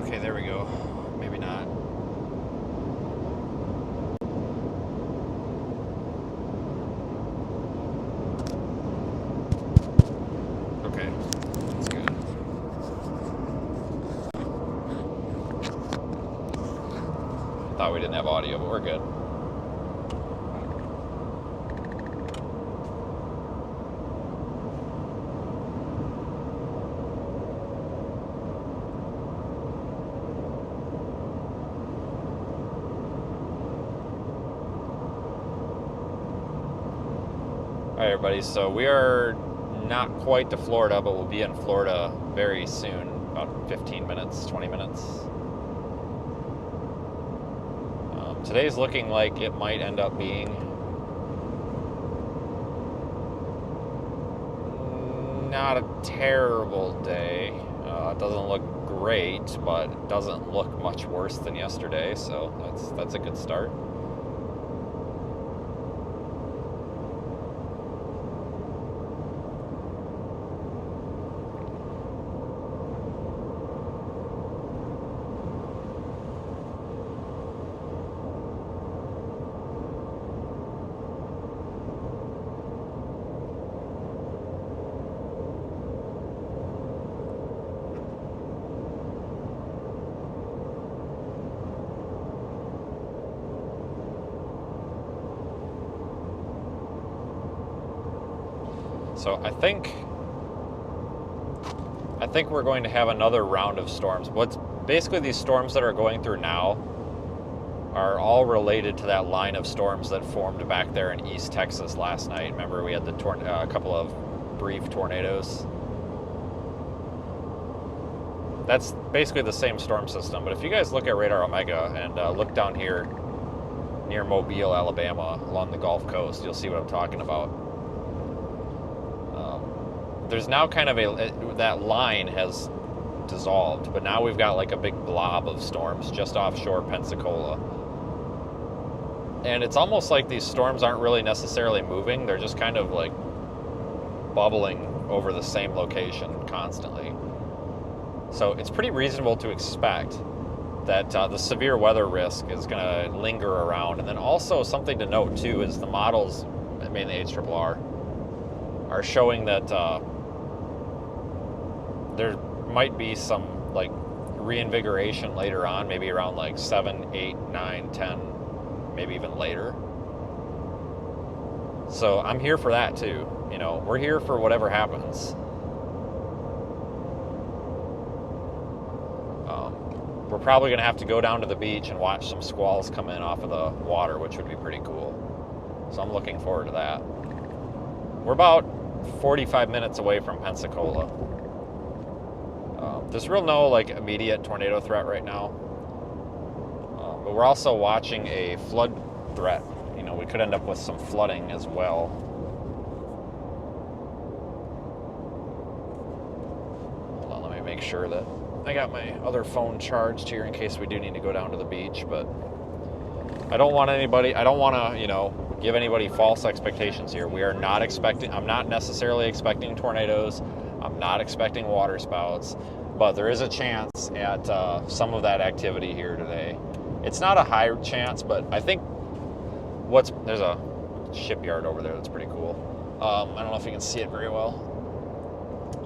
Okay, there we go. Maybe not. Okay, that's good. Thought we didn't have audio, but we're good. All right, everybody. So we are not quite to Florida, but we'll be in Florida very soon, about 15 minutes, 20 minutes. Today's looking like it might end up being not a terrible day. It doesn't look great, but it doesn't look much worse than yesterday, so that's a good start. So I think we're going to have another round of storms. What's basically these storms that are going through now are all related to that line of storms that formed back there in East Texas last night. Remember, we had the a couple of brief tornadoes. That's basically the same storm system. But if you guys look at Radar Omega and look down here near Mobile, Alabama, along the Gulf Coast, you'll see what I'm talking about. There's now kind of that line has dissolved, but now we've got like a big blob of storms just offshore Pensacola. And it's almost like these storms aren't really necessarily moving. They're just kind of like bubbling over the same location constantly. So it's pretty reasonable to expect that the severe weather risk is going to linger around. And then also something to note too is the models, mainly HRRR, are showing that there might be some like reinvigoration later on, maybe around like 7, 8, 9, 10, maybe even later. So I'm here for that too. You know, we're here for whatever happens. We're probably going to have to go down to the beach and watch some squalls come in off of the water, which would be pretty cool. So I'm looking forward to that. We're about 45 minutes away from Pensacola. There's real no like immediate tornado threat right now. But we're also watching a flood threat. You know, we could end up with some flooding as well. Hold on, let me make sure that I got my other phone charged here in case we do need to go down to the beach, but I don't want to, you know, give anybody false expectations here. We are not expecting, I'm not necessarily expecting tornadoes. I'm not expecting water spouts, but there is a chance at some of that activity here today. It's not a high chance, but I think there's a shipyard over there that's pretty cool. I don't know if you can see it very well.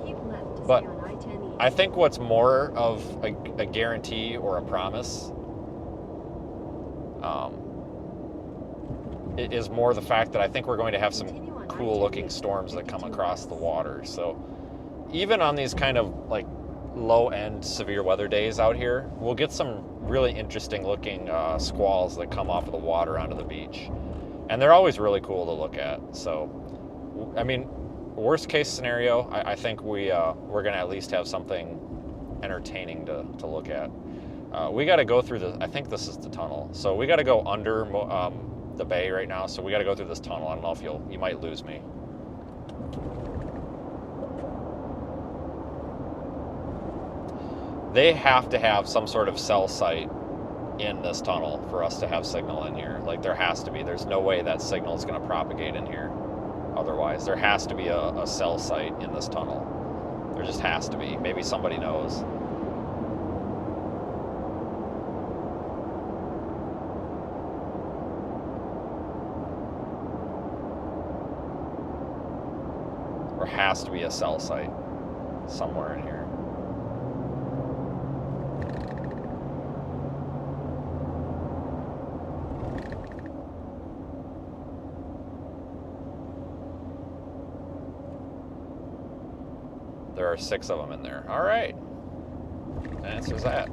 Keep left to But stay on I-10 East. I think what's more of a guarantee or a promise it is more the fact that I think we're going to have some cool looking storms that come across the water. So even on these kind of like low end severe weather days out here, we'll get some really interesting looking squalls that come off of the water onto the beach. And they're always really cool to look at. So, I mean, worst case scenario, I think we're going to at least have something entertaining to look at. We got to go through I think this is the tunnel. So we got to go under the bay right now. So we got to go through this tunnel. I don't know if you might lose me. They have to have some sort of cell site in this tunnel for us to have signal in here. Like there has to be. There's no way that signal is going to propagate in here. Otherwise, there has to be a cell site in this tunnel. There just has to be. Maybe somebody knows. There has to be a cell site somewhere in here. There are 6 of them in there. All right. That answers that.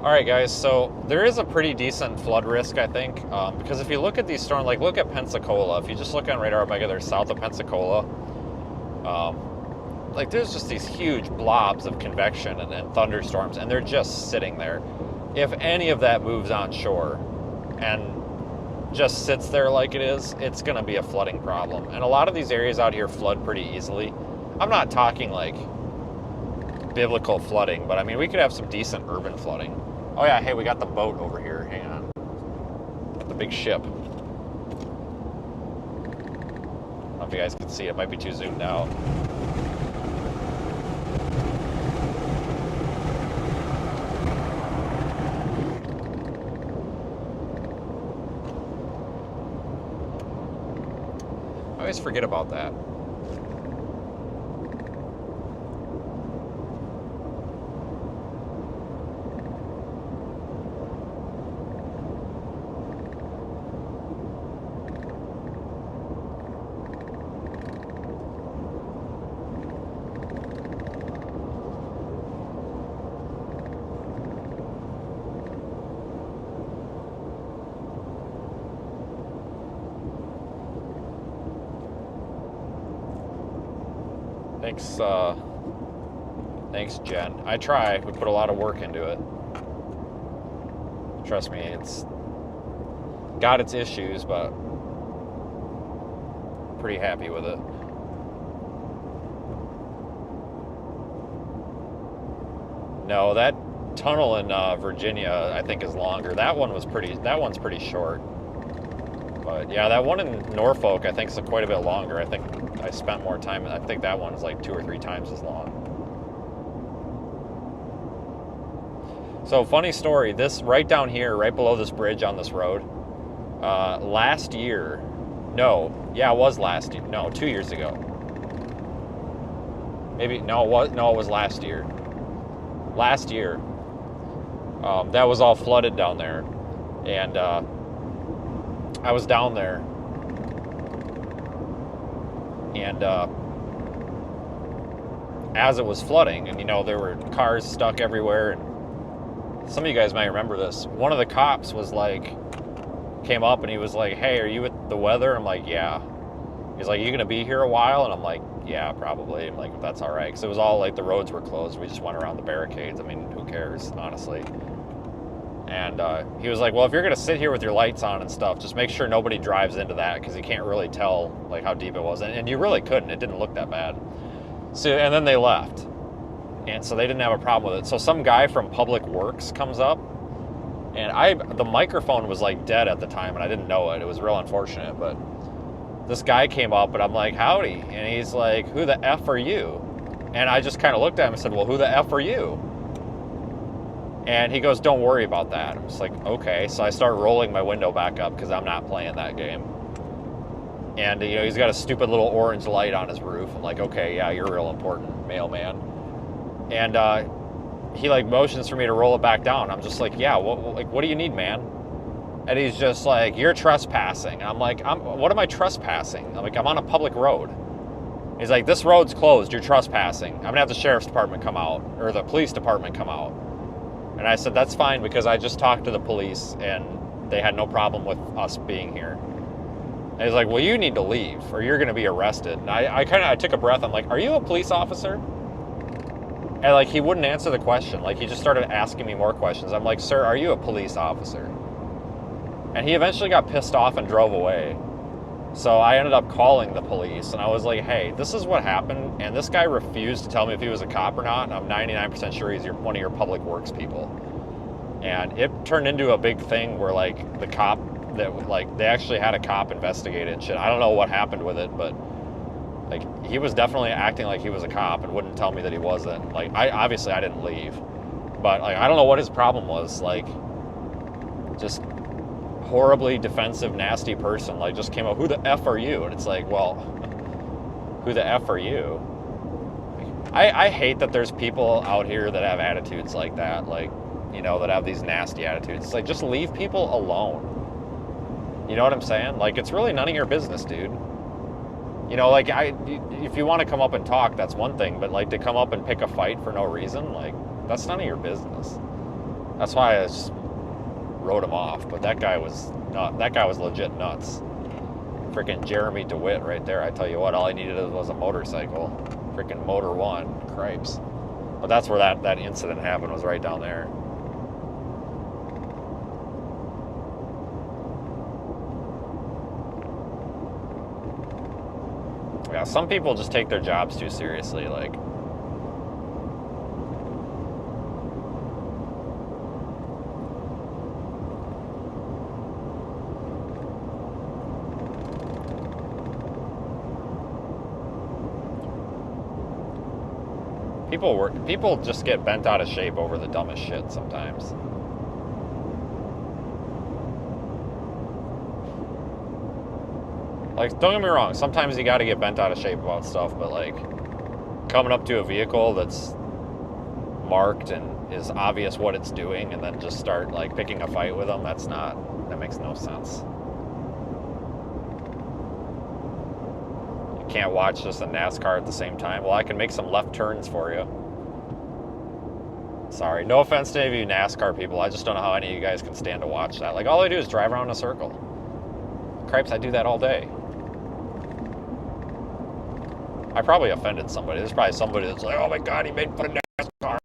All right, guys, so there is a pretty decent flood risk, I think, because if you look at these storms, like look at Pensacola, if you just look on Radar Omega, they're south of Pensacola, like there's just these huge blobs of convection and thunderstorms, and they're just sitting there. If any of that moves on shore and just sits there like it is, it's going to be a flooding problem. And a lot of these areas out here flood pretty easily. I'm not talking like biblical flooding, but I mean, we could have some decent urban flooding. Oh yeah, hey, we got the boat over here. Hang on. Got the big ship. I don't know if you guys can see it. It might be too zoomed out. I always forget about that. Thanks, Jen. I try. We put a lot of work into it. Trust me, it's got its issues, but pretty happy with it. No, that tunnel in Virginia, I think, is longer. That one's pretty short. But yeah, that one in Norfolk, I think, is quite a bit longer. I I spent more time. I think that one is like 2 or 3 times as long. So funny story, this right down here, right below this bridge on this road, last year, no, yeah, it was last year, no, 2 years ago. Maybe, no, it was last year. Last year, that was all flooded down there. And I was down there. And as it was flooding, and you know, there were cars stuck everywhere, and some of you guys might remember this. One of the cops was like, came up and he was like, "Hey, are you at the weather?" I'm like, "Yeah." He's like, "You gonna be here a while?" And I'm like, "Yeah, probably." I'm like, "If that's all right," because it was all like the roads were closed. We just went around the barricades. I mean, who cares, honestly? And he was like, "Well, if you're gonna sit here with your lights on and stuff, just make sure nobody drives into that, because you can't really tell like how deep it was, and you really couldn't. It didn't look that bad." So, and then they left. And so they didn't have a problem with it. So some guy from Public Works comes up, and the microphone was like dead at the time, and I didn't know it. It was real unfortunate, but this guy came up, and I'm like, "Howdy," and he's like, "Who the F are you?" And I just kind of looked at him and said, "Well, who the F are you?" And he goes, "Don't worry about that." I'm just like, okay. So I start rolling my window back up because I'm not playing that game. And you know, he's got a stupid little orange light on his roof. I'm like, okay, yeah, you're real important, mailman. And he like motions for me to roll it back down. I'm just like, "Yeah, what do you need, man?" And he's just like, "You're trespassing." And I'm like, "What am I trespassing?" I'm like, "I'm on a public road." He's like, "This road's closed. You're trespassing. I'm gonna have the sheriff's department come out, or the police department come out." And I said, "That's fine, because I just talked to the police and they had no problem with us being here." And he's like, "Well, you need to leave or you're gonna be arrested." And I took a breath. I'm like, "Are you a police officer?" And like, he wouldn't answer the question. Like, he just started asking me more questions. I'm like, "Sir, are you a police officer?" And he eventually got pissed off and drove away. So I ended up calling the police, and I was like, "Hey, this is what happened." And this guy refused to tell me if he was a cop or not. And I'm 99% sure he's one of your Public Works people. And it turned into a big thing where like the cop they actually had a cop investigate it and shit. I don't know what happened with it, but like, he was definitely acting like he was a cop and wouldn't tell me that he wasn't. Like, obviously I didn't leave, but like, I don't know what his problem was. Like, just horribly defensive, nasty person. Like, just came up, "Who the F are you?" And it's like, well, who the F are you? I hate that there's people out here that have attitudes like that. Like, you know, that have these nasty attitudes. It's like, just leave people alone. You know what I'm saying? Like, it's really none of your business, dude. You know, like, if you want to come up and talk, that's one thing, but like, to come up and pick a fight for no reason, like, that's none of your business. That's why I just wrote him off. But that guy was legit nuts. Freaking Jeremy DeWitt right there. I tell you what, all he needed was a motorcycle. Freaking Motor One, cripes. But that's where that incident happened, was right down there. Yeah, some people just take their jobs too seriously, like. People just get bent out of shape over the dumbest shit sometimes. Like, don't get me wrong, sometimes you gotta get bent out of shape about stuff, but like, coming up to a vehicle that's marked and is obvious what it's doing and then just start like picking a fight with them, that makes no sense. You can't watch just a NASCAR at the same time. Well, I can make some left turns for you. Sorry, no offense to any of you NASCAR people, I just don't know how any of you guys can stand to watch that. Like, all I do is drive around in a circle. Cripes, I do that all day. I probably offended somebody. There's probably somebody that's like, "Oh my God, he made fun of NASCAR."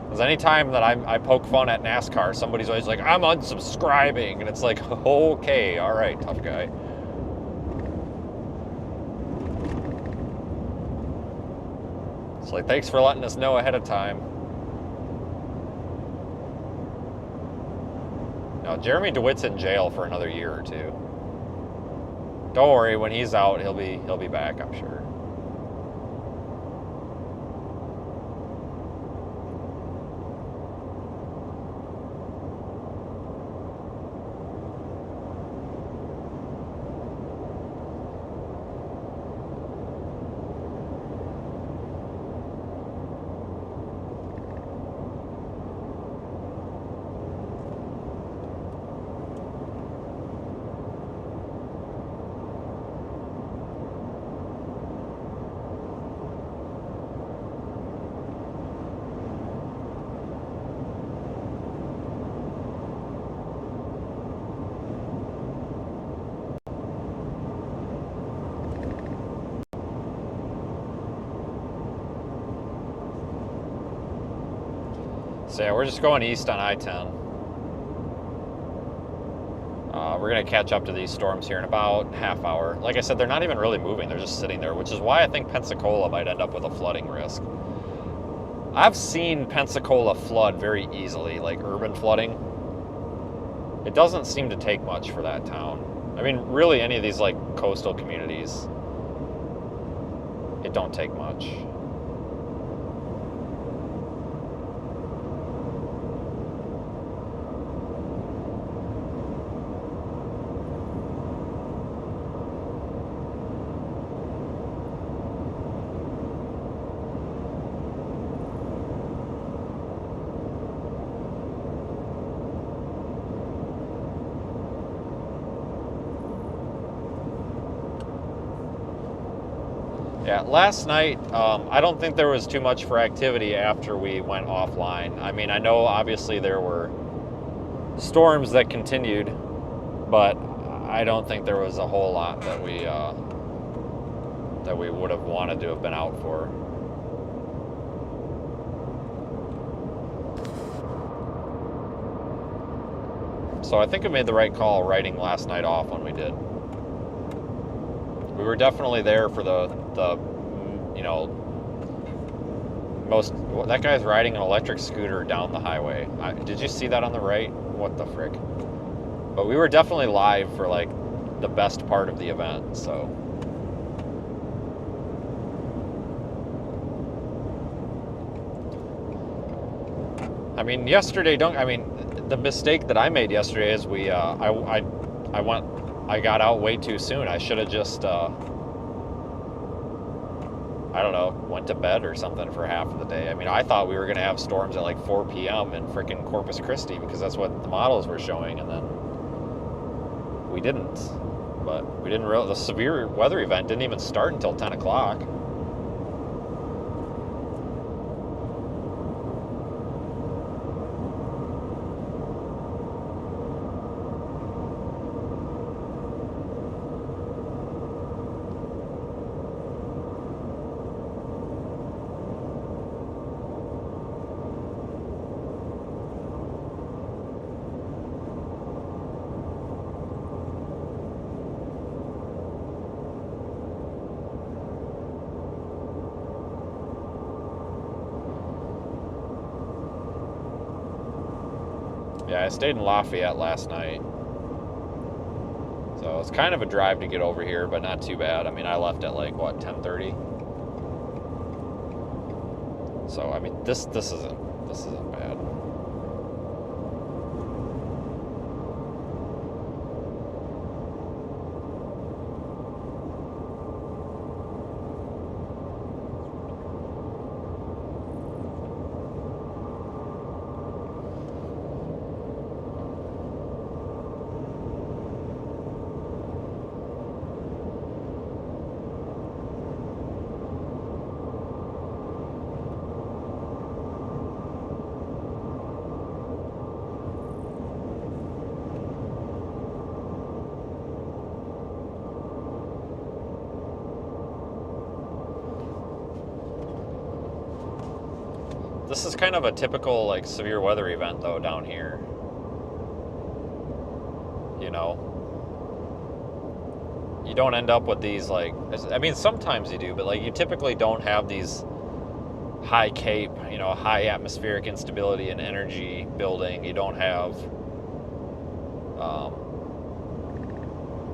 Because anytime that I poke fun at NASCAR, somebody's always like, "I'm unsubscribing." And it's like, okay, all right, tough guy. It's like, thanks for letting us know ahead of time. No, Jeremy DeWitt's in jail for another year or two. Don't worry, when he's out, he'll be back, I'm sure. So yeah, we're just going east on I-10. We're going to catch up to these storms here in about half hour. Like I said, they're not even really moving. They're just sitting there, which is why I think Pensacola might end up with a flooding risk. I've seen Pensacola flood very easily, like urban flooding. It doesn't seem to take much for that town. I mean, really any of these like coastal communities, it don't take much. Yeah, last night, I don't think there was too much for activity after we went offline. I mean, I know obviously there were storms that continued, but I don't think there was a whole lot that we would have wanted to have been out for. So I think I made the right call writing last night off when we did. We were definitely there for the you know, most, that guy's riding an electric scooter down the highway. Did you see that on the right? What the frick? But we were definitely live for like the best part of the event, so. I mean, yesterday, the mistake that I made yesterday is I got out way too soon. I should have just, I don't know, went to bed or something for half of the day. I mean, I thought we were going to have storms at like 4 p.m. in frickin' Corpus Christi because that's what the models were showing, and then we didn't. But we didn't realize the severe weather event didn't even start until 10 o'clock. Yeah, I stayed in Lafayette last night. So it's kind of a drive to get over here, but not too bad. I mean, I left at like, what, 10:30? So, I mean, this isn't bad. This is kind of a typical like severe weather event though down here. You know, you don't end up with these like, I mean, sometimes you do, but like you typically don't have these high CAPE, you know, high atmospheric instability and energy building. You don't have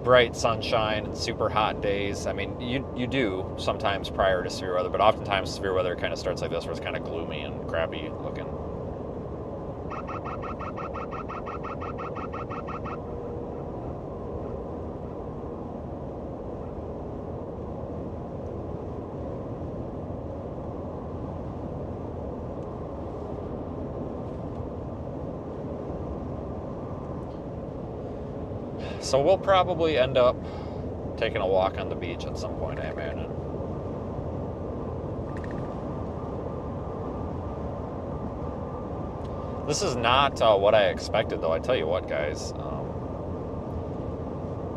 bright sunshine and super hot days. I mean, you do sometimes prior to severe weather, but oftentimes severe weather kind of starts like this, where it's kind of gloomy and crappy looking. So we'll probably end up taking a walk on the beach at some point, I imagine. This is not what I expected, though. I tell you what, guys.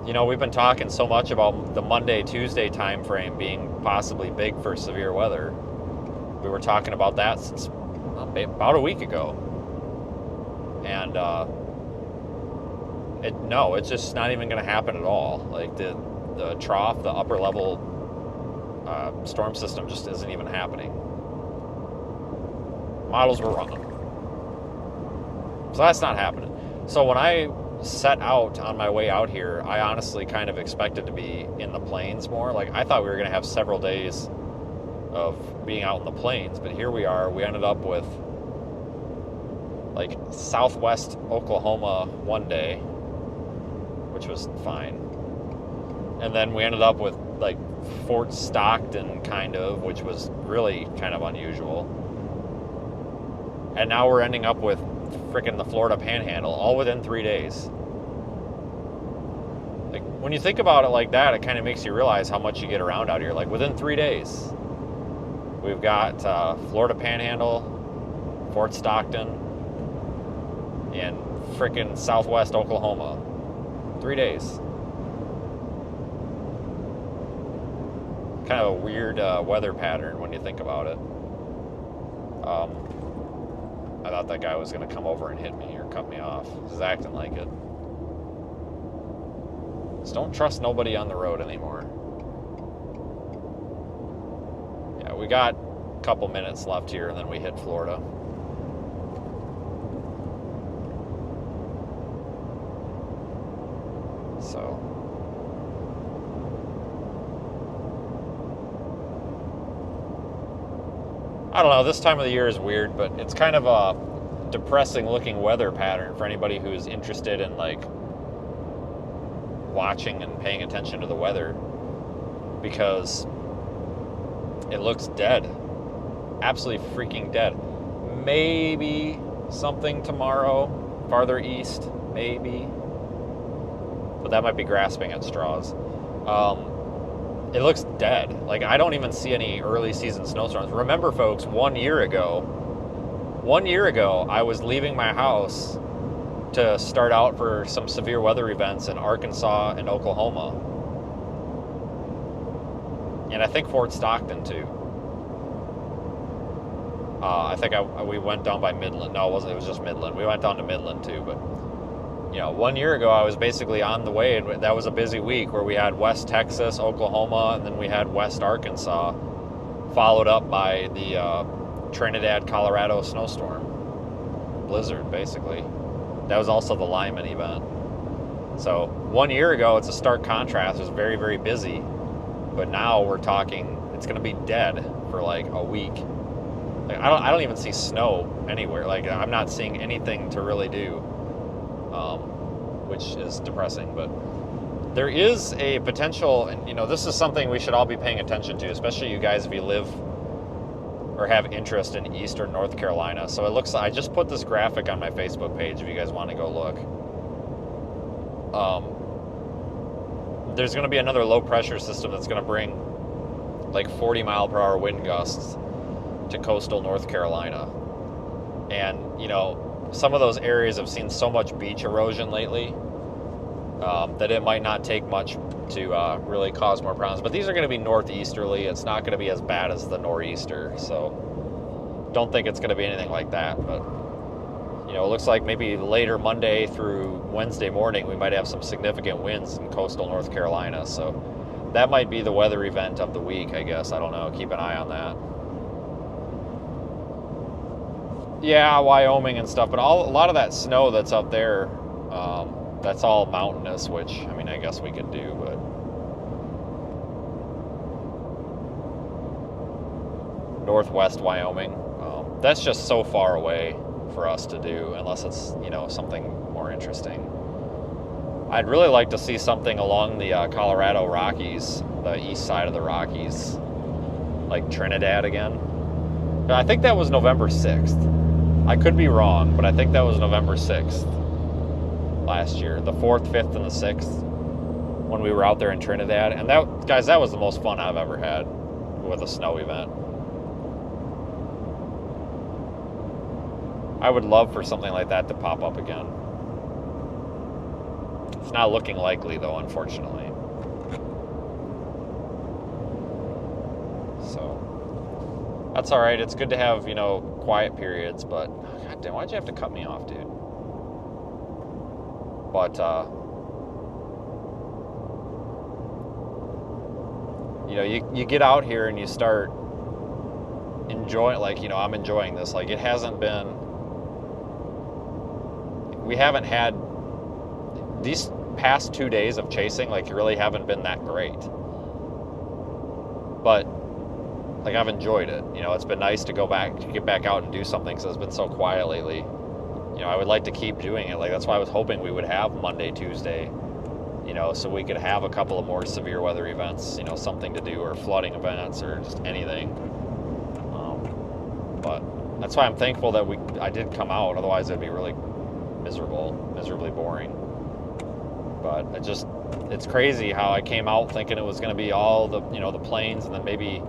You know, we've been talking so much about the Monday, Tuesday time frame being possibly big for severe weather. We were talking about that since about a week ago. And it's just not even going to happen at all. Like the trough, the upper level storm system just isn't even happening. Models were wrong. So that's not happening. So when I set out on my way out here, I honestly kind of expected to be in the plains more. Like, I thought we were going to have several days of being out in the plains, but here we are. We ended up with like southwest Oklahoma one day, which was fine. And then we ended up with like Fort Stockton, kind of, which was really kind of unusual. And now we're ending up with frickin' the Florida Panhandle, all within 3 days. Like, when you think about it like that, it kind of makes you realize how much you get around out here. Like, within 3 days, we've got Florida Panhandle, Fort Stockton, and frickin' southwest Oklahoma. 3 days. Kind of a weird weather pattern when you think about it. I thought that guy was going to come over and hit me or cut me off. He's acting like it. Just don't trust nobody on the road anymore. Yeah, we got a couple minutes left here, and then we hit Florida. So I don't know, this time of the year is weird, but it's kind of a depressing looking weather pattern for anybody who's interested in like watching and paying attention to the weather, because it looks dead. Absolutely freaking dead. Maybe something tomorrow farther east, maybe. But that might be grasping at straws. It looks dead. Like, I don't even see any early season snowstorms. Remember, folks, 1 year ago, I was leaving my house to start out for some severe weather events in Arkansas and Oklahoma. And I think Fort Stockton, too. I think we went down by Midland. No, it wasn't. It was just Midland. We went down to Midland, too, but... You know, 1 year ago, I was basically on the way, and that was a busy week where we had West Texas, Oklahoma, and then we had West Arkansas, followed up by the Trinidad, Colorado snowstorm. Blizzard, basically. That was also the Lyman event. So 1 year ago, it's a stark contrast. It was very, very busy. But now we're talking, it's going to be dead for like a week. Like, I don't even see snow anywhere. Like, I'm not seeing anything to really do. Which is depressing, but there is a potential, and you know, this is something we should all be paying attention to, especially you guys if you live or have interest in eastern North Carolina. So it looks like I just put this graphic on my Facebook page if you guys want to go look. There's going to be another low pressure system that's going to bring like 40 mile per hour wind gusts to coastal North Carolina. And, you know, some of those areas have seen so much beach erosion lately that it might not take much to really cause more problems. But these are going to be northeasterly. It's not going to be as bad as the nor'easter. So don't think it's going to be anything like that. But, you know, it looks like maybe later Monday through Wednesday morning, we might have some significant winds in coastal North Carolina. So that might be the weather event of the week, I guess. I don't know. Keep an eye on that. Yeah, Wyoming and stuff, but a lot of that snow that's up there, that's all mountainous, which, I mean, I guess we could do, but... Northwest Wyoming. That's just so far away for us to do, unless it's, you know, something more interesting. I'd really like to see something along the Colorado Rockies, the east side of the Rockies, like Trinidad again. I think that was November 6th. I could be wrong, but I think that was November 6th last year. The 4th, 5th, and the 6th when we were out there in Trinidad. And that, guys, that was the most fun I've ever had with a snow event. I would love for something like that to pop up again. It's not looking likely, though, unfortunately. So, that's all right. It's good to have, you know, quiet periods, but God damn, why'd you have to cut me off, dude? But, you know, you get out here and you start enjoying, like, you know, I'm enjoying this. Like, it hasn't been, we haven't had, these past 2 days of chasing, like, really haven't been that great. But, like, I've enjoyed it. You know, it's been nice to go back, to get back out and do something, because it's been so quiet lately. You know, I would like to keep doing it. Like, that's why I was hoping we would have Monday, Tuesday, you know, so we could have a couple of more severe weather events, you know, something to do, or flooding events, or just anything. But that's why I'm thankful that I did come out. Otherwise, it'd be really miserably boring. But it's crazy how I came out thinking it was going to be all the, you know, the plains, and then maybe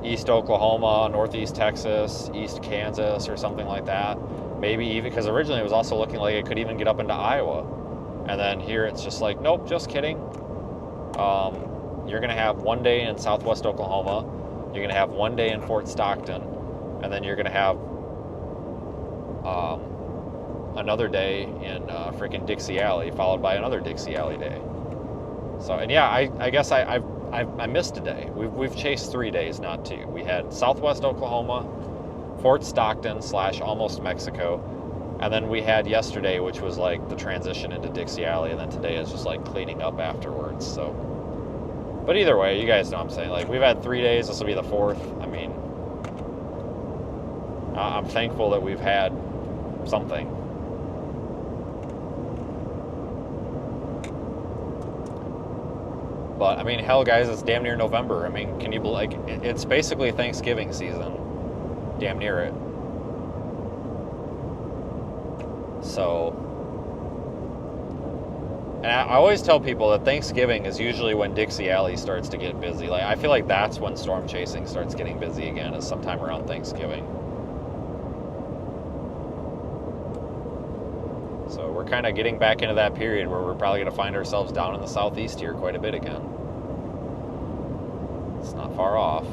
East Oklahoma, Northeast Texas, East Kansas, or something like that. Maybe even, because originally it was also looking like it could even get up into Iowa. And then here it's just like, nope, just kidding. You're going to have one day in Southwest Oklahoma. You're going to have one day in Fort Stockton. And then you're going to have another day in freaking Dixie Alley, followed by another Dixie Alley day. So, and yeah, I guess I missed a day. We've chased 3 days, not 2. We had Southwest Oklahoma, Fort Stockton / almost Mexico, and then we had yesterday, which was like the transition into Dixie Alley, and then today is just like cleaning up afterwards. So, but either way, you guys know what I'm saying. Like, we've had 3 days. This will be the 4th. I mean, I'm thankful that we've had something. But, I mean, hell, guys, it's damn near November. I mean, can you believe, like, it's basically Thanksgiving season. Damn near it. So, and I always tell people that Thanksgiving is usually when Dixie Alley starts to get busy. Like, I feel like that's when storm chasing starts getting busy again, is sometime around Thanksgiving. So we're kind of getting back into that period where we're probably going to find ourselves down in the southeast here quite a bit again. It's not far off.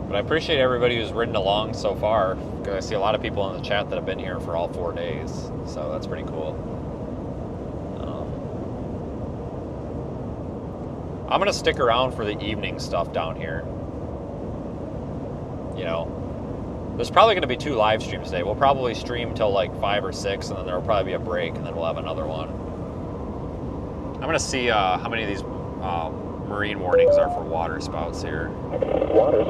But I appreciate everybody who's ridden along so far, because I see a lot of people in the chat that have been here for all 4 days, so that's pretty cool. I'm going to stick around for the evening stuff down here. You know, there's probably going to be 2 live streams today. We'll probably stream till like 5 or 6, and then there'll probably be a break, and then we'll have another one. I'm going to see how many of these marine warnings are for water spouts here. Water.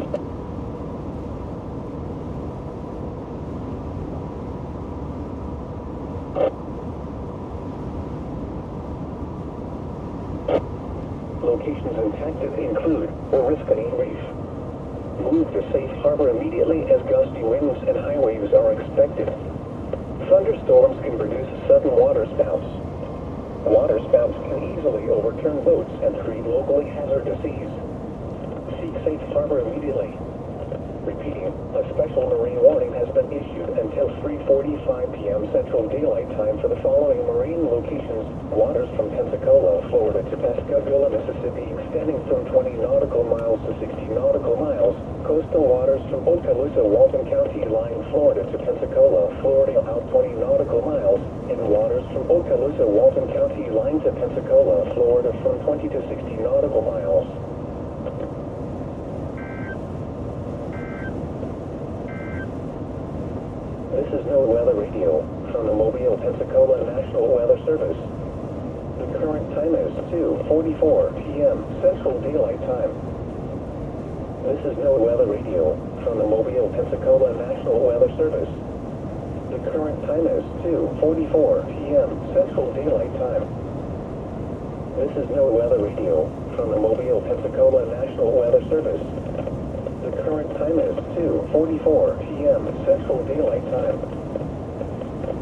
Locations impacted include Oriskany Reef. Move to safe harbor immediately as gusty winds and high waves are expected. Thunderstorms can produce sudden water spouts. Water spouts can easily overturn boats and create locally hazardous seas. Seek safe harbor immediately. Repeating, a special marine warning has been issued until 3:40 3:45 p.m. Central Daylight Time for the following marine locations. Waters from Pensacola, Florida to Pascagoula, Mississippi, extending from 20 nautical miles to 60 nautical miles. Coastal waters from Okaloosa, Walton County line, Florida to Pensacola, Florida, out 20 nautical miles. And waters from Okaloosa, Walton County line to Pensacola, Florida, from 20 to 60 nautical miles. This is NOAA Weather Radio from the Mobile, Pensacola National Weather Service. The current time is 2:44 p.m. Central Daylight Time. This is NOAA Weather Radio from the Mobile, Pensacola National Weather Service. The current time is 2:44 p.m. Central Daylight Time. This is NOAA Weather Radio from the Mobile, Pensacola National Weather Service. The current time is 2:44 p.m. Central Daylight Time.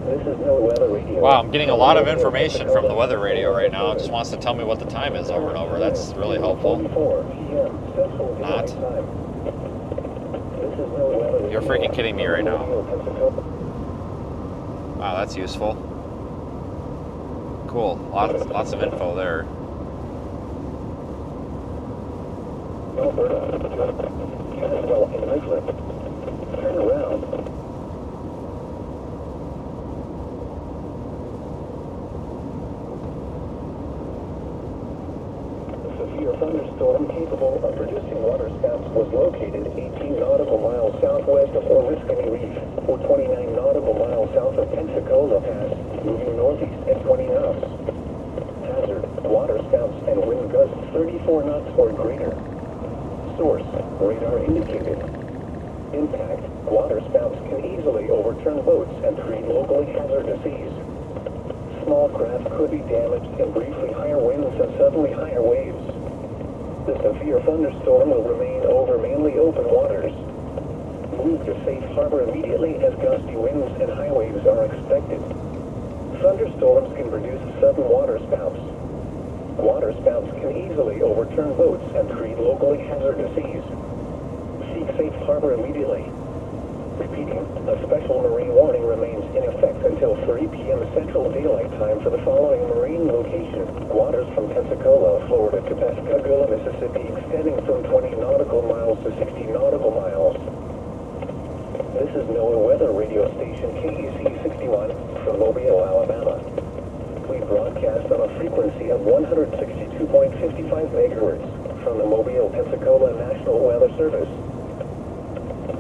This is NOAA Weather Radio. Wow, I'm getting a lot of information from the weather radio right now. It just wants to tell me what the time is over and over. That's really helpful. 2:44 p.m. Central Not. Daylight Time. This is NOAA Weather Radio. You're freaking kidding me right now. Mobile, Pensacola. Wow, that's useful. Cool. Lots of info there. Alberta, Caswell and Midland. Turn around. A severe thunderstorm capable of producing waterspouts was located 18 nautical miles southwest of Oriskany Reef, or 29 nautical miles south of Pensacola Pass, moving northeast at 20 knots. Hazard, waterspouts and wind gusts 34 knots or greater. Source, radar indicated. Impact, waterspouts can easily overturn boats and create locally hazardous seas. Small craft could be damaged in briefly higher winds and suddenly higher waves. The severe thunderstorm will remain over mainly open waters. Move to safe harbor immediately as gusty winds and high waves are expected. Thunderstorms can produce sudden waterspouts. Waterspouts can easily overturn boats and create locally hazardous seas. Seek safe harbor immediately. Repeating, a special marine warning remains in effect until 3 p.m. Central Daylight Time for the following marine location. Waters from Pensacola, Florida to Pascagoula, Mississippi, extending from 20 nautical miles to 60 nautical miles. This is NOAA Weather Radio Station KEC 61 from Mobile, Alabama. We broadcast on a frequency of 162.55 megahertz from the Mobile, Pensacola National Weather Service.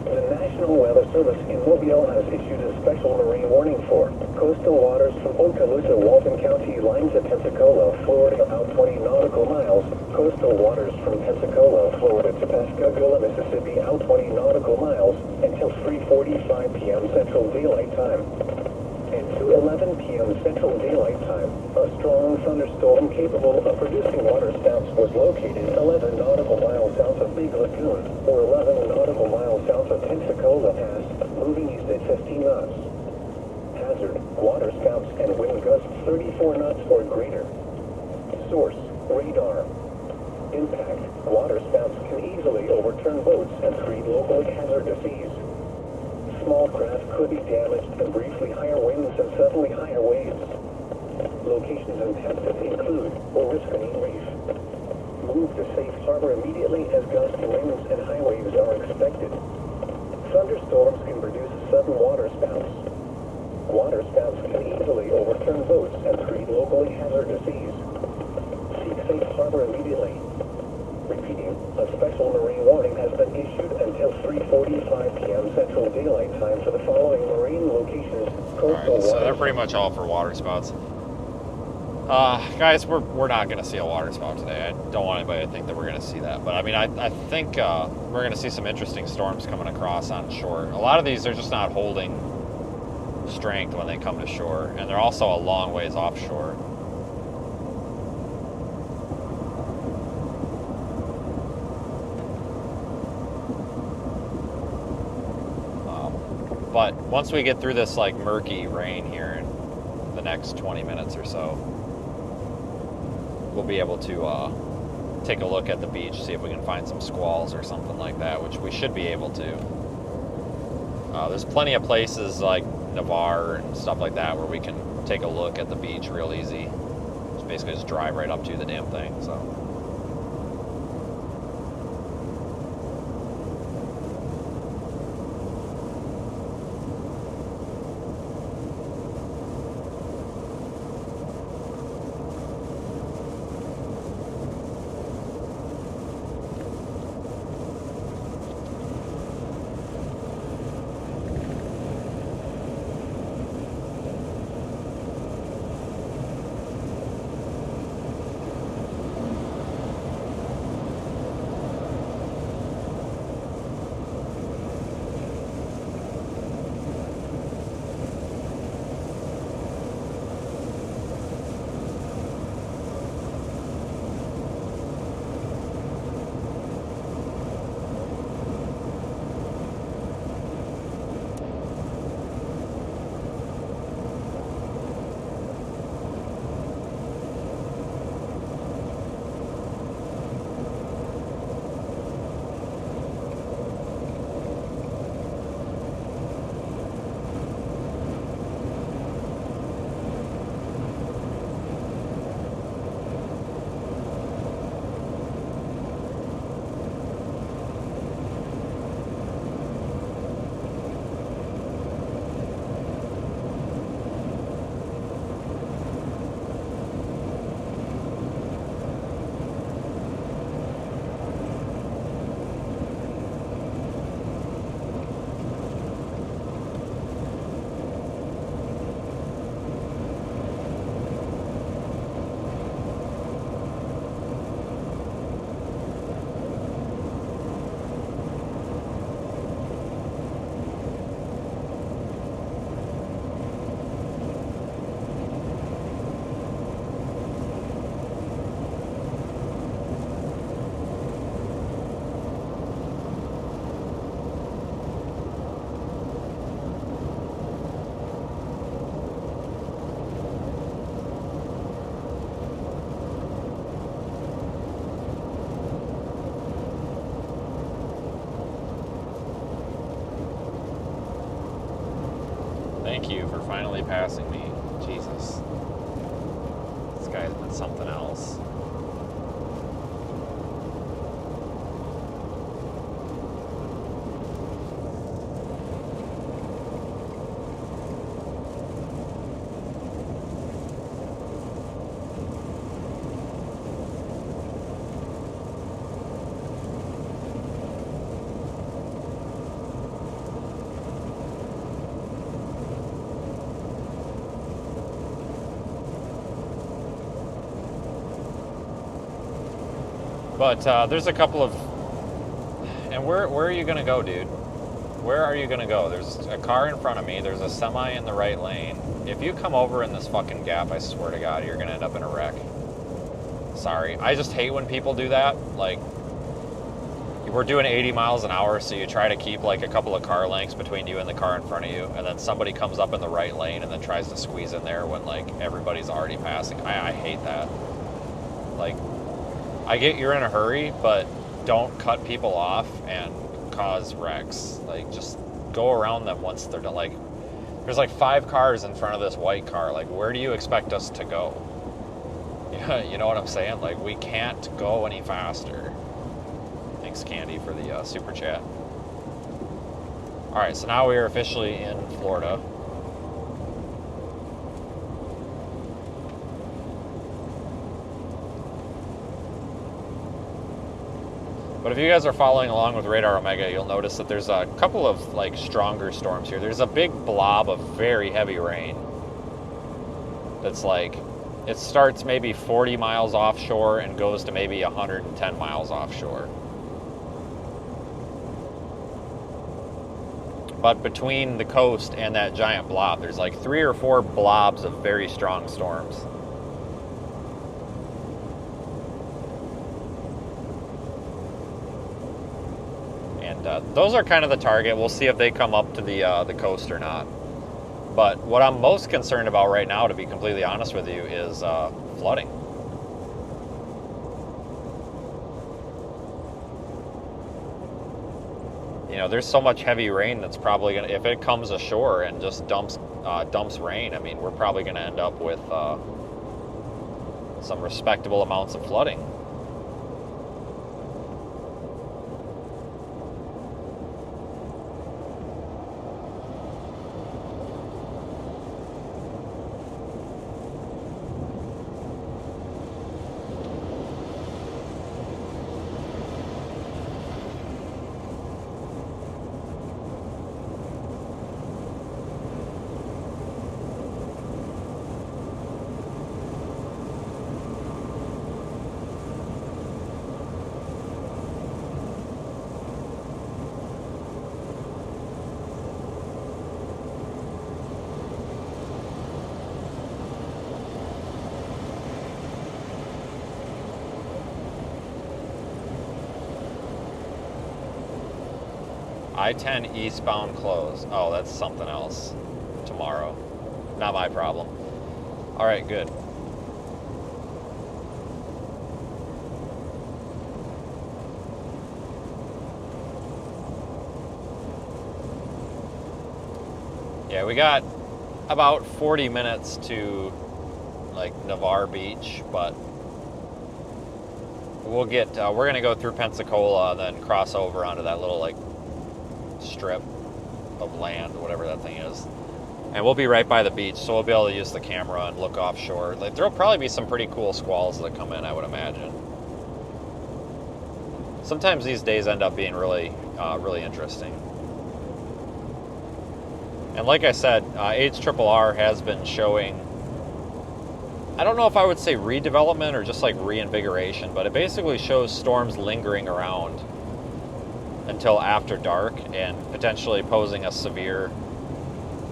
The National Weather Service in Mobile has issued a special marine warning for coastal waters from Okaloosa, Walton County line to Pensacola, Florida, out 20 nautical miles. Coastal waters from Pensacola, Florida to Pascagoula, Mississippi, out 20 nautical miles until 3:45 p.m. Central Daylight Time. At 2:11 p.m. Central Daylight Time, a strong thunderstorm capable of producing waterspouts was located 11 nautical miles south of Big Lagoon, or 11 nautical miles south of Pensacola Pass, moving east at 15 knots. Hazard, waterspouts and wind gusts 34 knots or greater. Source, radar. Impact, waterspouts can easily overturn boats and create locally hazardous seas. Small craft could be damaged in briefly higher winds and suddenly higher waves. Locations impacted include Oriskany Reef. Move to safe harbor immediately as gusty winds and high waves are expected. Thunderstorms can produce sudden waterspouts. Waterspouts can easily overturn boats and create locally hazardous seas. Seek safe harbor immediately. Repeating, a special marine warning has been issued until 3:45 p.m. Central Daylight Time for the following marine locations. Coastal Alright, so they're waters. pretty much all for waterspouts. Guys, we're not going to see a waterspout today. I don't want anybody to think that we're going to see that. But I mean, I think we're going to see some interesting storms coming across on shore. A lot of these, they're just not holding strength when they come to shore. And they're also a long ways offshore. But once we get through this like murky rain here in the next 20 minutes or so, we'll be able to take a look at the beach, see if we can find some squalls or something like that, which we should be able to. There's plenty of places like Navarre and stuff like that where we can take a look at the beach real easy. Just basically just drive right up to the damn thing. So. Thank you for finally passing me. Jesus. This guy's been something else. But there's a couple of... And where are you going to go, dude? Where are you going to go? There's a car in front of me. There's a semi in the right lane. If you come over in this fucking gap, I swear to God, you're going to end up in a wreck. Sorry. I just hate when people do that. Like, we're doing 80 miles an hour, so you try to keep, like, a couple of car lengths between you and the car in front of you, and then somebody comes up in the right lane and then tries to squeeze in there when, like, everybody's already passing. I hate that. Like... I get you're in a hurry, but don't cut people off and cause wrecks. Like, just go around them once they're done. Like, there's like 5 cars in front of this white car. Like, where do you expect us to go? Yeah, you know what I'm saying? Like, we can't go any faster. Thanks, Candy, for the super chat. All right, so now we are officially in Florida. But if you guys are following along with Radar Omega, you'll notice that there's a couple of like stronger storms here. There's a big blob of very heavy rain that's like, it starts maybe 40 miles offshore and goes to maybe 110 miles offshore. But between the coast and that giant blob, there's like 3 or 4 blobs of very strong storms. Those are kind of the target. We'll see if they come up to the coast or not. But what I'm most concerned about right now, to be completely honest with you, is flooding. You there's so much heavy rain that's probably gonna, if it comes ashore and just dumps rain, I mean, we're probably gonna end up with some respectable amounts of flooding. I-10 eastbound closed. Oh, that's something else. Tomorrow. Not my problem. All right, good. Yeah, we got about 40 minutes to like Navarre Beach, but we'll get, we're gonna go through Pensacola and then cross over onto that little like strip of land, whatever that thing is. And we'll be right by the beach, so we'll be able to use the camera and look offshore. Like, there'll probably be some pretty cool squalls that come in, I would imagine. Sometimes these days end up being really, really interesting. And like I said, HRRR has been showing, I don't know if I would say redevelopment or just like reinvigoration, but it basically shows storms lingering around until after dark and potentially posing a severe,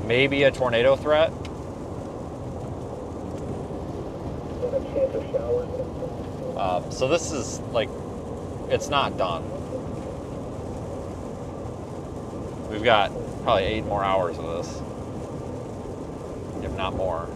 maybe a tornado threat. So this is like, it's not done. We've got probably 8 more hours of this, if not more.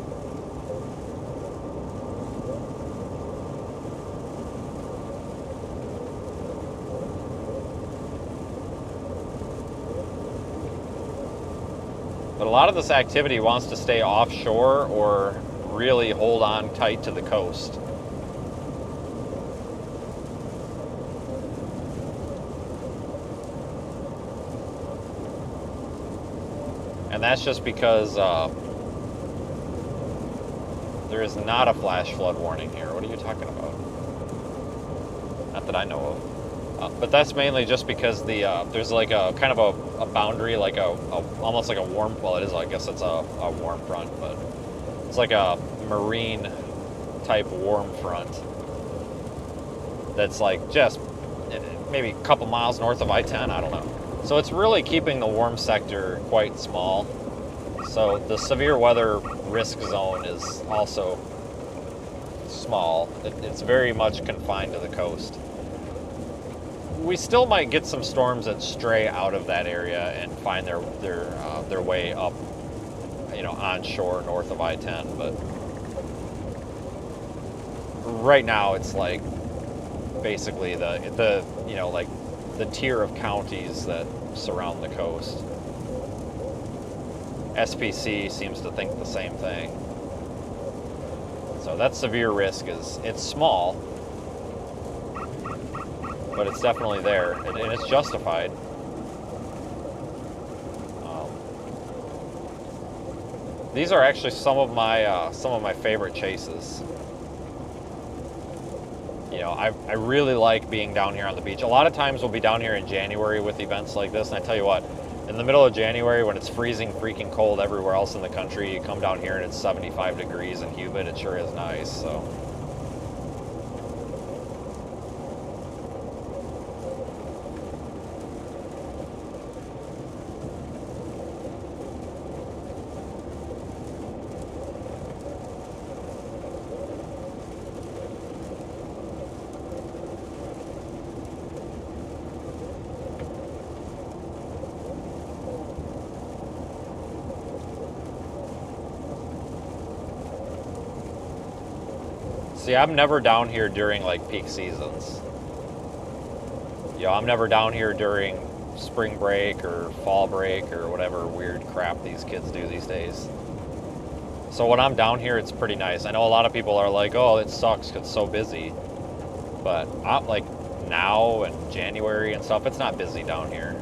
But a lot of this activity wants to stay offshore or really hold on tight to the coast. And that's just because there is not a flash flood warning here. What are you talking about? Not that I know of. But that's mainly just because the there's like a kind of a boundary, like a almost like a warm, well, it is, I guess it's a warm front, but it's like a marine type warm front that's like just maybe a couple miles north of I-10, I don't know. So it's really keeping the warm sector quite small. So the severe weather risk zone is also small. It's very much confined to the coast. We still might get some storms that stray out of that area and find their way up, onshore north of I-10. But right now, it's like basically the tier of counties that surround the coast. SPC seems to think the same thing. So that severe risk it's small, but it's definitely there, and it's justified. These are actually some of my favorite chases. I really like being down here on the beach. A lot of times we'll be down here in January with events like this, and I tell you what, in the middle of January when it's freezing freaking cold everywhere else in the country, you come down here and it's 75 degrees and humid. It sure is nice. So. See, I'm never down here during like peak seasons. I'm never down here during spring break or fall break or whatever weird crap these kids do these days. So when I'm down here, it's pretty nice. I know a lot of people are like, oh, it sucks because it's so busy. But I'm like now and January and stuff, it's not busy down here.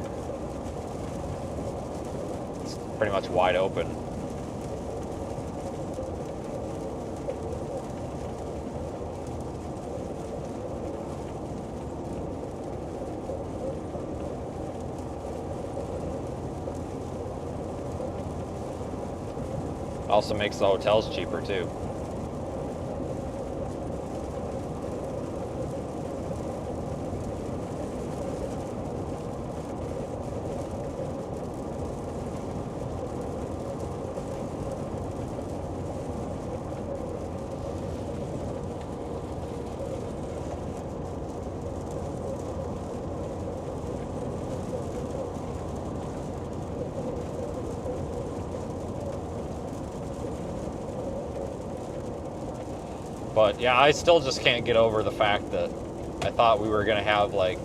It's pretty much wide open. Also makes the hotels cheaper too. But yeah, I still just can't get over the fact that I thought we were going to have like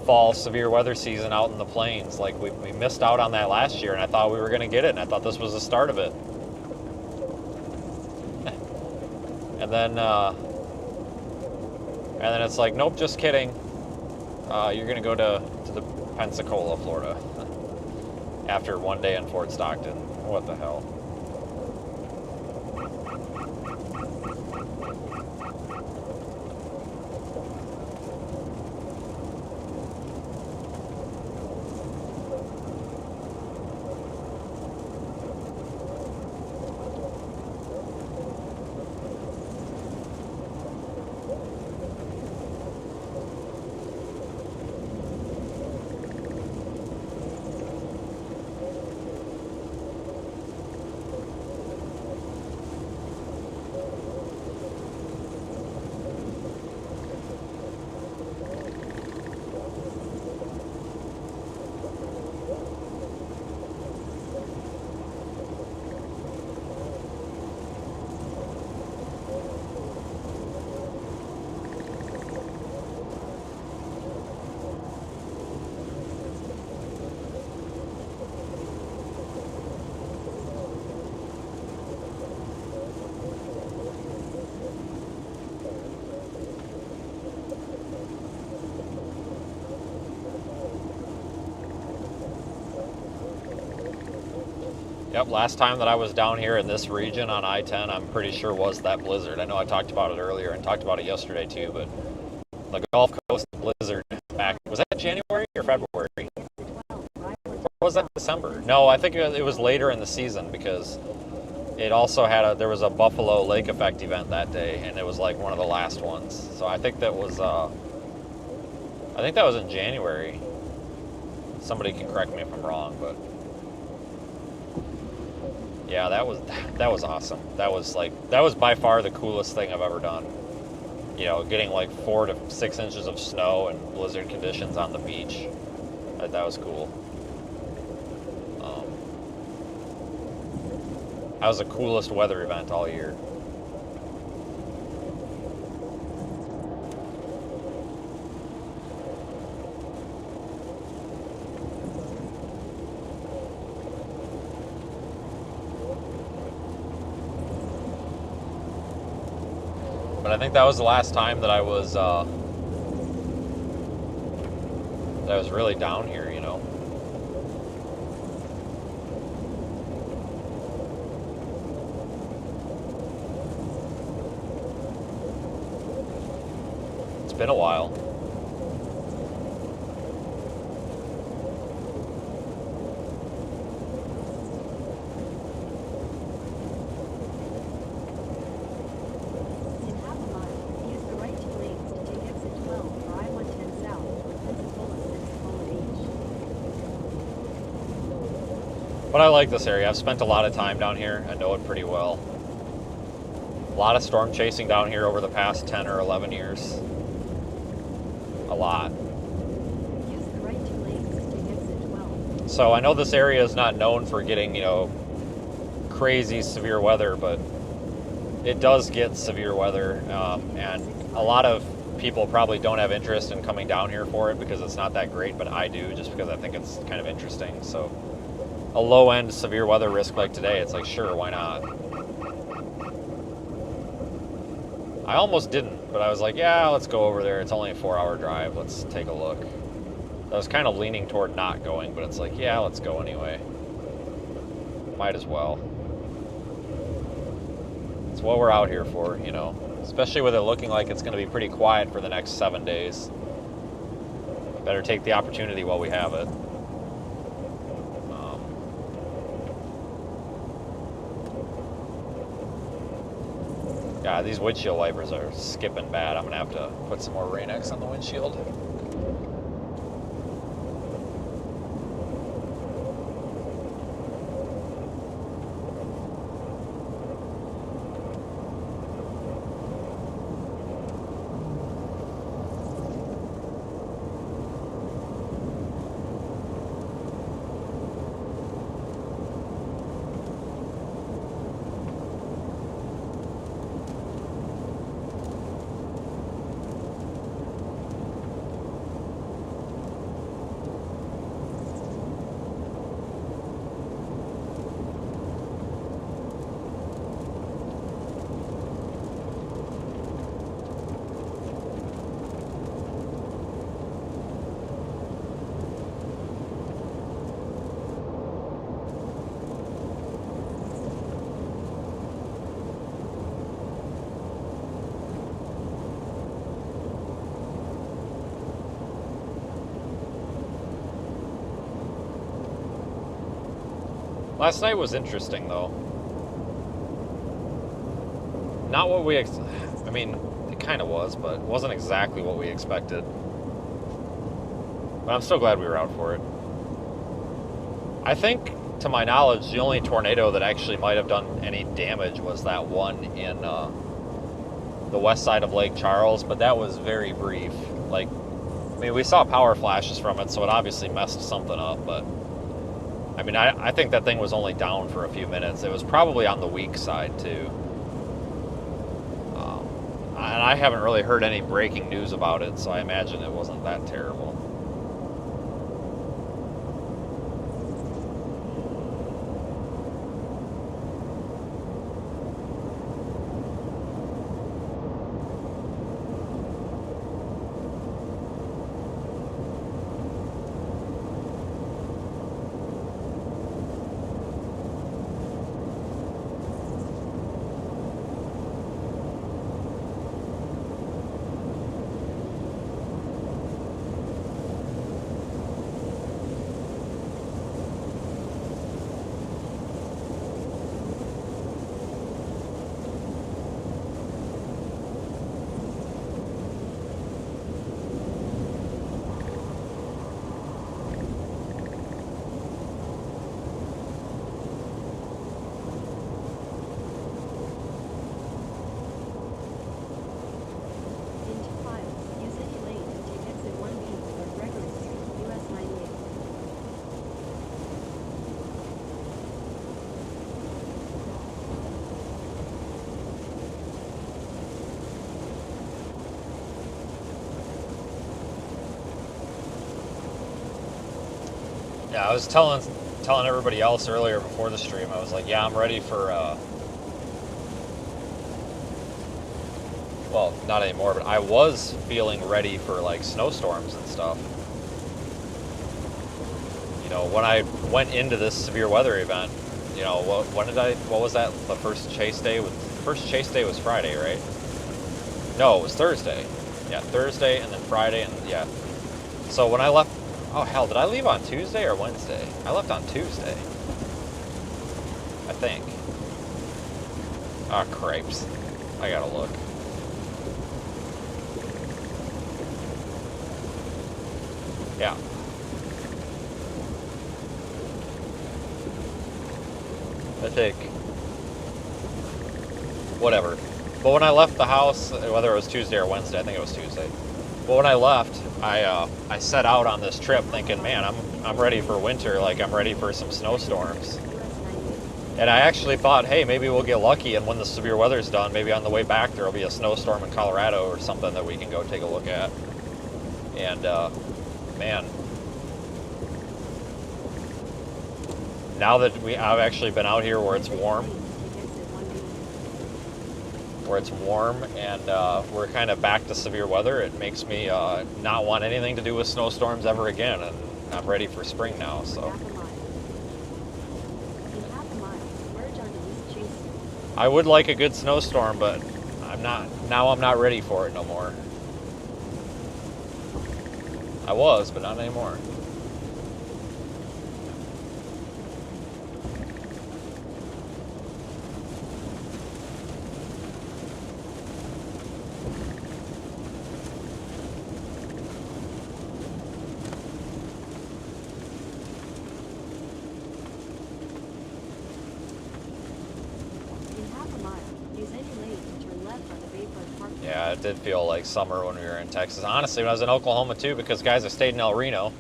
fall severe weather season out in the plains. Like we missed out on that last year, and I thought we were going to get it, and I thought this was the start of it. And then it's like, nope, just kidding. You're going to go to the Pensacola, Florida after one day in Fort Stockton. What the hell? Yep, last time that I was down here in this region on I-10, I'm pretty sure was that blizzard. I know I talked about it earlier and talked about it yesterday too, but the Gulf Coast blizzard back, was that January or February? Or was that December? No, I think it was later in the season because it also had there was a Buffalo Lake Effect event that day, and it was like one of the last ones. So I think that was in January. Somebody can correct me if I'm wrong, but yeah, that was awesome. That was by far the coolest thing I've ever done. You know, getting like 4 to 6 inches of snow and blizzard conditions on the beach. That was cool. That was the coolest weather event all year. But I think that was the last time that I was really down here, you know. It's been a while. But I like this area. I've spent a lot of time down here. I know it pretty well. A lot of storm chasing down here over the past 10 or 11 years. A lot. Use the right 2 lanes to take exit 12. So I know this area is not known for getting, you know, crazy severe weather, but it does get severe weather. And a lot of people probably don't have interest in coming down here for it because it's not that great, but I do just because I think it's kind of interesting. So a low-end severe weather risk like today, it's like, sure, why not? I almost didn't, but I was like, yeah, let's go over there. It's only a 4-hour drive. Let's take a look. I was kind of leaning toward not going, but it's like, yeah, let's go anyway. Might as well. It's what we're out here for, you know. Especially with it looking like it's going to be pretty quiet for the next 7 days. Better take the opportunity while we have it. God, these windshield wipers are skipping bad. I'm going to have to put some more Rain-X on the windshield. Last night was interesting, though. Not what we... I mean, it kind of was, but it wasn't exactly what we expected. But I'm still glad we were out for it. I think, to my knowledge, the only tornado that actually might have done any damage was that one in the west side of Lake Charles, but that was very brief. Like, I mean, we saw power flashes from it, so it obviously messed something up, but... I mean, I think that thing was only down for a few minutes. It was probably on the weak side, too. And I haven't really heard any breaking news about it, so I imagine it wasn't that terrible. Yeah, I was telling everybody else earlier before the stream, I was like, yeah, I'm ready for, well, not anymore, but I was feeling ready for, like, snowstorms and stuff. You know, when I went into this severe weather event, you know, what was that, the first chase day? First chase day was Friday, right? No, it was Thursday. Yeah, Thursday and then Friday, and yeah. So when I left, oh hell, did I leave on Tuesday or Wednesday? I left on Tuesday. I think. Ah, cripes. I gotta look. Yeah. I think. Whatever. But when I left the house, whether it was Tuesday or Wednesday, I think it was Tuesday. But when I left, I set out on this trip thinking, man, I'm ready for winter. Like, I'm ready for some snowstorms. And I actually thought, hey, maybe we'll get lucky, and when the severe weather's done, maybe on the way back there will be a snowstorm in Colorado or something that we can go take a look at. And man, now that I've actually been out here where it's warm, and we're kind of back to severe weather, it makes me not want anything to do with snowstorms ever again, and I'm ready for spring now. So I would like a good snowstorm, but I'm not ready for it no more. I was, but not anymore. Yeah, it did feel like summer when we were in Texas. Honestly, when I was in Oklahoma too, because guys, I stayed in El Reno.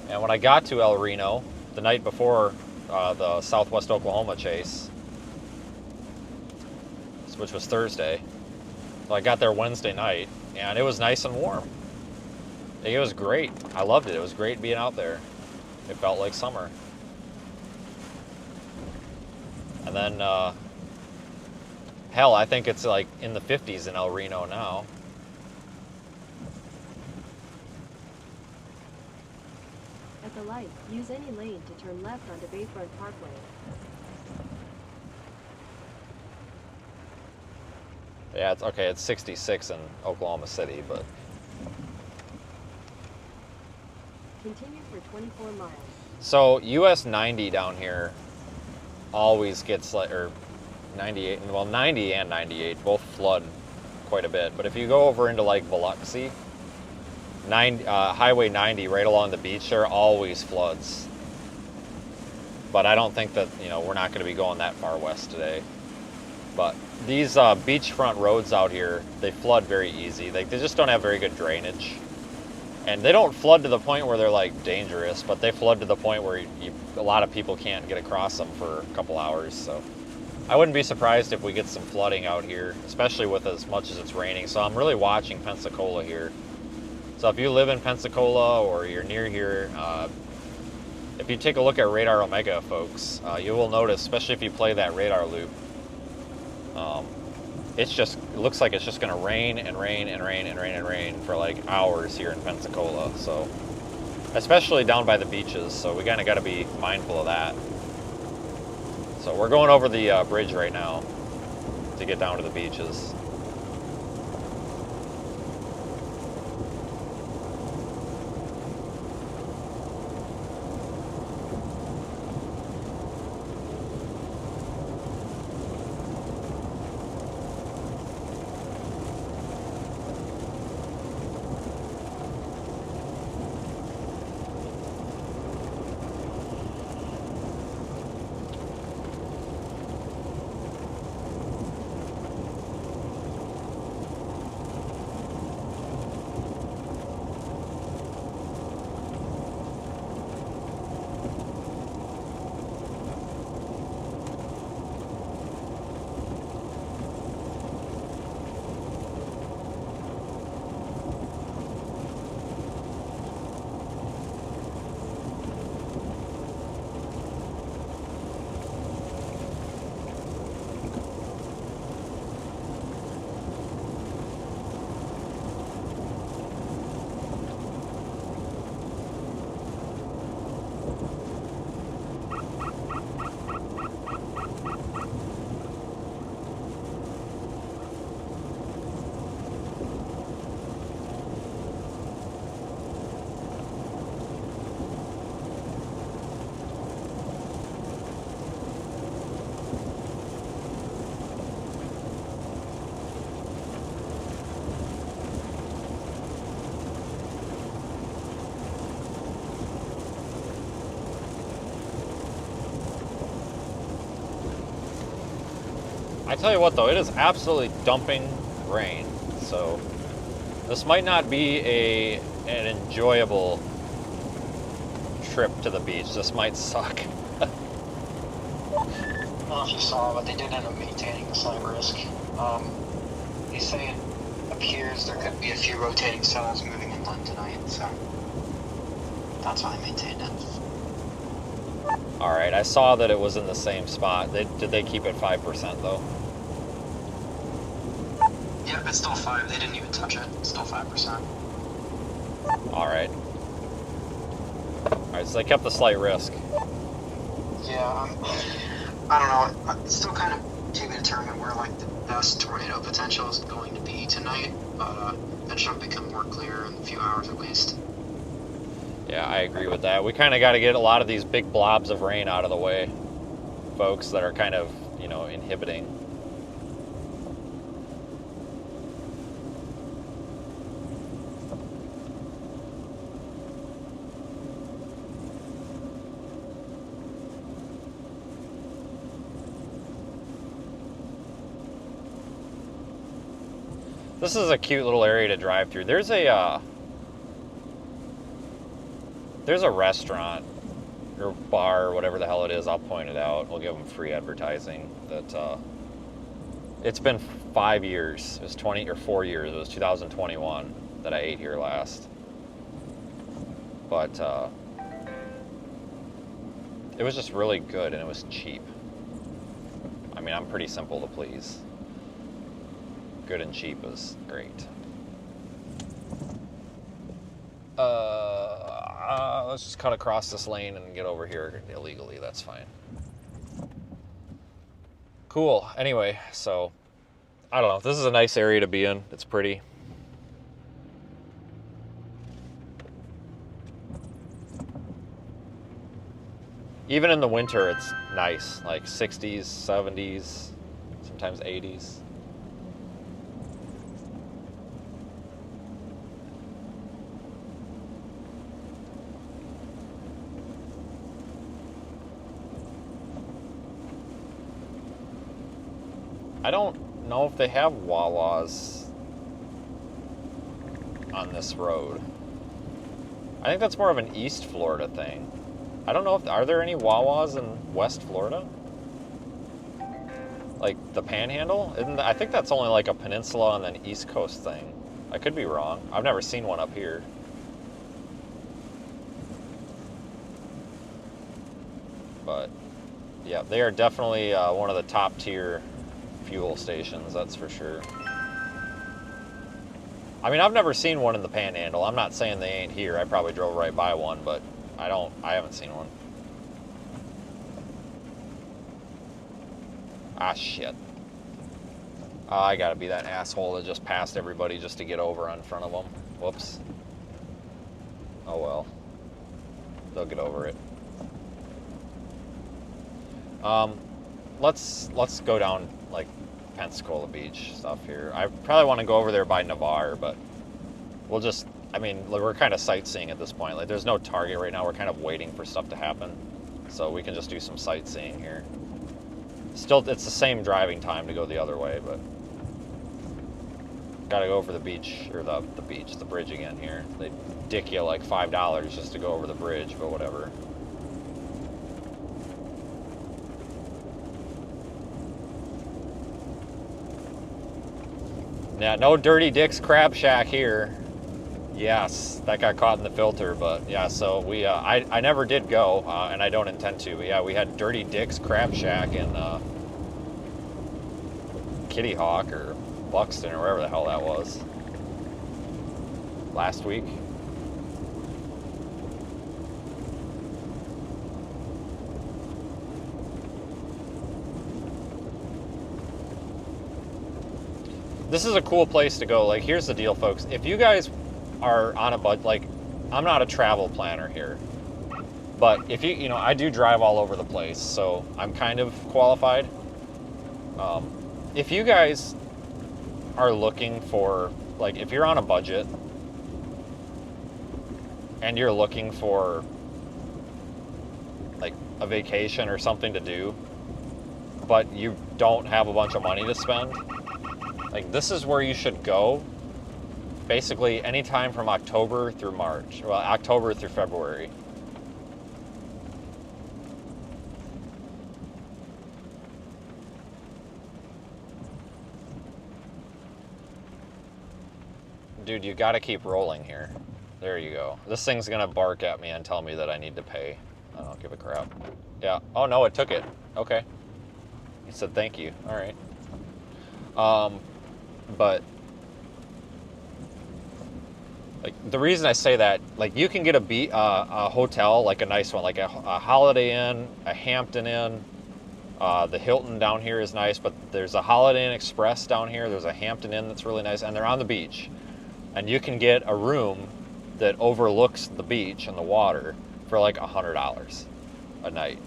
And when I got to El Reno, the night before the Southwest Oklahoma chase, which was Thursday, so I got there Wednesday night, and it was nice and warm. It was great. I loved it. It was great being out there. It felt like summer. And then, hell, I think it's like in the 50s in El Reno now. At the light, use any lane to turn left onto Bayfront Parkway. Yeah, it's okay. It's 66 in Oklahoma City, but continue for 24 miles. So US 90 down here always gets like, or 98, well 90 and 98 both flood quite a bit. But if you go over into like Biloxi, Highway 90 right along the beach there always floods. But I don't think that, we're not going to be going that far west today. But these beachfront roads out here, they flood very easy. They just don't have very good drainage. And they don't flood to the point where they're like dangerous, but they flood to the point where a lot of people can't get across them for a couple hours. So I wouldn't be surprised if we get some flooding out here, especially with as much as it's raining. So I'm really watching Pensacola here. So if you live in Pensacola or you're near here, if you take a look at Radar Omega, folks, you will notice, especially if you play that radar loop, it looks like it's just going to rain and rain and rain and rain and rain for like hours here in Pensacola. So, especially down by the beaches. So we kind of got to be mindful of that. So we're going over the bridge right now to get down to the beaches. I tell you what though, it is absolutely dumping rain. So this might not be an enjoyable trip to the beach. This might suck. know if you saw, but they did end up maintaining the slight risk. They say it appears there could be a few rotating cells moving inland tonight, so that's why they maintained it. All right, I saw that it was in the same spot. Did they keep it 5% though? Yep, it's still 5. They didn't even touch it. It's still 5%. All right. All right, so they kept the slight risk. Yeah, I don't know. It's still kind of to be determined where like the best tornado potential is going to be tonight, but that should become more clear in a few hours at least. Yeah, I agree with that. We kind of got to get a lot of these big blobs of rain out of the way, folks, that are kind of, you know, inhibiting. This is a cute little area to drive through. There's a restaurant or bar or whatever the hell it is. I'll point it out. We'll give them free advertising. That it's been 5 years. It was 4 years. It was 2021 that I ate here last. But it was just really good and it was cheap. I mean, I'm pretty simple to please. Good and cheap is great. Let's just cut across this lane and get over here illegally. That's fine. Cool. Anyway, so I don't know. This is a nice area to be in. It's pretty. Even in the winter, it's nice. Like 60s, 70s, sometimes 80s. I don't know if they have Wawas on this road. I think that's more of an East Florida thing. I don't know if, are there any Wawas in West Florida? Like the Panhandle? I think that's only like a peninsula and then East Coast thing. I could be wrong. I've never seen one up here. But yeah, they are definitely one of the top tier fuel stations, that's for sure. I mean, I've never seen one in the Panhandle. I'm not saying they ain't here. I probably drove right by one, but I haven't seen one. Ah, shit. I gotta be that asshole that just passed everybody just to get over in front of them. Whoops. Oh well. They'll get over it. Let's go down like Pensacola Beach stuff here. I probably want to go over there by Navarre, but we'll just, I mean, we're kind of sightseeing at this point. Like, there's no target right now. We're kind of waiting for stuff to happen, so we can just do some sightseeing here. Still, it's the same driving time to go the other way, but gotta go over the beach, or the bridge again here. They dick you like $5 just to go over the bridge, but whatever. Yeah, no Dirty Dick's Crab Shack here. Yes, that got caught in the filter, but yeah, so we, I never did go, and I don't intend to, but yeah, we had Dirty Dick's Crab Shack in Kitty Hawk or Buxton or wherever the hell that was last week. This is a cool place to go. Like, here's the deal, folks. If you guys are on a budget, like, I'm not a travel planner here, but if you know, I do drive all over the place, so I'm kind of qualified. If you guys are looking for, like, if you're on a budget and you're looking for, like, a vacation or something to do, but you don't have a bunch of money to spend, like, this is where you should go. Basically, anytime from October through March. Well, October through February. Dude, you gotta keep rolling here. There you go. This thing's gonna bark at me and tell me that I need to pay. I don't give a crap. Yeah. Oh no, it took it. Okay. He said thank you. All right. But like the reason I say that, like you can get a hotel, like a nice one, like a Holiday Inn, a Hampton Inn. The Hilton down here is nice, but there's a Holiday Inn Express down here. There's a Hampton Inn that's really nice, and they're on the beach. And you can get a room that overlooks the beach and the water for like $100 a night.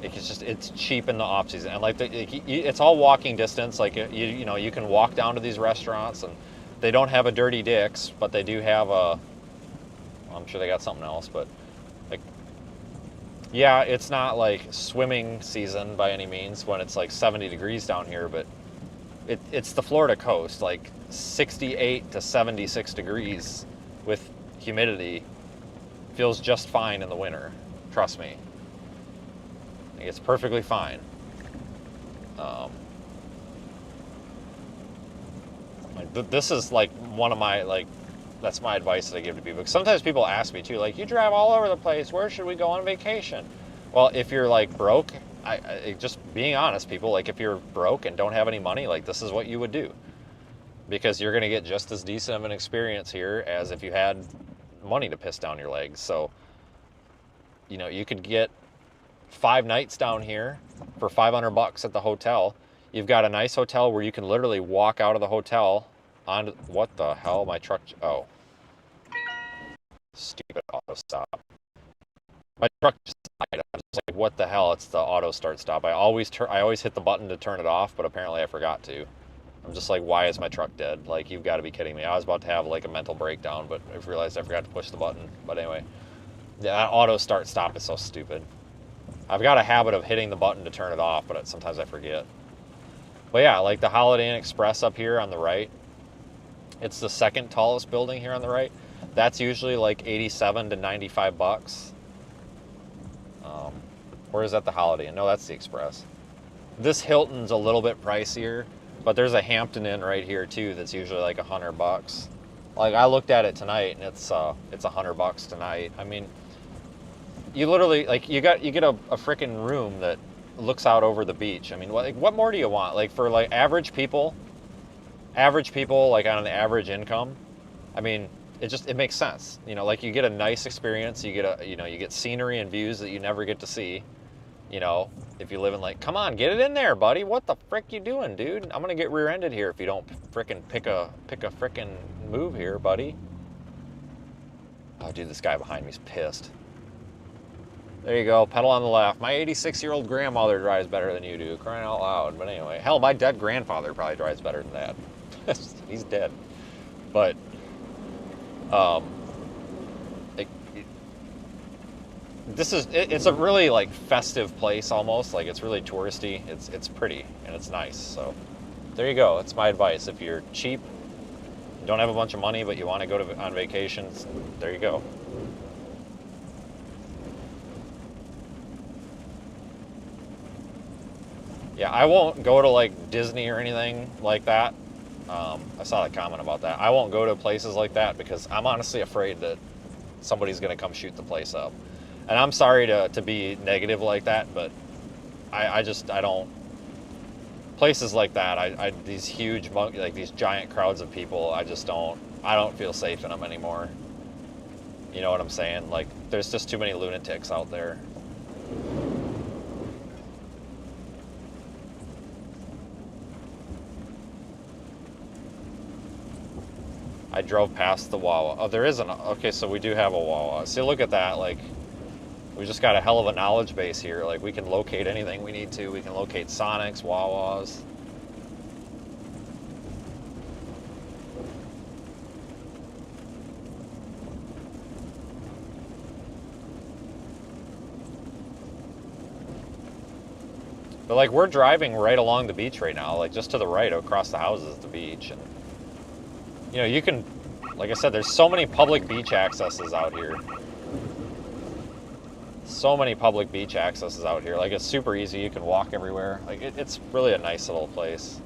It's cheap in the off season, and like it's all walking distance. Like you know, you can walk down to these restaurants, and they don't have a Dirty Dick's, but they do have a. I'm sure they got something else, but like, yeah, it's not like swimming season by any means when it's like 70 degrees down here, but it's the Florida coast, like 68 to 76 degrees with humidity feels just fine in the winter. Trust me. It's perfectly fine. This is like one of my, like, that's my advice that I give to people. Because sometimes people ask me too, like, you drive all over the place, where should we go on vacation? Well, if you're like broke, I just being honest, people, like if you're broke and don't have any money, like this is what you would do. Because you're gonna get just as decent of an experience here as if you had money to piss down your legs. So, you know, you could get 5 nights down here for $500 at the hotel. You've got a nice hotel where you can literally walk out of the hotel onto, what the hell, my truck, oh. Stupid auto stop. My truck just died. I'm just like, what the hell, it's the auto start stop. I always hit the button to turn it off, but apparently I forgot to. I'm just like, why is my truck dead? Like, you've got to be kidding me. I was about to have like a mental breakdown, but I realized I forgot to push the button. But anyway, that auto start stop is so stupid. I've got a habit of hitting the button to turn it off, but sometimes I forget. But yeah, like the Holiday Inn Express up here on the right, it's the second tallest building here on the right. That's usually like 87 to 95 bucks. Or is that the Holiday Inn? No, that's the Express. This Hilton's a little bit pricier, but there's a Hampton Inn right here too that's usually like $100. Like I looked at it tonight, and it's $100 tonight. I mean, you literally, like, you get a freaking room that looks out over the beach. I mean, what more do you want? Like for like average people like on an average income, I mean, it makes sense. You know, like you get a nice experience, you get scenery and views that you never get to see. You know, if you live in like, come on, get it in there, buddy. What the frick you doing, dude? I'm gonna get rear-ended here if you don't frickin' pick a frickin' move here, buddy. Oh, dude, this guy behind me's pissed. There you go, pedal on the left. My 86-year-old grandmother drives better than you do, crying out loud. But anyway, hell, my dead grandfather probably drives better than that. He's dead. But, it's a really like festive place almost. Like it's really touristy. It's pretty and it's nice. So there you go. It's my advice. If you're cheap, don't have a bunch of money, but you want to go on vacations, there you go. Yeah, I won't go to like Disney or anything like that. I saw a comment about that. I won't go to places like that because I'm honestly afraid that somebody's going to come shoot the place up. And I'm sorry to be negative like that, but I don't. Places like that, these huge, like these giant crowds of people, I don't feel safe in them anymore. You know what I'm saying? Like, there's just too many lunatics out there. I drove past the Wawa. Oh, there is okay, so we do have a Wawa. See, look at that, like, we just got a hell of a knowledge base here. Like, we can locate anything we need to. We can locate Sonics, Wawas. But, like, we're driving right along the beach right now. Like, just to the right, across the houses is the beach. And, you know, you can, like I said, there's so many public beach accesses out here. So many public beach accesses out here. Like, it's super easy. You can walk everywhere. Like, it's really a nice little place.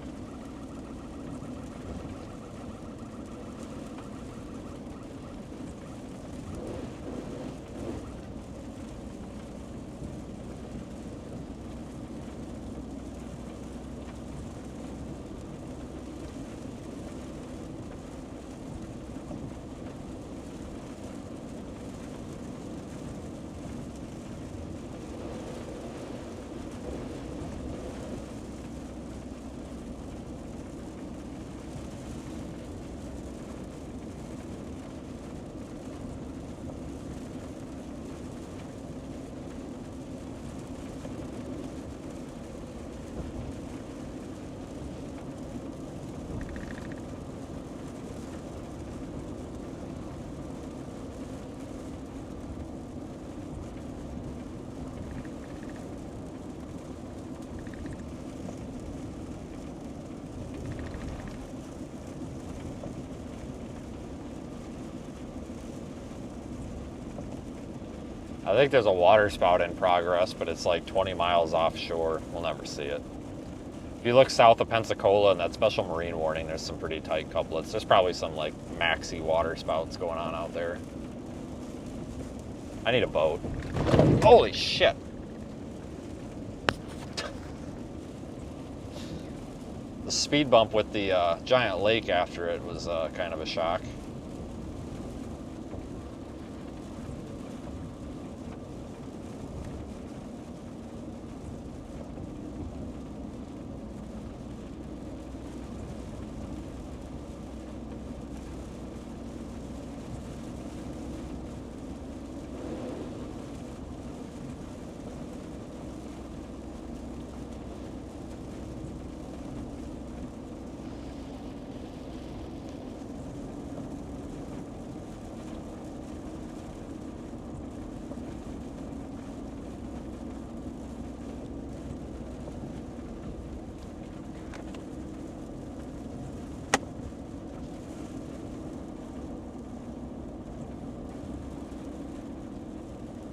I think there's a water spout in progress, but it's like 20 miles offshore. We'll never see it. If you look south of Pensacola and that special marine warning, there's some pretty tight couplets. There's probably some like maxi water spouts going on out there. I need a boat. Holy shit! The speed bump with the giant lake after it was kind of a shock.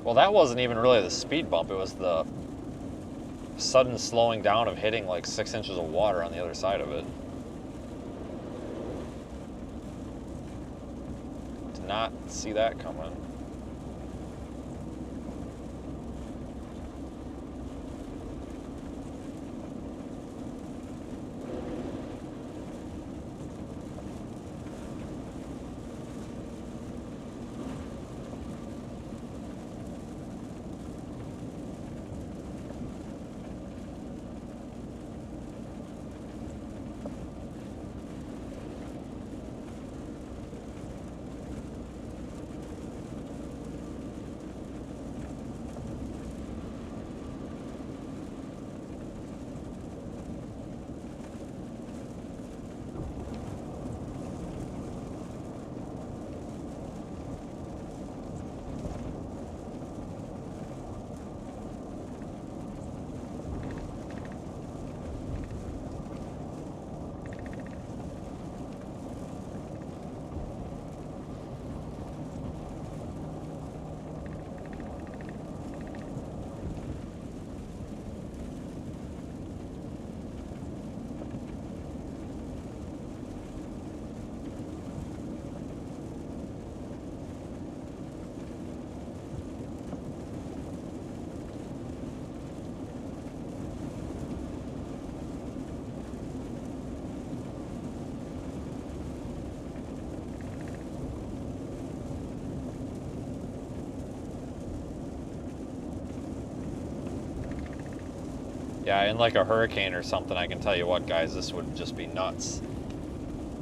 Well, that wasn't even really the speed bump. It was the sudden slowing down of hitting like 6 inches of water on the other side of it. Did not see that coming. Yeah, in like a hurricane or something, I can tell you what, guys, this would just be nuts.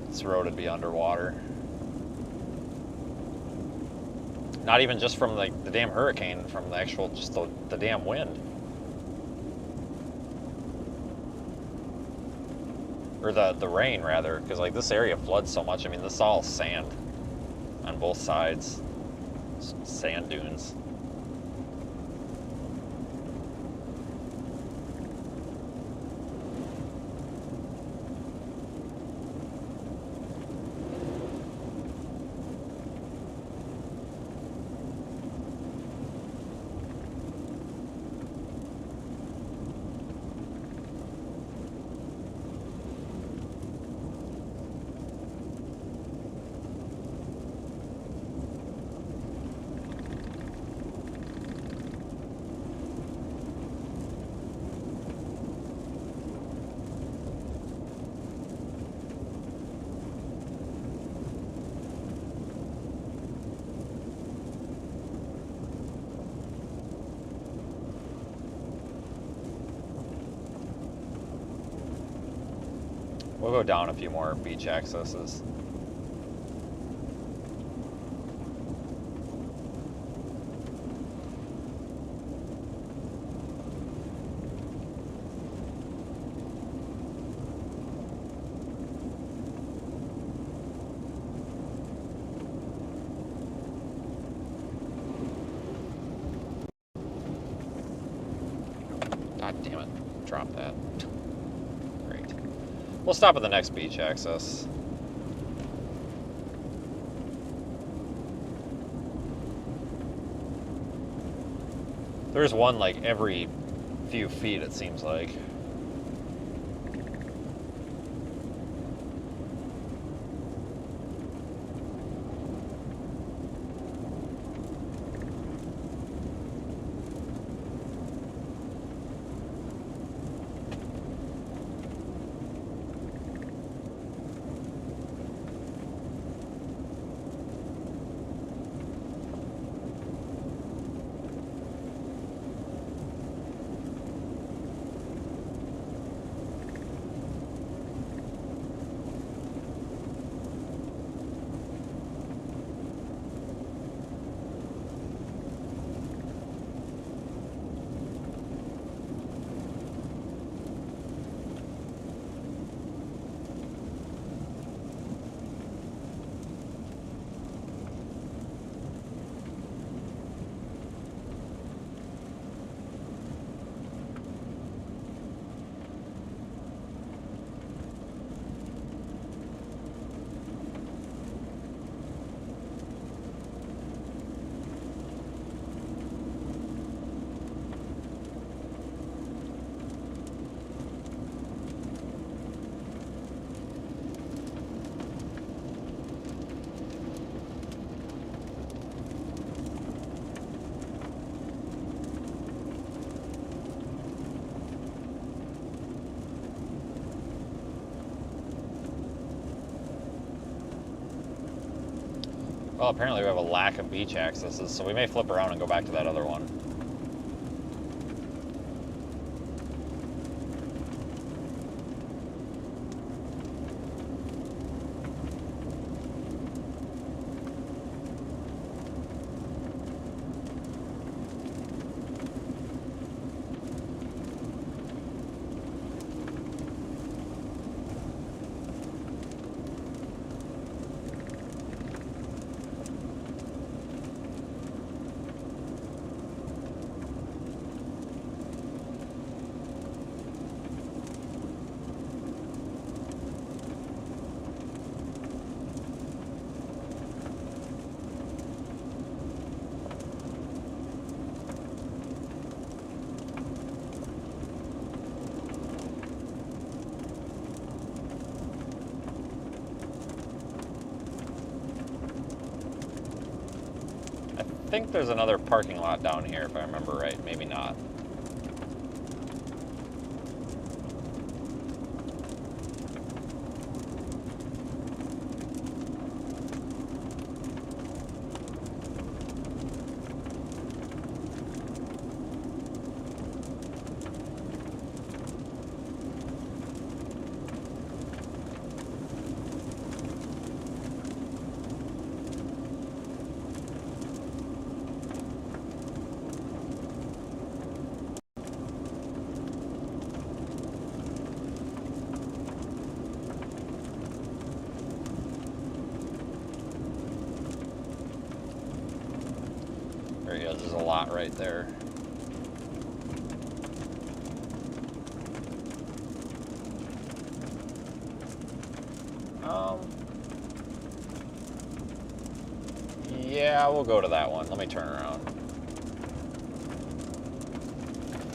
This road would be underwater. Not even just from like the damn hurricane, from the actual, just the damn wind. Or the rain, rather, because like this area floods so much. I mean, this is all sand on both sides. Sand dunes. We'll go down a few more beach accesses. God damn it. Drop that. Great. We'll stop at the next beach access. There's one like every few feet, it seems like. Well, apparently we have a lack of beach accesses, so we may flip around and go back to that other one. I think there's another parking lot down here, if I remember right. Maybe not. There he is. There's a lot right there. Yeah, we'll go to that one. Let me turn around.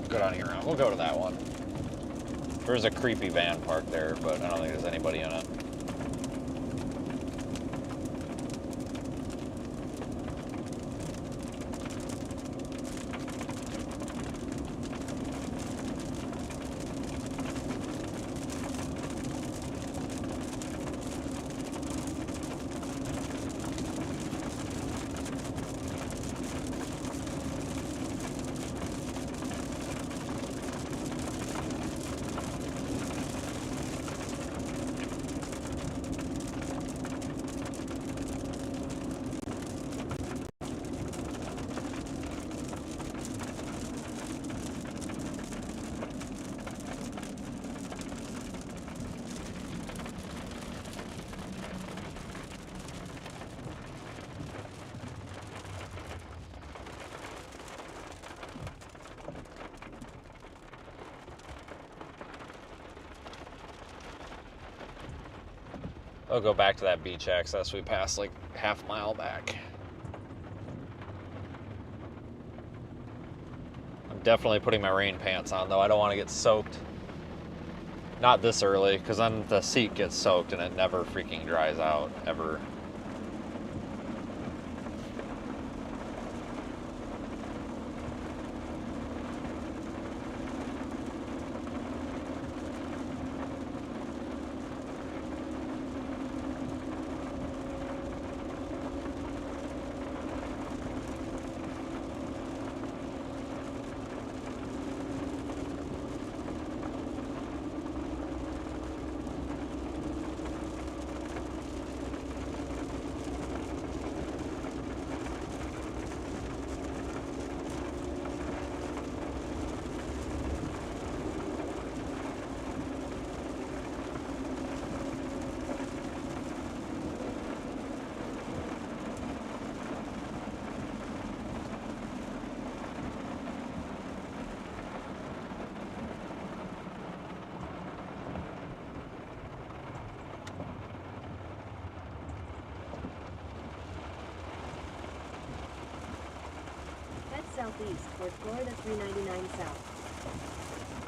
Go down here around. We'll go to that one. There's a creepy van parked there, but I don't think there's anybody in it. I'll go back to that beach access we passed like half a mile back. definitely putting my rain pants on, though. I don't want to get soaked. Not this early, because then the seat gets soaked and it never freaking dries out, ever. Head southeast toward Florida 399 South.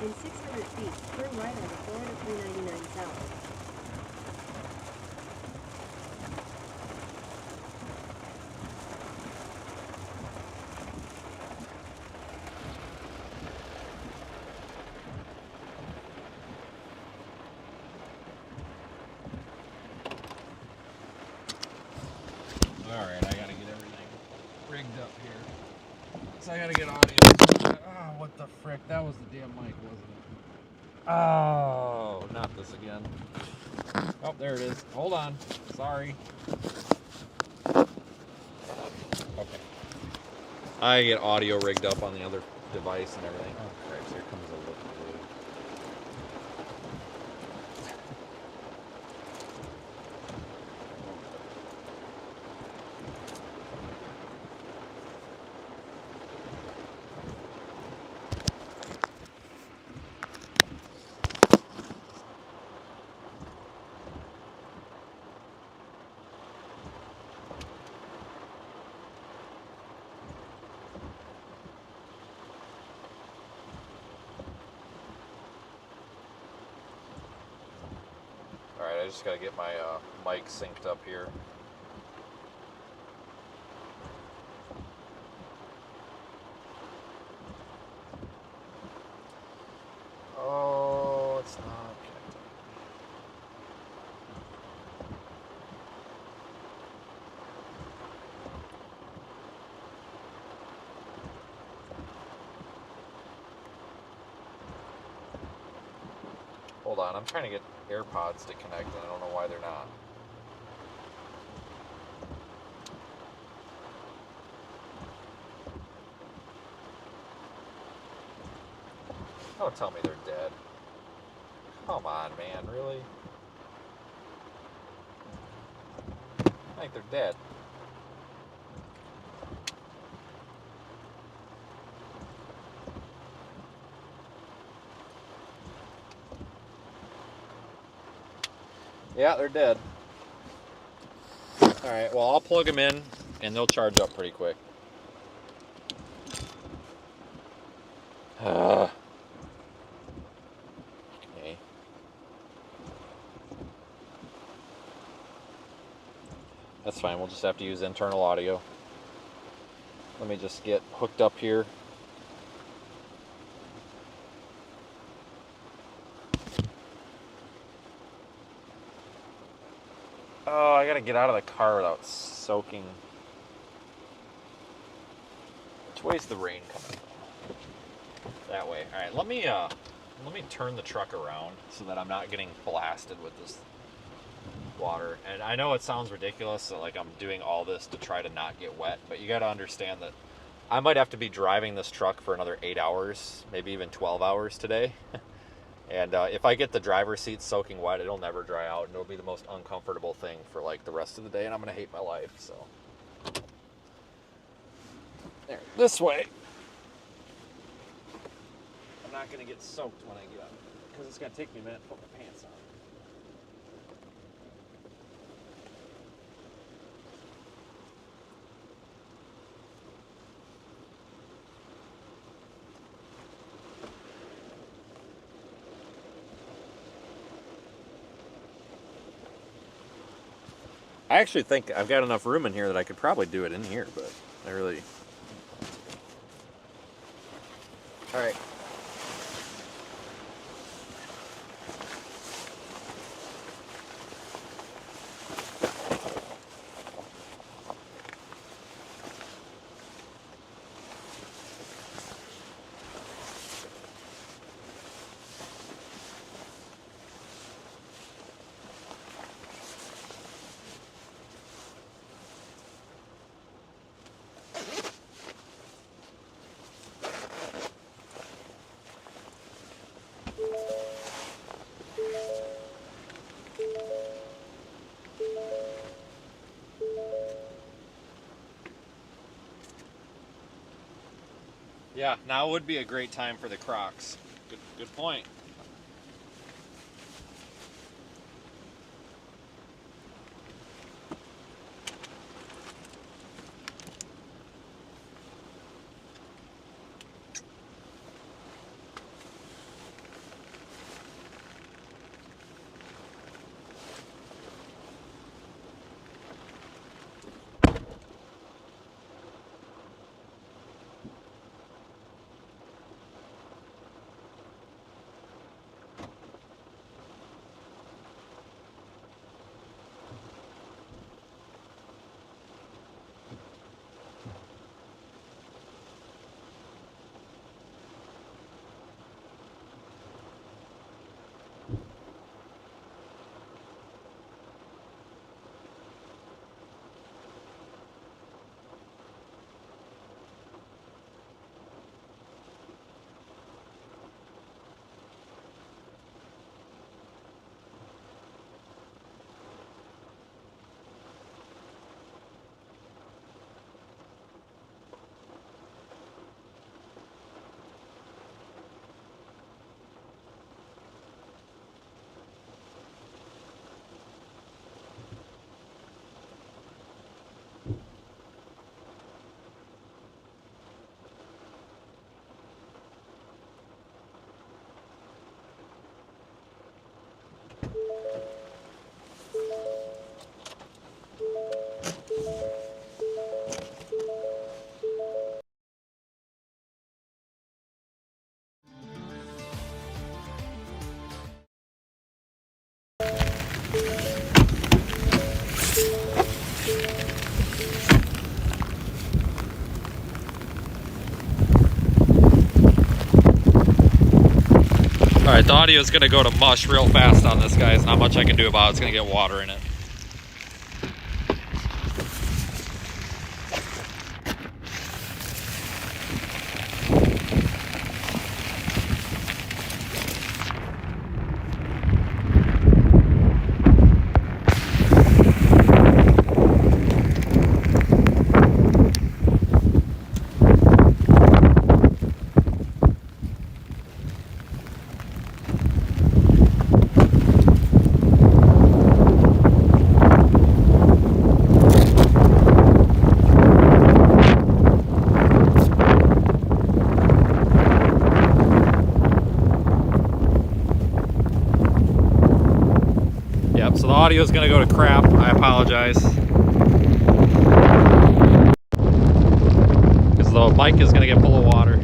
In 600 feet, turn right onto Florida 399 South. Alright, I gotta get everything rigged up here. So I gotta get audio. Oh, what the frick? That was the damn mic, wasn't it? Oh, not this again. Oh, there it is. Hold on. Sorry. Okay. I get audio rigged up on the other device and everything. Oh, Christ, here comes a look. Alright, I just gotta get my mic synced up here. Oh, it's not connected. Hold on, I'm trying to get AirPods to connect and I don't know why they're not. Don't tell me they're dead. Come on, man, really? I think they're dead. Yeah, they're dead. Alright, well, I'll plug them in and they'll charge up pretty quick. Okay. That's fine, we'll just have to use internal audio. Let me just get hooked up here. Oh, I gotta get out of the car without soaking. Which way's the rain coming from? That way. Alright, let me turn the truck around so that I'm not getting blasted with this water. And I know it sounds ridiculous that like I'm doing all this to try to not get wet, but you gotta understand that I might have to be driving this truck for another 8 hours, maybe even 12 hours today. And if I get the driver's seat soaking wet, it'll never dry out, and it'll be the most uncomfortable thing for like the rest of the day, and I'm gonna hate my life. So there, this way. I'm not gonna get soaked when I get up because it's gonna take me a minute to put my pants on. I actually think I've got enough room in here that I could probably do it in here, but I really... All right. Yeah, now would be a great time for the Crocs. Good point. All right, the audio is gonna go to mush real fast on this, guys. Not much I can do about it. It's gonna get water in it. Yep, so the audio is going to go to crap. I apologize. Because the mic is going to get full of water.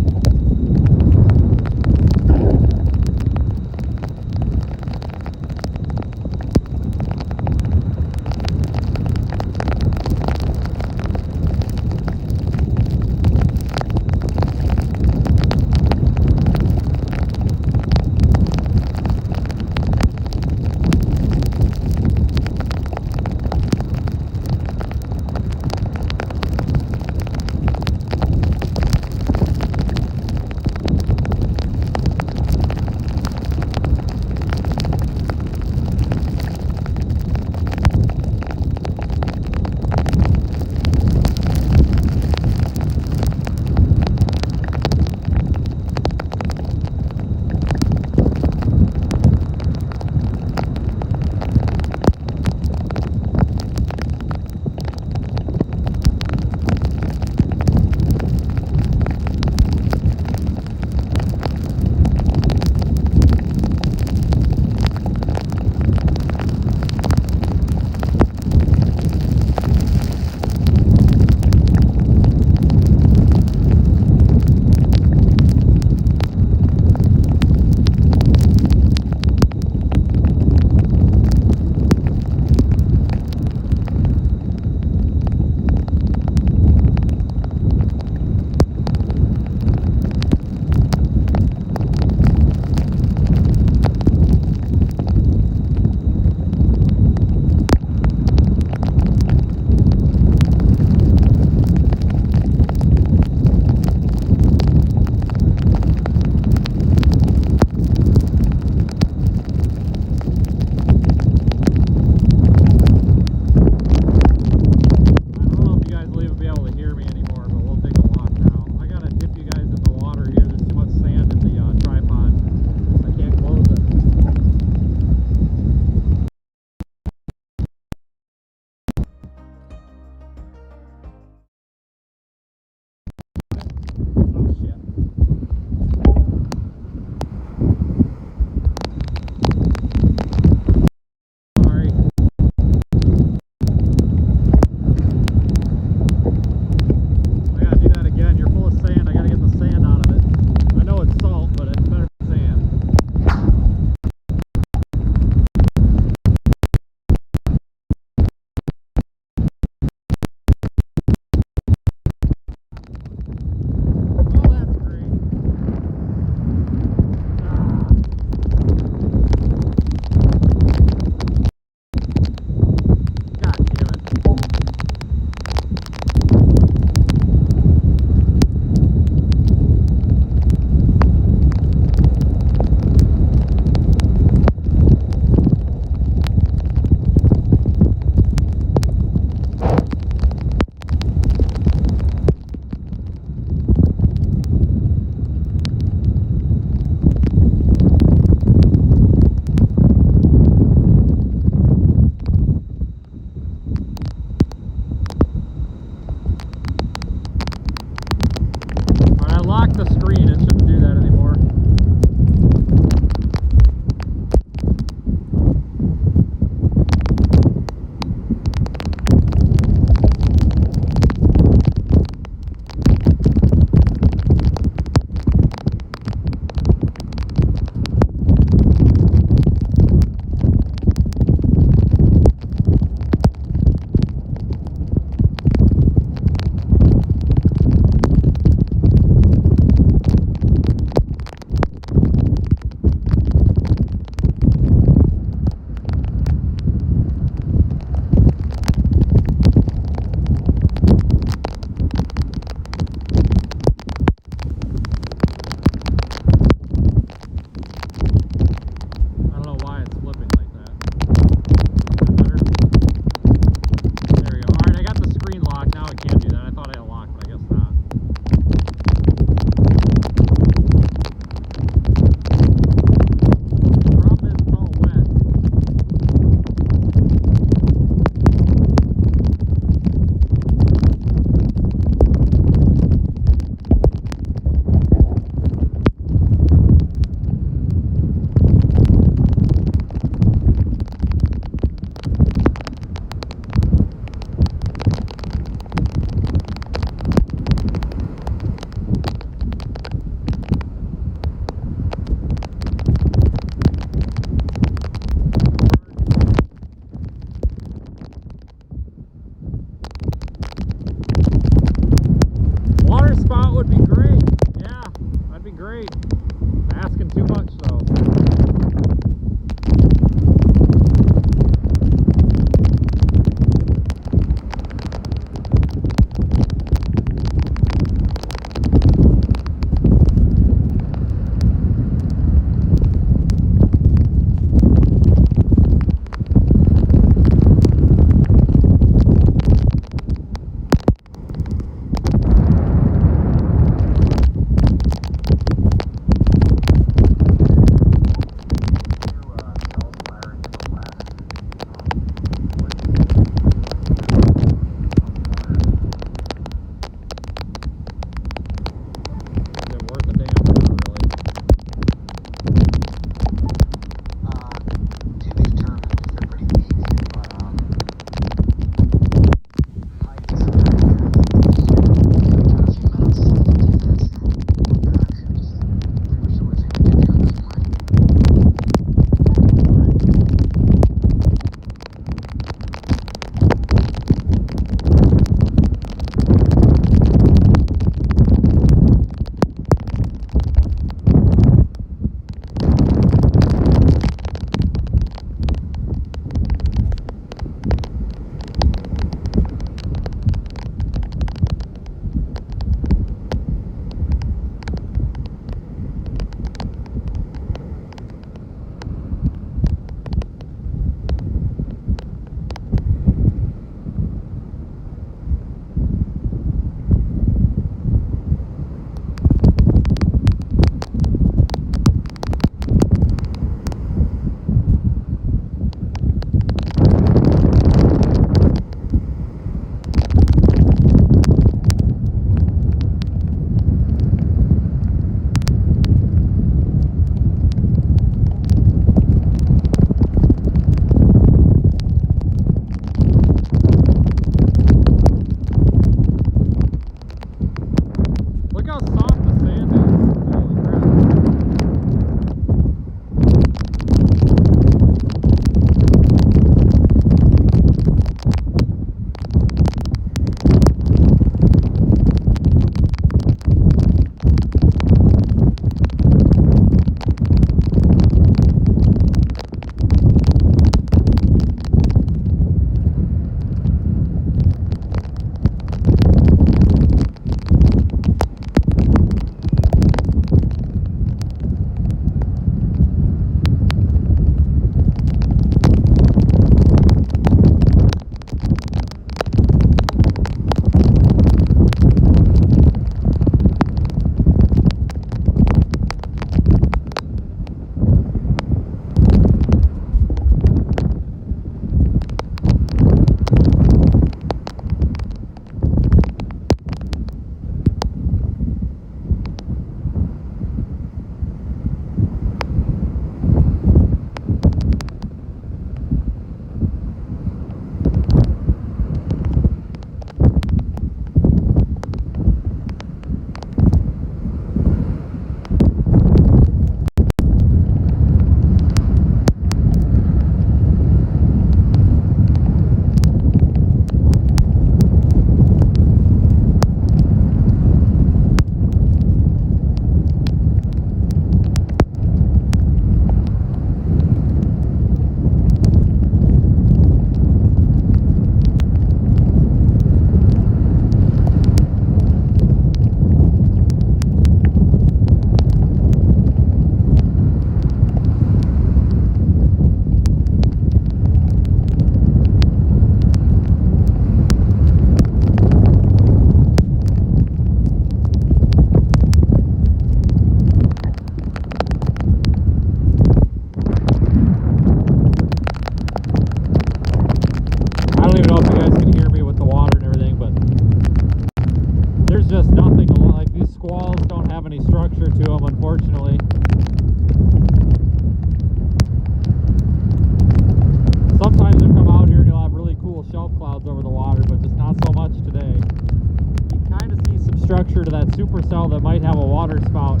closer to that supercell that might have a water spout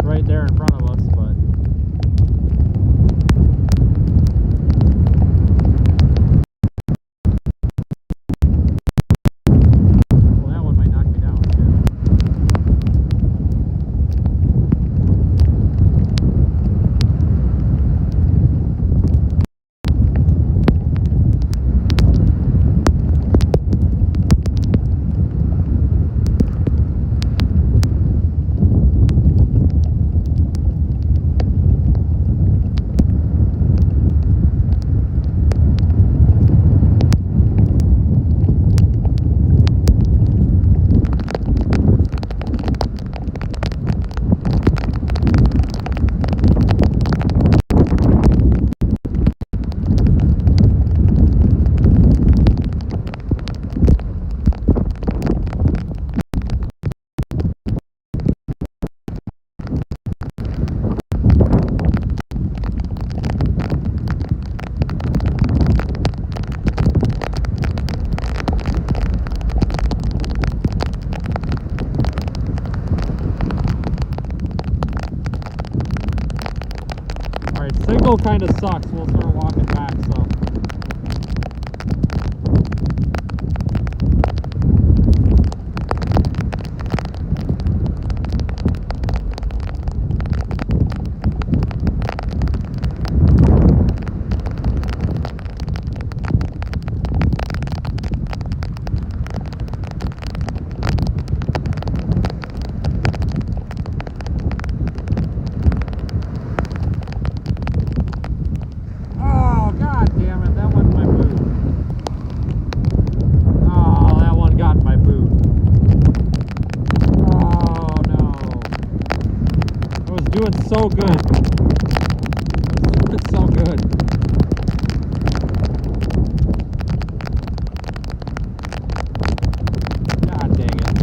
right there in front of us, but well, that one might knock me down. Signal kind of sucks. We'll start walking back, so. So good. It's so good. God dang it.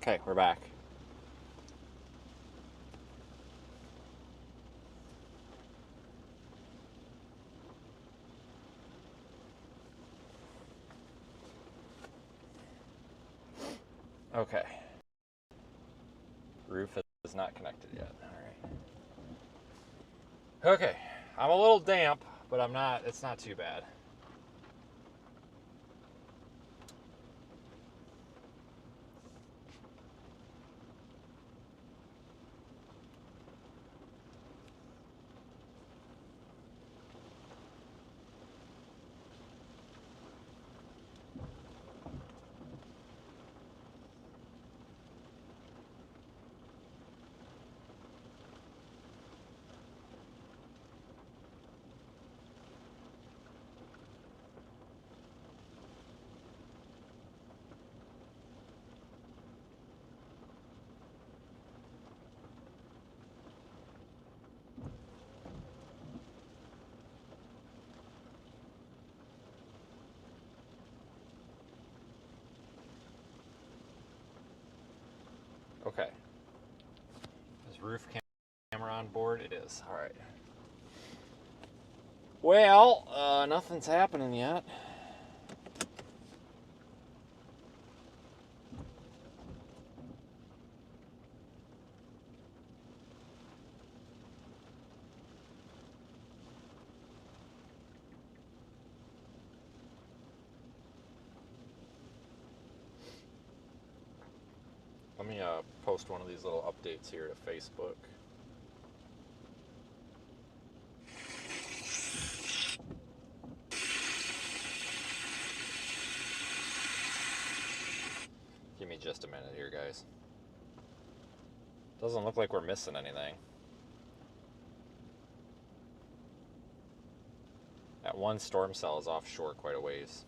Okay, we're back. Okay. Roof is not connected yet. All right. Okay. I'm a little damp, but I'm not. It's not too bad. Okay. Is roof camera on board? It is. All right. Well, nothing's happening yet. Let me post one of these little updates here to Facebook. Give me just a minute here, guys. Doesn't look like we're missing anything. That one storm cell is offshore quite a ways.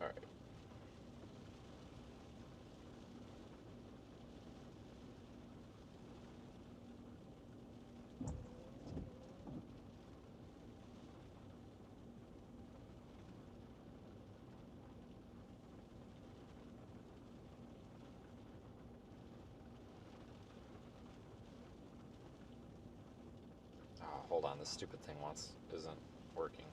All right. Oh, hold on. This stupid thing isn't working here.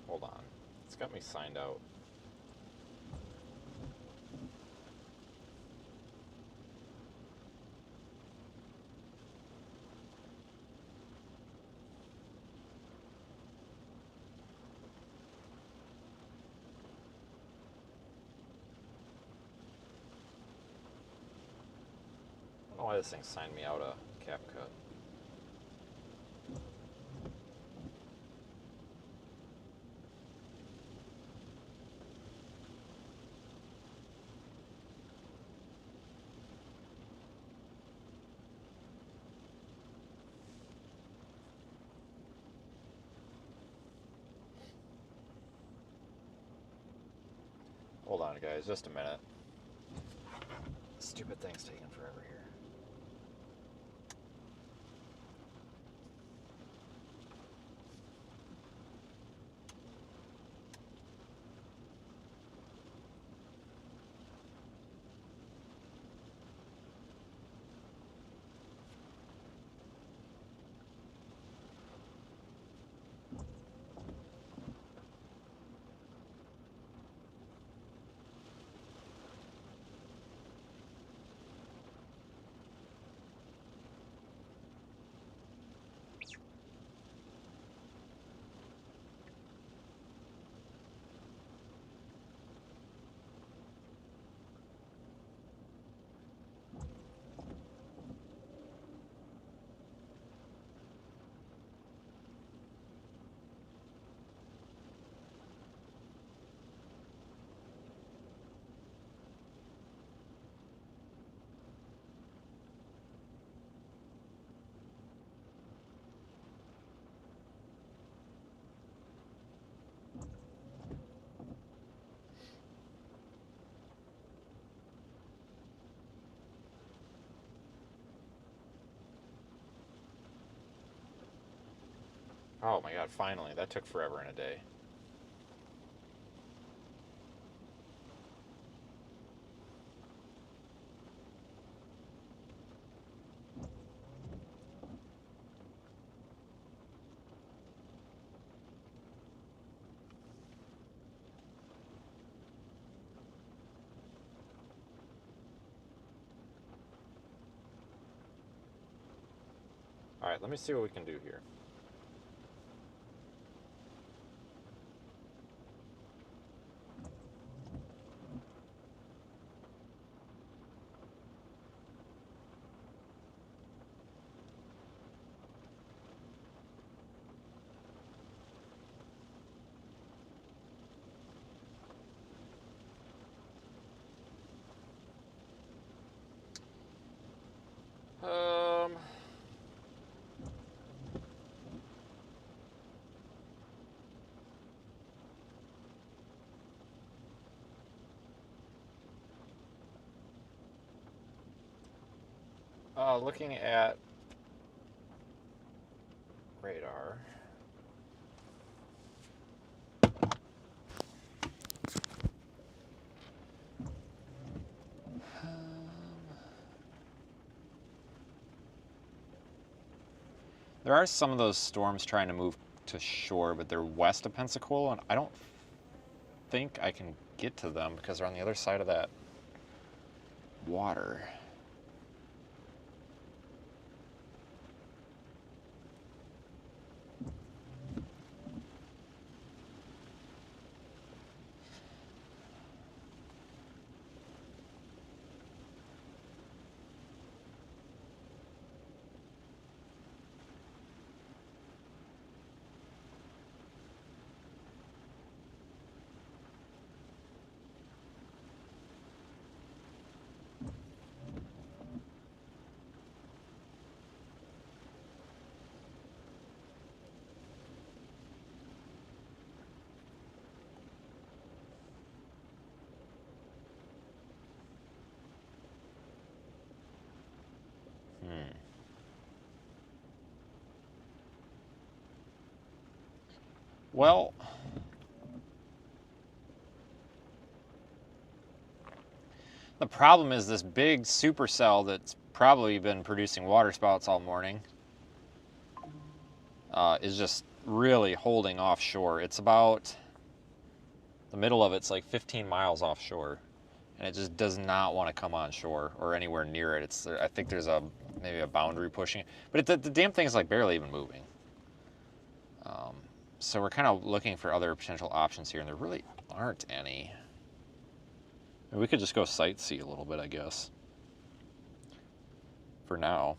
Hold on. It's got me signed out. why this thing signed me out of CapCut. Hold on, guys, just a minute. This stupid thing's taking forever here. Oh my god, finally. That took forever and a day. Alright, let me see what we can do here. Um... looking at radar. There are some of those storms trying to move to shore, but they're west of Pensacola, and I don't think I can get to them because they're on the other side of that water. Well, the problem is this big supercell that's probably been producing water spouts all morning is just really holding offshore. It's about, the middle of it's like 15 miles offshore, and it just does not want to come on shore or anywhere near it. It's, I think there's maybe a boundary pushing it, but the damn thing is like barely even moving. So we're kind of looking for other potential options here, and there really aren't any. We could just go sightsee a little bit, I guess. for now.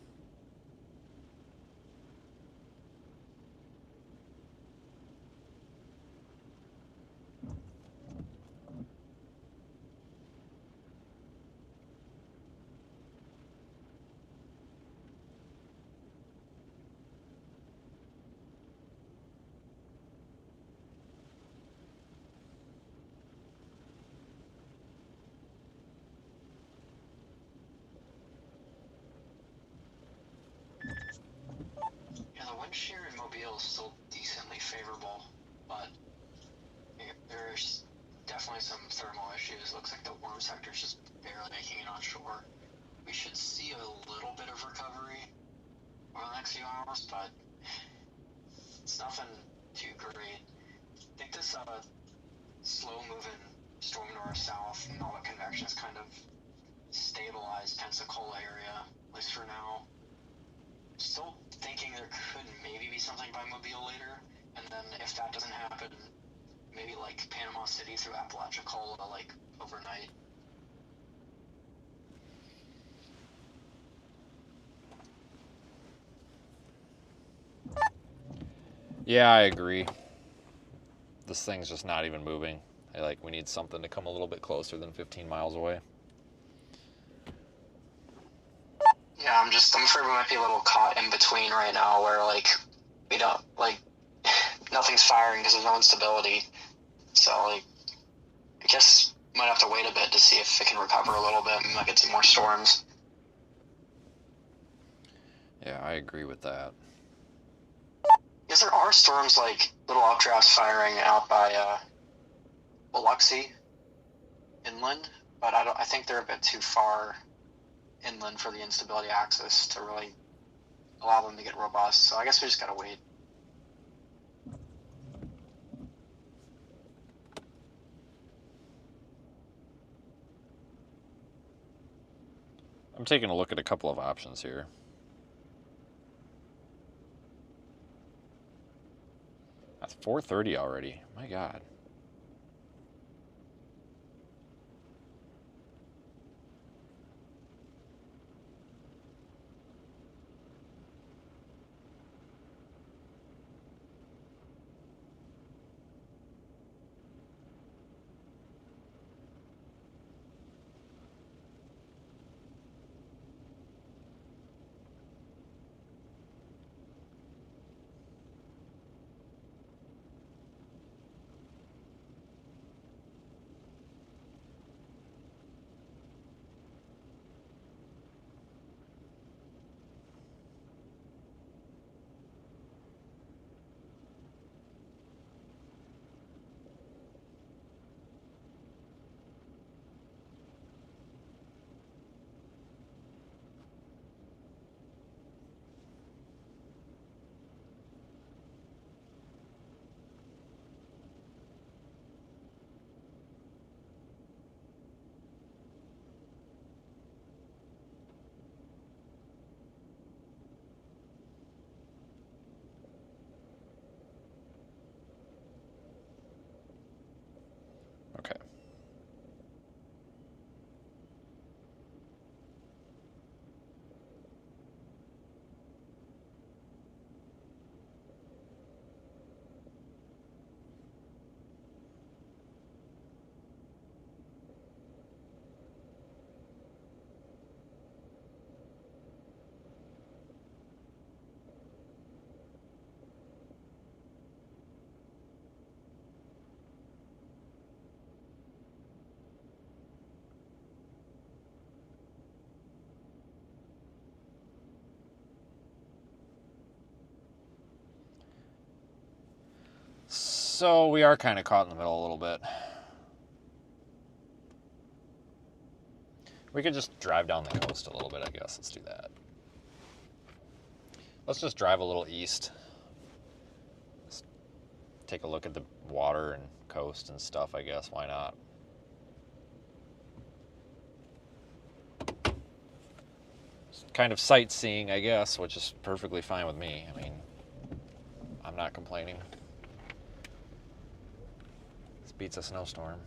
Yeah, the wind shear in Mobile is still decently favorable, but there's definitely some thermal issues. Looks like the warm sector is just barely making it on shore. We should see a little bit of recovery over the next few hours, but it's nothing too great. I think this slow-moving storm north-south and all the convection's kind of stabilized Pensacola area, at least for now. Still thinking there could maybe be something by Mobile later, and then if that doesn't happen, maybe like Panama City through Apalachicola, like overnight. Yeah, I agree. This thing's just not even moving. We need something to come a little bit closer than 15 miles away. Yeah, I'm afraid we might be a little caught in between right now, where we don't nothing's firing because there's no instability. So I guess might have to wait a bit to see if it can recover a little bit. We might get some more storms. Yeah, I agree with that. Because there are storms little updrafts firing out by Biloxi inland, but I think they're a bit too far inland for the instability axis to really allow them to get robust. So I guess we just gotta wait. I'm taking a look at a couple of options here. That's 4:30 already. My God. Okay. So we are kind of caught in the middle a little bit. We could just drive down the coast a little bit, I guess. Let's do that. Let's just drive a little east. Just take a look at the water and coast and stuff, I guess. Why not? Just kind of sightseeing, I guess, which is perfectly fine with me. I mean, I'm not complaining. This beats a snowstorm.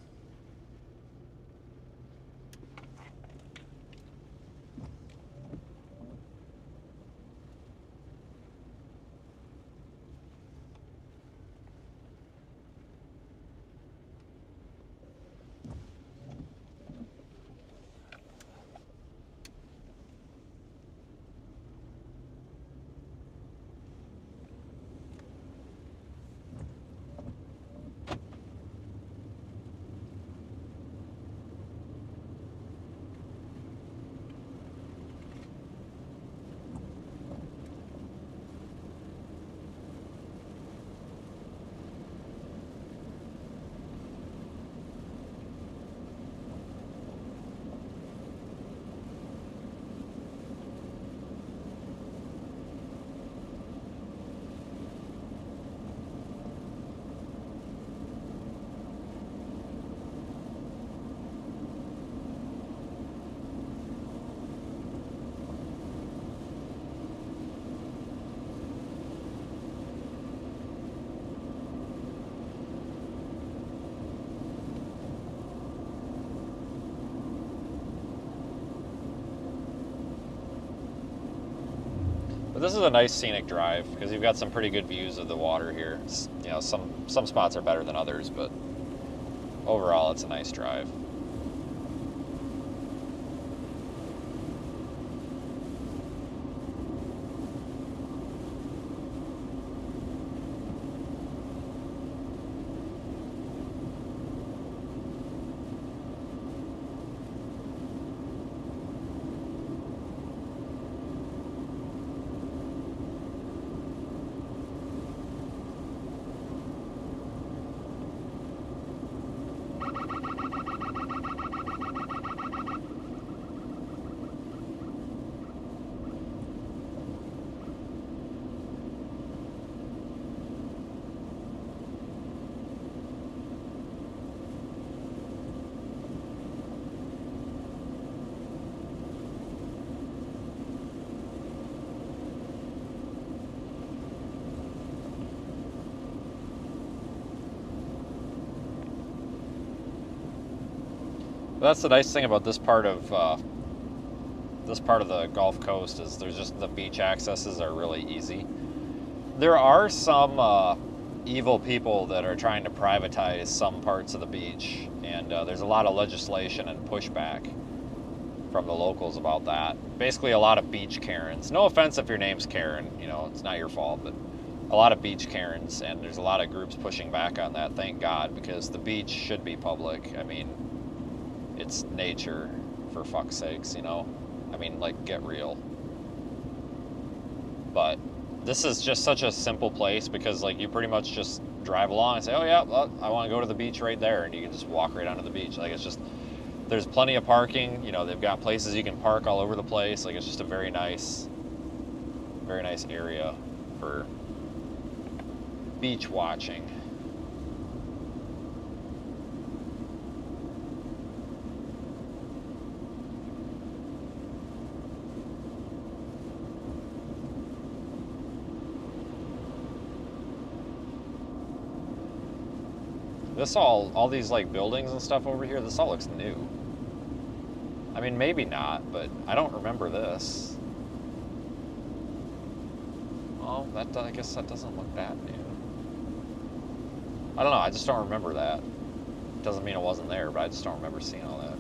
But this is a nice scenic drive because you've got some pretty good views of the water here. You know, some spots are better than others, but overall it's a nice drive. That's the nice thing about this part of the Gulf Coast is there's just the beach accesses are really easy. There are some evil people that are trying to privatize some parts of the beach, and there's a lot of legislation and pushback from the locals about that. Basically, a lot of beach Karens. No offense if your name's Karen, you know, it's not your fault, but a lot of beach Karens, and there's a lot of groups pushing back on that, thank God, because the beach should be public. I mean, it's nature, for fuck's sakes, you know? I mean, like, get real. But this is just such a simple place because, like, you pretty much just drive along and say, oh, yeah, well, I want to go to the beach right there, and you can just walk right onto the beach. Like, it's just, there's plenty of parking. You know, they've got places you can park all over the place. Like, it's just a very nice area for beach watching. This all these like buildings and stuff over here, this all looks new. I mean, maybe not, but I don't remember this. Oh, I guess that doesn't look that new. I don't know, I just don't remember that. Doesn't mean it wasn't there, but I just don't remember seeing all that.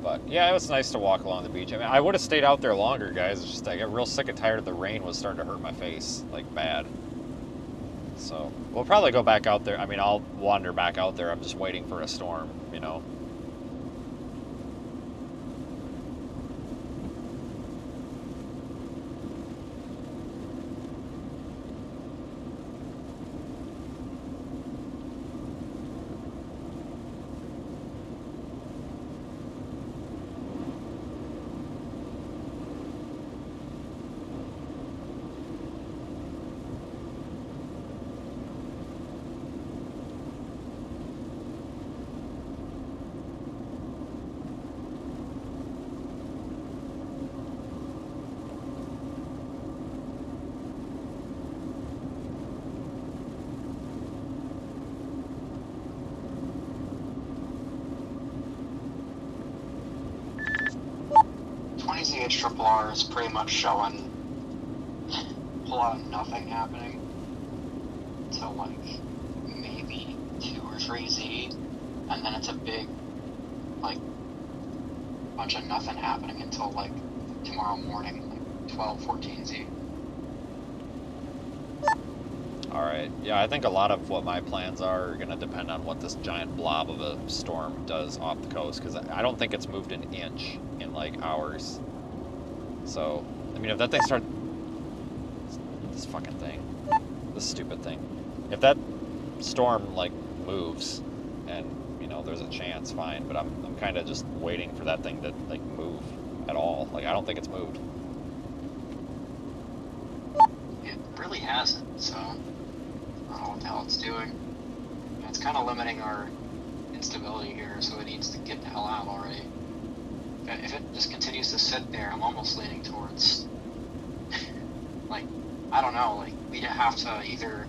But yeah, it was nice to walk along the beach. I mean, I would have stayed out there longer, guys. It's just I got real sick and tired of the rain was starting to hurt my face, like bad. So we'll probably go back out there. I mean, I'll wander back out there. I'm just waiting for a storm, you know. ZH is pretty much showing a whole lot of nothing happening to like maybe 2 or 3Z, and then it's a big like bunch of nothing happening until like tomorrow morning, like 12:14 Z. All right. Yeah, I think a lot of what my plans are going to depend on what this giant blob of a storm does off the coast, because I don't think it's moved an inch in like hours. So, I mean, if that thing starts, this fucking thing, this stupid thing, if that storm like moves, and you know there's a chance, fine. But I'm kind of just waiting for that thing to like move at all. Like I don't think it's moved. It really hasn't, so I don't know what the hell it's doing. And it's kind of limiting our instability here, so it needs to get the hell out already. If it just continues to sit there, I'm almost leaning towards, like, I don't know, like, we'd have to either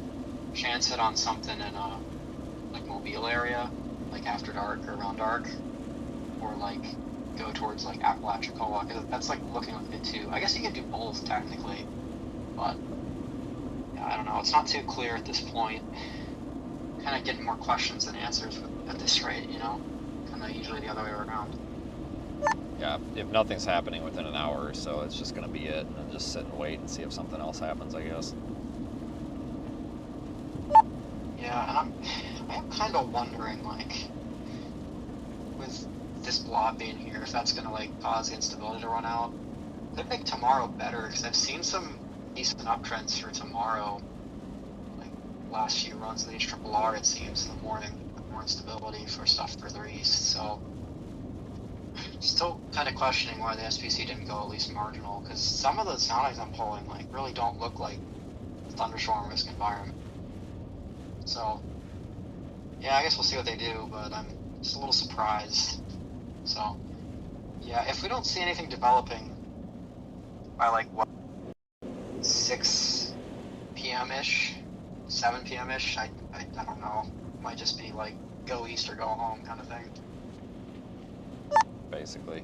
chance it on something in a, like, Mobile area, like after dark or around dark, or, like, go towards, like, Apalachicola, because that's, like, looking like it too. I guess you can do both, technically, but, yeah, I don't know, it's not too clear at this point. Kind of getting more questions than answers at this rate, you know? Kind of usually the other way around. Yeah, if nothing's happening within an hour or so, it's just going to be it, and just sit and wait and see if something else happens, I guess. Yeah, and I'm kind of wondering, like, with this blob being here, if that's going to, like, cause the instability to run out. Could make tomorrow better, because I've seen some decent uptrends for tomorrow, like, last few runs of the HRRR, it seems, in the morning, with more instability for stuff further east, so still kind of questioning why the SPC didn't go at least marginal, because some of the soundings I'm pulling, like, really don't look like thunderstorm risk environment. So, yeah, I guess we'll see what they do, but I'm just a little surprised. So, yeah, if we don't see anything developing by, like, what, 6 p.m.-ish, 7 p.m.-ish, I don't know. It might just be, like, go east or go home kind of thing. Basically.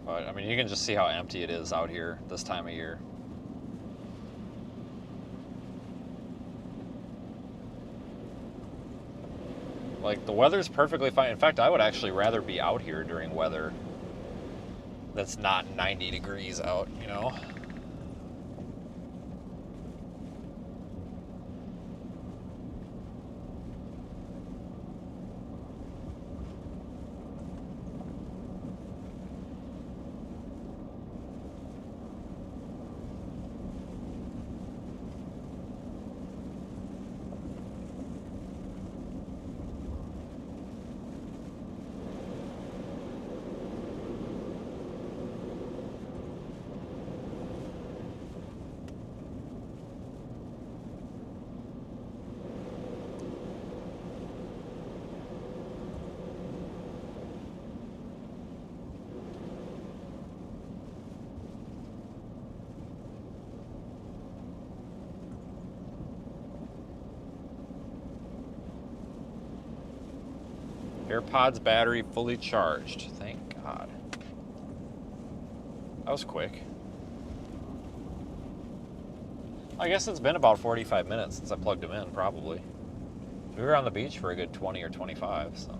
But, I mean, you can just see how empty it is out here this time of year. Like, the weather's perfectly fine. In fact, I would actually rather be out here during weather that's not 90 degrees out, you know? AirPods battery fully charged. Thank God. That was quick. I guess it's been about 45 minutes since I plugged them in, probably. We were on the beach for a good 20 or 25, so.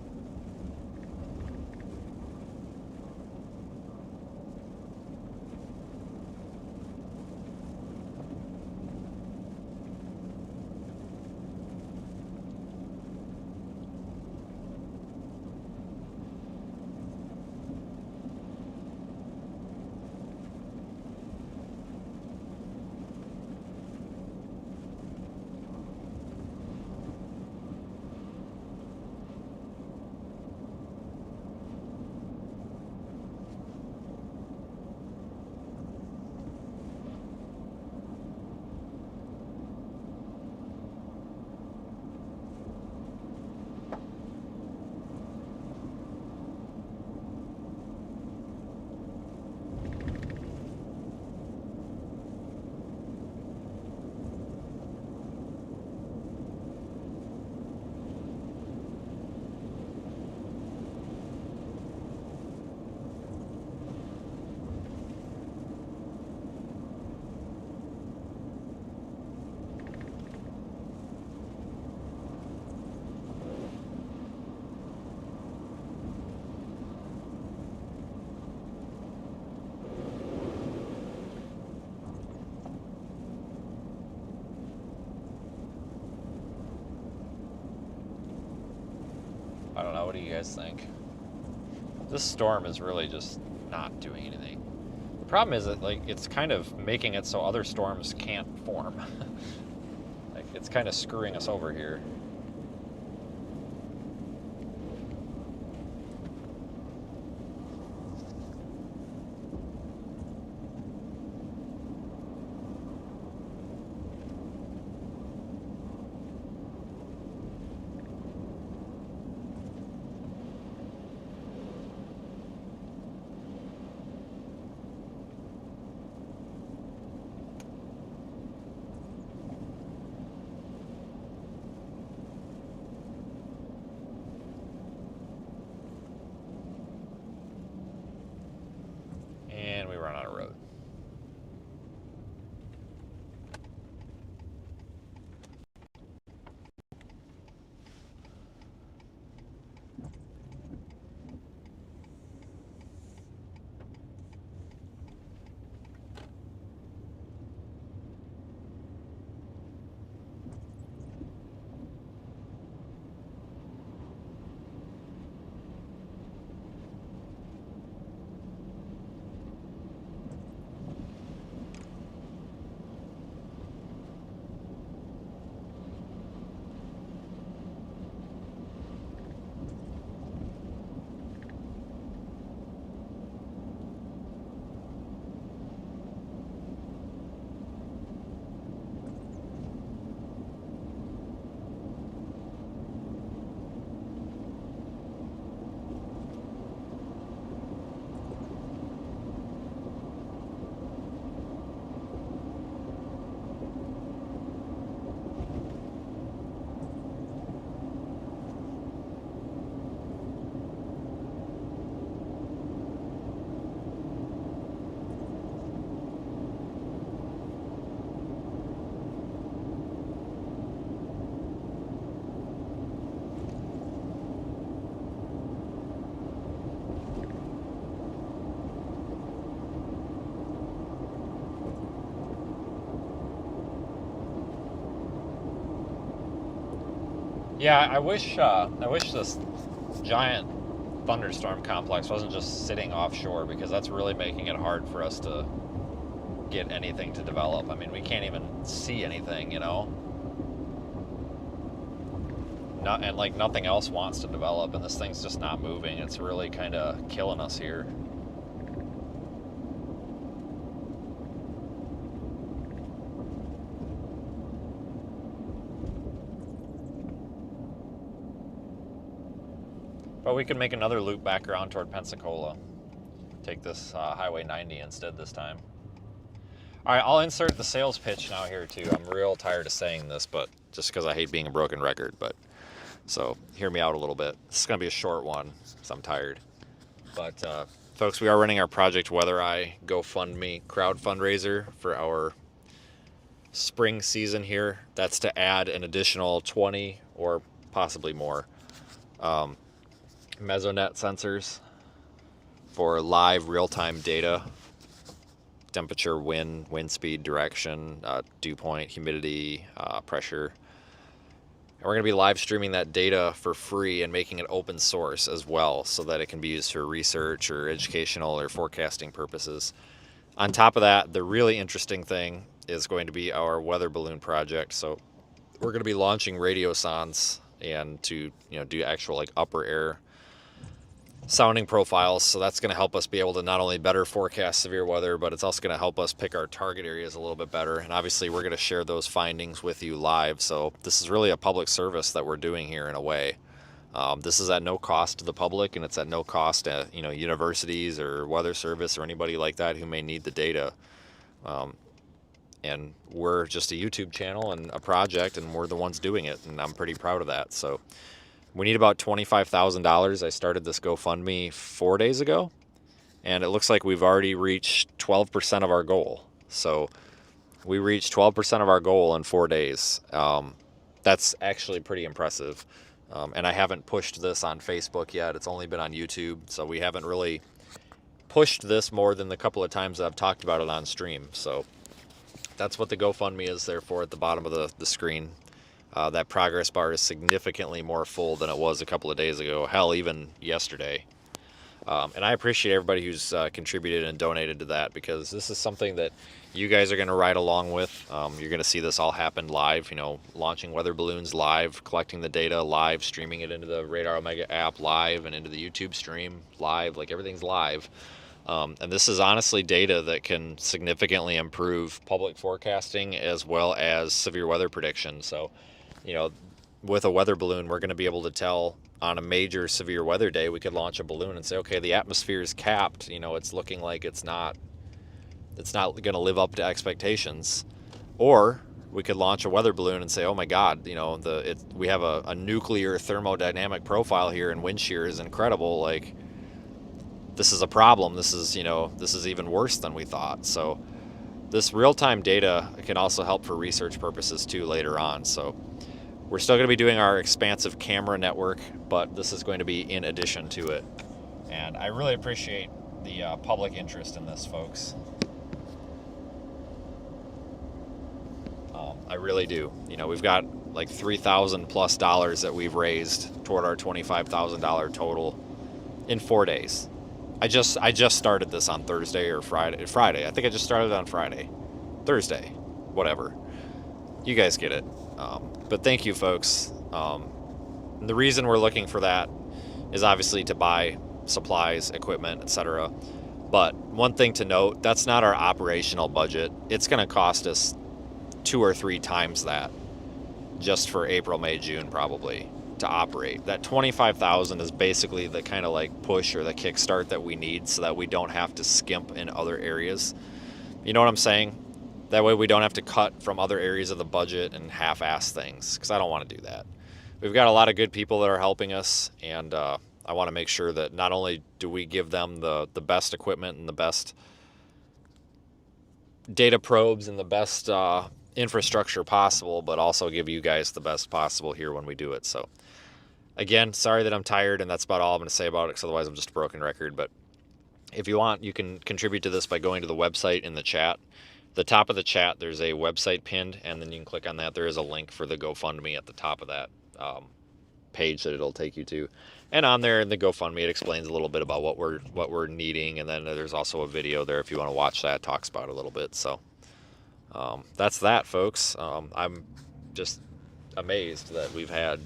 I don't know, what do you guys think? This storm is really just not doing anything. The problem is that, like, it's kind of making it so other storms can't form. Like, it's kind of screwing us over here. And we run out of road. Yeah, I wish this giant thunderstorm complex wasn't just sitting offshore, because that's really making it hard for us to get anything to develop. I mean, we can't even see anything, you know? And like nothing else wants to develop, and this thing's just not moving. It's really kind of killing us here. But we could make another loop back around toward Pensacola. Take this Highway 90 instead this time. All right, I'll insert the sales pitch now here too. I'm real tired of saying this, but just because I hate being a broken record. But So hear me out a little bit. This is going to be a short one, so I'm tired. But folks, we are running our Project Weather Eye GoFundMe crowd fundraiser for our spring season here. That's to add an additional 20 or possibly more Mesonet sensors for live real-time data, temperature, wind speed, direction, dew point, humidity, pressure. And we're going to be live streaming that data for free and making it open source as well, so that it can be used for research or educational or forecasting purposes. On top of that, the really interesting thing is going to be our weather balloon project. So we're going to be launching radiosondes and to do actual like upper air sounding profiles. So that's going to help us be able to not only better forecast severe weather, but it's also going to help us pick our target areas a little bit better. And obviously we're going to share those findings with you live. So this is really a public service that we're doing here in a way. This is at no cost to the public, and it's at no cost to universities or weather service or anybody like that who may need the data. And we're just a YouTube channel and a project, and we're the ones doing it, and I'm pretty proud of that. So we need about $25,000. I started this GoFundMe 4 days ago, and it looks like we've already reached 12% of our goal. So we reached 12% of our goal in 4 days. That's actually pretty impressive. And I haven't pushed this on Facebook yet. It's only been on YouTube, so we haven't really pushed this more than the couple of times that I've talked about it on stream. So that's what the GoFundMe is there for at the bottom of the screen. That progress bar is significantly more full than it was a couple of days ago, hell, even yesterday. And I appreciate everybody who's contributed and donated to that, because this is something that you guys are going to ride along with. You're going to see this all happen live, launching weather balloons live, collecting the data live, streaming it into the Radar Omega app live and into the YouTube stream live, like everything's live. And this is honestly data that can significantly improve public forecasting as well as severe weather prediction. So, with a weather balloon, we're going to be able to tell on a major severe weather day, we could launch a balloon and say, okay, the atmosphere is capped. It's looking like it's not going to live up to expectations. Or we could launch a weather balloon and say, oh my God, we have a nuclear thermodynamic profile here, and wind shear is incredible. Like, this is a problem. This is even worse than we thought. So this real-time data can also help for research purposes too later on. So we're still going to be doing our expansive camera network, but this is going to be in addition to it. And I really appreciate the public interest in this, folks. I really do. We've got like $3,000+ that we've raised toward our $25,000 total in 4 days. I just started this on Thursday or Friday. I think I just started on Friday. Thursday. Whatever. You guys get it. But thank you, folks. The reason we're looking for that is obviously to buy supplies, equipment, etc. But one thing to note, that's not our operational budget. It's going to cost us 2 or 3 times that just for April, May, June probably to operate. That $25,000 is basically the kind of like push or the kickstart that we need so that we don't have to skimp in other areas. You know what I'm saying? That way we don't have to cut from other areas of the budget and half-ass things, because I don't want to do that. We've got a lot of good people that are helping us, and I want to make sure that not only do we give them the best equipment and the best data probes and the best infrastructure possible, but also give you guys the best possible here when we do it. So again, sorry that I'm tired, and that's about all I'm going to say about it, because otherwise I'm just a broken record. But if you want, you can contribute to this by going to the website in the chat. The top of the chat, there's a website pinned, and then you can click on that. There is a link for the GoFundMe at the top of that page that it'll take you to. And on there in the GoFundMe, it explains a little bit about what we're needing, and then there's also a video there if you want to watch that. It talks about it a little bit. So that's that, folks. I'm just amazed that we've had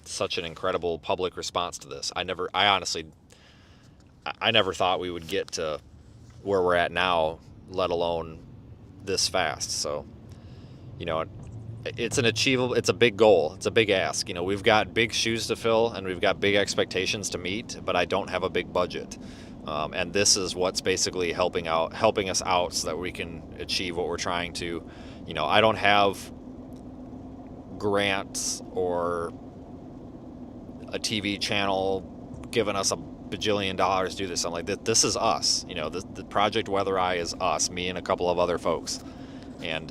such an incredible public response to this. I honestly never thought we would get to where we're at now, let alone this fast. So, it's a big goal. It's a big ask. We've got big shoes to fill, and we've got big expectations to meet, but I don't have a big budget. And this is what's basically helping us out so that we can achieve what we're trying to. I don't have grants or a TV channel giving us $1 bajillion to do this. I'm like, this is us. You know, the Project Weather Eye is us, me and a couple of other folks. And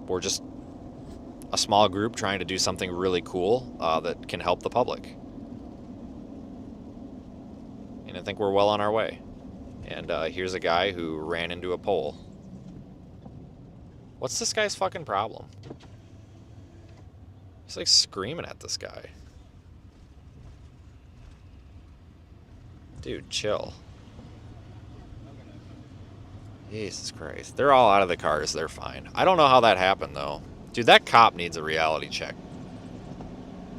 we're just a small group trying to do something really cool that can help the public. And I think we're well on our way. And here's a guy who ran into a pole. What's this guy's fucking problem? He's like screaming at this guy. Dude, chill. Jesus Christ. They're all out of the cars. They're fine. I don't know how that happened, though. Dude, that cop needs a reality check.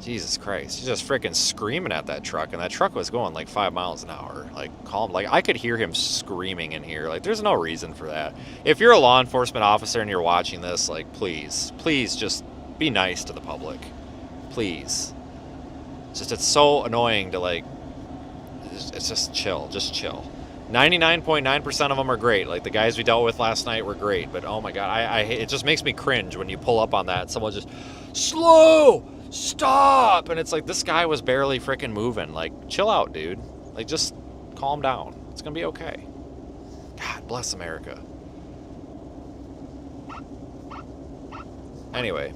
Jesus Christ. He's just freaking screaming at that truck, and that truck was going like 5 miles an hour. Like, calm. Like, I could hear him screaming in here. Like, there's no reason for that. If you're a law enforcement officer and you're watching this, like, please just be nice to the public. Please. It's so annoying to, like, it's just chill. Just chill. 99.9% of them are great. Like, the guys we dealt with last night were great. But, oh my God, it just makes me cringe when you pull up on that. Someone just, slow! Stop! And it's like, this guy was barely freaking moving. Like, chill out, dude. Like, just calm down. It's gonna be okay. God bless America. Anyway,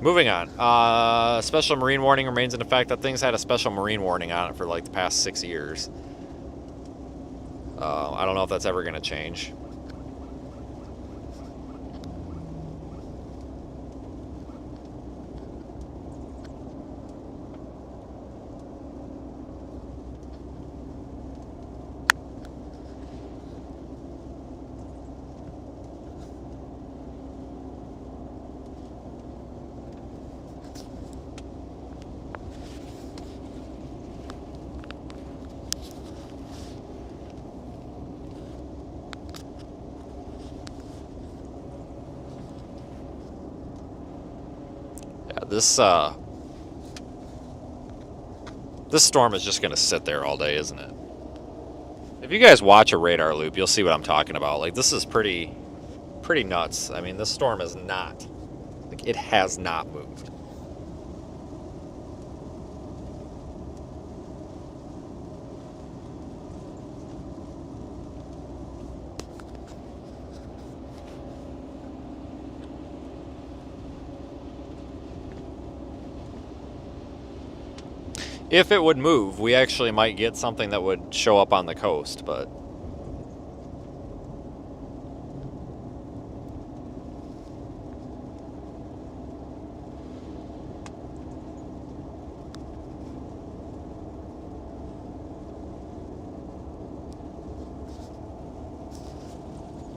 moving on. Special marine warning remains in effect. That thing's had a special marine warning on it for like the past 6 years. I don't know if that's ever gonna change. This storm is just gonna sit there all day, isn't it? If you guys watch a radar loop, you'll see what I'm talking about. Like, this is pretty nuts. I mean, this storm is not, like, it has not moved. If it would move, we actually might get something that would show up on the coast, but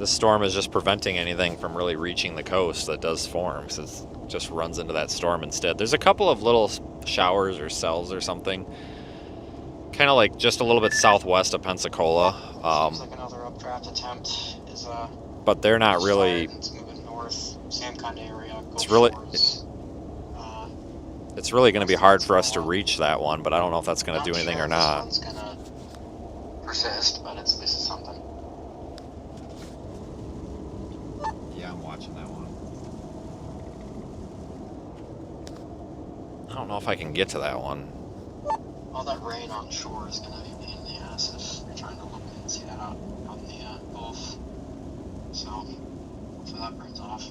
this storm is just preventing anything from really reaching the coast that does form, because it just runs into that storm instead. There's a couple of little showers or cells or something, kind of like just a little bit southwest of Pensacola. Seems like another updraft attempt is but they're not really. It's moving north, same kind of area. It's really. It's really going to be hard for us to reach that one, but I don't know if that's going to do anything or not. This one's gonna persist, but at least it's something. Yeah, I'm watching that one. I don't know if I can get to that one. All that rain on shore is gonna be a pain in the ass if you're trying to look and see that out on the Gulf. So hopefully that burns off.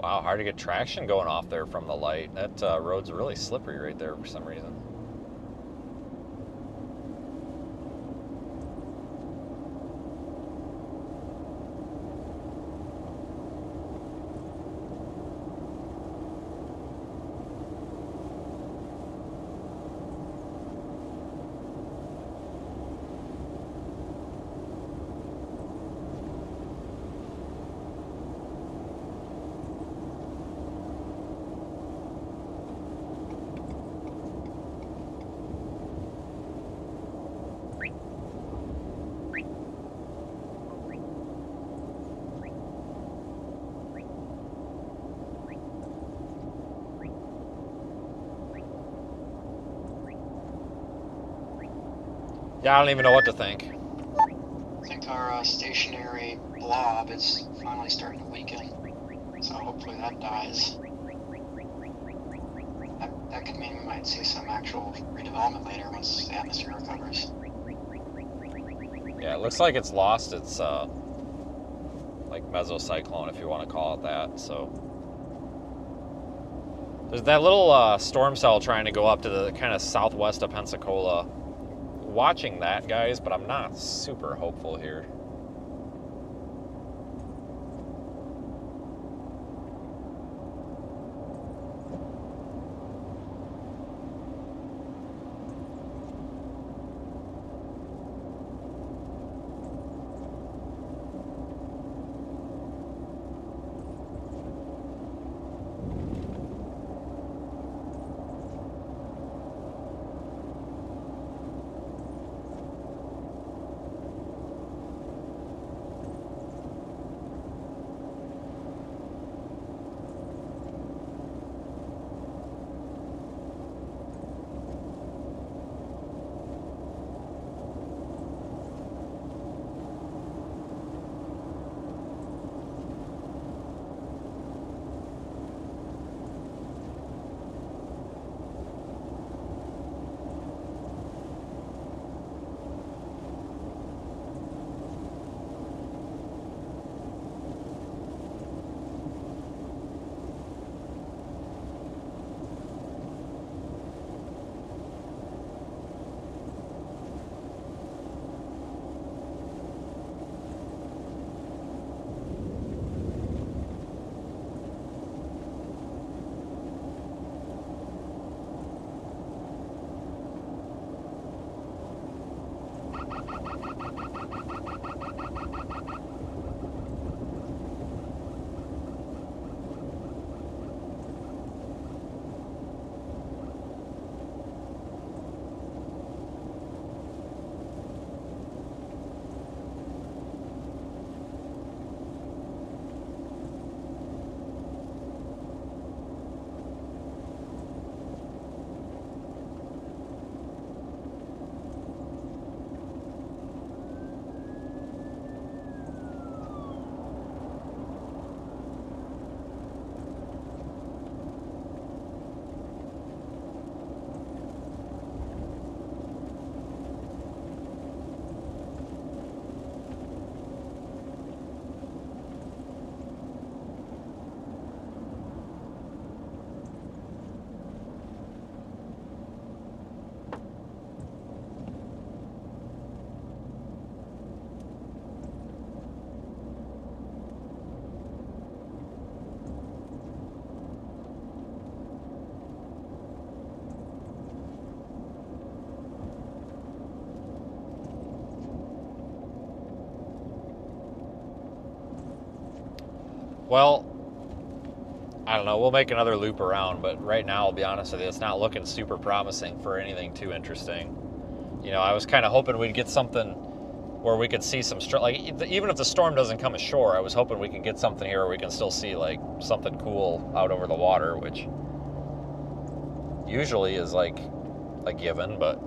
Wow, hard to get traction going off there from the light. That road's really slippery right there for some reason. Yeah, I don't even know what to think. I think our stationary blob is finally starting to weaken, so hopefully that dies. That could mean we might see some actual redevelopment later once the atmosphere recovers. Yeah, it looks like it's lost its like mesocyclone, if you want to call it that. So there's that little storm cell trying to go up to the kind of southwest of Pensacola. Watching that, guys, but I'm not super hopeful here. Well, I don't know. We'll make another loop around, but right now, I'll be honest with you, it's not looking super promising for anything too interesting. You know, I was kind of hoping we'd get something where we could see some, like, even if the storm doesn't come ashore, I was hoping we could get something here where we can still see, like, something cool out over the water, which usually is, like, a given, but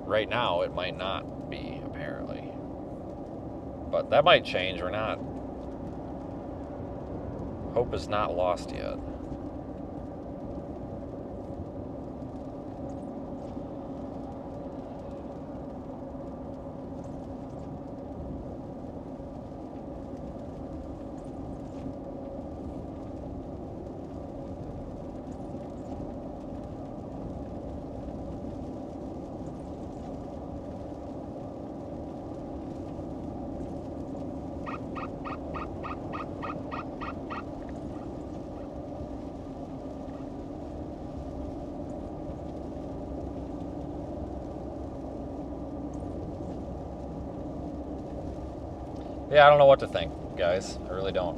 right now it might not be, apparently. But that might change. We're not... Hope is not lost yet. Yeah, I don't know what to think, guys. I really don't.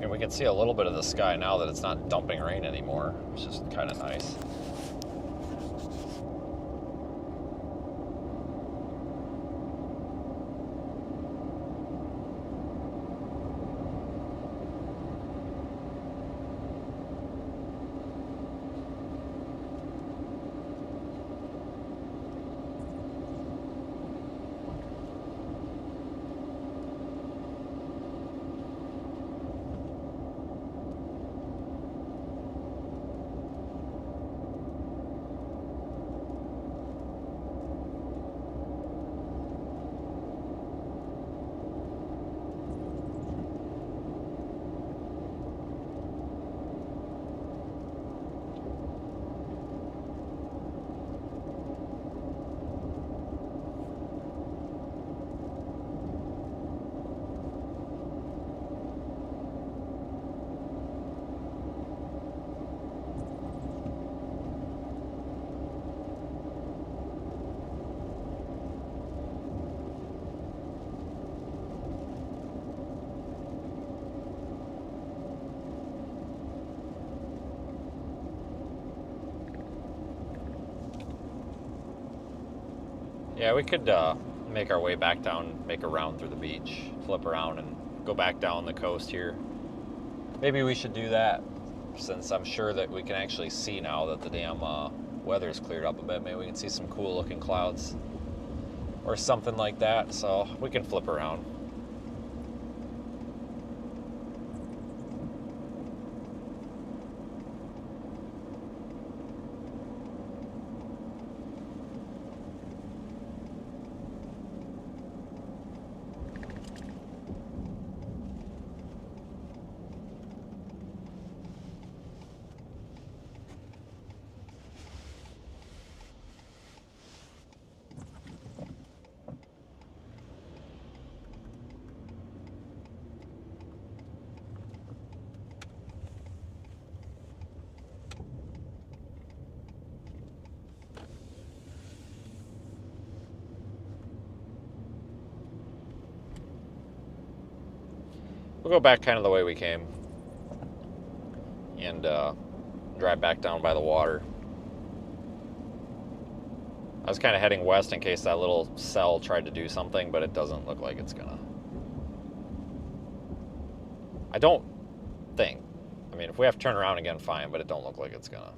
And we can see a little bit of the sky now that it's not dumping rain anymore, which is kind of nice. Yeah, we could make our way back down, make a round through the beach, flip around, and go back down the coast here. Maybe we should do that, since I'm sure that we can actually see now that the damn weather's cleared up a bit. Maybe we can see some cool looking clouds or something like that, so we can flip around. We'll go back kind of the way we came and drive back down by the water. I was kind of heading west in case that little cell tried to do something, but it doesn't look like it's gonna. I don't think. I mean, if we have to turn around again, fine, but it don't look like it's gonna.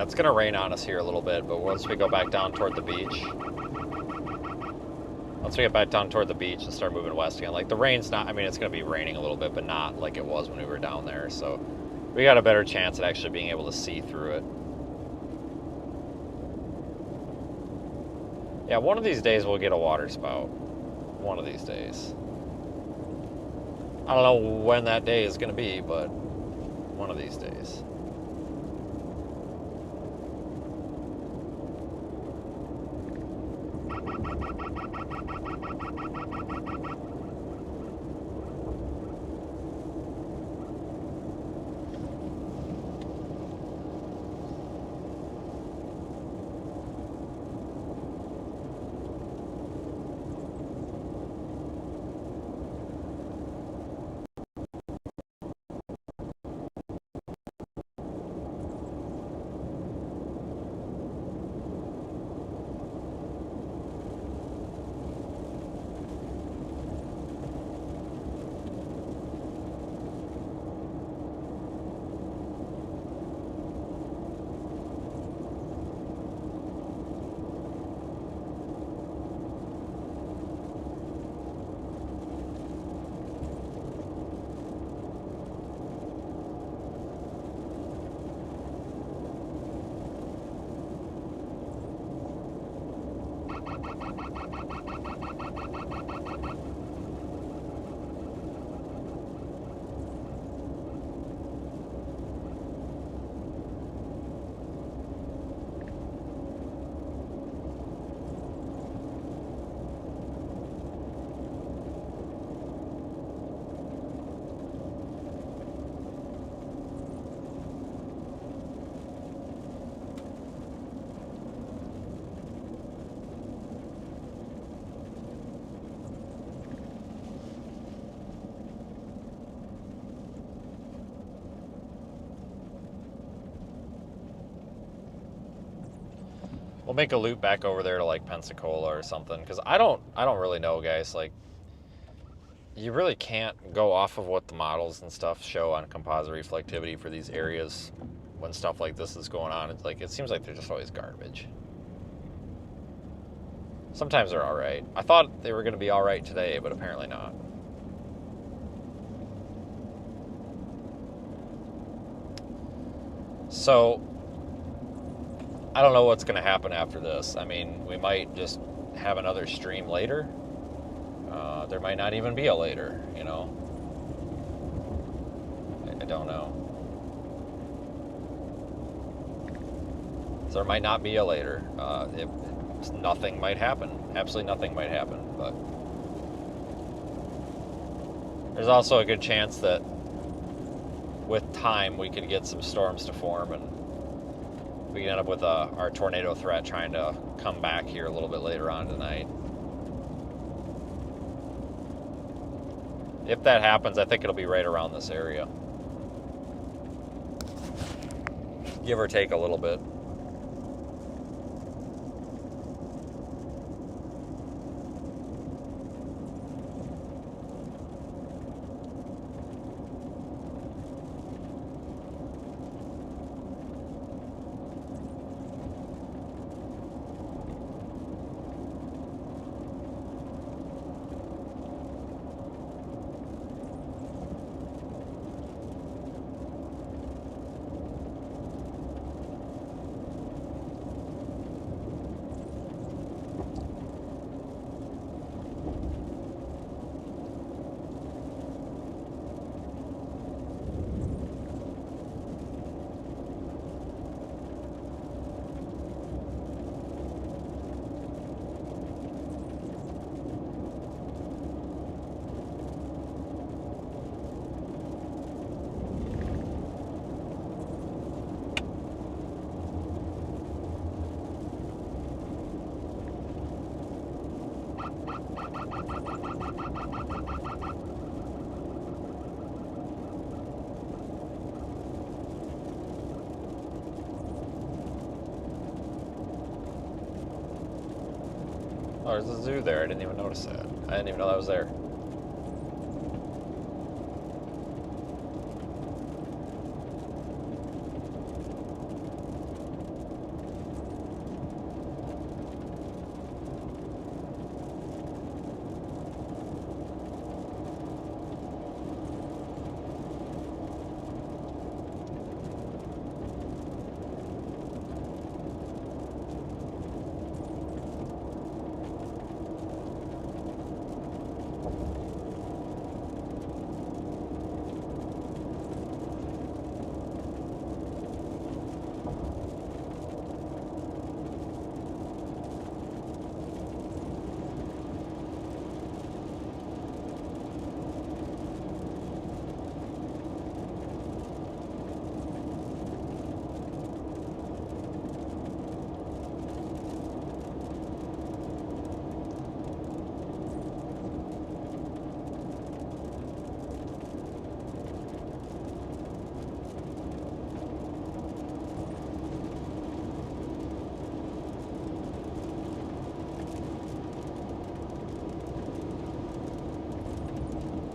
Yeah, it's gonna rain on us here a little bit, but once we go back down toward the beach, once we get back down toward the beach and start moving west again, like the rain's not, I mean, it's gonna be raining a little bit, but not like it was when we were down there, so we got a better chance at actually being able to see through it. Yeah, one of these days we'll get a water spout. One of these days. I don't know when that day is gonna be, but one of these days. We'll make a loop back over there to like Pensacola or something, because I don't really know, guys. Like, you really can't go off of what the models and stuff show on composite reflectivity for these areas when stuff like this is going on. It's like, it seems like they're just always garbage. Sometimes they're all right. I thought they were going to be all right today, but apparently not. So, I don't know what's going to happen after this. I mean, we might just have another stream later. There might not even be a later, you know. I don't know. So there might not be a later. Nothing might happen. Absolutely nothing might happen. But there's also a good chance that with time we could get some storms to form, and we can end up with our tornado threat trying to come back here a little bit later on tonight. If that happens, I think it'll be right around this area. Give or take a little bit. Oh, there's a zoo there. I didn't even notice that. I didn't even know that was there.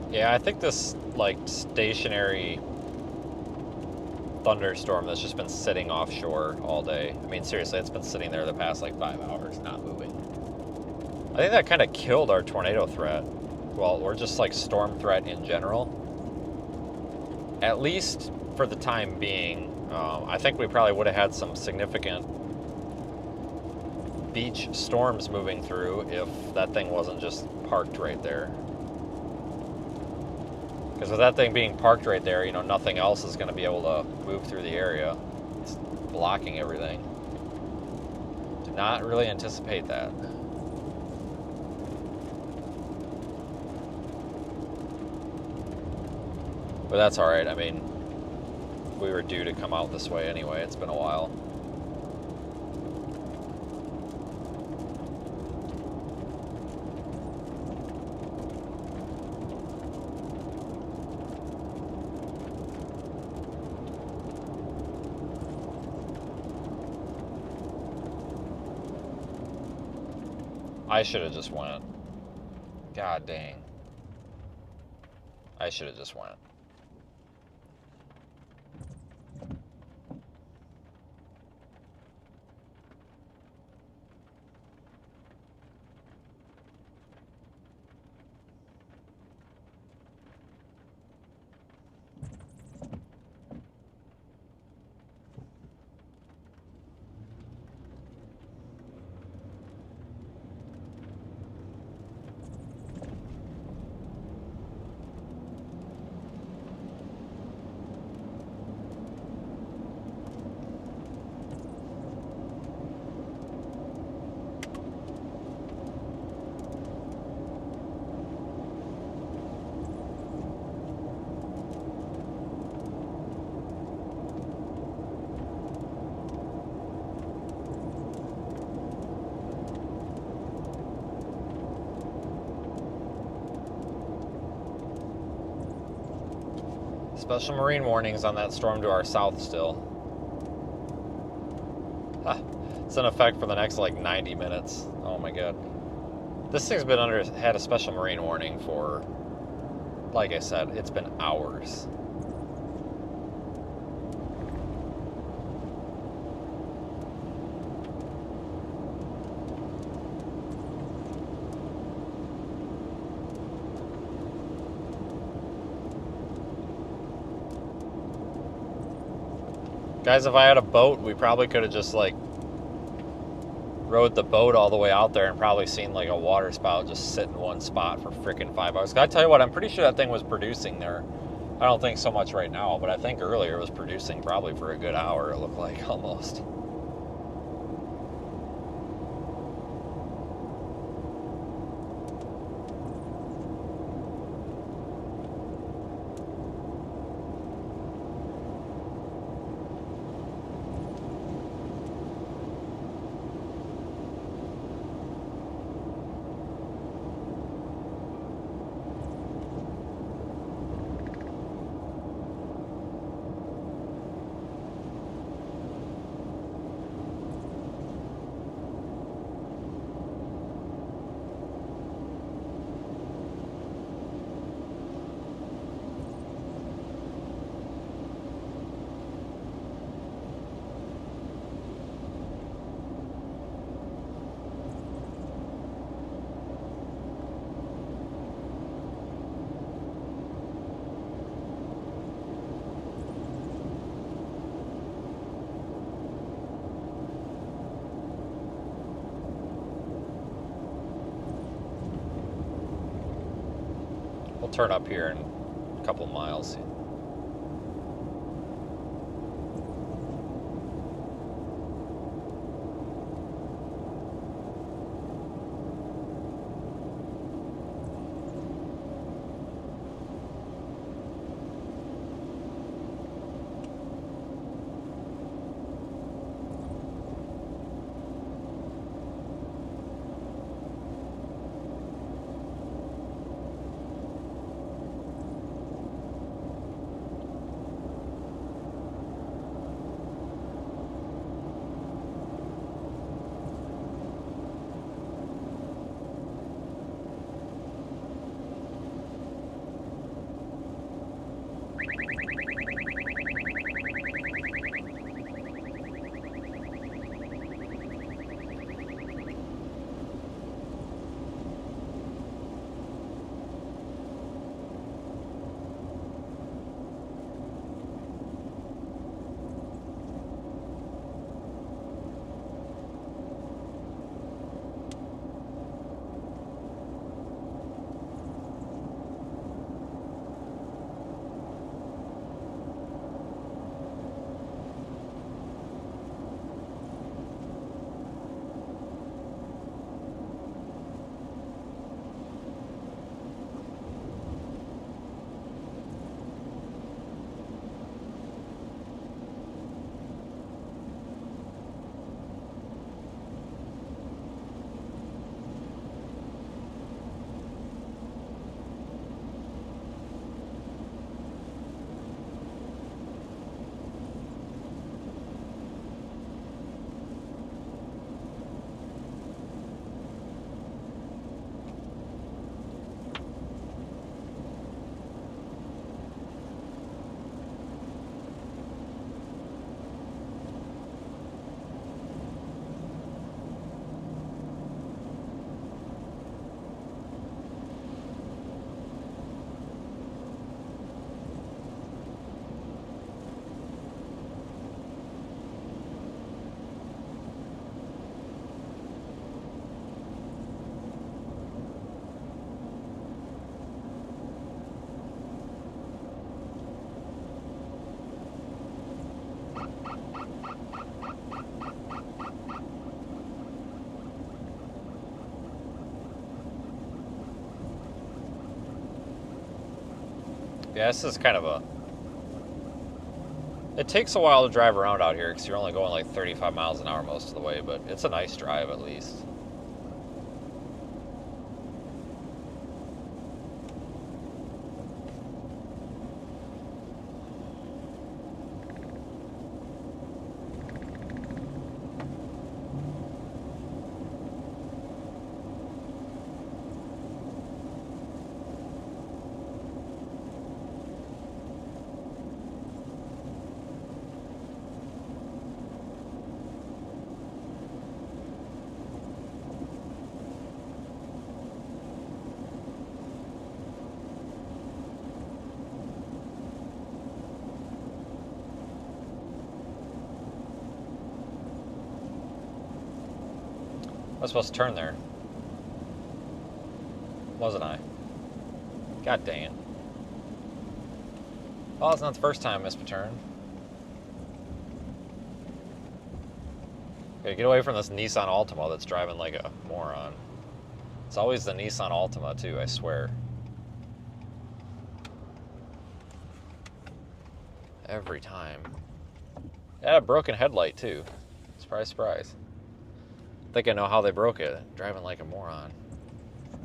Yeah, I think this, like, stationary thunderstorm that's just been sitting offshore all day. I mean, seriously, it's been sitting there the past, like, 5 hours, not moving. I think that kind of killed our tornado threat. Well, or just, like, storm threat in general. At least for the time being. I think we probably would have had some significant beach storms moving through if that thing wasn't just parked right there. Because with that thing being parked right there, you know, nothing else is going to be able to move through the area. It's blocking everything. Did not really anticipate that. But that's alright. I mean, we were due to come out this way anyway. It's been a while. I should have just went. God dang. I should have just went. Special marine warnings on that storm to our south still. Huh. It's in effect for the next like 90 minutes. Oh my god. This thing's been had a special marine warning for, like I said, it's been hours. Guys, if I had a boat, we probably could have just, like, rode the boat all the way out there and probably seen, like, a water spout just sit in one spot for freaking 5 hours. I tell you what, I'm pretty sure that thing was producing there. I don't think so much right now, but I think earlier it was producing probably for a good hour, it looked like, almost. We'll turn up here in a couple miles. Yeah, this is kind of a... It takes a while to drive around out here because you're only going like 35 miles an hour most of the way, but it's a nice drive at least. I was supposed to turn there. Wasn't I? God dang it. Well, it's not the first time I missed a turn. Okay, get away from this Nissan Altima that's driving like a moron. It's always the Nissan Altima too, I swear. Every time. It had a broken headlight too. Surprise, surprise. I think I know how they broke it. Driving like a moron.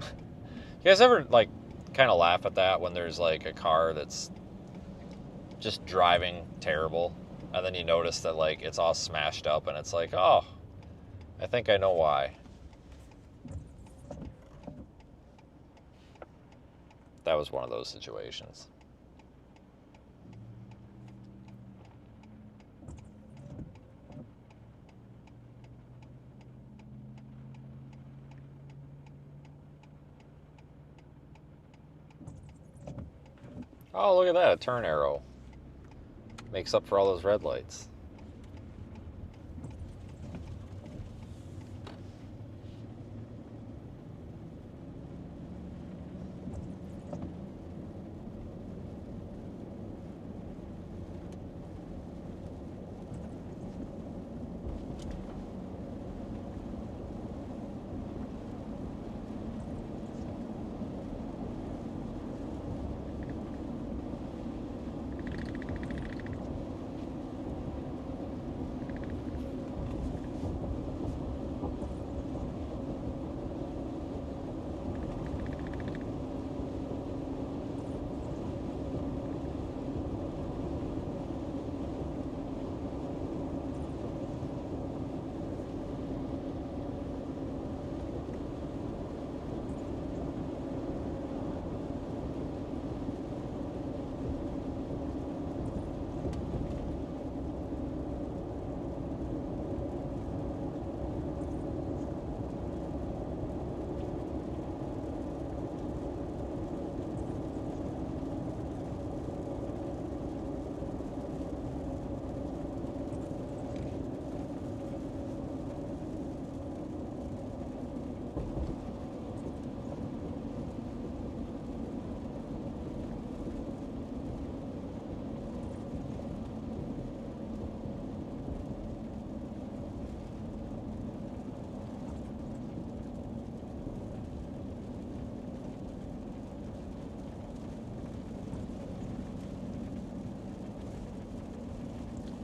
You guys ever like kind of laugh at that when there's like a car that's just driving terrible, and then you notice that like it's all smashed up, and it's like, oh, I think I know why. That was one of those situations. Oh, look at that, a turn arrow. Makes up for all those red lights.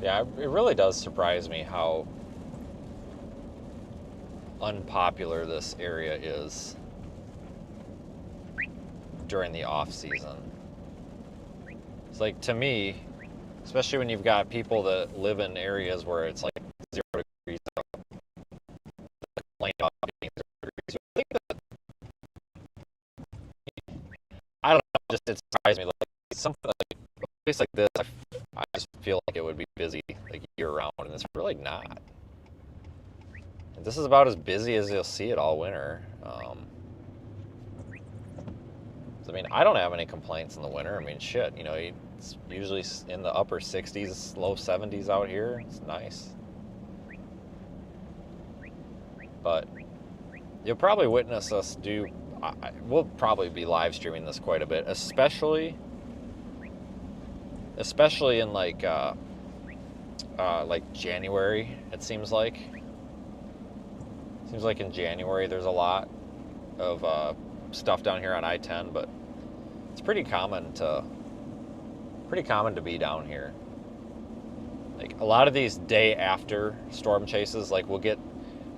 Yeah, it really does surprise me how unpopular this area is during the off season. It's like, to me, especially when you've got people that live in areas where it's like 0 degrees out, complain about being 0 degrees. I think that, I don't know, just it surprised me. Like something like a place like this, I just feel like it would be busy like year round, and it's really not. And this is about as busy as you'll see it all winter. I mean, I don't have any complaints in the winter. I mean, shit, you know, it's usually in the upper 60s, low 70s out here. It's nice. But you'll probably witness us do, we'll probably be live streaming this quite a bit, especially in like January, it seems like. Seems like in January there's a lot of stuff down here on I-10, but it's pretty common to pretty common to be down here. Like a lot of these day after storm chases, like we'll get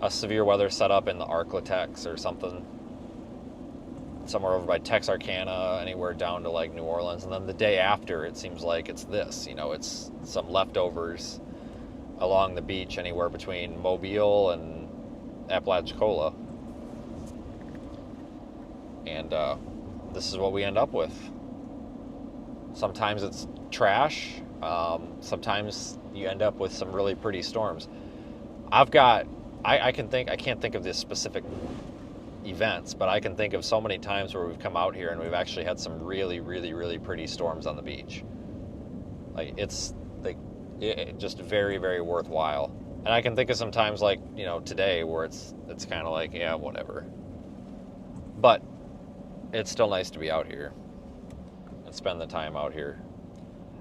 a severe weather set up in the Arklatex or something, somewhere over by Texarkana, anywhere down to like New Orleans, and then the day after it seems like it's this, you know, it's some leftovers along the beach anywhere between Mobile and Apalachicola. And this is what we end up with. Sometimes it's trash. Sometimes you end up with some really pretty storms. I can't think of the specific events, but I can think of so many times where we've come out here and we've actually had some really, really, really pretty storms on the beach. Like it's like just very, very worthwhile. And I can think of some times like, you know, today where it's kind of like, yeah, whatever. But it's still nice to be out here and spend the time out here.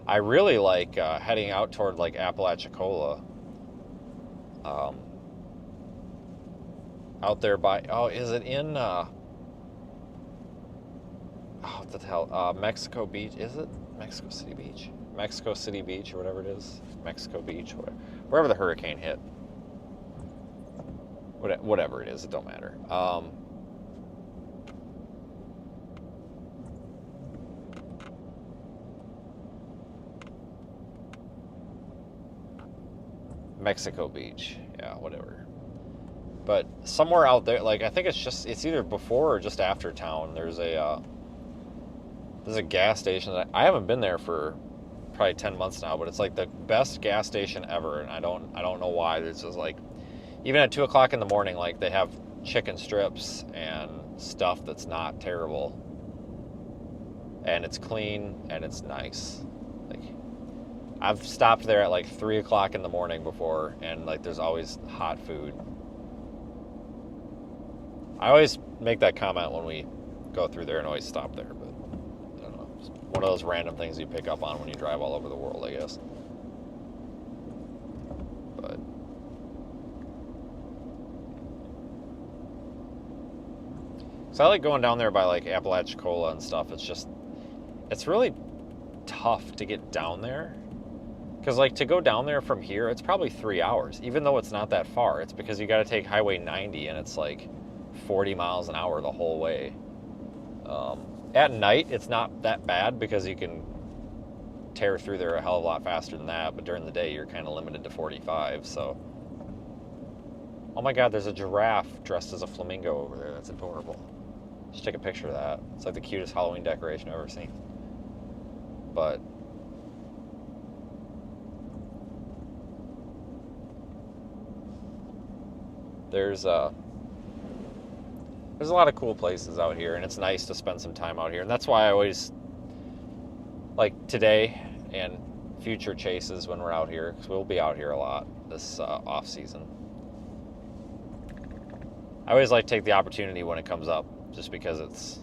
I really like heading out toward like Apalachicola. Out there by, is it in, what the hell, Mexico Beach, is it? Mexico City Beach? Mexico City Beach, or whatever it is. Mexico Beach, wherever the hurricane hit. Whatever it is, it don't matter. Mexico Beach, yeah, whatever. But somewhere out there, like I think it's either before or just after town. There's a gas station that I haven't been there for probably 10 months now, but it's like the best gas station ever, and I don't know why. There's just like, even at 2 o'clock in the morning, like they have chicken strips and stuff that's not terrible, and it's clean and it's nice. Like I've stopped there at like 3 o'clock in the morning before, and like there's always hot food. I always make that comment when we go through there and always stop there, but I don't know. It's one of those random things you pick up on when you drive all over the world, I guess. But so I like going down there by like Apalachicola and stuff. It's really tough to get down there. Because like to go down there from here, it's probably 3 hours, even though it's not that far. It's because you got to take Highway 90 and it's like 40 miles an hour the whole way. At night, it's not that bad because you can tear through there a hell of a lot faster than that, but during the day, you're kind of limited to 45, so. Oh my God, there's a giraffe dressed as a flamingo over there. That's adorable. Just take a picture of that. It's like the cutest Halloween decoration I've ever seen. But there's a lot of cool places out here, and it's nice to spend some time out here. And that's why I always, like today and future chases when we're out here, because we'll be out here a lot this off season. I always like to take the opportunity when it comes up, just because it's,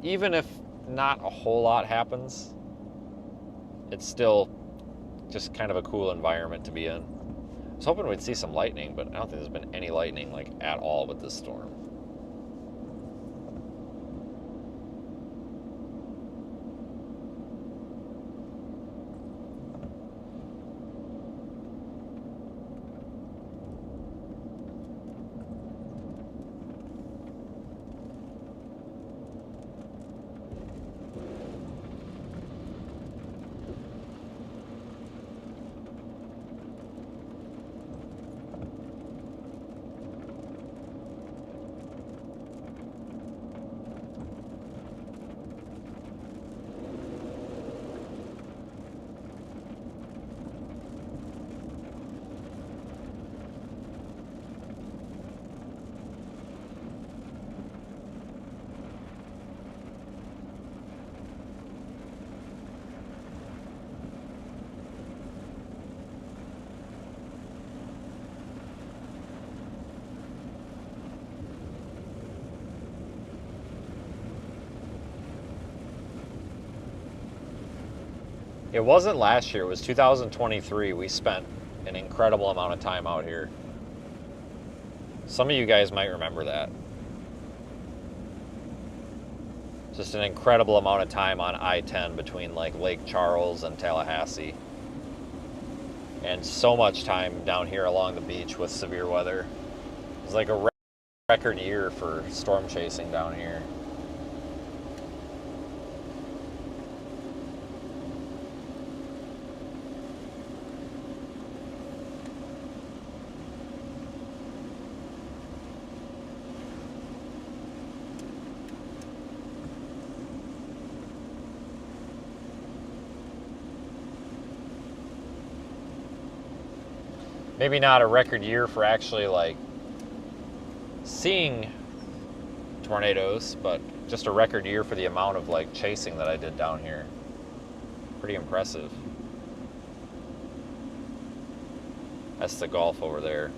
even if not a whole lot happens, it's still just kind of a cool environment to be in. I was hoping we'd see some lightning, but I don't think there's been any lightning like at all with this storm. It wasn't last year, it was 2023. We spent an incredible amount of time out here. Some of you guys might remember that. Just an incredible amount of time on I-10 between like Lake Charles and Tallahassee. And so much time down here along the beach with severe weather. It was like a record year for storm chasing down here. Maybe not a record year for actually like seeing tornadoes, but just a record year for the amount of like chasing that I did down here. Pretty impressive. That's the Gulf over there.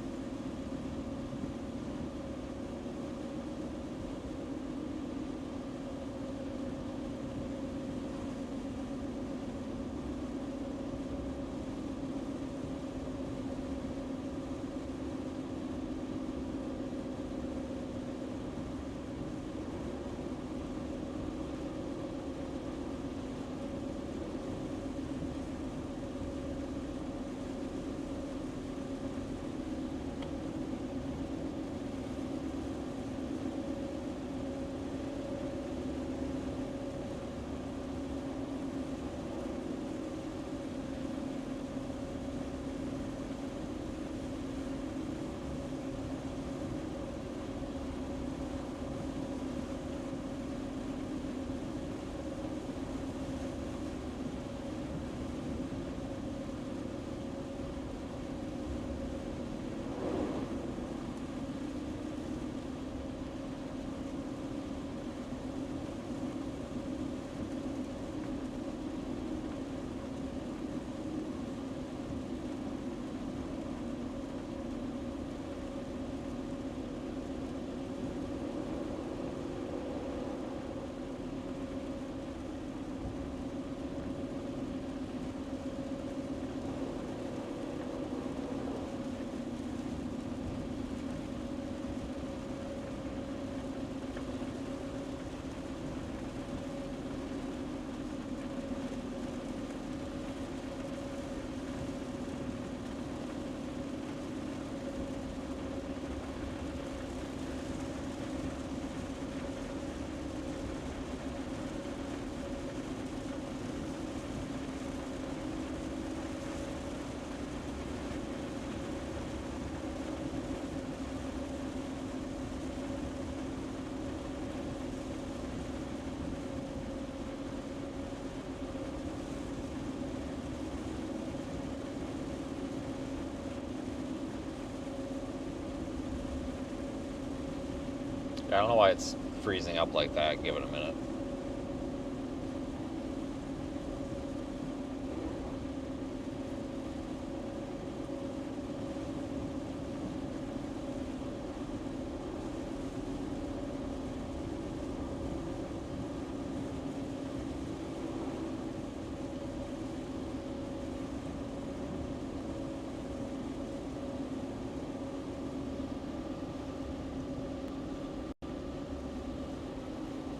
I don't know why it's freezing up like that. Give it a minute.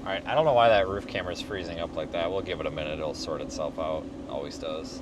Alright, I don't know why that roof camera is freezing up like that. We'll give it a minute. It'll sort itself out. Always does.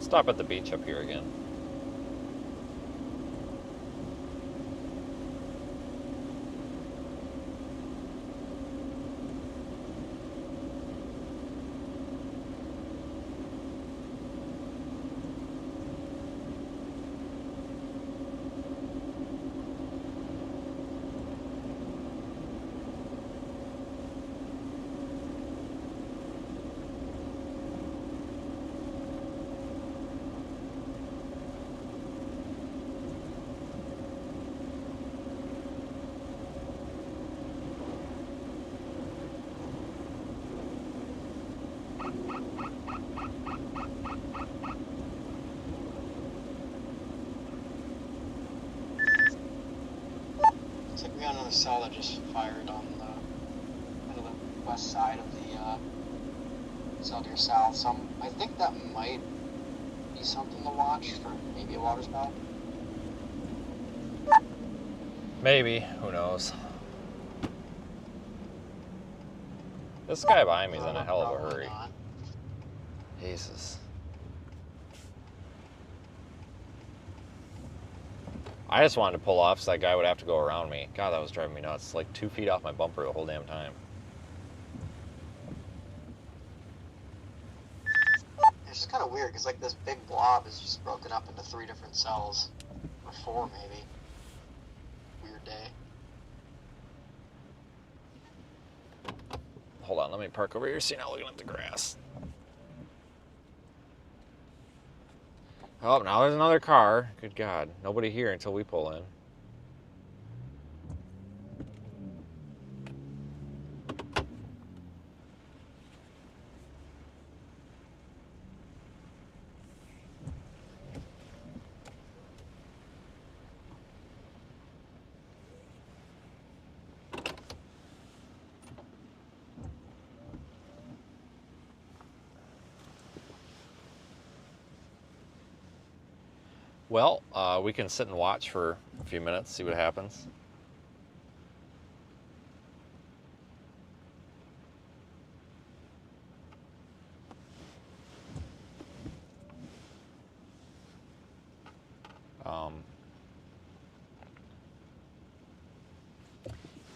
Stop at the beach up here again. Looks like we got another cell that just fired on the kind of the west side of the cell to your south. So I think that might be something to watch for maybe a water spout. Maybe, who knows? This guy behind me is in a hell of a Probably hurry. not. Jesus. I just wanted to pull off so that guy would have to go around me. God, that was driving me nuts. Like 2 feet off my bumper the whole damn time. It's just kind of weird because like this big blob is just broken up into 3 different cells, or 4 maybe. Weird day. Hold on, let me park over here so you're not looking at the grass. Oh, now there's another car. Good God. Nobody here until we pull in. Well, we can sit and watch for a few minutes, see what happens.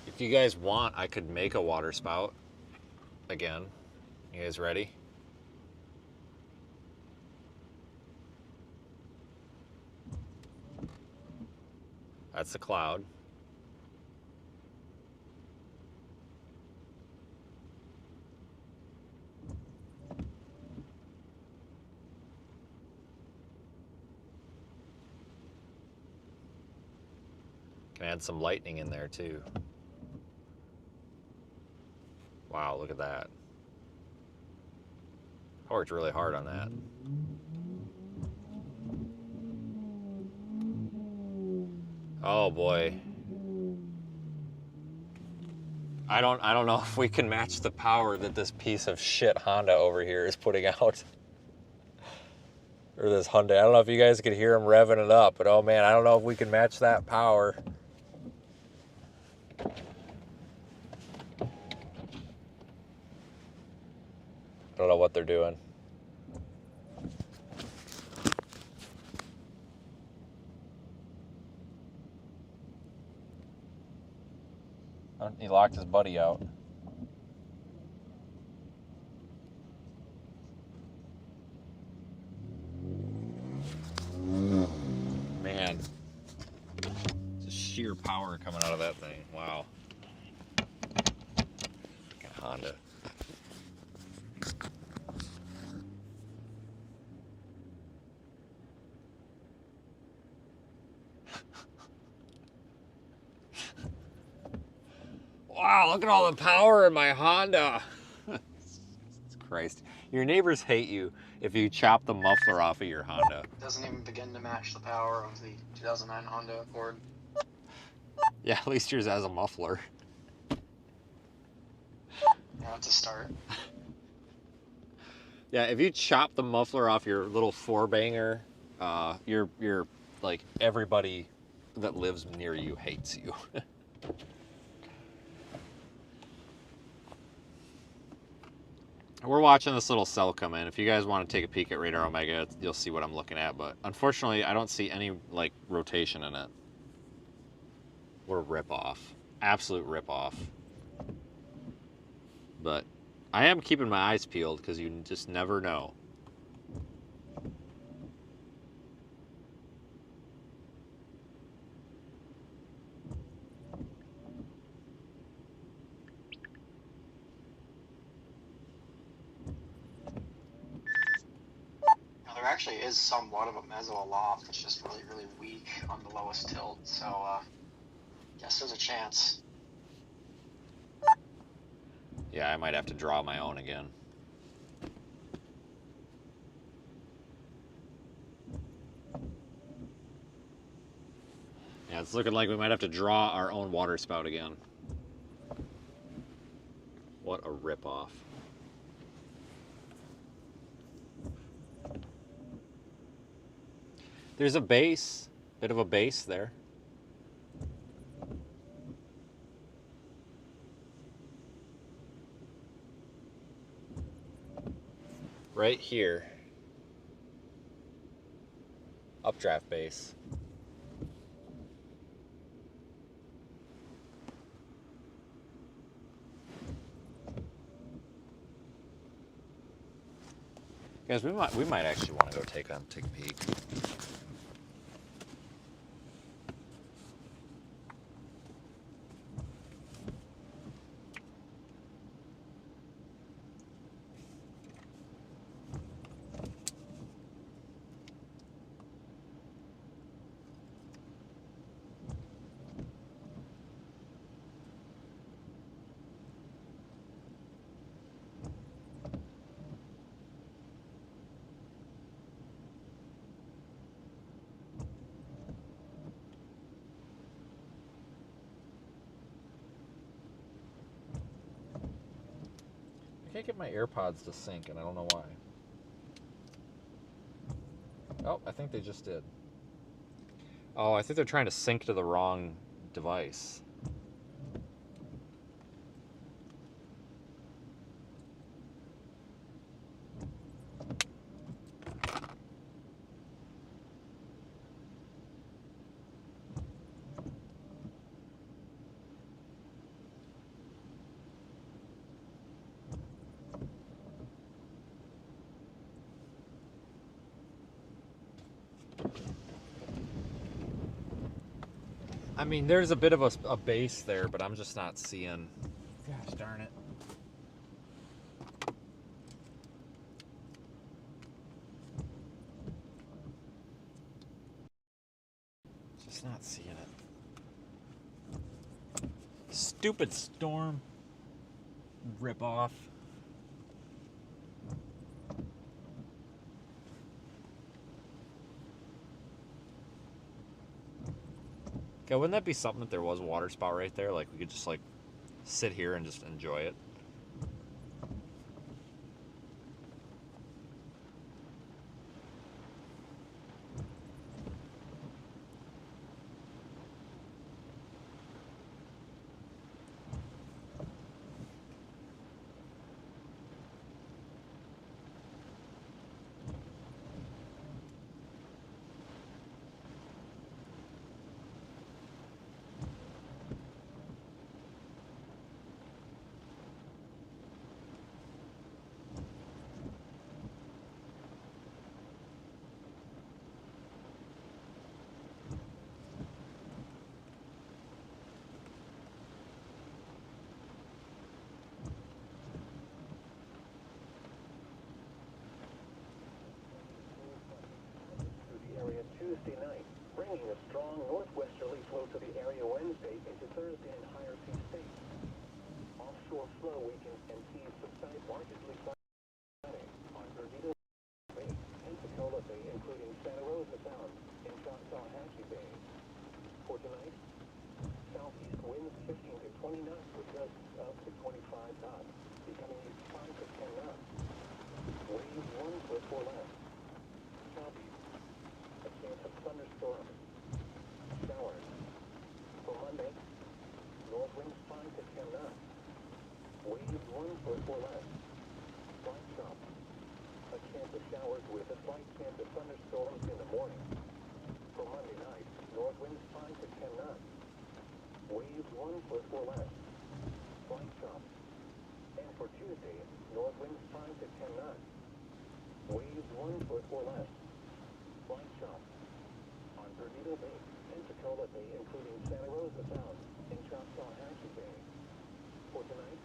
If you guys want, I could make a water spout again. You guys ready? That's the cloud. Can add some lightning in there too. Wow, look at that. I worked really hard on that. Oh boy. I don't know if we can match the power that this piece of shit Honda over here is putting out. Or this Hyundai. I don't know if you guys could hear him revving it up, but oh man, I don't know if we can match that power. I don't know what they're doing. He locked his buddy out. Man. Just sheer power coming out of that thing. Wow. Freaking Honda. Wow, look at all the power in my Honda. Christ. Your neighbors hate you if you chop the muffler off of your Honda. Doesn't even begin to match the power of the 2009 Honda Accord. Yeah, at least yours has a muffler. Yeah, it's a start. Yeah, if you chop the muffler off your little four-banger, you're like everybody that lives near you hates you. We're watching this little cell come in. If you guys want to take a peek at Radar Omega, you'll see what I'm looking at. But unfortunately, I don't see any like rotation in it. What a ripoff. Absolute ripoff. But I am keeping my eyes peeled because you just never know. Now, there actually is somewhat of a mezzo aloft. It's just really, really weak on the lowest tilt. So, guess there's a chance. Yeah, I might have to draw my own again. Yeah, it's looking like we might have to draw our own water spout again. What a ripoff. There's a base, bit of a base there. Right here. Updraft base. Guys, we might actually want to go take a peek. I can't get my AirPods to sync, and I don't know why. Oh, I think they just did. Oh, I think they're trying to sync to the wrong device. I mean, there's a bit of a base there, but I'm just not seeing. Gosh darn it. Just not seeing it. Stupid storm. Rip off. Yeah, wouldn't that be something if there was a water spout right there? Like we could just like sit here and just enjoy it. Tuesday night, bringing a strong northwesterly flow to the area Wednesday into Thursday and higher sea states. Offshore flow weakens and seas subside markedly Friday on Perdido Bay, Pensacola Bay, including Santa Rosa Sound and Tallahatchie Bay. For tonight, southeast winds 15 to 20 knots with gusts up to 25 knots, becoming east 5 to 10 knots. Waves 1 foot or less. Southeast. A chance of thunderstorms, showers. For Monday, north winds 5 to 10 knots. Waves 1 foot or less. Friday. with a slight chance of thunderstorms in the morning. For Monday night, north winds 5 to 10 knots. Waves 1 foot or less. Slight chop. And for Tuesday, north winds 5 to 10 knots. Waves 1 foot or less. Slight chop. On Perdido Bay, Pensacola Bay, including Santa Rosa Sound, and Choctaw-Hatchie Bay. For tonight,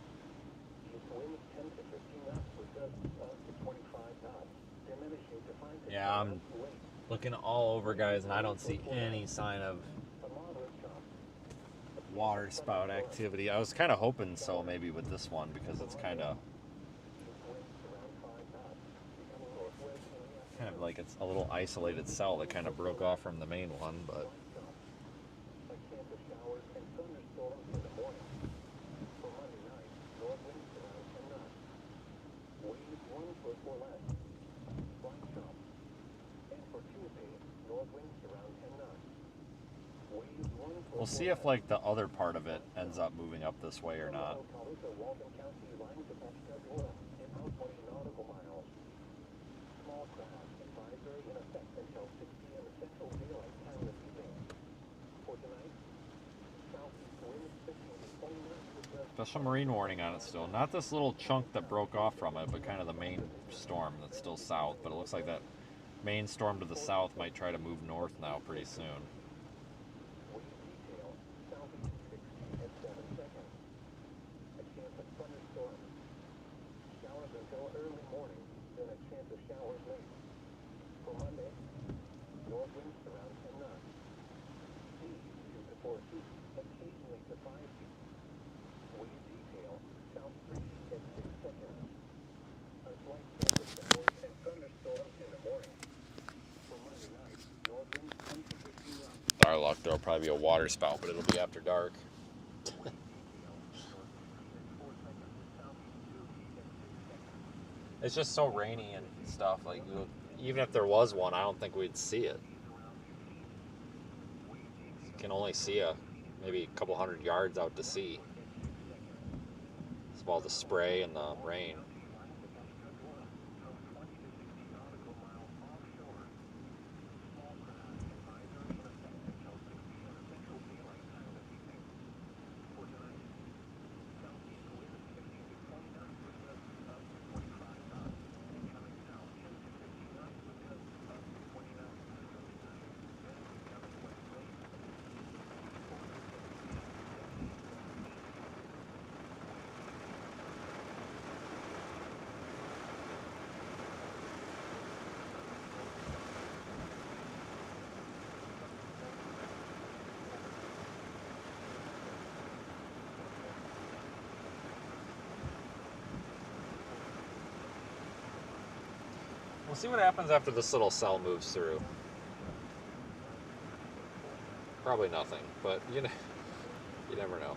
east winds 10 to 15 knots with gusts up to 25 knots, diminishing to 5 to 10 Yeah, I'm knots wind. looking all over, guys, and I don't see any sign of A moderate chop. water spout activity. I was kind of hoping so, maybe with this one, because it's kind of like it's a little isolated cell that kind of broke off from the main one, but A chance of showers and thunderstorms in the morning. For Monday night, north winds around 10 knots. Waves 1 foot or less. Slight chop. And for Tuesday, north winds around 10 knots. Waves 1 foot we'll see if like the other part of it ends up moving up this way or not. Walton County lines of Pascagoula and out 20 nautical miles. Small clouds advisory in effect until 6 p.m. Central Daylight Time this evening. For tonight, southeast winds 15 to 20 knots with gusts. Special marine warning on it still. Not this little chunk that broke off from it, but kind of the main storm that's still south. But it looks like that main storm to the south might try to move north now pretty soon. Wind detail, southeast 60 at 7 seconds. A chance of thunderstorms. Showers until early morning, then a chance of showers late. For Monday, north winds around 10 knots. Seas 2 to 4 feet, occasionally to 5 feet. Wind detail, south 3 at 6 seconds. A slight chance of showers and thunderstorms in the morning. For Monday night, north winds 10 to 15 knots. Our luck, there'll probably be a water spout, but it'll be after dark. It's just so rainy and stuff. Like, even if there was one, I don't think we'd see it. You can only see maybe a couple hundred yards out to sea. It's all the spray and the rain. We'll see what happens after this little cell moves through. Probably nothing, but you never know.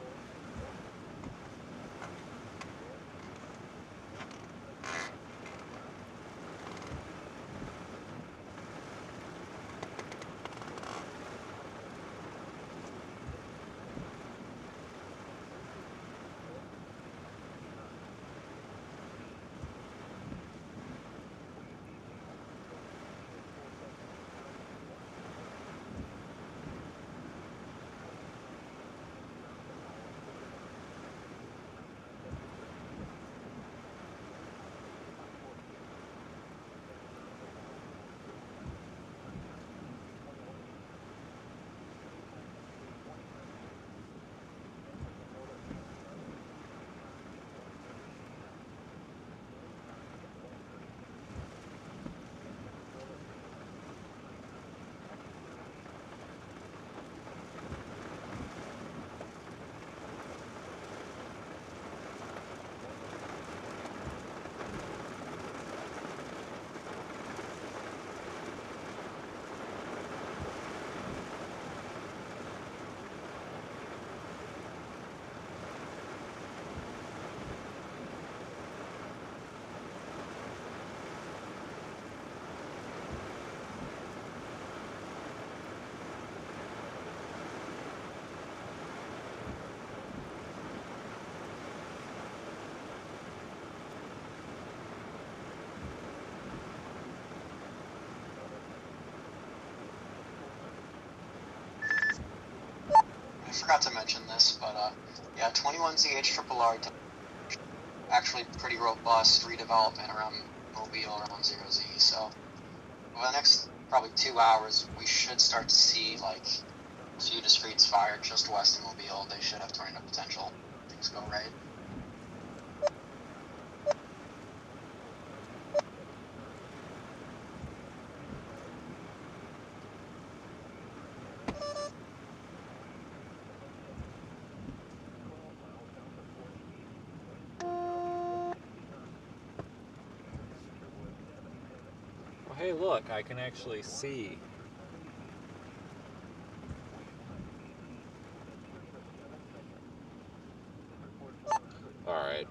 forgot to mention this, but yeah, 21ZH actually pretty robust redevelopment around Mobile, around 0Z. So over the next probably 2 hours, we should start to see like a few discretes fired just west of Mobile. They should have tornado potential. Things go right. Well, hey, look, I can actually see. Alright.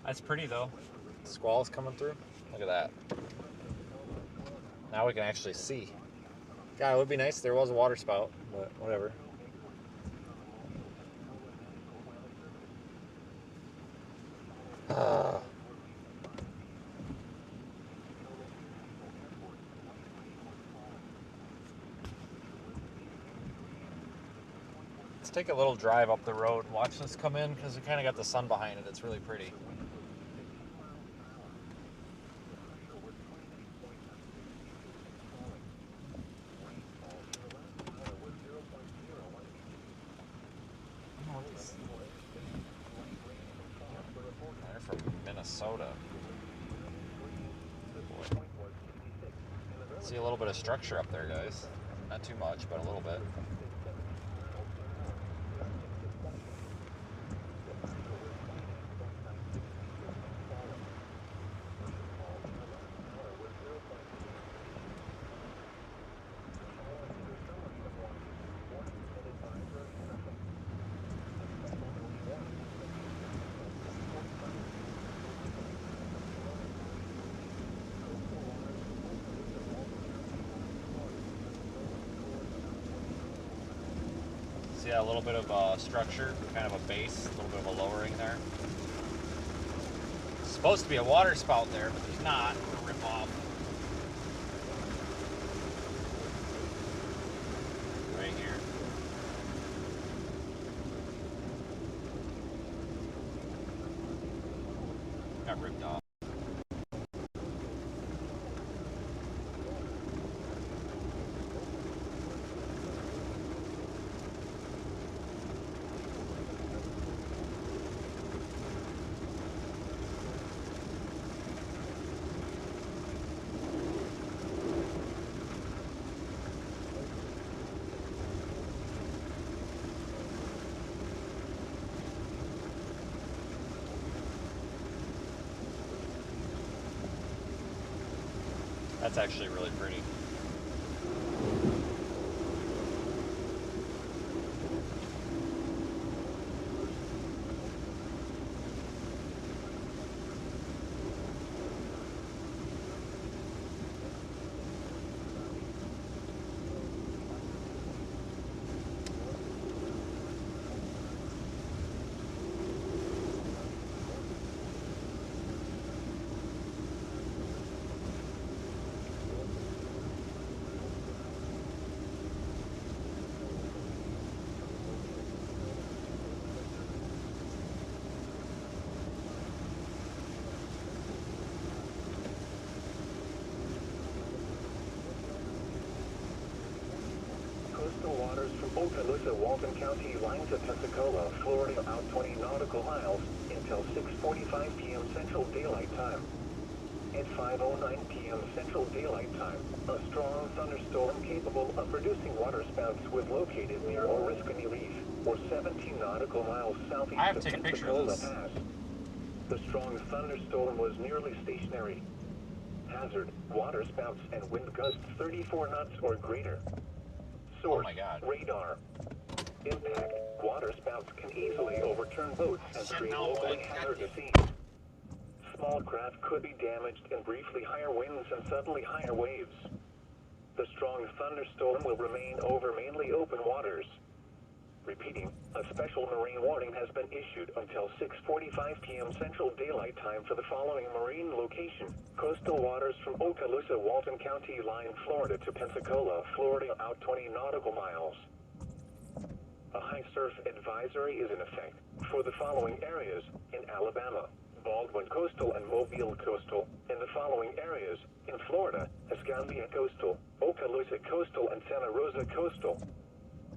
That's pretty, though. Squall's coming through. Look at that. Now we can actually see. God, it would be nice if there was a water spout, but whatever. Let's take a little drive up the road and watch this come in because we kind of got the sun behind it. It's really pretty. They're from Minnesota. Boy. See a little bit of structure up there, guys. Not too much, but a little bit. See a little bit of structure, kind of a base, a little bit of a lowering there. It's supposed to be a water spout there, but there's not. It'll rip off. Right here. Got ripped off. That's actually really pretty. Coastal waters from Okaloosa, Walton County, line to Pensacola, Florida, out 20 nautical miles until 6:45 p.m. Central Daylight Time. At 5:09 p.m. Central Daylight Time, a strong thunderstorm capable of producing waterspouts was located near Oriskany Reef, or 17 nautical miles southeast of Pensacola Pass. The strong thunderstorm was nearly stationary. Hazard, waterspouts and wind gusts 34 knots or greater. Source, Oh my God. radar. Impact, waterspouts can easily overturn boats and create locally hazardous seas. Small craft could be damaged in briefly higher winds and suddenly higher waves. The strong thunderstorm will remain over mainly open waters. Repeating, a special marine warning has been issued until 6:45 p.m. Central Daylight Time for the following marine location. Coastal waters from Okaloosa, Walton County line, Florida to Pensacola, Florida, out 20 nautical miles. A high surf advisory is in effect for the following areas in Alabama: Baldwin Coastal and Mobile Coastal. In the following areas in Florida: Escambia Coastal, Okaloosa Coastal, and Santa Rosa Coastal.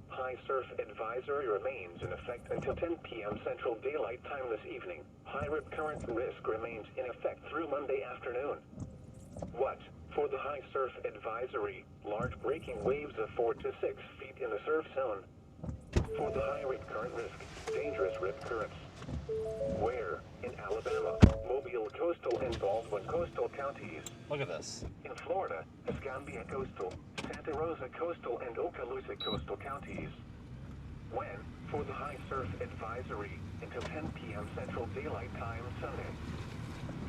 High surf advisory remains in effect until 10 p.m. Central Daylight Time this evening. High rip current risk remains in effect through Monday afternoon. What? For the high surf advisory, large breaking waves of 4 to 6 feet in the surf zone. For the high rip current risk, dangerous rip currents. Where? In Alabama, Mobile Coastal, and Baldwin Coastal counties. Look at this. In Florida, Escambia Coastal, Santa Rosa Coastal, and Okaloosa Coastal counties. When? For the high surf advisory until 10 p.m. Central Daylight Time Sunday.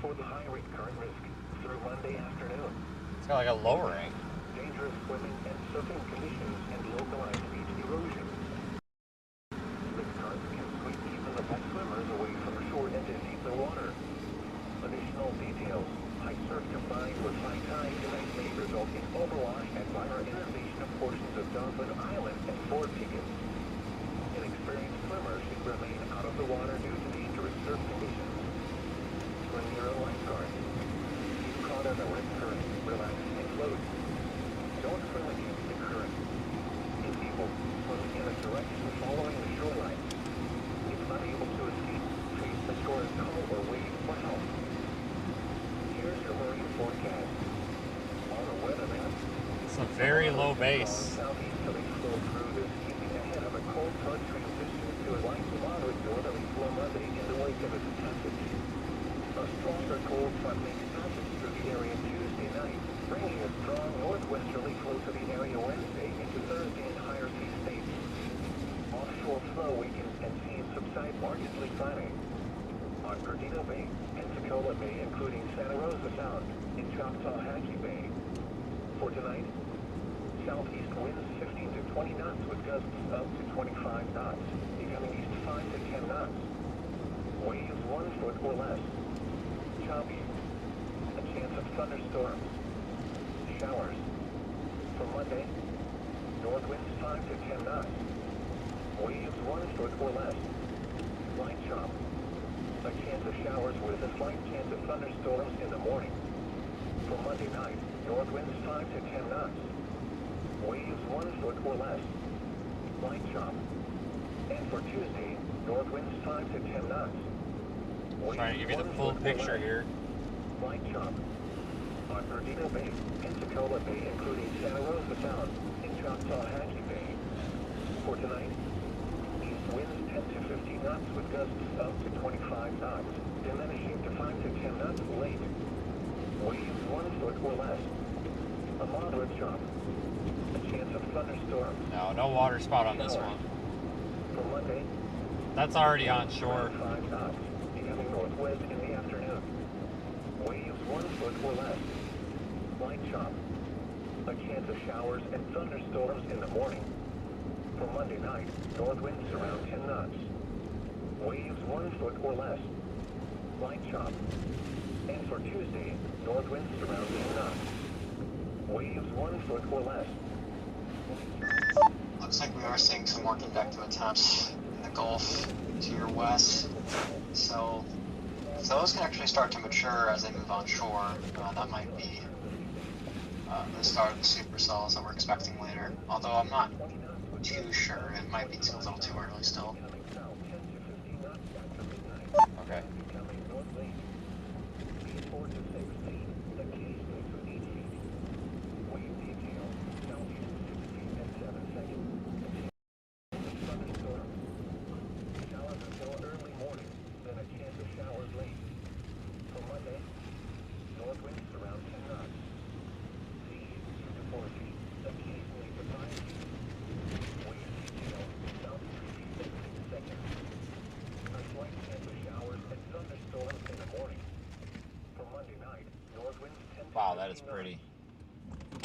For the high rate current risk through Monday afternoon. It's got like a lowering. Dangerous swimming and surfing conditions and localized beach erosion. Rip currents can sweep even the best swimmers away from shore into deeper water. Additional details. High surf combined with high tide tonight may result in overwash and minor inundation of portions of Dauphin Island and Fort Pickens. Inexperienced swimmers should remain out of the water due to dangerous surf conditions. Swim your own lifeguard. Keep caught on the rip current, relax and float. Don't swim against the current. In people, swim in a direction following the shoreline. If unable to escape, treat the shore as call or wave for help. Here's your marine forecast. On a weather map. It's a very low base. Southeasterly flow through this evening ahead of a cold front transition to a light to moderate northerly flow Monday in the wake of its passage. A stronger cold front makes passage through the area Tuesday night, bringing a strong northwesterly flow to the area Wednesday into Thursday and higher sea states. Offshore flow weakens and seas subside markedly Friday. On Perdido Bay, Pensacola Bay, including Santa Rosa Sound, in Choctawhatchee Bay. For tonight, southeast winds 15 to 20 knots with gusts up to 25 knots, becoming east 5 to 10 knots. Waves 1 foot or less. Choppy. A chance of thunderstorms. Showers. For Monday, north winds 5 to 10 knots. Waves 1 foot or less. Light chop. A chance of showers with a slight chance of thunderstorms in the morning. For Monday night, north winds 5 to 10 knots. Waves 1 foot or less. Light chop. And for Tuesday, north winds 5 to 10 knots. Waves Trying to give you the 1 full foot or picture less. here. Light chop. On Perdido Bay, Pensacola Bay, including Santa Rosa Sound, in Choctawhatchee Bay. For tonight, east winds 10 to 15 knots with gusts up to 25 knots, diminishing to 5 to 10 knots late. Waves 1 foot or less. A moderate chop. A chance of thunderstorms. No water spot on this Showers. one. For Monday, That's already on shore. 5 knots, becoming northwest in the afternoon. Waves 1 foot or less. Light chop. A chance of showers and thunderstorms in the morning. For Monday night, north winds around 10 knots. Waves 1 foot or less. Light chop. And for Tuesday, north winds around 10 knots. Waves 1 foot or less. Looks like we are seeing some more convective attempts in the Gulf to your west. So if those can actually start to mature as they move on shore, that might be the start of the supercells that we're expecting later. Although I'm not too sure. It might be a little too early still. Okay. Wow, that is pretty.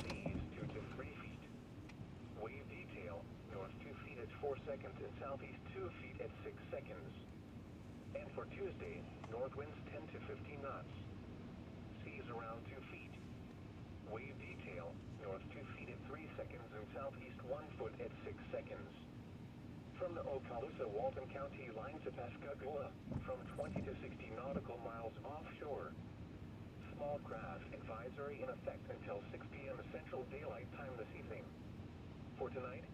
Seas 2 to 3 feet. Wave detail, north 2 feet at 4 seconds and southeast 2 feet at 6 seconds. And for Tuesday, north winds 10 to 15 knots. Seas around 2 feet. Wave detail, north 2 feet at 3 seconds and southeast 1 foot at 6 seconds. From the Okaloosa-Walton County line to Pascagoula, from 20 to 60 nautical miles offshore. Small craft advisory in effect until 6 p.m. Central Daylight Time this evening. For tonight,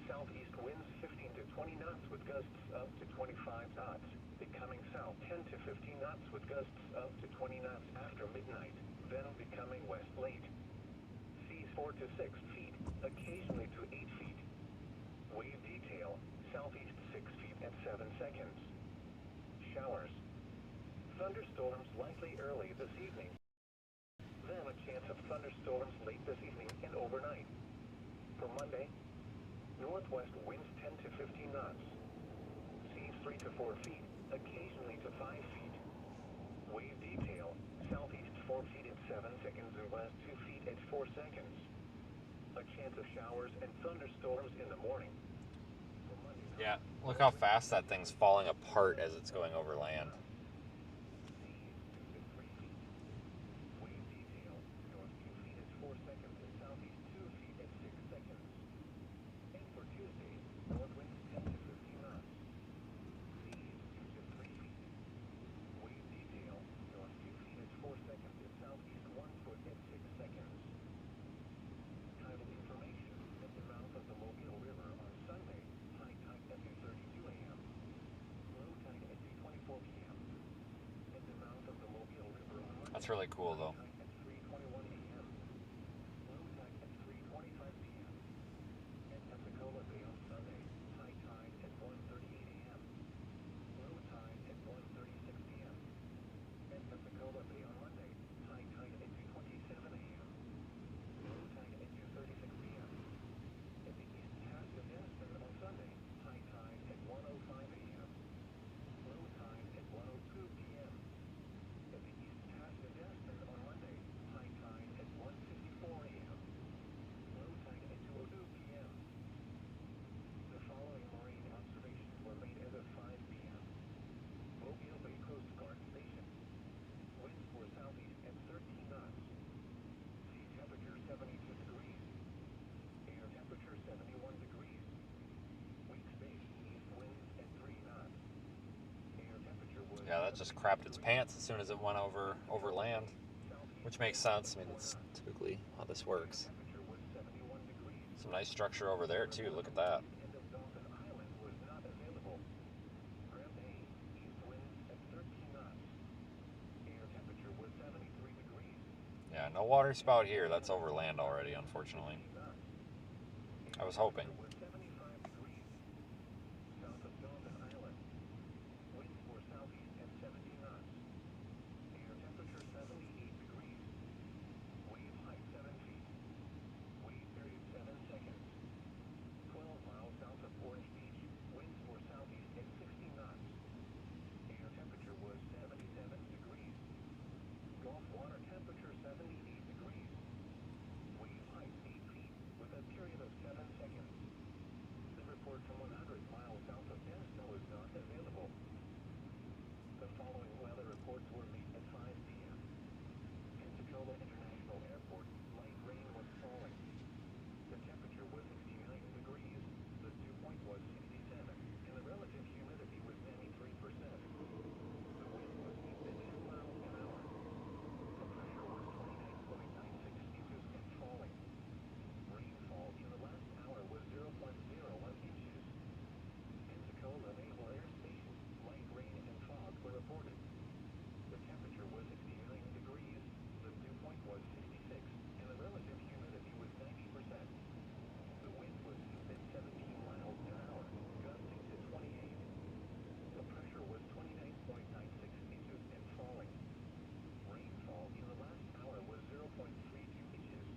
southeast winds 15 to 20 knots with gusts up to 25 knots. Becoming south 10 to 15 knots with gusts up to 20 knots after midnight, then becoming west late. Seas 4 to 6 feet, occasionally to 8 feet. Wave detail, southeast 6 feet at 7 seconds. Showers. Thunderstorms likely early this evening. Then a chance of thunderstorms late this evening and overnight. For Monday, northwest winds 10 to 15 knots. Seas 3 to 4 feet, occasionally to 5 feet. Wave detail, southeast 4 feet at 7 seconds and west 2 feet at 4 seconds. A chance of showers and thunderstorms in the morning. For Monday, Yeah, look how fast that thing's falling apart as it's going over land. seas 2 to 3 feet. Wave detail, north 2 feet at 4 seconds and southeast 2 feet at 6 seconds. And for Tuesday, north winds 10 to 15 knots. Seas 2 to 3 feet. Wave detail, north 2 feet at 4 seconds and southeast 1 foot at 6 seconds. Tidal information at the mouth of the Mobile River on Sunday, high tide at 2:32 a.m. Low tide at 2:24 p.m. At the mouth of the Mobile River on Monday, That's really cool, though. high tide at 3:21 a.m. Low tide at 3:25 p.m. At Pensacola Bay on Sunday, high tide at 1:38 a.m. Low tide at 1:36 p.m. At Pensacola Bay on Monday, high tide at 2:27 a.m. Low tide at 2:36 p.m. At the East Pass of Denison on Sunday, high tide at 1:05 a.m. Low tide at 1:02 p.m. At the East Pass of Denison on Monday, high tide at 1:54 a.m. Low tide at 2:02 p.m. The following marine observations were made as of 5 p.m. Mobile Bay Coast Guard Station. Winds were southeast at 13 knots. Sea temperature 72 degrees. Air temperature 71 degrees. Weeks Bay east winds at 3 knots. Air temperature was Yeah, that just crapped its pants as soon as it went over land, southeast which makes sense. I mean, it's typically how this works. temperature was 71 degrees. Some nice structure over there, too. Look at that. End of Dauphin Island was not available. Grand Bay east winds at 13 knots. Air temperature was 73 degrees. Yeah, no water spout here. That's over land already, unfortunately. 13 knots. I was hoping. Was 75 degrees. South of Dauphin Island. Winds were southeast at 70 knots. Air temperature 78 degrees. Wave height 7 feet. Wave period 7 seconds. 12 miles south of Orange Beach. Winds were southeast at 60 knots. Air temperature was 77 degrees. Gulf water temperature 78 degrees. Wave height 8 feet with a period of 7 seconds. The report from 100 miles south of Denison was not available. The following weather reports were made at 5 p.m. Pensacola International Airport, light rain was falling. The temperature was 69 degrees, the dew point was 67, and the relative humidity was 93%. The wind was east at 10 miles an hour. The pressure was 29.96 inches and falling. Rainfall in the last hour was 0.01 inches. Pensacola Naval Air Station, light rain and fog were reported. The temperature was 69 degrees, the dew point was 66, and the relative humidity was 90%. The wind was east at 17 miles an hour, gusting to 28. The pressure was 29.96 inches and falling. Rainfall in the last hour was 0.32 inches.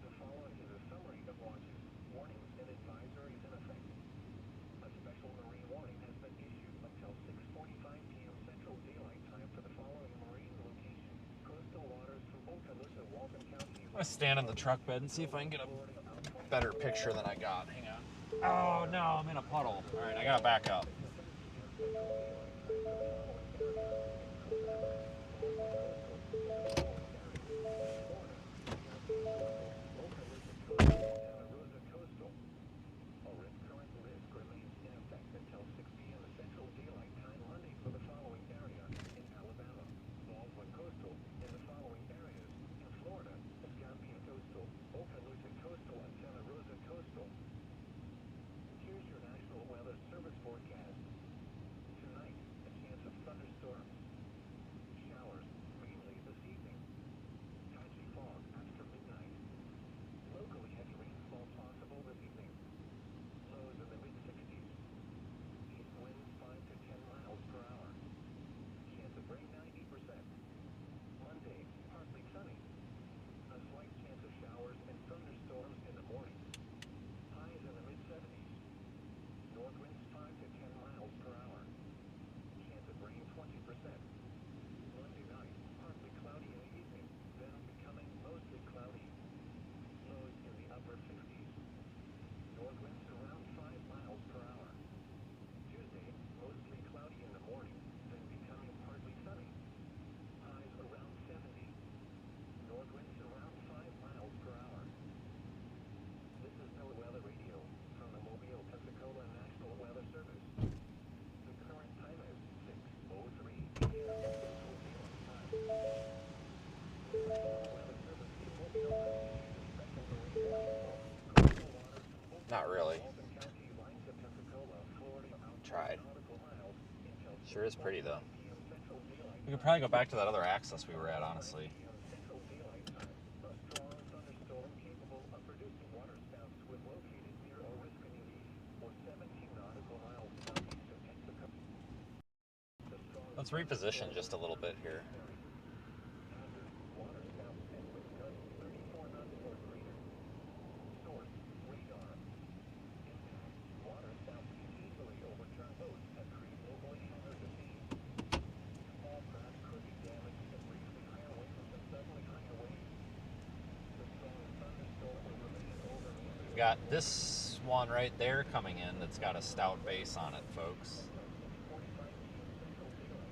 The following is a summary of watches, warnings, and advisories in effect. A special marine warning has been issued until 6:45 p.m. Central Daylight Time for the following marine locations. Coastal waters from Okaloosa-Walton County. I'm going to stand in the truck bed and see if I can get a better picture than I got. Hang on. Oh no, I'm in a puddle. All right, I gotta back up. Not really. Tried. Sure is pretty though. We could probably go back to that other axis we were at, honestly. Let's reposition just a little bit here. Got this one right there coming in that's got a stout base on it, folks.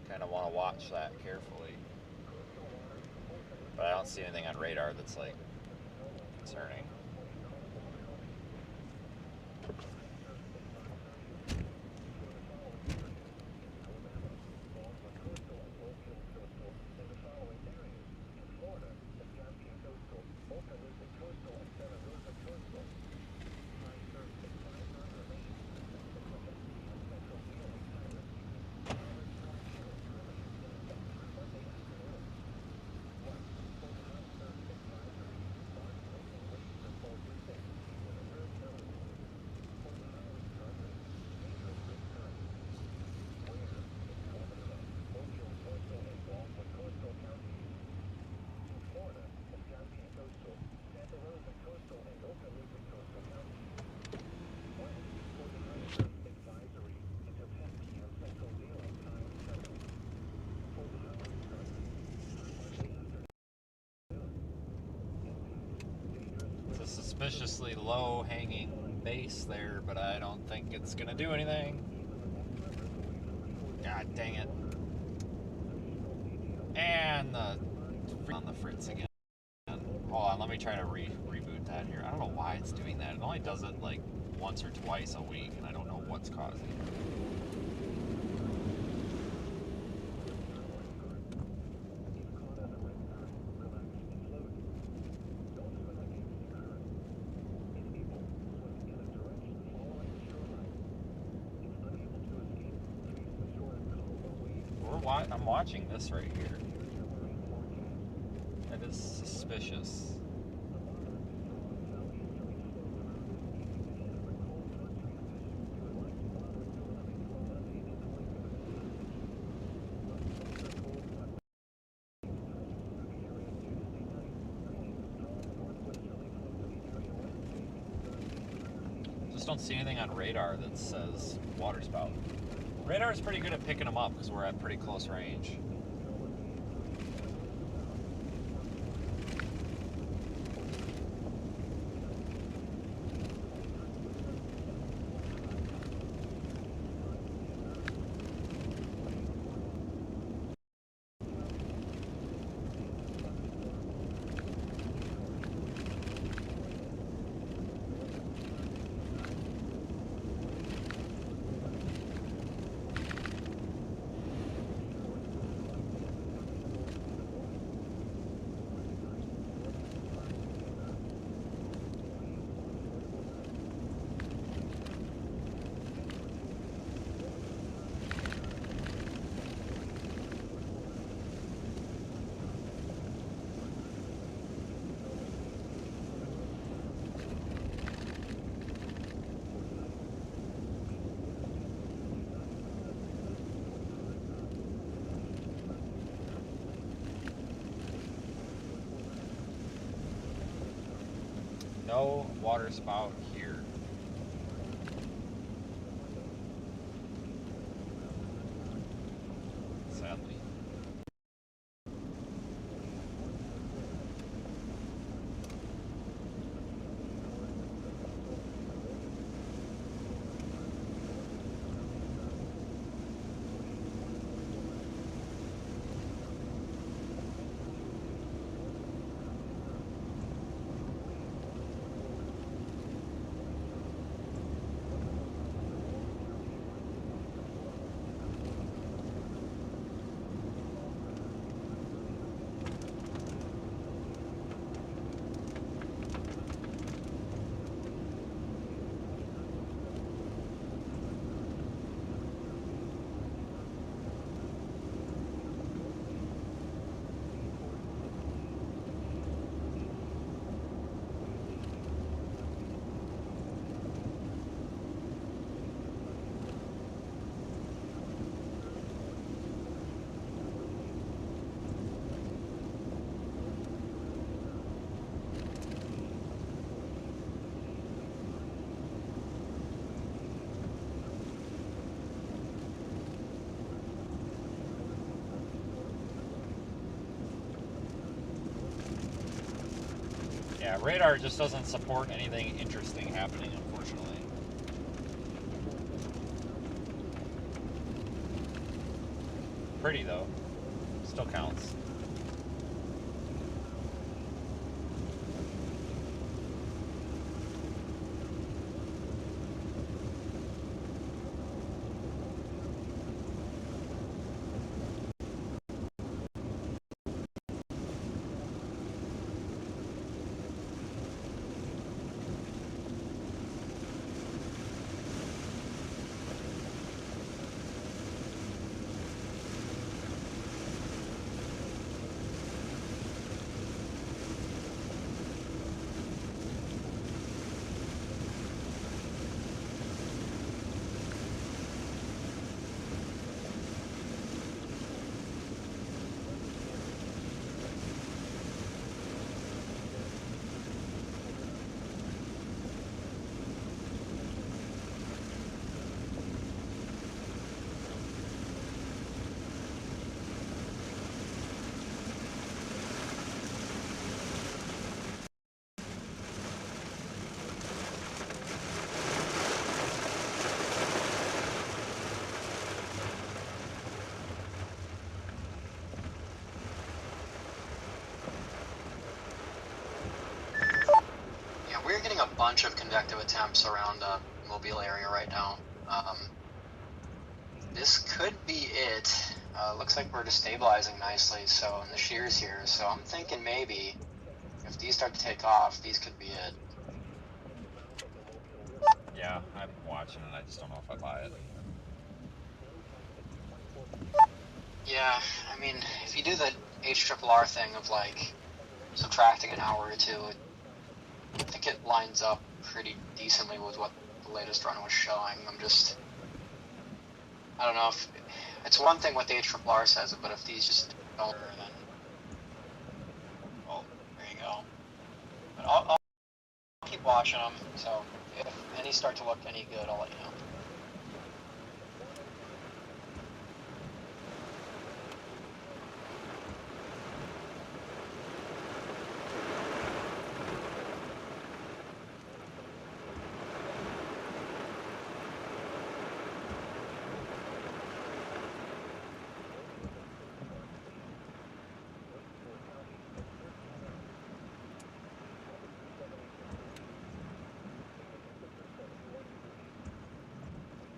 Kind of want to watch that carefully. But I don't see anything on radar that's like concerning. Suspiciously low-hanging base there, but I don't think it's gonna do anything. God dang it. And on the fritz again. Hold on, let me try to reboot that here. I don't know why it's doing that. It only does it like once or twice a week, and I don't know what's causing it. I'm watching this right here. That is suspicious. Just don't see anything on radar that says water spout. Radar is pretty good at picking them up because we're at pretty close range. no water spout here. Sadly. Yeah, radar just doesn't support anything interesting happening, unfortunately. Pretty though. Still counts. Yeah, we're getting a bunch of convective attempts around the Mobile area right now. This could be it. Looks like we're destabilizing nicely, so in the shears here. So I'm thinking maybe if these start to take off, these could be it. Yeah, I'm watching it. I just don't know if I buy it. Yeah, I mean, if you do the HRRR thing of like subtracting an hour or two, I think it lines up pretty decently with what the latest run was showing. I don't know if it's one thing what the HRRR says, but if these just don't, then well, there you go. But I'll keep watching them. So if any start to look any good, I'll let you know.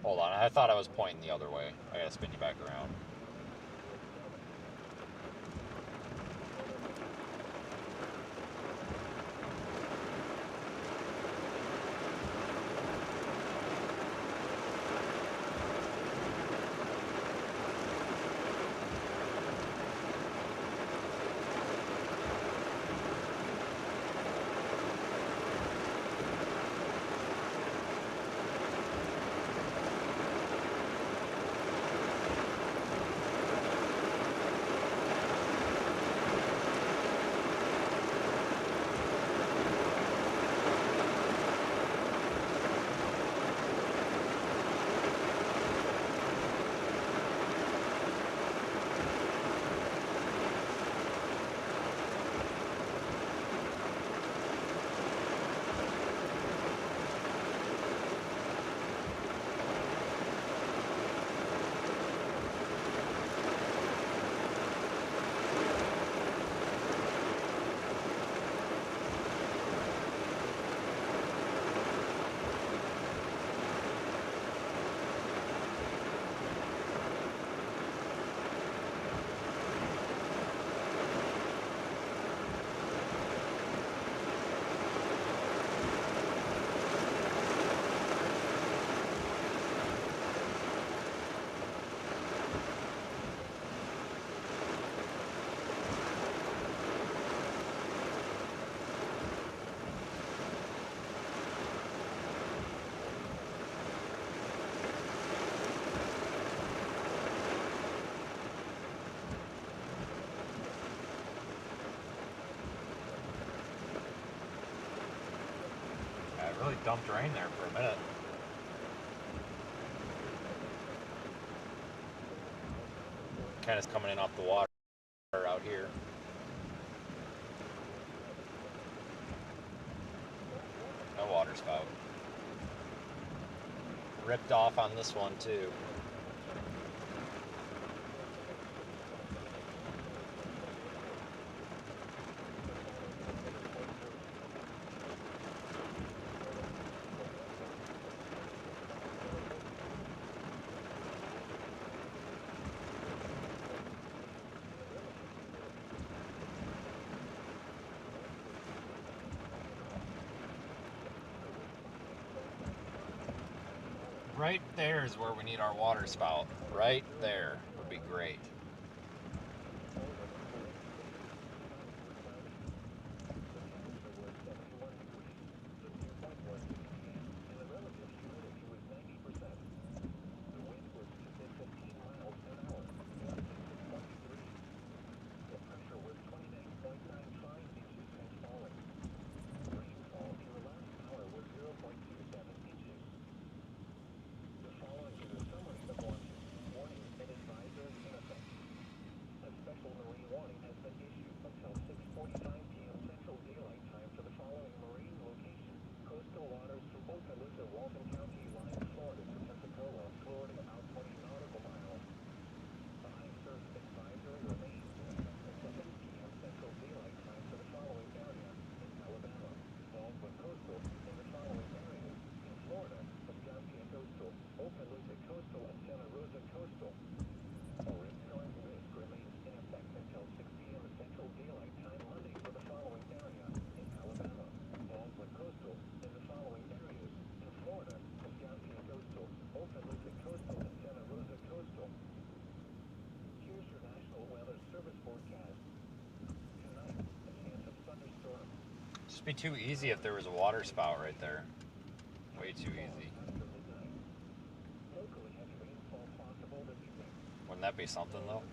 Hold on, I thought I was pointing the other way. I gotta spin you back around. really dumped rain there for a minute. Kind of coming in off the water out here. No water spout. Ripped off on this one too. Right there is where we need our water spout. Right there would be great. Just be too easy if there was a water spout right there. Way too easy. Wouldn't that be something though?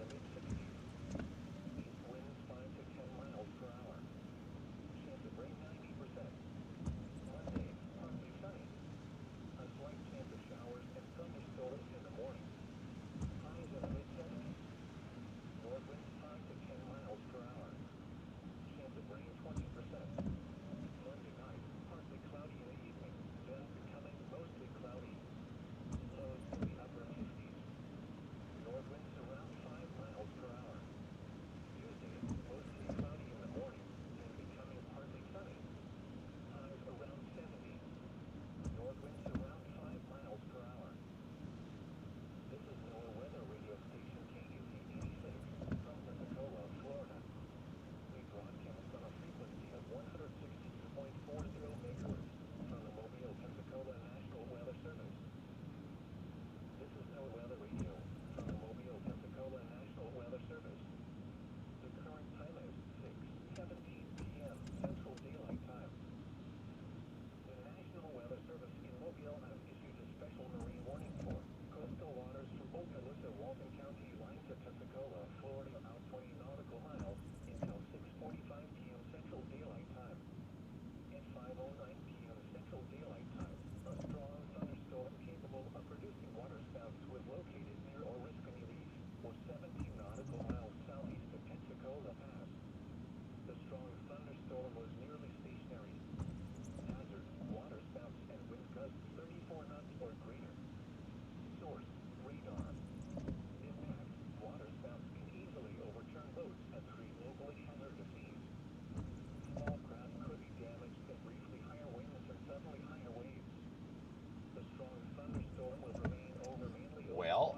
Well,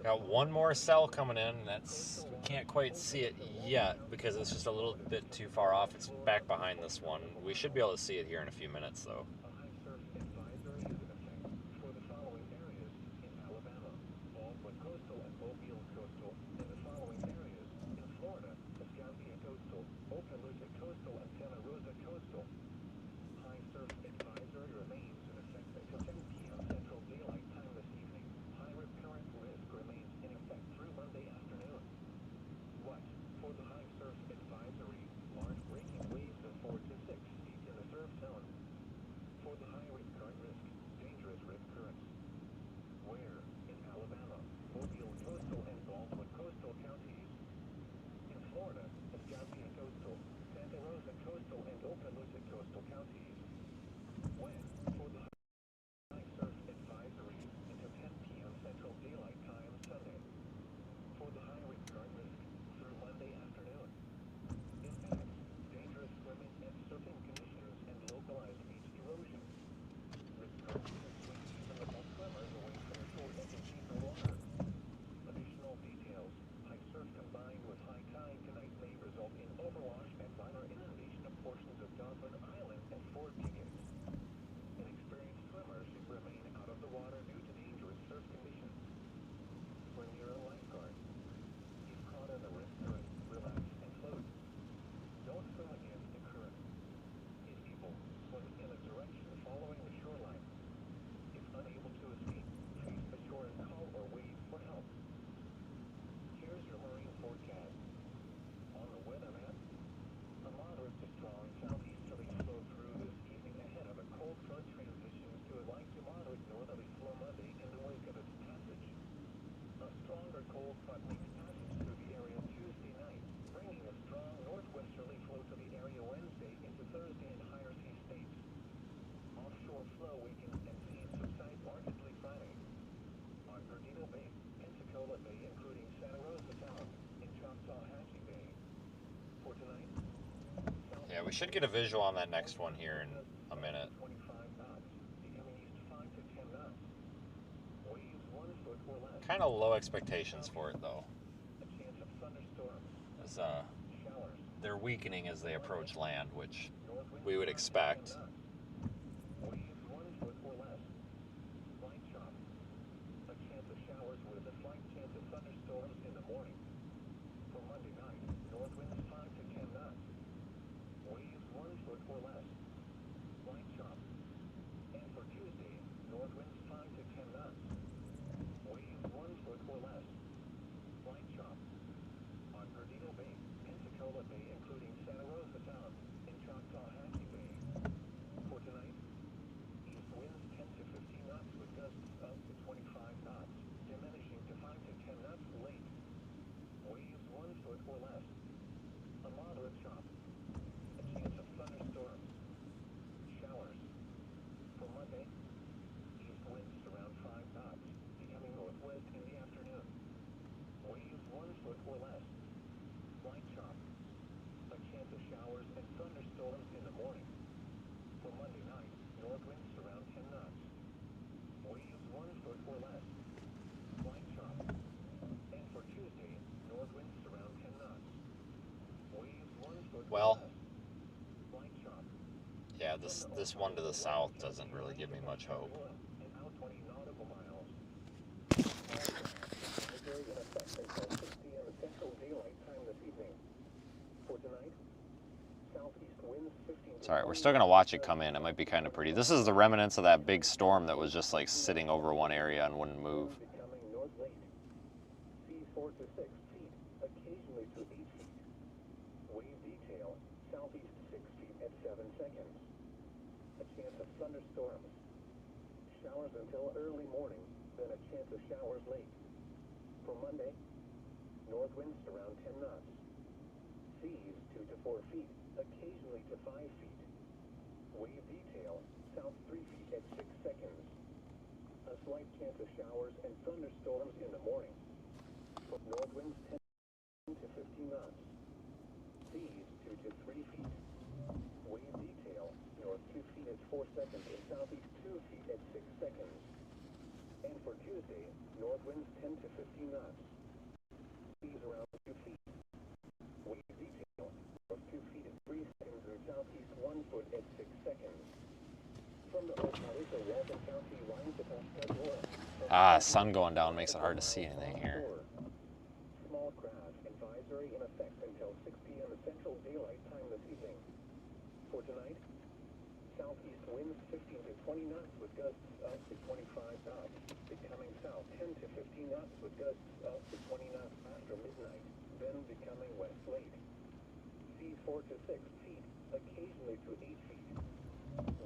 got one more cell coming in. That's, we can't quite see it yet because it's just a little bit too far off. It's back behind this one. We should be able to see it here in a few minutes though. front makes passage through the area Tuesday night, bringing a strong northwesterly flow to the area Wednesday into Thursday and higher sea states. Offshore flow weakens and seas subside markedly Friday. On Perdido Bay, Pensacola Bay, including Santa Rosa Sound, and Choctawhatchee Bay. For tonight, Yeah, we should get a visual on that next one here in a minute. 25 knots, becoming east 5 to 10 knots. Waves 1 foot or less. Kind of low expectations for it though, A chance of thunderstorms, as showers. they're weakening as they approach land, which North winds we would 5 to 10 expect. knots. Waves 1 foot or less. Light chop. A chance of showers with a slight chance of thunderstorms in the morning. For Monday night, north winds 5 to 10 knots. Waves 1 foot or less. Light chop. And for Tuesday, north winds 5 to 10 knots. Waves 1 foot or less. Light chop. On Perdido Bay, Pensacola Bay, including Santa Rosa Sound, and Choctawhatchee Bay. For tonight, east winds 10 to 15 knots with gusts up to 25 knots, diminishing to 5 to 10 knots late. Waves 1 foot or less. A moderate chop. A chance of thunderstorms. Showers. For Monday, east winds around 5 knots, becoming northwest in the afternoon. Waves 1 foot or less. Light chop. A chance of showers and thunderstorms in the morning. For Monday night, north winds around 10 knots. Waves 1 foot or less. Light chop. And for Tuesday, north winds around 10 knots. Waves 1 foot Well, or less. Light chop. yeah, this one to the south doesn't really give me much hope. And out 20 nautical miles. Very in effect until 6 p.m. Central Daylight Time this evening. For tonight, southeast winds 15 to It's alright, we're still gonna watch it come in. It might be kind of pretty. This is the remnants of that big storm that was just like sitting over one area and wouldn't move. becoming north late. Seas 4 to 6 feet, occasionally to 8 feet. Wave detail, southeast 6 feet at 7 seconds. A chance of thunderstorms. Showers until early morning, then a chance of showers late. For Monday, north winds around 10 knots. Seas 2 to 4 feet, occasionally to 5 feet. Wave detail, south 3 feet at 6 seconds. A slight chance of showers and thunderstorms in the morning. For north winds 10 to 15 knots. Seas 2 to 3 feet. Wave detail, north 2 feet at 4 seconds and southeast 2 feet at 6 seconds. And for Tuesday, north winds 10 to 15 knots. Seas around 2 feet. Wave detail, north 2 feet at 3 seconds and southeast 1 foot at 6 seconds. From the Ocalisa Walton County line to Pascagoula. Sun going down makes it hard to see anything here. Small craft advisory in effect until 6 p.m. Central Daylight Time this evening. For tonight, southeast winds 15 to 20 knots with gusts up to 25 knots. Becoming south 10 to 15 knots with gusts up to 20 knots after midnight. Then becoming west late. Seas 4 to 6 feet, occasionally to 8 feet.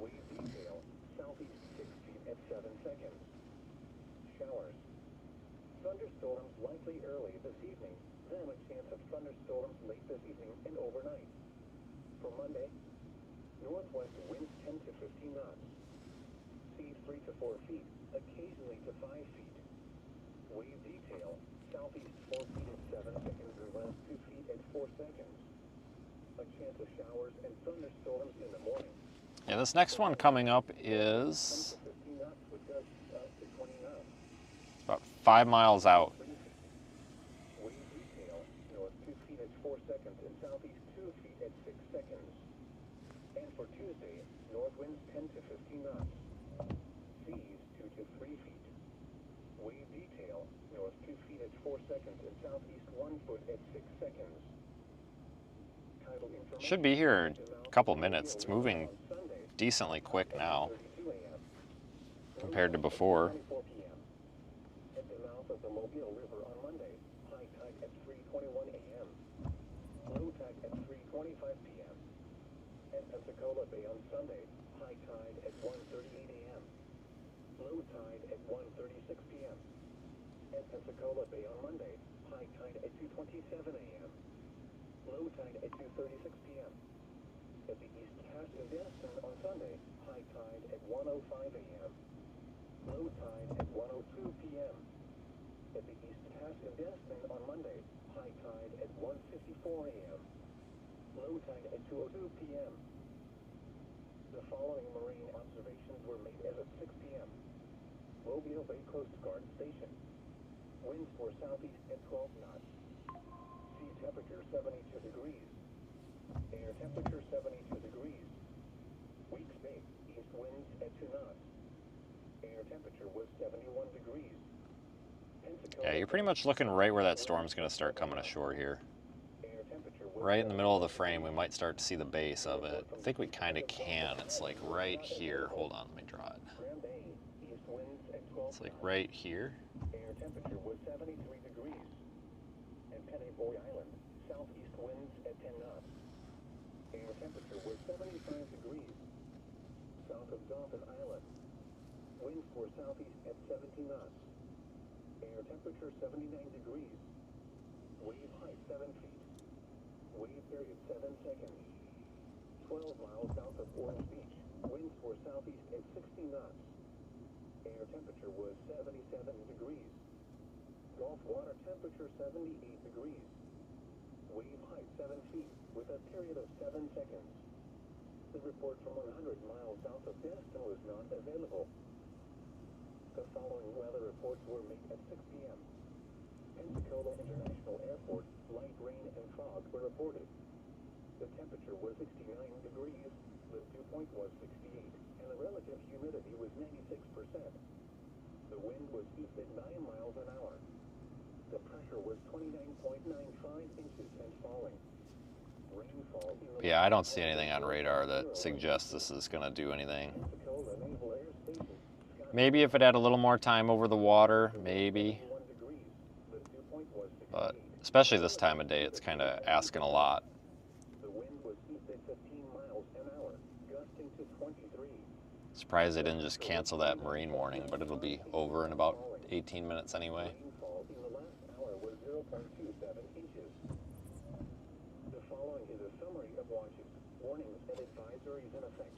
Wave detail, southeast 6 feet at 7 seconds. Showers. Thunderstorms likely early this evening, then a chance of thunderstorms late this evening and overnight. For Monday, northwest winds 10 to 15 knots. Seas 3 to 4 feet, occasionally to 5 feet. Wave detail, southeast 4 feet at 7 seconds and west 2 feet at 4 seconds. A chance of showers and thunderstorms in the morning. Yeah, this next one coming up is 10 to 15 knots with gusts up to 20 knots. about 5 miles out. Wave detail, north 2 feet at 4 seconds and southeast 2 feet at 6 seconds. And for Tuesday, north winds 10 to 15 knots. Seas 2 to 3 feet. Wave detail, north 2 feet at 4 seconds and southeast 1 foot at 6 seconds. Tidal information Should be here in a couple minutes. It's moving decently quick now compared to before. 4 p.m. At the mouth of the Mobile River on Monday, high tide at 3:21 a.m. Low tide at 3:25 p.m. At Pensacola Bay on Sunday, high tide at 1:38 a.m. Low tide at 1:36 p.m. At Pensacola Bay on Monday, high tide at 2:27 a.m. Low tide at 2:36 p.m. At the East Pass in Destin on Sunday, high tide at 1:05 a.m. Low tide at 1:02 p.m. At the East Pass in Destin on Monday, high tide at 1:54 a.m. Low tide at 2:02 p.m. The following marine observations were made as of 6 p.m. Mobile Bay Coast Guard Station. Winds were southeast at 12 knots. Sea temperature 72 degrees. Air temperature 72 degrees. Weeks Bay, east winds at 2 knots. Air temperature was 71 degrees. Pensacola, Yeah, you're pretty much looking right where that storm's going to start coming ashore here. air temperature was Right in the middle of the frame, we might start to see the base of it. I think we kind of can. It's like right here. Hold on, let me draw it. Grand Bay, east winds at 12 It's like knots. right here. Air temperature was 73 degrees. And Penneboy Island, southeast winds at 10 knots. Air temperature was 75 degrees. South of Dauphin Island, winds were southeast at 70 knots. Air temperature 79 degrees. Wave height 7 feet. Wave period 7 seconds. 12 miles south of Orange Beach, winds were southeast at 60 knots. Air temperature was 77 degrees. Gulf water temperature 78 degrees. Wave height 7 feet with a period of 7 seconds. The report from 100 miles south of Destin was not available. The following weather reports were made at 6 p.m. Pensacola International Airport, light rain and fog were reported. The temperature was 69 degrees, the dew point was 68, and the relative humidity was 96%. The wind was east at 9 miles an hour. The pressure was 29.95 inches and falling. Rainfall in the Yeah, I don't see anything on radar that suggests this is going to do anything. Pensacola Naval Air Station. Maybe if it had a little more time over the water, maybe. 71 degrees. The dew point was 68. But especially this time of day, it's kind of asking a lot. The wind was east at 15 miles an hour, gusting to 23. Surprised they didn't just cancel that marine warning, but it'll be over in about 18 minutes anyway. Rainfall in the last hour was 0.27 inches. The following is a summary of watches, warnings, and advisories in effect.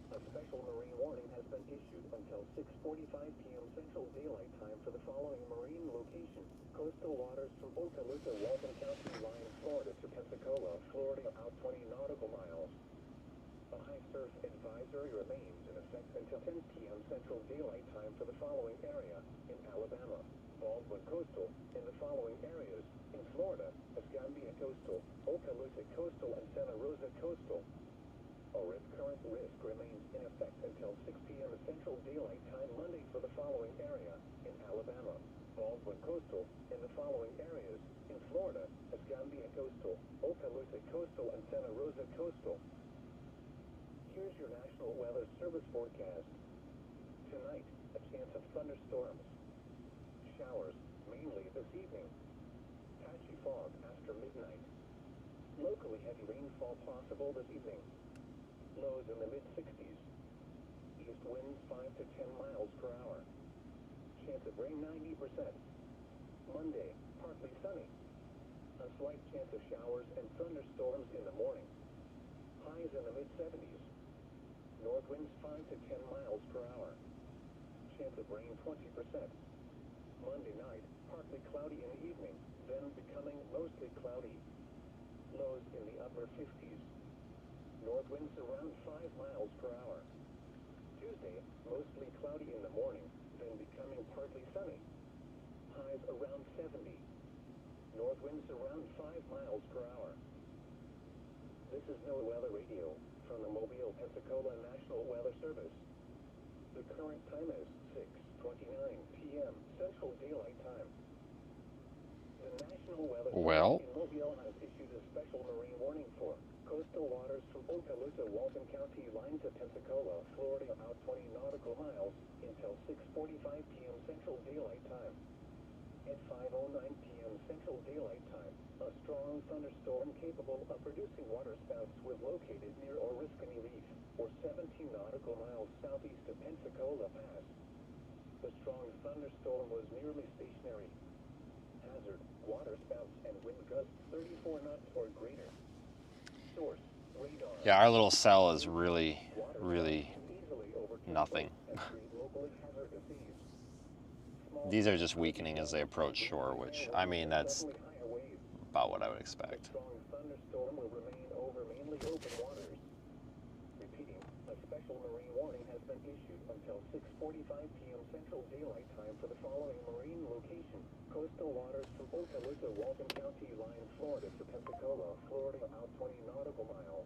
A special marine warning has been issued until 6:45 p.m. Central Daylight Time for the following marine location. Coastal waters from Okaloosa, Walton County line, Florida to Pensacola, Florida, out 20 nautical miles. A high surf advisory remains in effect until 10 p.m. Central Daylight Time for the following area in Alabama, Baldwin Coastal, in the following areas in Florida, Escambia Coastal, Okaloosa Coastal, and Santa Rosa Coastal. A rip current risk remains in effect until 6 p.m. Central Daylight Time Monday for the following area in Alabama, Baldwin Coastal, in the following areas in Florida, Escambia Coastal, Okaloosa Coastal, and Santa Rosa Coastal. Here's your National Weather Service forecast. Tonight, a chance of thunderstorms. Showers, mainly this evening. Patchy fog after midnight. Locally heavy rainfall possible this evening. Lows in the mid-60s. East winds 5 to 10 miles per hour. Chance of rain 90%. Monday, partly sunny. A slight chance of showers and thunderstorms in the morning. Highs in the mid-70s. North winds 5 to 10 miles per hour. Chance of rain 20%. Monday night, partly cloudy in the evening, then becoming mostly cloudy. Lows in the upper 50s. North winds around 5 miles per hour. Tuesday, mostly cloudy in the morning, then becoming partly sunny. Highs around 70. North winds around 5 miles per hour. This is NOAA Weather Radio from the Mobile, Pensacola National Weather Service. The current time is 6:29 p.m. Central Daylight Time. The National Weather Well. Service in Mobile has issued a special marine warning for coastal waters from Okaloosa, Walton County line to Pensacola, Florida, out 20 nautical miles until 6:45 p.m. Central Daylight Time. At 5:09 p.m. Central Daylight Time, a strong thunderstorm capable of producing waterspouts was located near Oriskany Reef, or 17 nautical miles southeast of Pensacola Pass. The strong thunderstorm was nearly stationary. Hazard, Yeah, our little cell is really, really nothing. These are just weakening as they approach shore, which, I mean, that's about what I would expect. Strong thunderstorm will remain over mainly open waters. Repeating, a special marine warning has been issued until 6:45 p.m. Central Daylight Time for the following marine location. Coastal waters from Okaloosa, Walton County line, Florida to Pensacola, Florida, out 20 nautical miles.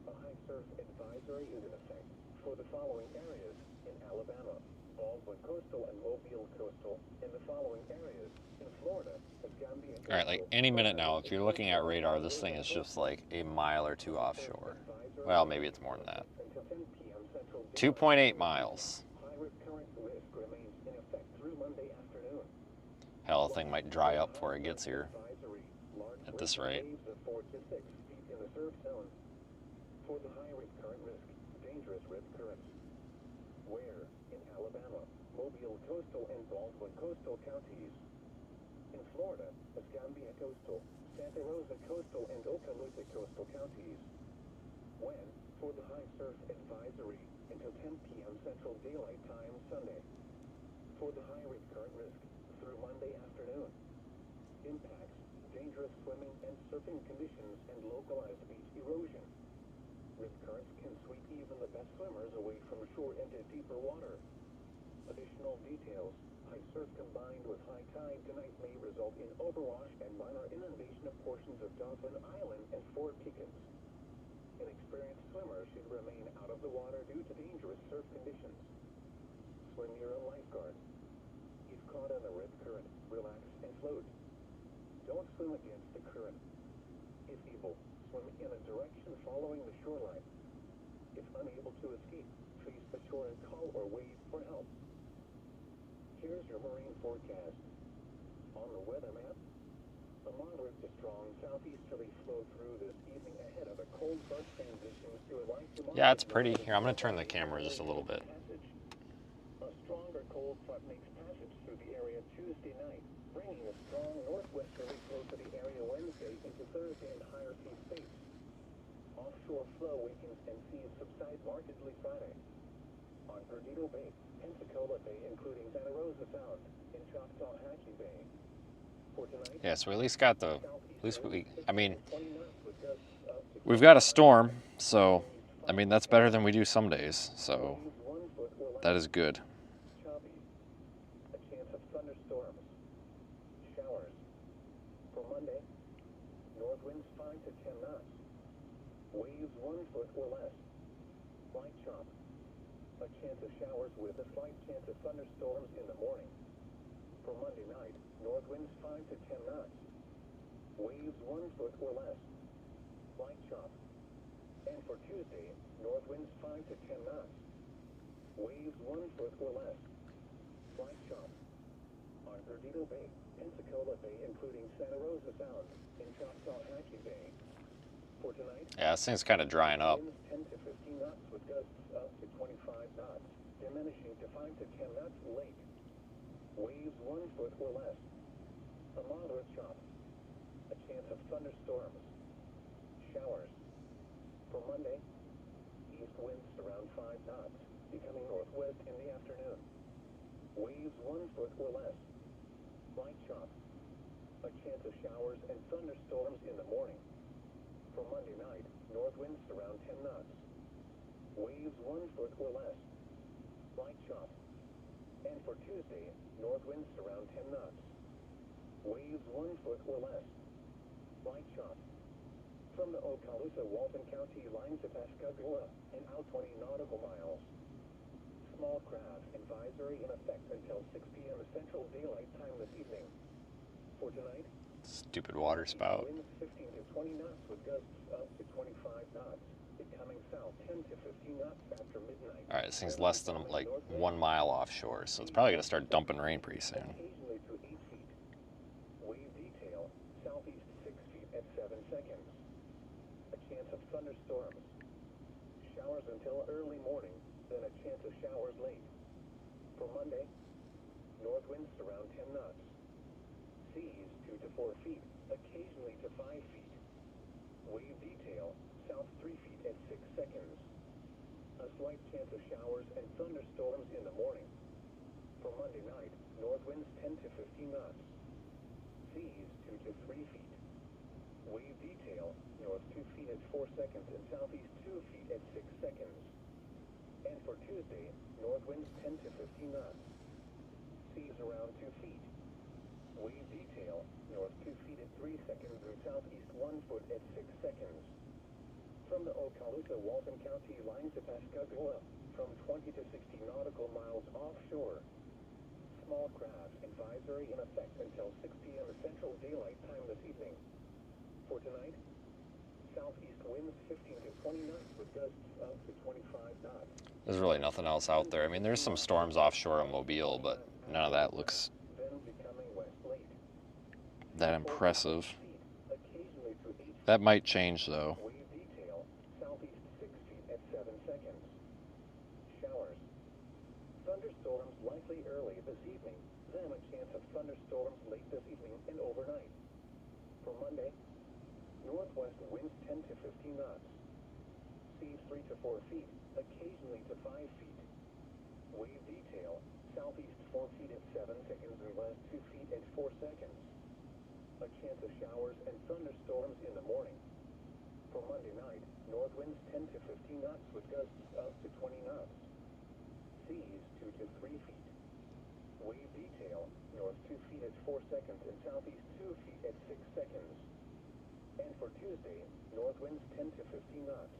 A high surf advisory is in effect for the following areas in Alabama, Baldwin Coastal and Mobile Coastal, in the following areas in Florida, Escambia Coastal. All right, like any minute now, if you're looking at radar, this thing is just like a mile or two offshore. Well, maybe it's more than that. Until 10 p.m. Central 2.8 miles. high current risk remains in effect through Monday afternoon. Hell, the thing might dry up before it gets here Advisory, large at this rate. waves of 4 to 6 feet in the surf zone. For the high rip current risk, dangerous rip currents. Where in Alabama, Mobile Coastal and Baldwin Coastal counties. In Florida, Escambia Coastal, Santa Rosa Coastal and Okaloosa Coastal counties. When for the high surf advisory until 10 p.m. Central Daylight Time Sunday. For the high rip current risk through Monday afternoon. Impacts, dangerous swimming and surfing conditions and localized beach erosion. Rip currents can sweep even the best swimmers away from shore into deeper water. Additional details, high surf combined with high tide tonight may result in overwash and minor inundation of portions of Dauphin Island and Fort Pickens. Inexperienced swimmers should remain out of the water due to dangerous surf conditions. Swim near a lifeguard. If caught in a rip current, relax and float. Don't swim against the current. If able, swim in a direction following the shoreline. If unable to escape, face the shore and call or wave for help. Here's your marine forecast. On the weather map, a moderate to strong southeasterly flow through this evening ahead of a cold front transition to a light to Yeah, it's pretty. Here, I'm going to turn the camera just a little bit. A stronger cold front makes passage through the area Tuesday night, bringing a strong northwesterly flow to the area Wednesday into Thursday and higher sea states. Offshore flow weakens and seas subside markedly Friday. On Perdido Bay, Pensacola Bay, including Santa Rosa Sound, in Choctaw-Hatchie Bay. For tonight, Yeah, so we at least got the, at least we, I mean, 20 knots with gusts up to we've got a storm, so, I mean, that's better than we do some days, so 1 foot or less. that is good. Choppy. A chance of thunderstorms. Showers. For Monday, north winds 5 to 10 knots. Waves 1 foot or less. Light chop. A chance of showers with a slight chance of thunderstorms in the morning. For Monday night, north winds 5 to 10 knots. Waves 1 foot or less. Light chop. And for Tuesday, north winds 5 to 10 knots. Waves 1 foot or less. Light chop. On Perdido Bay, Pensacola Bay, including Santa Rosa Sound, in Choctaw-Hatchie Bay. For tonight, Yeah, this thing's kind of drying up. winds 10 to 15 knots with gusts up to 25 knots, diminishing to 5 to 10 knots late. Waves 1 foot or less. A moderate chop. A chance of thunderstorms. Showers. For Monday, east winds around 5 knots, becoming northwest in the afternoon. Waves 1 foot or less. Light chop. A chance of showers and thunderstorms in the morning. For Monday night, north winds around 10 knots. Waves 1 foot or less. Light chop. And for Tuesday, north winds around 10 knots. Waves 1 foot or less. Light chop. From the Okaloosa, Walton County line to Pascagoula and out 20 nautical miles. Small craft advisory in effect until 6 p.m. Central Daylight Time this evening. For tonight, Stupid water spout. winds 15 to 20 knots with gusts up to 25 knots, becoming south 10 to 15 knots after midnight. All right, this thing's less than like 1 mile offshore, so it's probably going to start dumping rain pretty soon. Occasionally to 8 feet. Wave detail, southeast 6 feet at 7 seconds. A chance of thunderstorms. Showers until early morning, then a chance of showers late. For Monday, north winds around 10 knots. Seas 2 to 4 feet, occasionally to 5 feet. Wave detail, south 3 feet at 6 seconds. A slight chance of showers and thunderstorms in the morning. For Monday night, north winds 10 to 15 knots. Seas 2 to 3 feet. Wave detail, north 2 feet at 4 seconds and southeast 2 feet at 6 seconds. And for Tuesday, north winds 10 to 15 knots. Seas around 2 feet. Wave detail, north 2 feet at 3 seconds and southeast 1 foot at 6 seconds. From the Okaloosa-Walton County line to Pascagoula, from 20 to 60 nautical miles offshore. Small craft advisory in effect until 6 p.m. Central Daylight Time this evening. For tonight, southeast winds 15 to 20 knots with gusts up to 25 knots. There's really nothing else out there. I mean, there's some storms offshore of Mobile, but none of that looks Then becoming west late. that impressive. Occasionally to 8 That might change, though. Wave detail, southeast 6 feet at 7 seconds. Showers. Thunderstorms likely early this evening, then a chance of thunderstorms late this evening and overnight. For Monday, northwest winds 10 to 15 knots. Seas 3 to 4 feet, occasionally to 5 feet. Wave detail, southeast 4 feet at 7 seconds and west 2 feet at 4 seconds. A chance of showers and thunderstorms in the morning. For Monday night, north winds 10 to 15 knots with gusts up to 20 knots. Seas 2 to 3 feet. Wave detail, north 2 feet at 4 seconds and southeast 2 feet at 6 seconds. And for Tuesday, north winds 10 to 15 knots.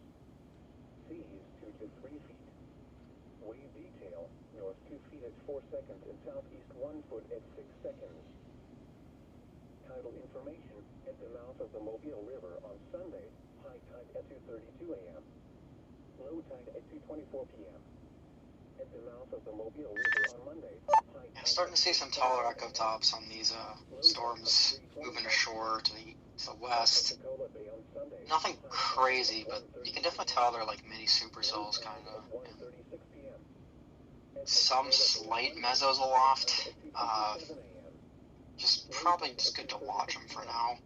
Seas 2 to 3 feet. Wave detail, north 2 feet at 4 seconds and southeast 1 foot at 6 seconds. Tidal information at the mouth of the Mobile River on Sunday, high tide at 2:32 a.m. Low tide at 2:24 p.m. At the mouth of the Mobile River on Monday, high Yeah, tide starting to see some taller echo tops on these storms moving ashore to the west. Pensacola Bay on Sunday. Nothing crazy, but you can definitely tell they're like mini supercells, kind of. 1:36 p.m. Some slight mesos aloft. Just probably just good to watch them for now.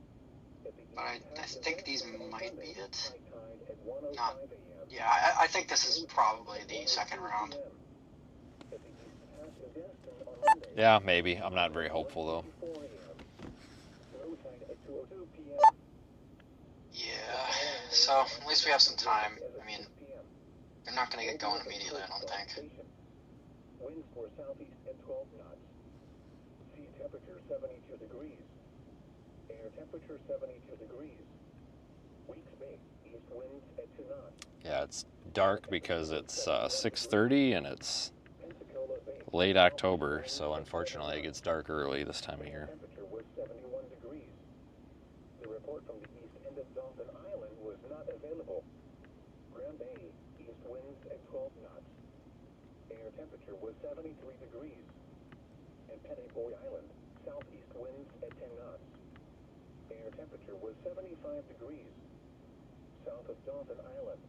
But I think these might be it. Not. Yeah, I think this is probably the second round. Yeah, maybe. I'm not very hopeful, though. Yeah, so at least we have some time. I mean, they're not going to get going immediately, I don't think. Winds for southeast at 12 knots. Sea temperature 72 degrees. Air temperature 72 degrees. Weeks Bay, east winds at 2 knots. Yeah, it's dark because it's 6:30 and it's Pensacola Bay. late October, so unfortunately it gets dark early this time of year. Temperature was 71 degrees. The report from the east end of Dauphin Island was not available. Grand Bay, east winds at 12 knots. Air temperature was 73 degrees. And Petitboy Island, southeast winds at 10 knots. Air temperature was 75 degrees. South of Dauphin Island,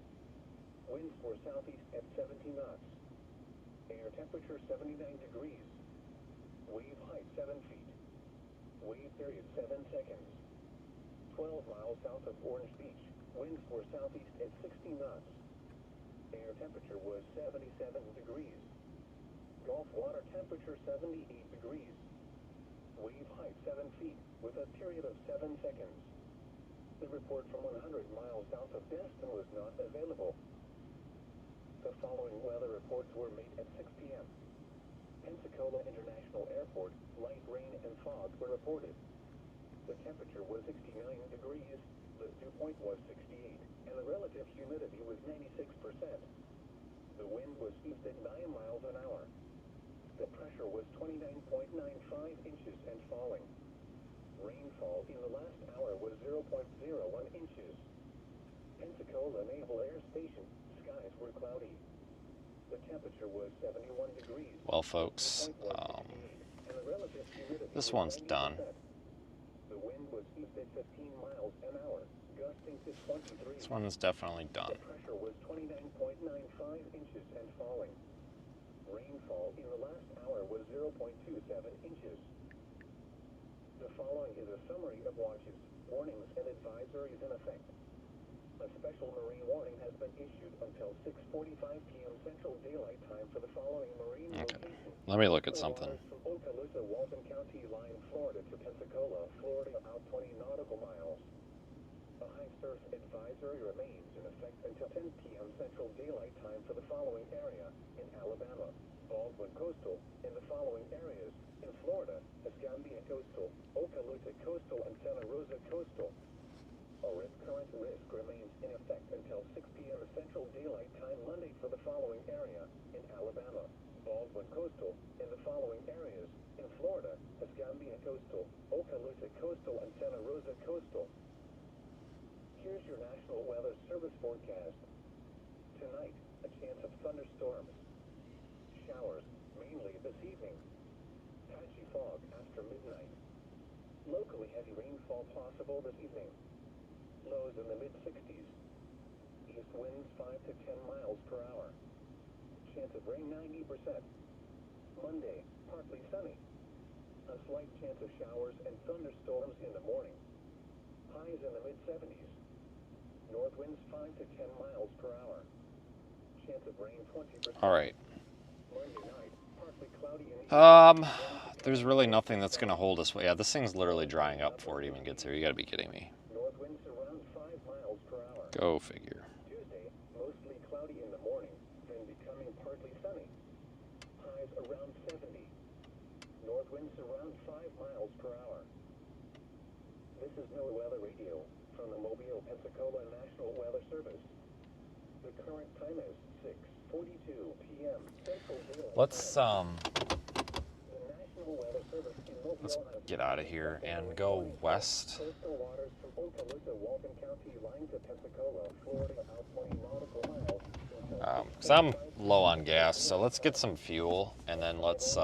winds were southeast at 70 knots. Air temperature 79 degrees. Wave height 7 feet. Wave period 7 seconds. 12 miles south of Orange Beach, winds were southeast at 60 knots. Air temperature was 77 degrees. Gulf water temperature 78 degrees. Wave height 7 feet with a period of 7 seconds. The report from 100 miles south of Destin was not available. The following weather reports were made at 6 p.m. Pensacola International Airport, light rain and fog were reported. The temperature was 69 degrees, the dew point was 68, and the relative humidity was 96%. The wind was east at 9 miles an hour. The pressure was 29.95 inches and falling. Rainfall in the last hour was 0.01 inches. Pensacola Naval Air Station, skies were cloudy. The temperature was 71 degrees. Well, folks, And the relative humidity this was one's 90%. done. The wind was east at 15 miles an hour, gusting to 23. This one's definitely done. The pressure was 29.95 inches and falling. Rainfall in the last hour was 0.27 inches. The following is a summary of watches, warnings, and advisories in effect A special marine warning has been issued until 6:45 p.m. Central Daylight Time for the following marine Okay. locations. Let me look at something. Waters from Okaloosa, Walton County line, Florida to Pensacola, Florida, about 20 nautical miles. A high surf advisory remains in effect until 10 p.m. Central Daylight Time for the following area in Alabama, Baldwin Coastal, in the following areas in Florida, Escambia Coastal, Okaloosa Coastal, and Santa Rosa Coastal. A current risk remains in effect until 6 p.m. Central Daylight Time Monday for the following area in Alabama, Baldwin Coastal, in the following areas in Florida, Escambia Coastal, Okaloosa Coastal, and Santa Rosa Coastal. Here's your National Weather Service forecast. Tonight, a chance of thunderstorms. Showers, mainly this evening. Patchy fog after midnight. Locally heavy rainfall possible this evening. Lows in the mid-60s. East winds 5 to 10 miles per hour. Chance of rain 90%. Monday, partly sunny. A slight chance of showers and thunderstorms in the morning. Highs in the mid-70s. North winds 5 to 10 miles per hour. Chance of rain 20%. All right. Monday night, partly cloudy in the There's really nothing that's going to hold us. Yeah, this thing's literally drying up before it even gets here. You got to be kidding me. north winds around 5 miles per hour. Go figure. Tuesday, mostly cloudy in the morning, then becoming partly sunny. Highs around 70. North winds around 5 miles per hour. This is NOAA Weather Radio from the Mobile, Pensacola National Weather Service. The current time is 6:42 p.m. Central Daylight Let's Time. The National Weather Service in Mobile let's has get out of here and go west. coastal waters from Okaloosa, Walton County line to Pensacola, Florida, about 20 nautical miles. Because I'm low on gas, so let's get some fuel and then let's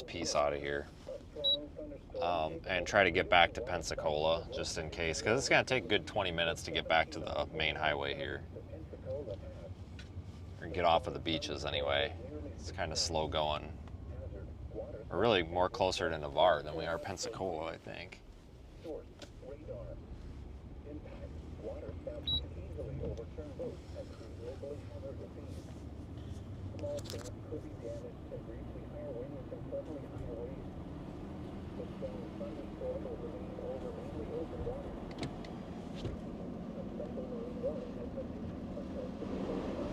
peace out of here. And try to get back to Pensacola just in case, because it's going to take a good 20 minutes to get back to the main highway here. Or get off of the beaches anyway. It's kind of slow going. We're really more closer to Navarre than we are Pensacola, I think. Source, radar. Impact. Water spouts can easily overturn boats and create locally hazardous seas. Small craft could be damaged and briefly higher winds and suddenly higher waves. The strong thunderstorm will remain over mainly open water. A special marine warning has been issued until 6:45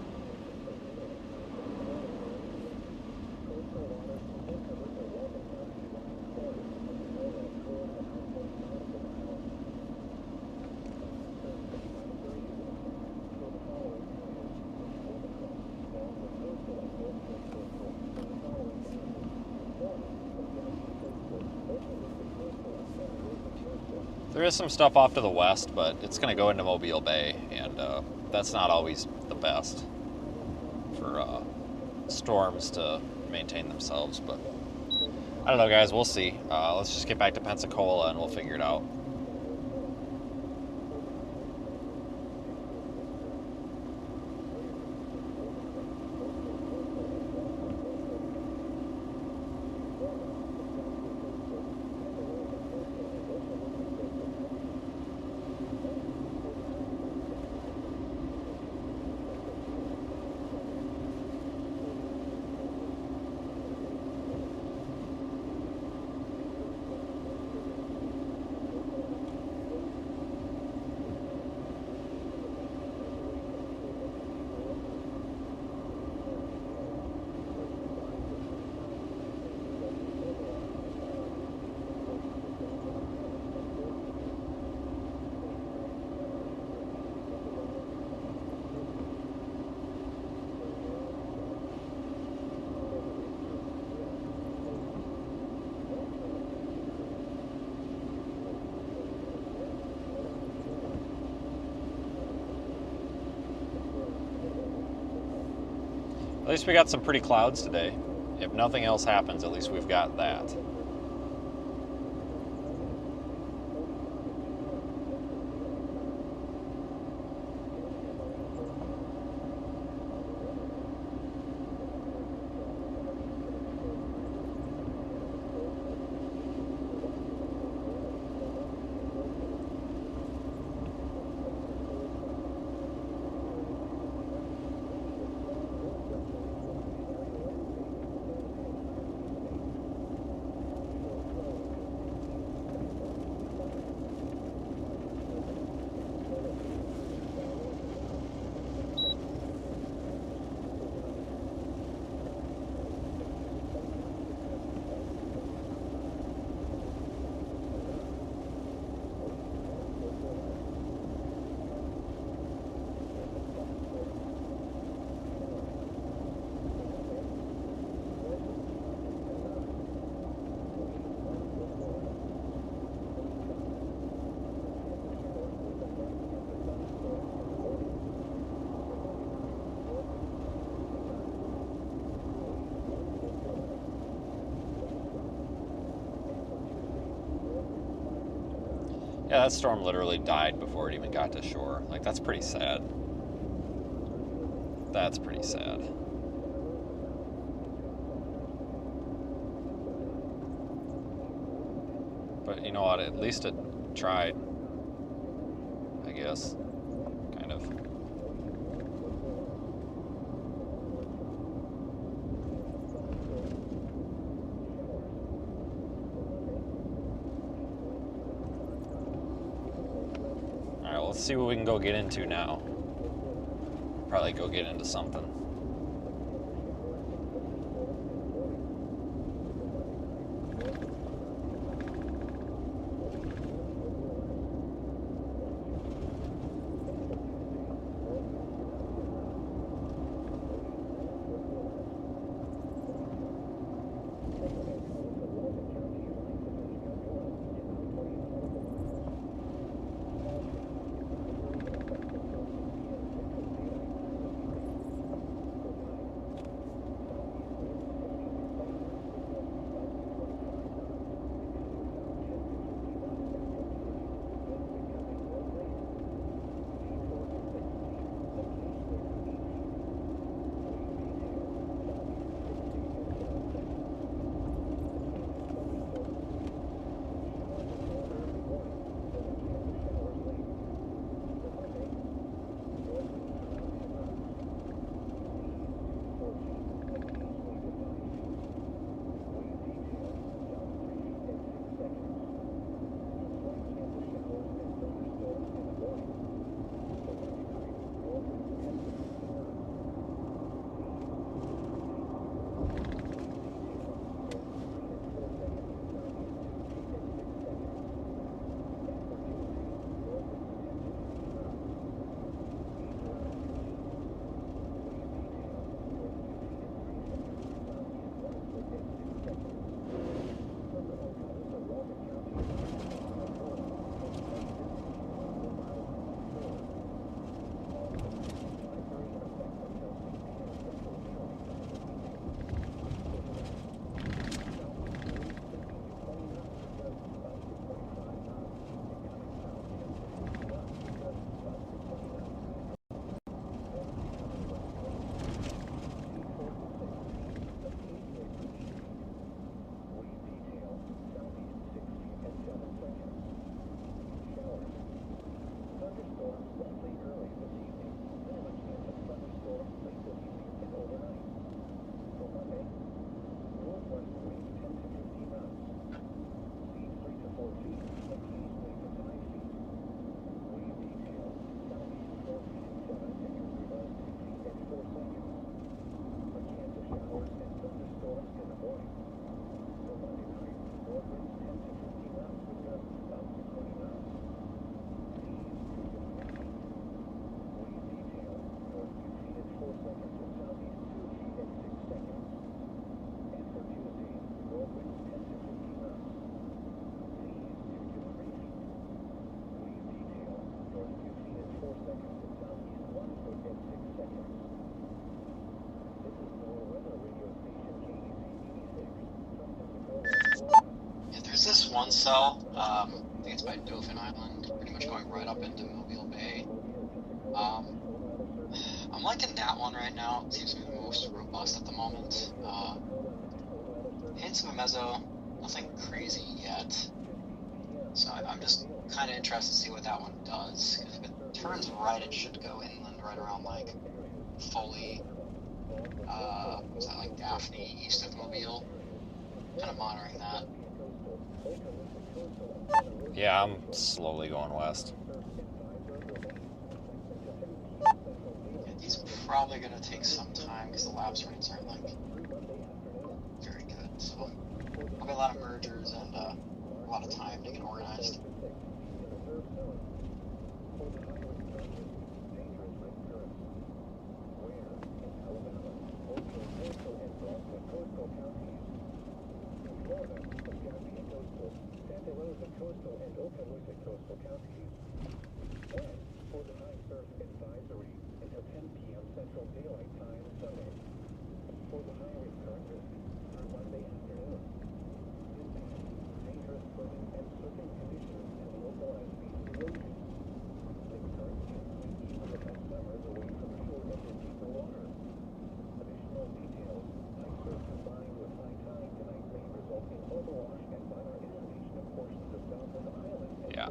coastal waters from Okaloosa, Walton County, line, Florida, Pensacola, Florida, about 20 nautical miles. For the following areas, Omaha, Baldwin Coastal, and Gulf Coastal. For the following areas, Florida, Escambia Coastal, Okaloosa Coastal, and Santa Rosa Coastal. There is some stuff off to the west, but it's going to go into Mobile Bay, and that's not always the best for storms to maintain themselves. But I don't know, guys. We'll see. Let's just get back to Pensacola, and we'll figure it out. At least we got some pretty clouds today. If nothing else happens, at least we've got that. Yeah, that storm literally died before it even got to shore. Like, that's pretty sad. That's pretty sad. But you know what? At least it tried. I guess. Kind of. Alright, well, let's see what we can go get into now. Probably go get into something. There's this one cell, I think it's by Dauphin Island, pretty much going right up into Mobile Bay. I'm liking that one right now. It seems to be the most robust at the moment. Hints of a mezzo, nothing crazy yet. So I'm just kind of interested to see what that one does. If it turns right, it should go inland right around like Foley, was that like Daphne, east of Mobile? Kind of monitoring that. Yeah, I'm slowly going west. He's probably going to take some time because the lapse rates aren't like very good. So there'll be a lot of mergers and a lot of time to get organized.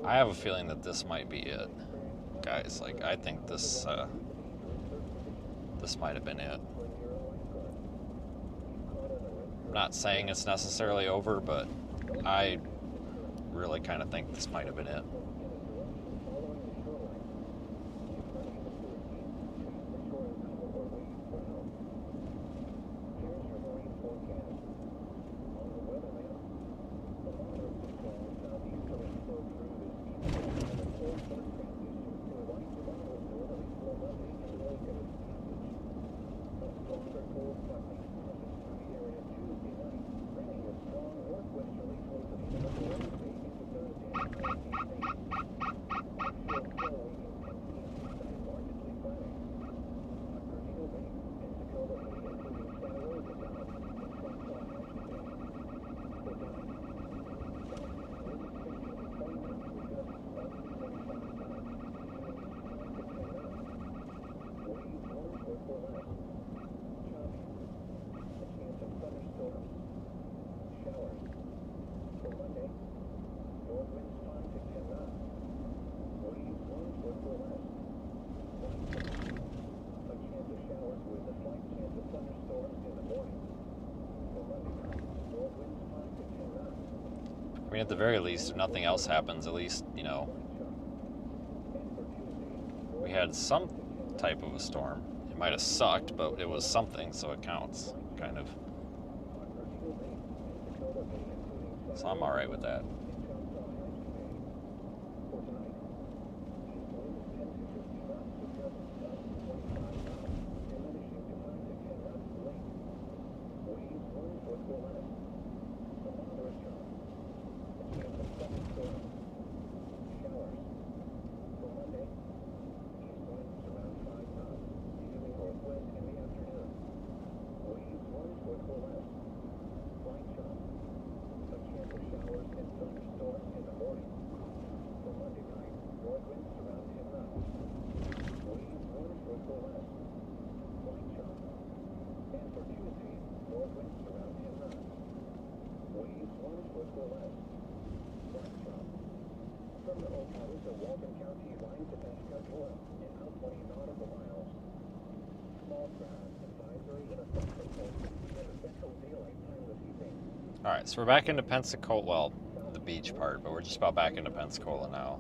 I have a feeling that this might be it, guys. Like, I think this might have been it. I'm not saying it's necessarily over, but I really kind of think this might have been it. I mean, at the very least, if nothing else happens, at least, you know, we had some type of a storm. It might have sucked, but it was something, so it counts, kind of. So I'm all right with that. All right, so we're back into Pensacola, well, the beach part, but we're just about back into Pensacola now.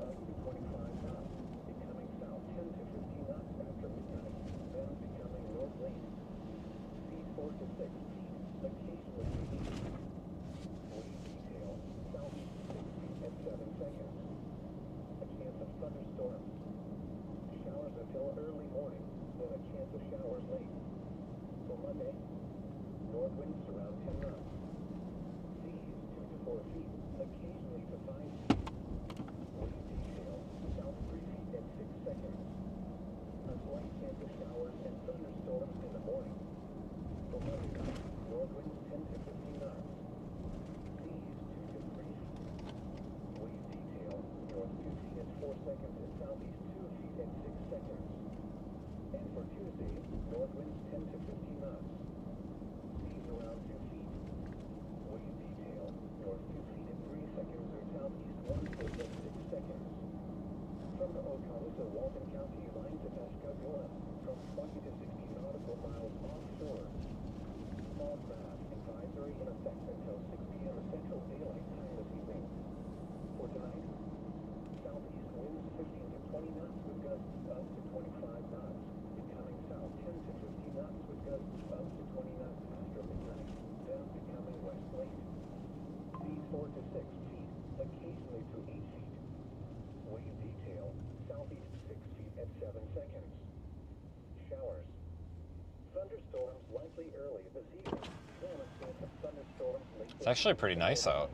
It's actually pretty nice out.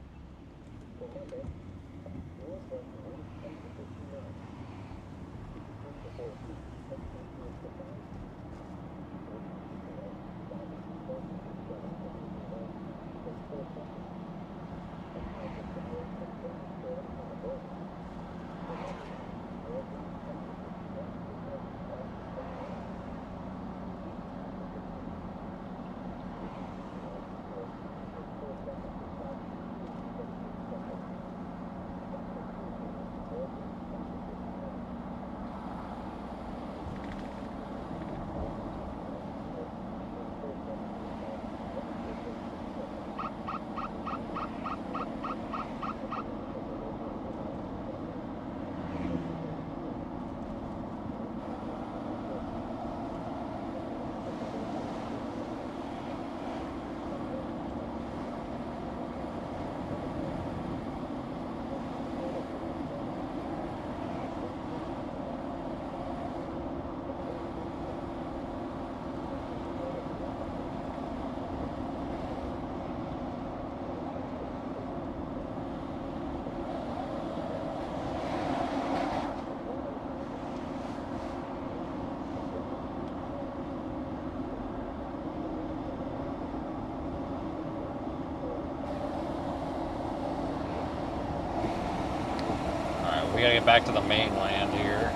gotta get back to the mainland here.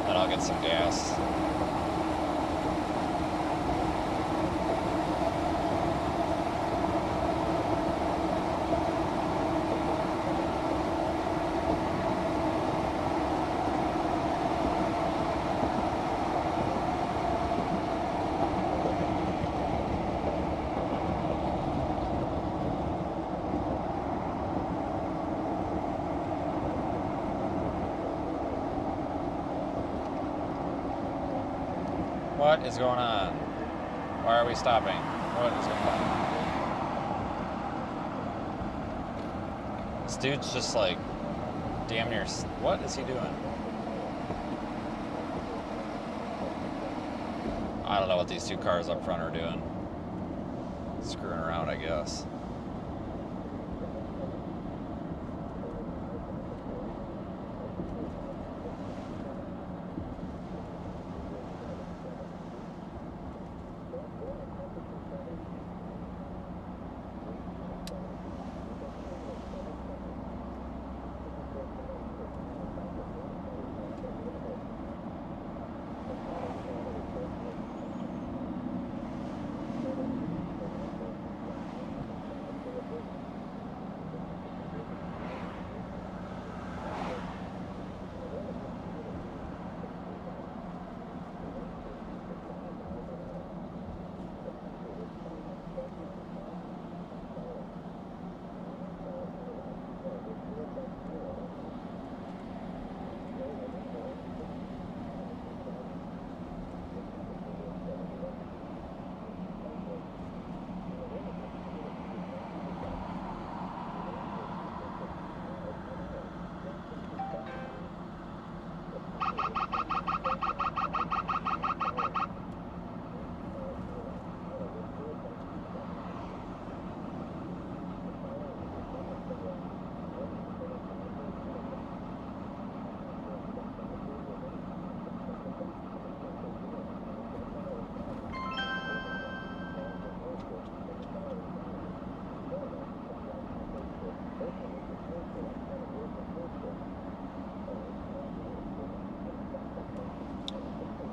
Then I'll get some gas. What is going on? Why are we stopping? What is going on? This dude's just like damn near. What is he doing? I don't know what these two cars up front are doing. Screwing around, I guess.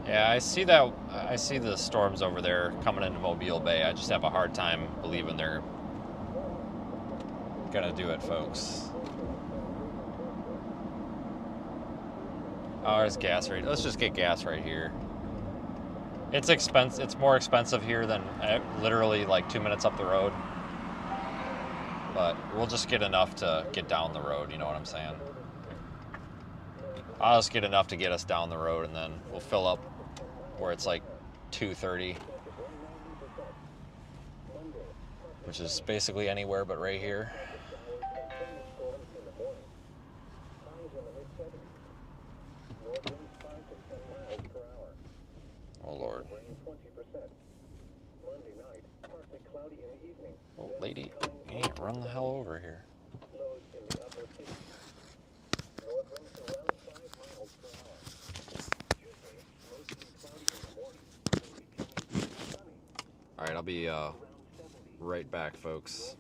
Yeah, I see that. I see the storms over there coming into Mobile Bay. I just have a hard time believing they're gonna do it, folks. Oh, there's gas right. Let's just get gas right here. It's expensive. It's more expensive here than literally like 2 minutes up the road. But we'll just get enough to get down the road. You know what I'm saying? I'll just get enough to get us down the road, and then we'll fill up where it's like 2:30, which is basically anywhere but right here. Oh Lord. Oh lady, you need to run the hell over here. Alright, I'll be right back, folks.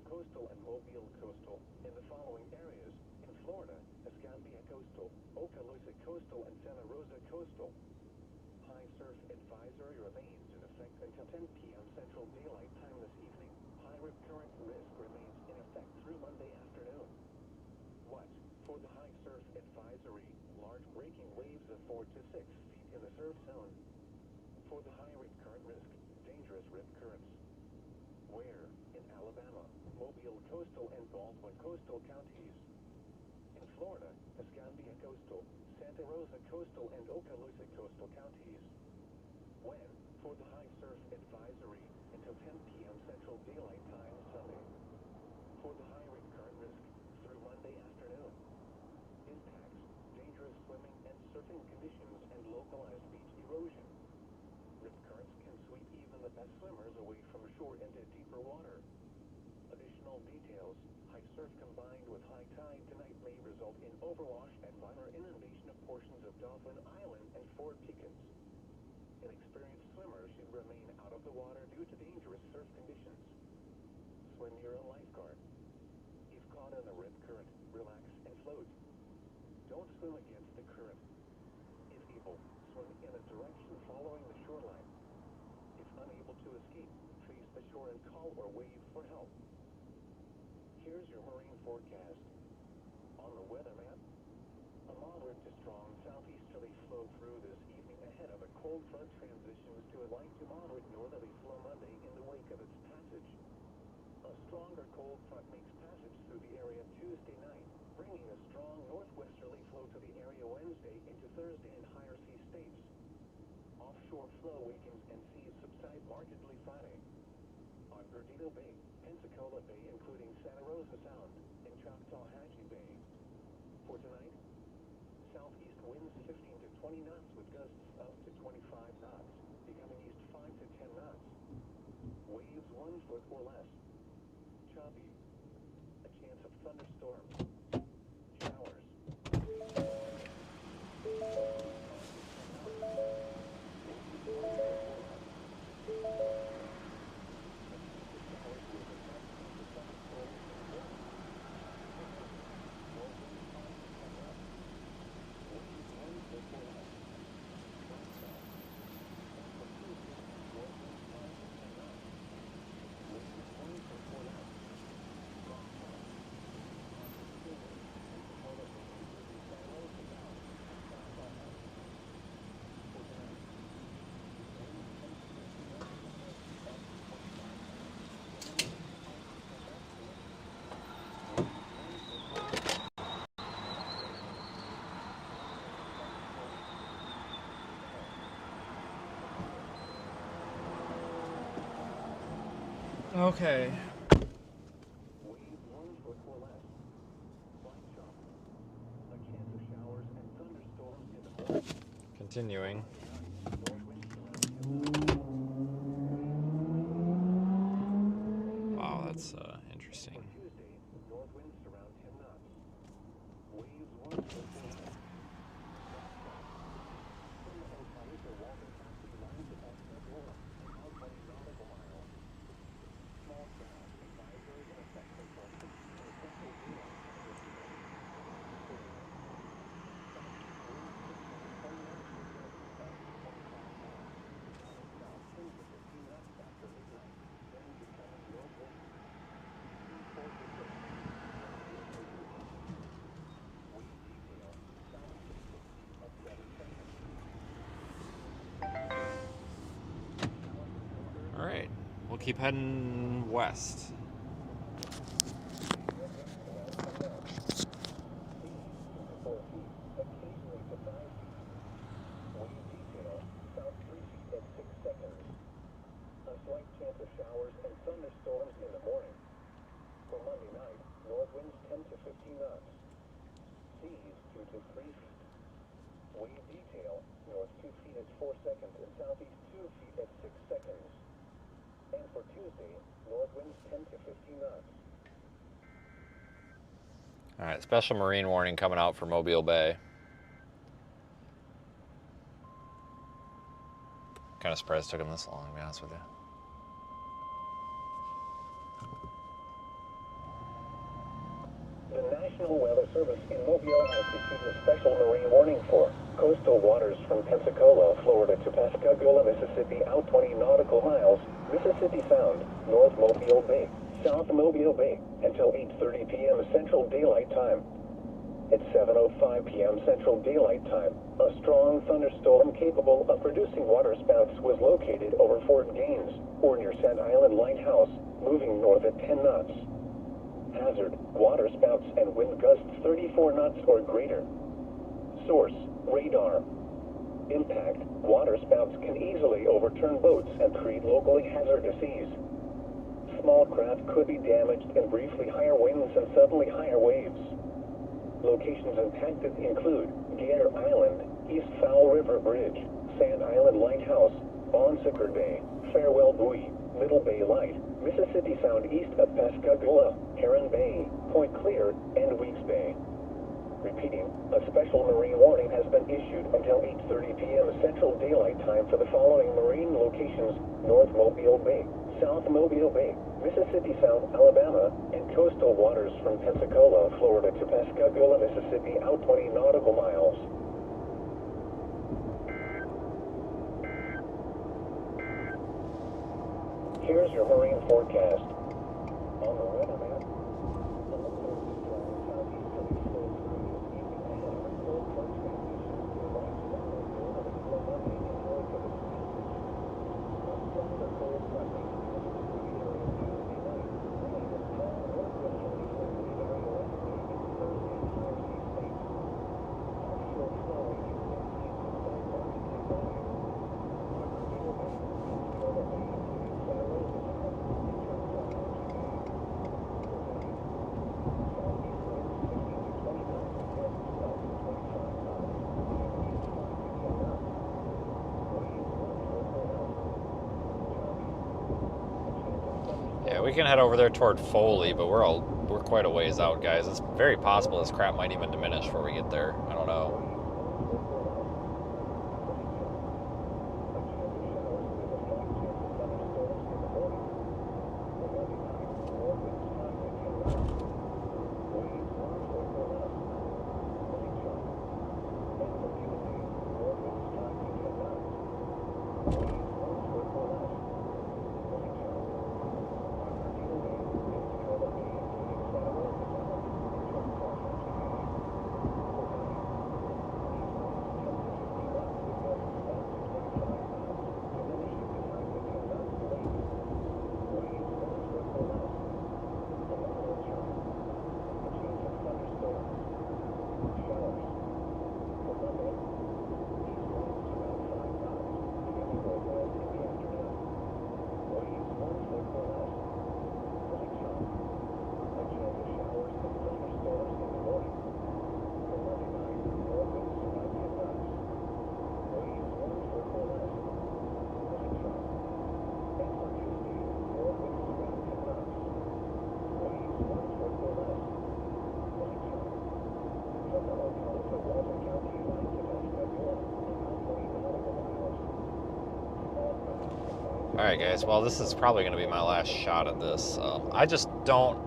Coastal and Mobile Coastal. In the following areas, in Florida, Escambia Coastal, Okaloosa Coastal, and Santa Rosa Coastal. High surf advisory remains in effect until 10 p.m. Central Daylight Time this evening. High rip current risk remains in effect through Monday afternoon. What? For the high surf advisory, large breaking waves of 4 to 6 feet in the surf zone. For the high rip current risk, dangerous rip currents. Where? In Alabama, Mobile Coastal and Baldwin Coastal counties. In Florida, Escambia Coastal, Santa Rosa Coastal, and Okaloosa Coastal counties. When? For the high surf advisory until 10 p.m. Central Daylight Time Sunday. For the high rip current risk through Monday afternoon. Impacts, dangerous swimming and surfing conditions, and localized beach erosion. Rip currents can sweep even the best swimmers away from shore into deeper water. Additional details overwash and minor inundation of portions of Dauphin Island and Fort Pickens. Inexperienced swimmers should remain out of the water due to dangerous surf conditions. Swim near a lifeguard. If caught in a rip current, relax and float. Don't swim against the current. If able, swim in a direction following the shoreline. If unable to escape, face the shore and call or wave for help. Here's your marine forecast. On the weather map, a moderate to strong southeasterly flow through this evening ahead of a cold front transitions to a light to moderate northerly flow Monday in the wake of its passage. A stronger cold front makes passage through the area Tuesday night, bringing a strong northwesterly flow to the area Wednesday into Thursday in higher sea states. Offshore flow weakens and seas subside markedly Friday. On Perdido Bay, Pensacola Bay, including Santa Rosa Sound, and Choctawhatchee Bay. For tonight, southeast winds 15 to 20 knots with gusts up to 25 knots, becoming east 5 to 10 knots. Waves 1 foot or less. Choppy. A chance of thunderstorms. Showers. Okay. Waves 1 foot or less. Light chop. A chance of showers and thunderstorms in the morning. Continuing. North winds around 10 knots. Wow, that's interesting. For Tuesday, north winds around 10 knots. Waves 1 foot or less. From the Okaloosa walking past the line to Pensacola, about 20 nautical miles. Small craft advisory in effect until 6 in the central daylight time this evening. South 10 to 15 knots after midnight, then becoming northwest 4 to 6. Wave detail, southeast of 7 seconds. All right, we'll keep heading west. Occasionally to 5 feet. Wave detail, south 3 feet at 6 seconds. A slight chance of showers and thunderstorms in the morning. For Monday night, north winds 10 to 15 knots. Seas 2 to 3 feet. Wave detail, north 2 feet at 4 seconds and southeast 2 feet at 6 seconds. And for Tuesday, north winds 10 to 15 knots. All right, special marine warning coming out for Mobile Bay. Kind of surprised it took them this long, to be honest with you. The National Weather Service in Mobile has issued a special marine warning for coastal waters from Pensacola, Florida to Pascagoula, Mississippi, out 20 nautical miles, Mississippi Sound, North Mobile Bay, South Mobile Bay, until 8:30 p.m. Central Daylight Time. At 7:05 p.m. Central Daylight Time, a strong thunderstorm capable of producing waterspouts was located over Fort Gaines, or near Sand Island Lighthouse, moving north at 10 knots. Hazard, waterspouts and wind gusts 34 knots or greater. Source, radar. Impact, waterspouts can easily overturn boats and create locally hazardous seas. Small craft could be damaged in briefly higher winds and suddenly higher waves. Locations impacted include Gator Island, East Fowl River Bridge, Sand Island Lighthouse, Bon Secours Bay, Farewell Buoy, Middle Bay Light, Mississippi Sound east of Pascagoula, Heron Bay, Point Clear, and Weeks Bay. Repeating, a special marine warning has been issued until 8:30 p.m. Central Daylight Time for the following marine locations: North Mobile Bay, South Mobile Bay, Mississippi Sound, Alabama, and coastal waters from Pensacola, Florida to Pascagoula, Mississippi, out 20 nautical miles. Here's your marine forecast. On the weather map, the low is dry southeasterly flow through evening ahead of cold front conditions to the right south of northerly flow Monday and north of the sea. From the cold front making its distributed area Tuesday night, bringing a strong northwesterly flow to the area west evening Thursday and higher sea states. Offshore flow is maintained to slow markedly volume. On Mobile Bay, Pensacola Bay, including Santa Rosa Sound, and Choctaw Bay. Southeast winds 15 to 20 knots with gusts south to 25 knots. East 5 to 10 knots. Waves 1 to 4 knots. Choppy. A chance of thunderstorms. Yeah, we can head over there toward Foley, but we're quite a ways out, guys. It's very possible this crap might even diminish before we get there. I don't know. Alright guys, well this is probably going to be my last shot at this. I just don't...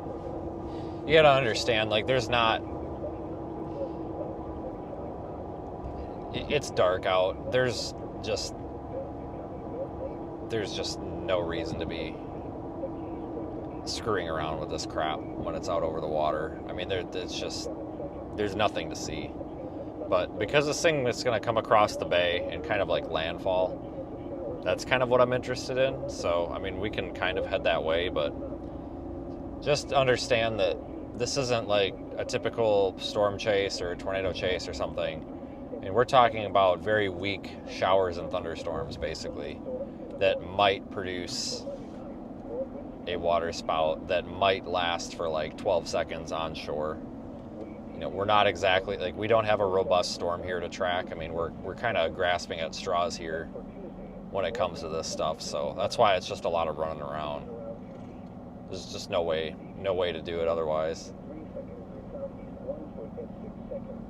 You gotta understand, like there's not... It's dark out. There's just no reason to be screwing around with this crap when it's out over the water. I mean, there's nothing to see. But because this thing is going to come across the bay and kind of like landfall, that's kind of what I'm interested in. So, I mean, we can kind of head that way, but just understand that this isn't like a typical storm chase or a tornado chase or something. And we're talking about very weak showers and thunderstorms, basically, that might produce a water spout that might last for like 12 seconds onshore. You know, we're not exactly, like, we don't have a robust storm here to track. I mean, we're kind of grasping at straws here when it comes to this stuff. So that's why it's just a lot of running around. There's just no way to do it otherwise. 3 seconds to southeast 1 foot at 6 seconds.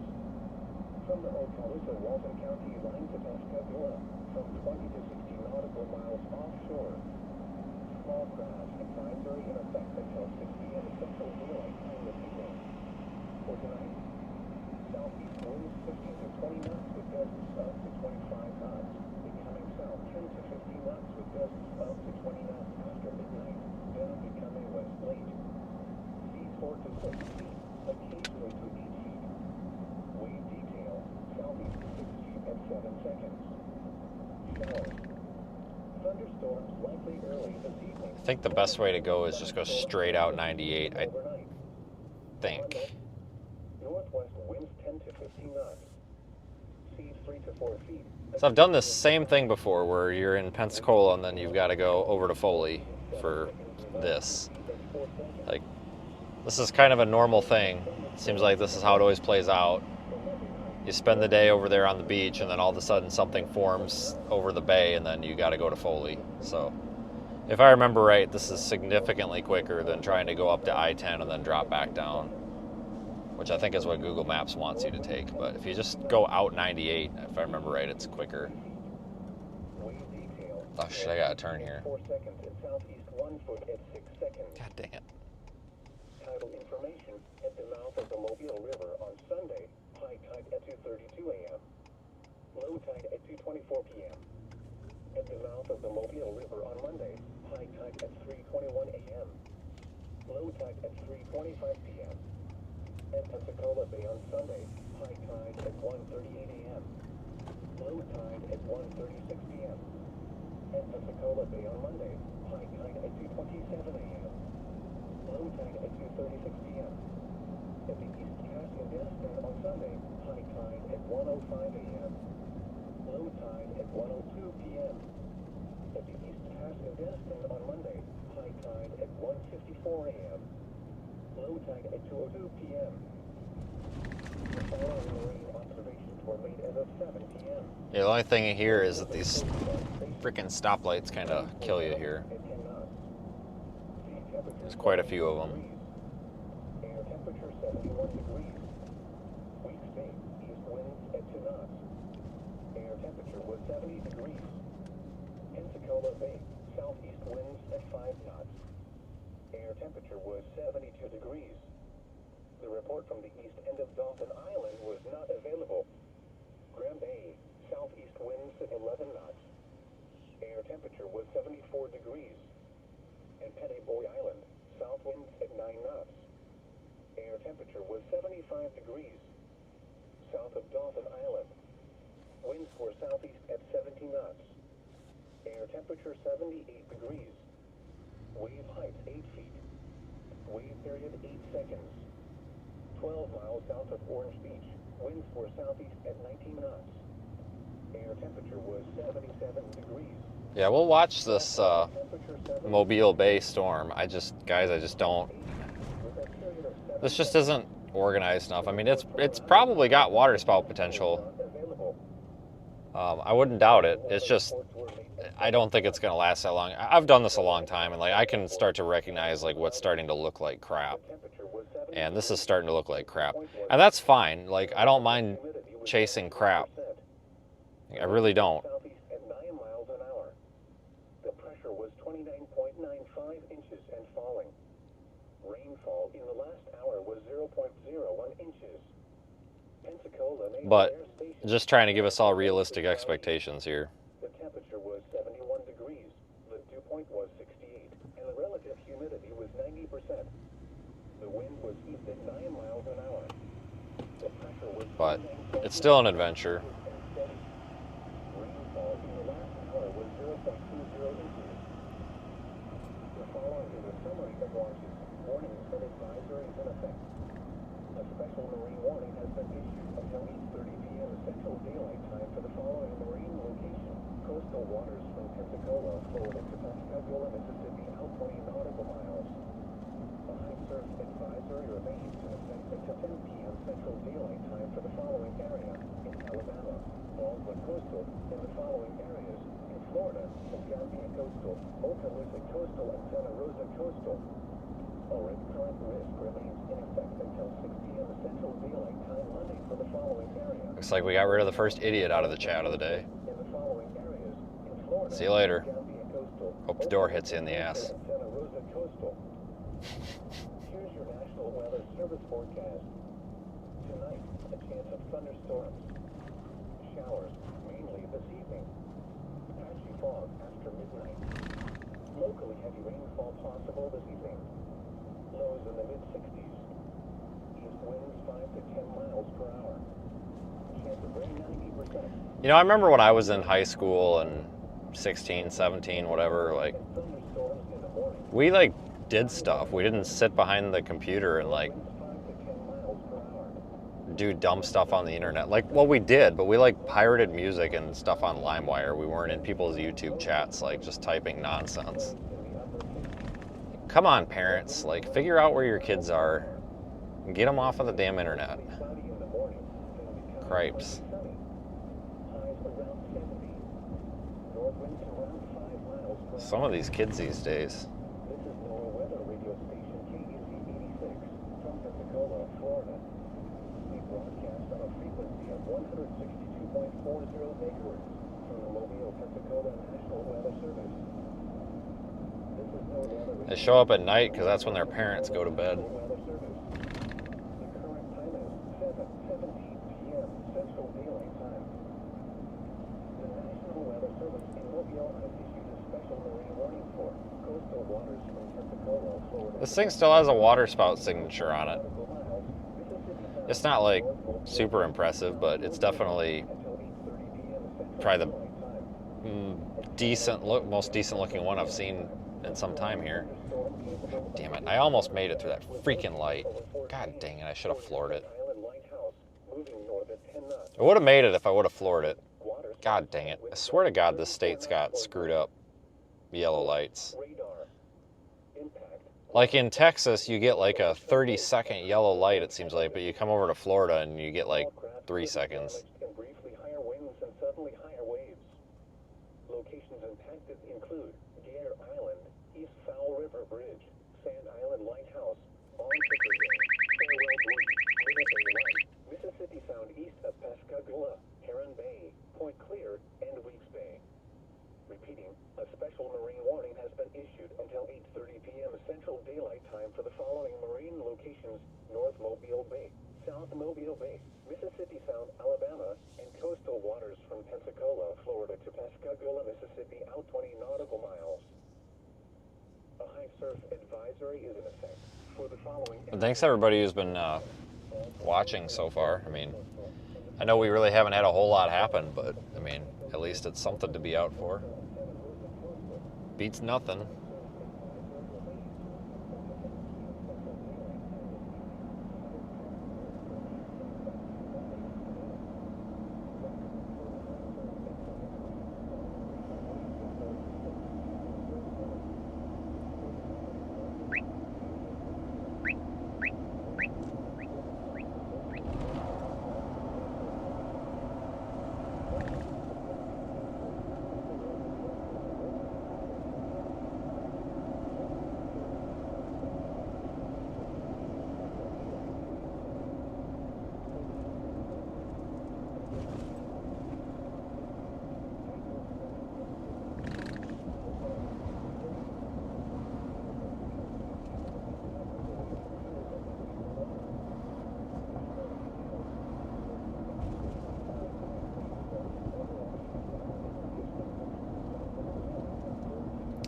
From the Okaloosa, Walton County line to Pascagoula, from 20 to 60 nautical miles offshore. Small craft advisory in effect until 6 p.m. Central Daylight Time this evening. For tonight, southeast winds 15 to 20 knots with gusts south to 25 knots. Becoming south 10 to 15 knots with gusts south to 20 knots after midnight. Then becoming west late. Seas 4 to 6 feet, occasionally to 8 feet. Wave detail, southeast 6 feet at 7 seconds. Showers. Thunderstorms likely early this evening. I think the best way to go is just go straight out 98, I Overnight. think. Northwest winds 10 to 15 knots. Seas 3 to 4 feet. So I've done this same thing before where you're in Pensacola and then you've got to go over to Foley for this. Like, this is kind of a normal thing. It seems like this is how it always plays out. You spend the day over there on the beach and then all of a sudden something forms over the bay and then you got to go to Foley. So if I remember right, this is significantly quicker than trying to go up to I-10 and then drop back down, which I think is what Google Maps wants you to take. But if you just go out 98, if I remember right, it's quicker. Oh shit, I gotta turn here. 4 seconds and southeast 1 foot at 6 seconds. God dang it. Tidal information at the mouth of the Mobile River on Sunday, high tide at 2:32 a.m. Low tide at 2:24 p.m. At the mouth of the Mobile River on Monday, high tide at 3:21 a.m. Low tide at 3:25 p.m. At Pensacola Bay on Sunday, high tide at 1:38 a.m. Low tide at 1:36 p.m. At Pensacola Bay on Monday, high tide at 2:27 a.m. Low tide at 2:36 p.m. At the East Caspian Destin on Sunday, high tide at 1:05 a.m. Low tide at 1:02 p.m. At the East Caspian Destin on Monday, high tide at 1:54 a.m. Low tide at 2:02 p.m. The following marine observations were made as of 7 p.m. Yeah, the only thing here is that these freaking stoplights kind of kill you here. At 10 knots. Sea temperature There's quite a few of them. Air temperature 71 degrees. Weak state, east winds at 2 knots. Air temperature was 70 degrees. Pensacola Bay, southeast winds at 5 knots. Air temperature was 72 degrees. The report from the east end of Dauphin Island was not available. Graham Bay, southeast winds at 11 knots. Air temperature was 74 degrees. And Pettit Boy Island, south winds at 9 knots. Air temperature was 75 degrees. South of Dauphin Island, winds were southeast at 70 knots. Air temperature 78 degrees. Wave height 8 feet. Wave period 8 seconds. 12 miles south of Orange Beach, winds were southeast at 19 knots. Air temperature was 77 degrees. Yeah, we'll watch this Temperature 7 Mobile Bay storm. I just don't. with a period of 7 This just isn't organized enough. I mean, it's probably got water spout potential. not available. I wouldn't doubt it. It's just Reports were made I don't think it's gonna last that long. I've done this a long time, and like I can start to recognize like what's starting to look like crap, temperature was 7 and this is starting to look like crap, and that's fine. Like I don't mind chasing crap. I really don't. southeast at 9 miles an hour. The pressure was 29.95 inches and falling. Rainfall in the last hour was 0.01 inches. Pensacola Naval But Air Station, just trying to give us all realistic expectations here. the temperature was 71 degrees. The dew point was 68, and the relative humidity was 90%. The wind was east at 9 miles an hour. The pressure was But it's still an adventure. Rainfall in the last hour was 0.20 inches. The following is a summary of watches, warnings, and advisories in effect. A special marine warning has been issued until 8:30 p.m. Central Daylight Time for the following marine location. Coastal waters from Pensacola, Florida to Pascagoula, Mississippi, out 20 nautical miles. A high surf advisory remains in effect until 10 p.m. Central Daylight Time for the following area. In Alabama, Baldwin Coastal, in the following areas. In Florida, Escambia Coastal, Okaloosa Coastal, and Santa Rosa Coastal. A red current risk remains in effect until 6 p.m. Central Daylight Time Monday for the following area. Looks like we got rid of the first idiot out of the chat of the day. In the following areas. In Florida, See you later. Escambia Coastal, Hope the door hits you in the ass. and Santa Rosa Coastal. Here's your National Weather Service forecast. Tonight, a chance of thunderstorms. Showers, mainly this evening. Patchy fog after midnight. Locally heavy rainfall possible this evening. Lows in the mid-60s. East winds 5 to 10 miles per hour. Chance of rain 90%. You know, I remember when I was in high school and 16, 17, whatever, like And thunderstorms in the morning. we like did stuff. We didn't sit behind the computer and like Winds 5 to 10 miles per hour. do dumb stuff on the internet. Like, well, we did, but we like pirated music and stuff on LimeWire. We weren't in people's YouTube chats, like just typing nonsense. In the upper 50s. Come on, parents, like figure out where your kids are and get them off of the damn internet. Cloudy in the morning, then becoming Cripes. sunny. Highs around 70. North winds around 5 miles per hour. Some of these kids these days. This is NOAA Weather Radio Station KUZ 86 from Pensacola, Florida. broadcast on a frequency of 162.40 megahertz from the Mobile, Pensacola National Weather Service. This is no other They show up at night because that's when their parents go to bed. Weather Service. The current time is 7:17 p.m. Central Daylight Time. The National Weather Service in Mobile has issued a special marine warning for coastal waters from Pensacola, Florida. This thing still has a water spout signature on it. It's not like super impressive, but it's definitely probably the most decent looking one I've seen in some time here. Damn it, I almost made it through that freaking light. God dang it, I should have floored it. I would have made it if I would have floored it. God dang it. I swear to God this state's got screwed up yellow lights. Like in Texas, you get like a 30-second yellow light, it seems like, but you come over to Florida and you get like 3 seconds. Briefly higher winds and suddenly higher waves. Locations impacted include Gator Island, East Fowl River Bridge, Sand Island Lighthouse, On Chickering, Farewell Buoy, Minute Bay Light, Mississippi Sound east of Pascagoula, Heron Bay, Point Clear, and Weeks Bay. Repeating, a special marine warning has been issued until 8:30 p.m. Central Daylight Time for the following marine locations: North Mobile Bay, South Mobile Bay, Mississippi Sound, Alabama, and coastal waters from Pensacola, Florida to Pascagoula, Mississippi, out 20 nautical miles. A high surf advisory is in effect for the following. But thanks everybody who's been watching so far. I mean, I know we really haven't had a whole lot happen, but I mean, at least it's something to be out for. Beats nothing.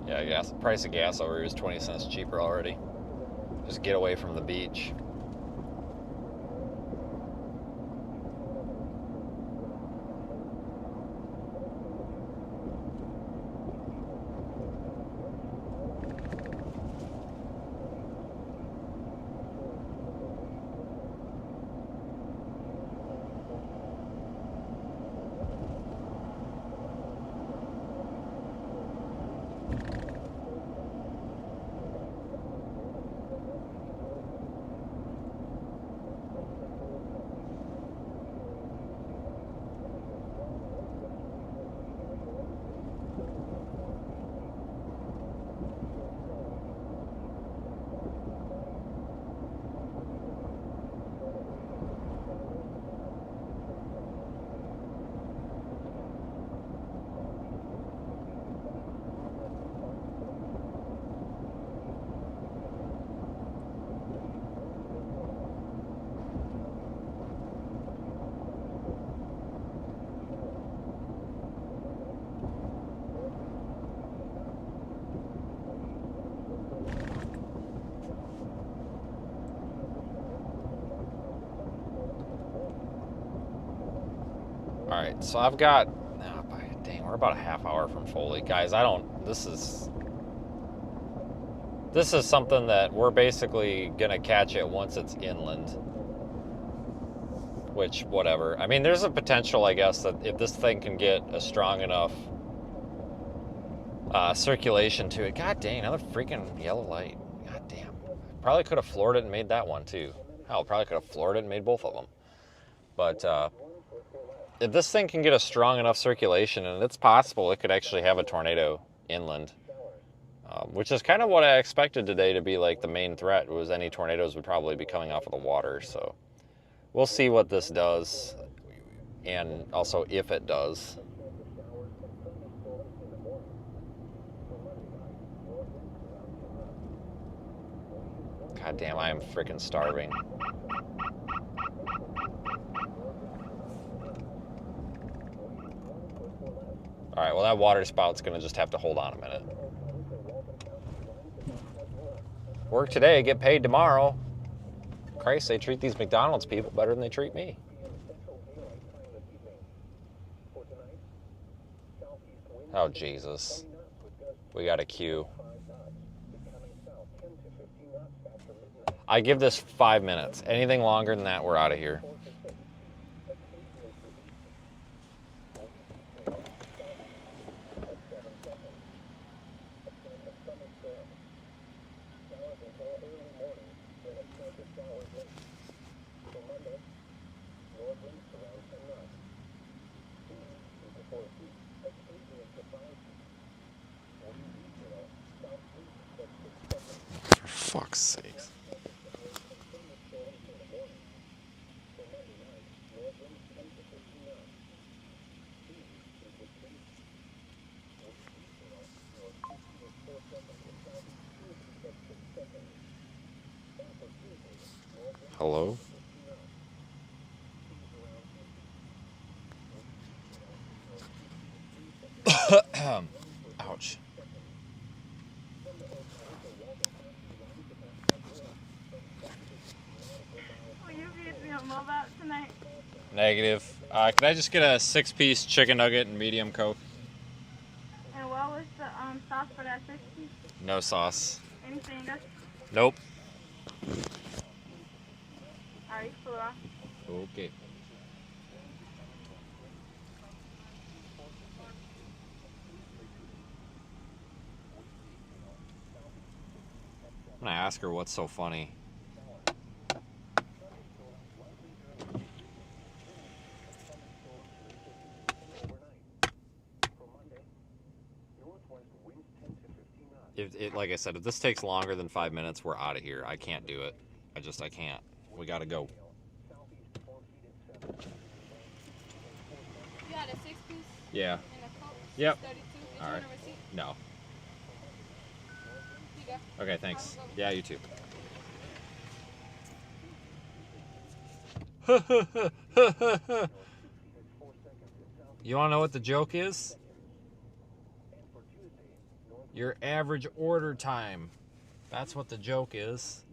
Yeah, price of gas over here is 20 cents cheaper already. Just get away from the beach. All right, so I've got, dang, we're about a half hour from Foley. Guys, this is something that we're basically gonna catch it once it's inland. Which, whatever. I mean, there's a potential, I guess, that if this thing can get a strong enough circulation to it. God dang, another freaking yellow light. God damn. Probably could have floored it and made that one too. Hell, probably could have floored it and made both of them. But if this thing can get a strong enough circulation, and it's possible it could actually have a tornado inland, which is kind of what I expected today to be like the main threat, was any tornadoes would probably be coming off of the water. So We'll see what this does, and also if it does. God damn, I am freaking starving. All right, well, that water spout's gonna just have to hold on a minute. Work today, get paid tomorrow. Christ, they treat these McDonald's people better than they treat me. Oh, Jesus. We got a queue. I give this 5 minutes. Anything longer than that, we're out of here. For fuck's sakes. Hello? Ouch. Will you feed me a MOBA tonight? Negative. Could I just get a 6-piece chicken nugget and medium Coke? And what was the sauce for that 60? No sauce. Anything else? Nope. Alright, cool. Okay. I'm gonna ask her what's so funny. Like I said, if this takes longer than 5 minutes, we're out of here. I can't do it. I can't. We gotta go. You had a 6-piece Yeah. and a Coke? Yep. 32. Did All you right. want a receipt? No. Here you go. Okay, thanks. Yeah, you too. You wanna know what the joke is? Your average order time. That's what the joke is.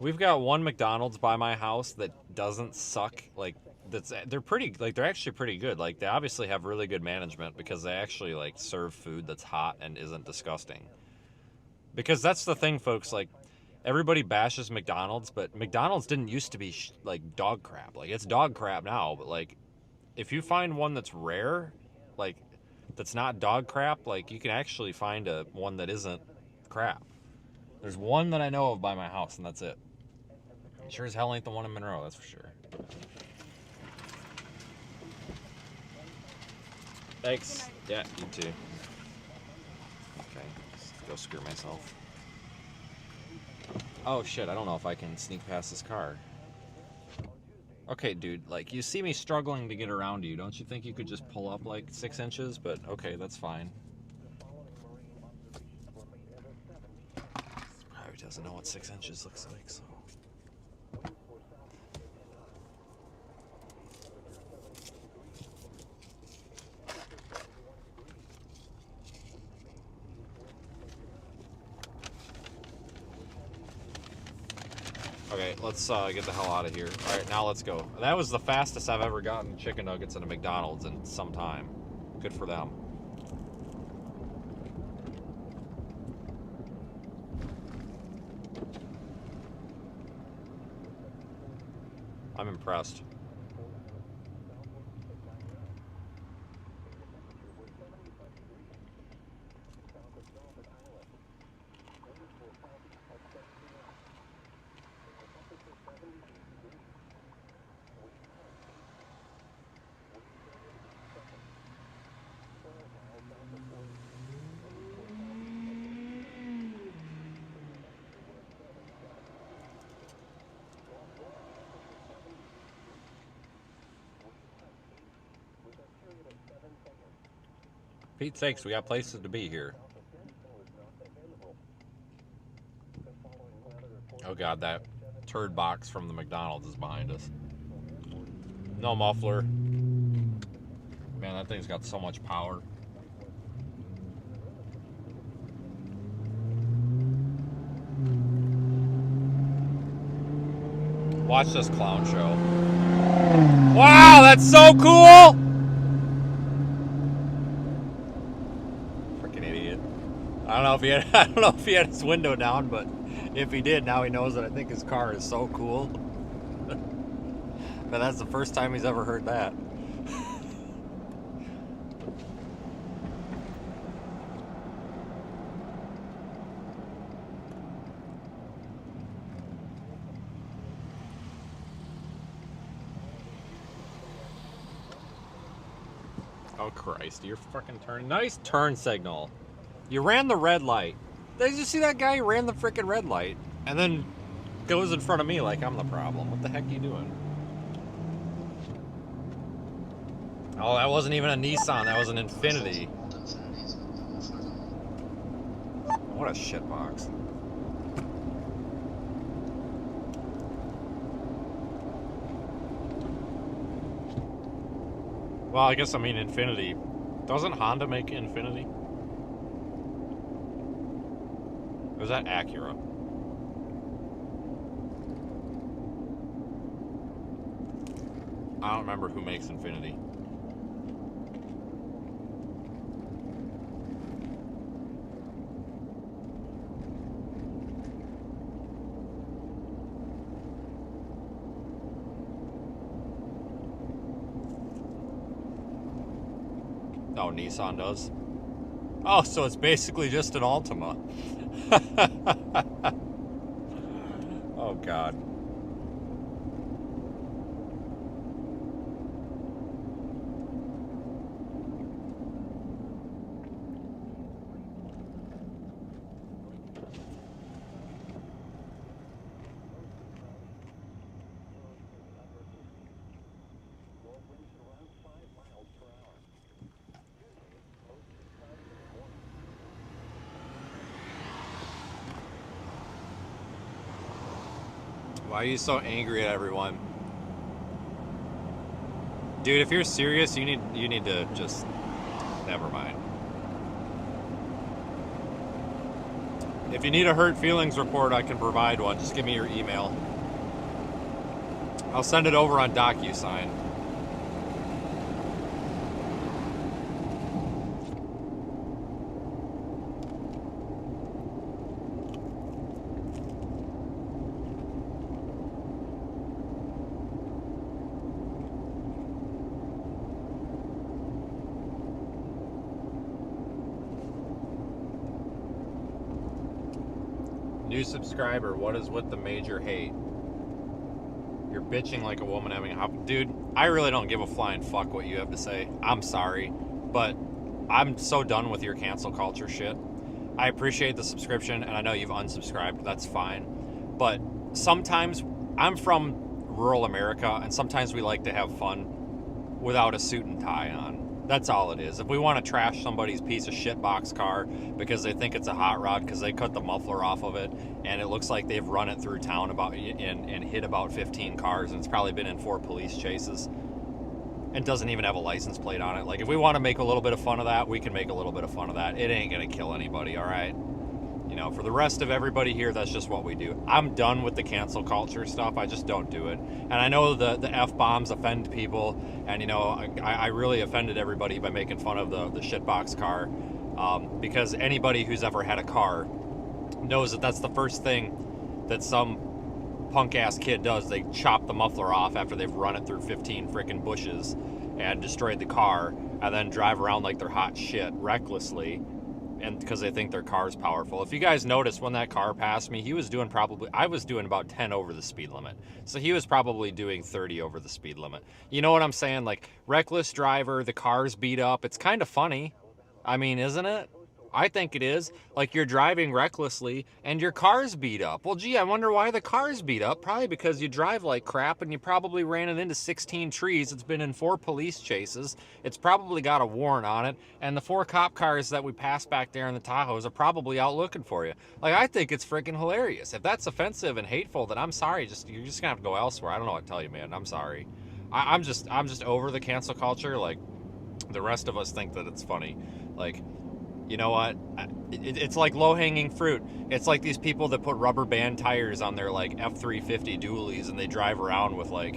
We've got one McDonald's by my house that doesn't suck. Like, they're actually pretty good. Like, they obviously have really good management because they actually like serve food that's hot and isn't disgusting. Because that's the thing, folks. Like, everybody bashes McDonald's, but McDonald's didn't used to be like dog crap. Like, it's dog crap now, but like, if you find one that's rare, like, that's not dog crap, like, you can actually find one that isn't crap. There's one that I know of by my house, and that's it. Sure as hell ain't the one in Monroe, that's for sure. Thanks. Yeah, you too. Okay, let's go screw myself. Oh shit, I don't know if I can sneak past this car. Okay, dude, like, you see me struggling to get around you. Don't you think you could just pull up like 6 inches? But okay, that's fine. Probably doesn't know what 6 inches looks like, so. Okay, let's get the hell out of here. All right, now let's go. That was the fastest I've ever gotten chicken nuggets at a McDonald's in some time. Good for them. I'm impressed. Pete's sakes, we got places to be here. Oh god, that turd box from the McDonald's is behind us. No muffler. Man, that thing's got so much power. Watch this clown show. Wow, that's so cool! Freaking idiot. I don't know if he had his window down, but if he did, now he knows that I think his car is so cool. But that's the first time he's ever heard that. Oh Christ, you're fucking turning. Nice turn signal. You ran the red light. Did you see that guy who ran the freaking red light and then goes in front of me like I'm the problem? What the heck are you doing? Oh, that wasn't even a Nissan, that was an Infiniti. What a shitbox. Well, I guess I mean Infiniti. Doesn't Honda make Infiniti? Or was that Acura? I don't remember who makes Infiniti. Oh, Nissan does? Oh, so it's basically just an Altima. Oh, God. Why are you so angry at everyone? Dude, if you're serious, you need to just... Never mind. If you need a hurt feelings report, I can provide one. Just give me your email. I'll send it over on DocuSign. New subscriber, what is with the major hate? You're bitching like a woman having a... Dude, I really don't give a flying fuck what you have to say. I'm sorry, but I'm so done with your cancel culture shit. I appreciate the subscription, and I know you've unsubscribed. That's fine. But sometimes, I'm from rural America, and sometimes we like to have fun without a suit and tie on. That's all it is. If we want to trash somebody's piece of shit box car because they think it's a hot rod because they cut the muffler off of it and it looks like they've run it through town and hit about 15 cars and it's probably been in 4 police chases and doesn't even have a license plate on it. Like, if we want to make a little bit of fun of that, we can make a little bit of fun of that. It ain't going to kill anybody, all right? You know, for the rest of everybody here, that's just what we do. I'm done with the cancel culture stuff. I just don't do it. And I know the F-bombs offend people. And, you know, I really offended everybody by making fun of the shitbox car. Because anybody who's ever had a car knows that that's the first thing that some punk-ass kid does. They chop the muffler off after they've run it through 15 freaking bushes and destroyed the car. And then drive around like they're hot shit recklessly. And because they think their car's powerful. If you guys noticed when that car passed me, I was doing about 10 over the speed limit. So he was probably doing 30 over the speed limit. You know what I'm saying? Like, reckless driver, the car's beat up. It's kind of funny. I mean, isn't it? I think it is. Like, you're driving recklessly and your car's beat up. Well, gee, I wonder why the car's beat up. Probably because you drive like crap and you probably ran it into 16 trees. It's been in 4 police chases. It's probably got a warrant on it. And the 4 cop cars that we passed back there in the Tahoes are probably out looking for you. Like, I think it's freaking hilarious. If that's offensive and hateful, then I'm sorry. You're just gonna have to go elsewhere. I don't know what to tell you, man. I'm sorry. I'm just over the cancel culture. Like, the rest of us think that it's funny. Like, you know what? It's like low-hanging fruit. It's like these people that put rubber band tires on their like F-350 dualies and they drive around with like,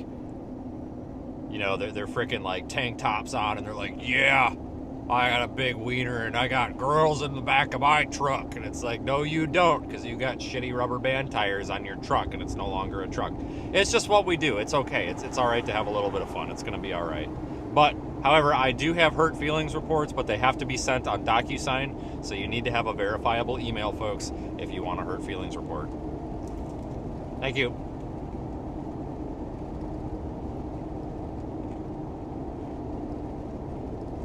you know, they're freaking like tank tops on and they're like, yeah, I got a big wiener and I got girls in the back of my truck. And it's like, no, you don't, because you got shitty rubber band tires on your truck and it's no longer a truck. It's just what we do. It's okay. It's all right to have a little bit of fun. It's going to be all right. But, however, I do have hurt feelings reports, but they have to be sent on DocuSign, so you need to have a verifiable email, folks, if you want a hurt feelings report. Thank you.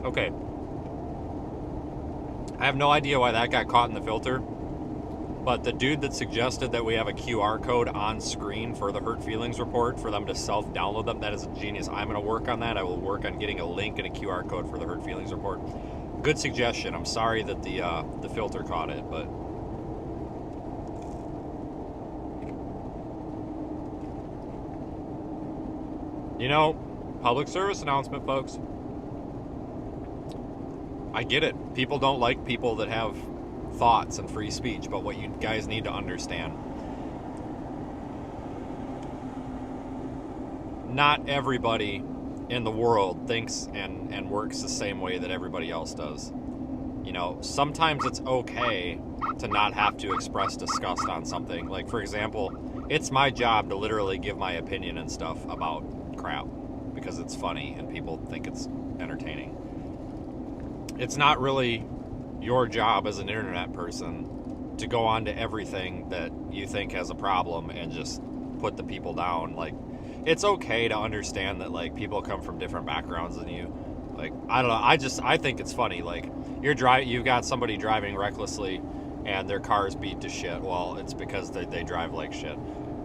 Okay. I have no idea why that got caught in the filter, but the dude that suggested that we have a QR code on screen for the hurt feelings report for them to self-download them, that is a genius. I'm going to work on that. I will work on getting a link and a QR code for the hurt feelings report. Good suggestion. I'm sorry that the filter caught it, but you know, public service announcement, folks. I get it. People don't like people that have thoughts and free speech, but what you guys need to understand, not everybody in the world thinks and works the same way that everybody else does. You know, sometimes it's okay to not have to express disgust on something. Like, for example, it's my job to literally give my opinion and stuff about crap because it's funny and people think it's entertaining. It's not really your job as an internet person to go on to everything that you think has a problem and just put the people down. Like, it's okay to understand that, like, people come from different backgrounds than you. Like, I don't know, I think it's funny. Like, you've got somebody driving recklessly and their car's beat to shit. Well, it's because they drive like shit.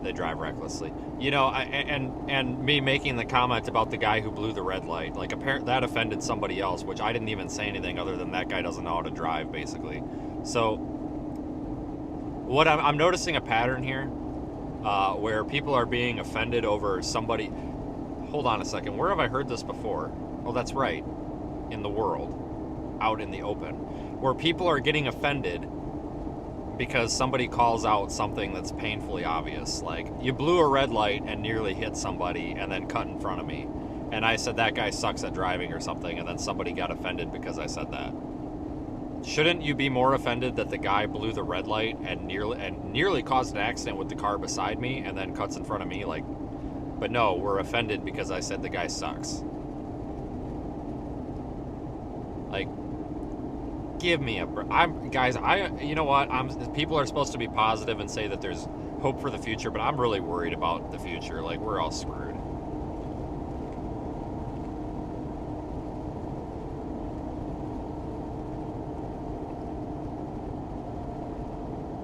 They drive recklessly. You know, and me making the comment about the guy who blew the red light, like, that offended somebody else, which I didn't even say anything other than that guy doesn't know how to drive, basically. So, what I'm noticing a pattern here, where people are being offended over somebody. Hold on a second. Where have I heard this before? Oh, that's right. In the world, out in the open, where people are getting offended because somebody calls out something that's painfully obvious. Like, you blew a red light and nearly hit somebody and then cut in front of me. And I said that guy sucks at driving or something, and then somebody got offended because I said that. Shouldn't you be more offended that the guy blew the red light and nearly caused an accident with the car beside me and then cuts in front of me? Like, but no, we're offended because I said the guy sucks. Like, give me a break. You know what? People are supposed to be positive and say that there's hope for the future, but I'm really worried about the future. Like, we're all screwed.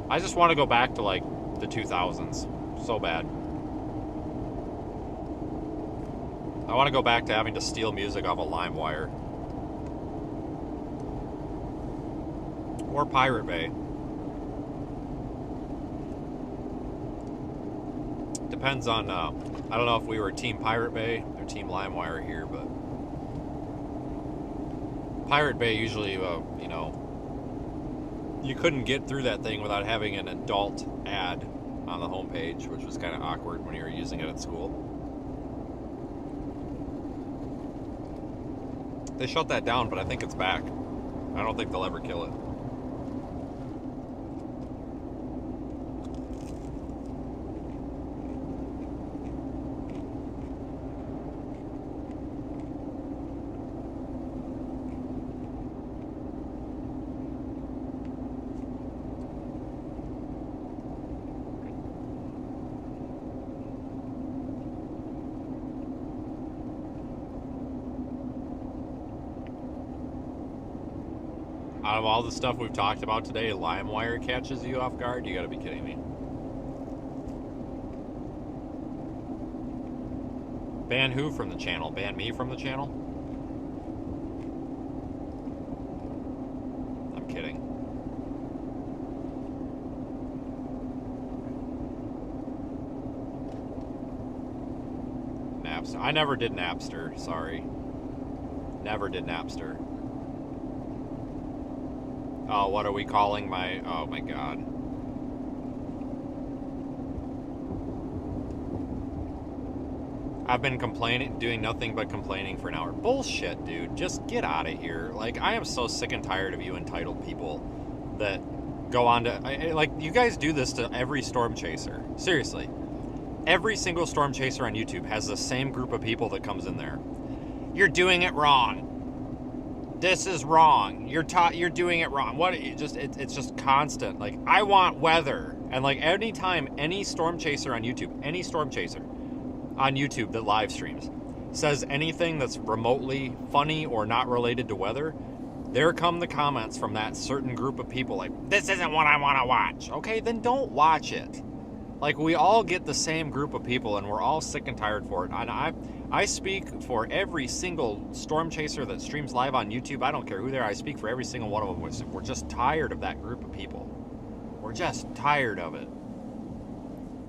I just want to go back to, like, the 2000s so bad. I want to go back to having to steal music off a LimeWire. Or Pirate Bay. Depends on, I don't know if we were Team Pirate Bay or Team LimeWire here, but Pirate Bay usually, you know, you couldn't get through that thing without having an adult ad on the homepage, which was kind of awkward when you were using it at school. They shut that down, but I think it's back. I don't think they'll ever kill it. Out of all the stuff we've talked about today, LimeWire catches you off guard? You gotta be kidding me. Ban who from the channel? Ban me from the channel? I'm kidding. Napster. I never did Napster, sorry. Never did Napster. Oh, what are we calling my... Oh my god. I've been complaining, doing nothing but complaining for an hour. Bullshit, dude. Just get out of here. Like, I am so sick and tired of you entitled people that go on to... Like, you guys do this to every storm chaser. Seriously. Every single storm chaser on YouTube has the same group of people that comes in there. You're doing it wrong. This is wrong. You're doing it wrong. What? It's just constant. Like, I want weather. And like, anytime any storm chaser on YouTube, any storm chaser on YouTube that live streams says anything that's remotely funny or not related to weather, there come the comments from that certain group of people like, this isn't what I want to watch. Okay, then don't watch it. Like, we all get the same group of people and we're all sick and tired for it. And I speak for every single storm chaser that streams live on YouTube. I don't care who they are. I speak for every single one of them. We're just tired of that group of people. We're just tired of it.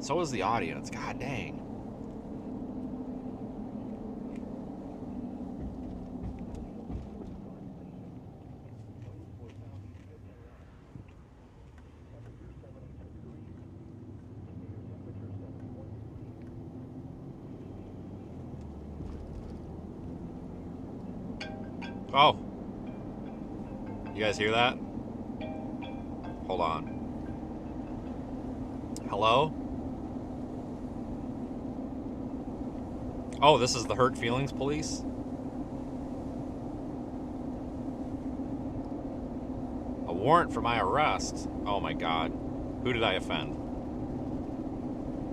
So is the audience. God dang. Oh. You guys hear that? Hold on. Hello? Oh, this is the Hurt Feelings Police? A warrant for my arrest? Oh my god. Who did I offend?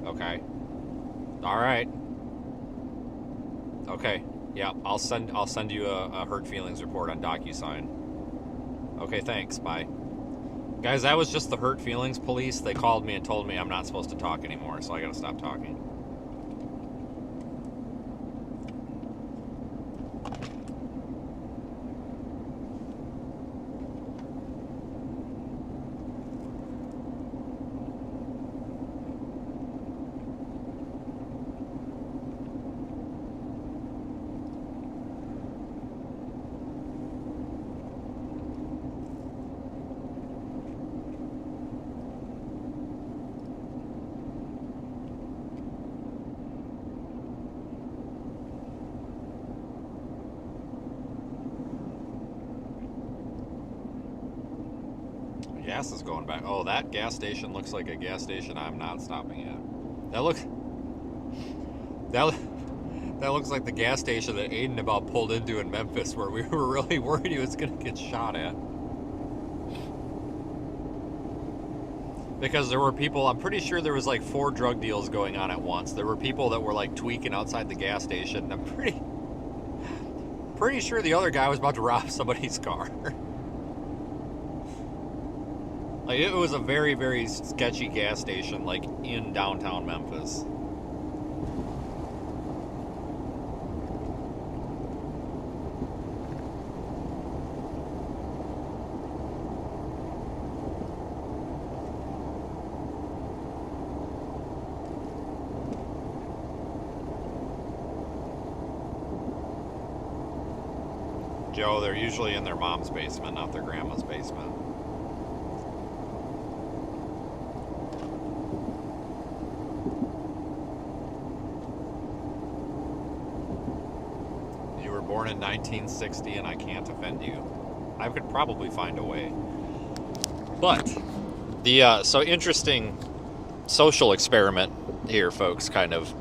Okay. Alright. Okay. Yeah, I'll send you a Hurt Feelings report on DocuSign. Okay, thanks. Bye. Guys, that was just the Hurt Feelings Police. They called me and told me I'm not supposed to talk anymore, so I gotta stop talking. Gas is going back. Oh, that gas station looks like a gas station I'm not stopping at. That looks like the gas station that Aiden about pulled into in Memphis, where we were really worried he was going to get shot at. Because there were people, I'm pretty sure there was like 4 drug deals going on at once. There were people that were like tweaking outside the gas station. I'm pretty sure the other guy was about to rob somebody's car. Like, it was a very, very sketchy gas station, like, in downtown Memphis. Joe, they're usually in their mom's basement, not their grandma's basement. Born in 1960 and I can't offend you. I could probably find a way. But the so interesting social experiment here, folks, kind of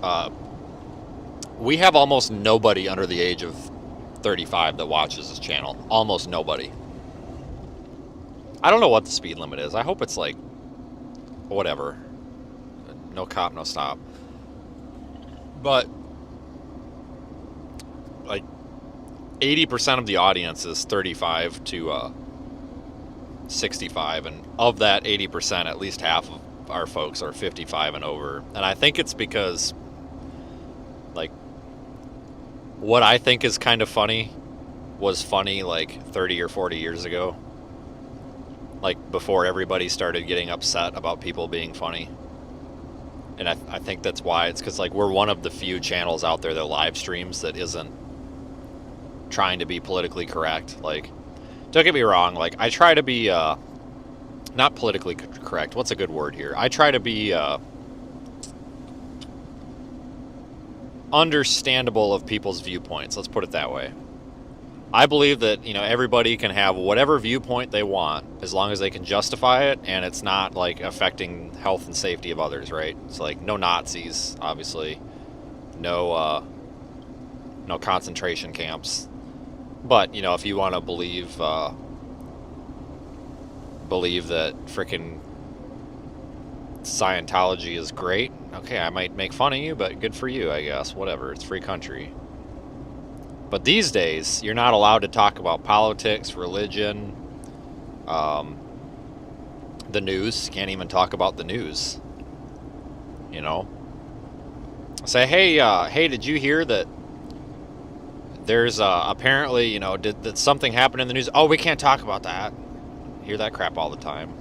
we have almost nobody under the age of 35 that watches this channel. Almost nobody. I don't know what the speed limit is. I hope it's like whatever. No cop, no stop. But like 80% of the audience is 35 to 65, and of that 80%, at least half of our folks are 55 and over. And I think it's because, like, what I think is kind of funny was funny like 30 or 40 years ago. Like, before everybody started getting upset about people being funny. And I think that's why. It's because, like, we're one of the few channels out there that live streams that isn't trying to be politically correct. Like, don't get me wrong, like, I try to be, not politically correct, what's a good word here? I try to be, understandable of people's viewpoints, let's put it that way. I believe that, you know, everybody can have whatever viewpoint they want as long as they can justify it and it's not, like, affecting health and safety of others, right? It's like, no Nazis, obviously. No concentration camps. But, you know, if you want to believe that freaking Scientology is great, okay, I might make fun of you, but good for you, I guess. Whatever, it's free country. But these days, you're not allowed to talk about politics, religion, the news. Can't even talk about the news. You know? Say, hey, did you hear that there's apparently, you know, did something happen in the news? Oh, we can't talk about that. Hear that crap all the time.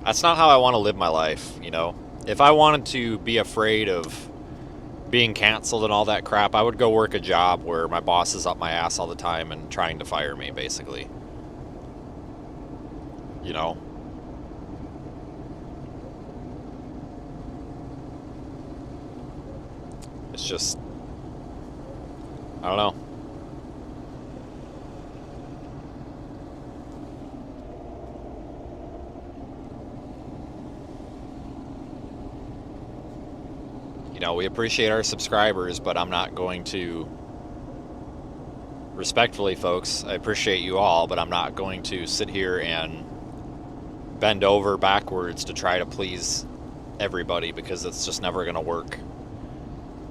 That's not how I want to live my life, you know? If I wanted to be afraid of being canceled and all that crap, I would go work a job where my boss is up my ass all the time and trying to fire me, basically. You know? It's just, I don't know. You know, we appreciate our subscribers, but I'm not going to, respectfully, folks, I appreciate you all, but I'm not going to sit here and bend over backwards to try to please everybody, because it's just never going to work.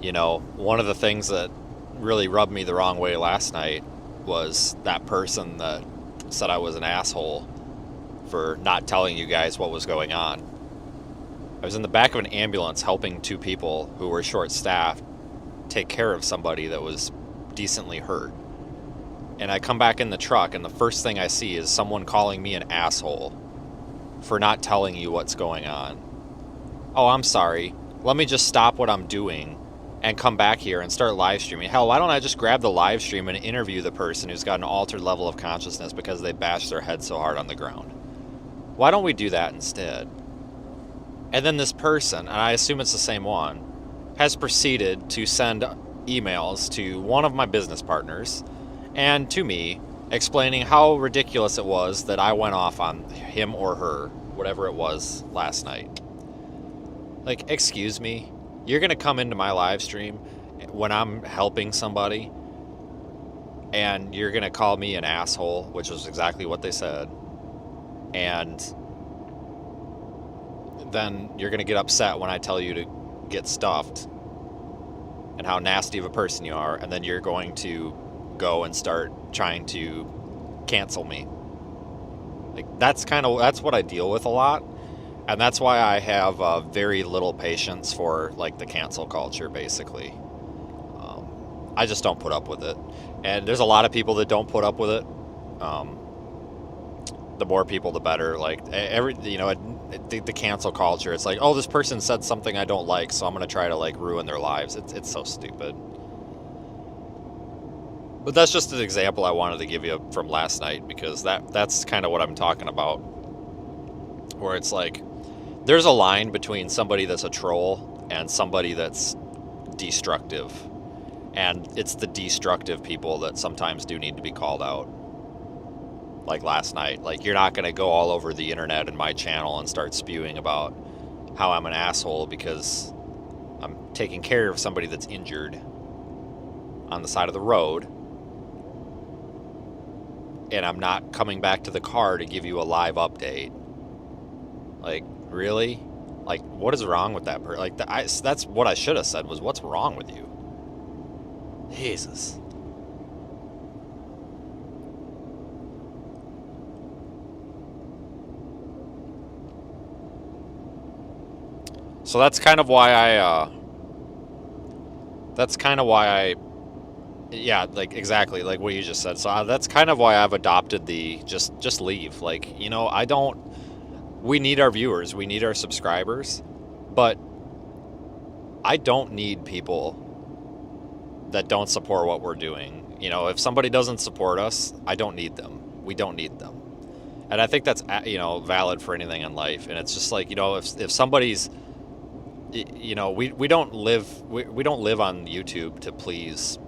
You know, one of the things that really rubbed me the wrong way last night was that person that said I was an asshole for not telling you guys what was going on. I was in the back of an ambulance helping two people who were short-staffed take care of somebody that was decently hurt. And I come back in the truck, and the first thing I see is someone calling me an asshole for not telling you what's going on. Oh, I'm sorry. Let me just stop what I'm doing and come back here and start live streaming. Hell, why don't I just grab the live stream and interview the person who's got an altered level of consciousness because they bashed their head so hard on the ground? Why don't we do that instead? And then this person, and I assume it's the same one, has proceeded to send emails to one of my business partners and to me, explaining how ridiculous it was that I went off on him or her, whatever it was, last night. Like, excuse me? You're going to come into my live stream when I'm helping somebody and you're going to call me an asshole, which was exactly what they said. And then you're going to get upset when I tell you to get stuffed and how nasty of a person you are, and then you're going to go and start trying to cancel me. Like, that's what I deal with a lot, and that's why I have very little patience for, like, the cancel culture, basically. I just don't put up with it, and there's a lot of people that don't put up with it. The more people, the better. Like, the cancel culture, it's like, oh, this person said something I don't like, so I'm gonna try to, like, ruin their lives. It's so stupid. But that's just an example I wanted to give you from last night, because that's kind of what I'm talking about. Where it's like, there's a line between somebody that's a troll and somebody that's destructive. And it's the destructive people that sometimes do need to be called out. Like last night. Like, you're not going to go all over the internet and my channel and start spewing about how I'm an asshole because I'm taking care of somebody that's injured on the side of the road, and I'm not coming back to the car to give you a live update. Like, really? Like, what is wrong with that person? Like, that's what I should have said, was, what's wrong with you? Jesus. So that's kind of why yeah, like exactly like what you just said. So that's kind of why I've adopted the just leave. Like, you know, we need our viewers, we need our subscribers, but I don't need people that don't support what we're doing. You know, if somebody doesn't support us, I don't need them. We don't need them. And I think that's, you know, valid for anything in life. And it's just like, you know, if somebody's, you know, we don't live on YouTube to please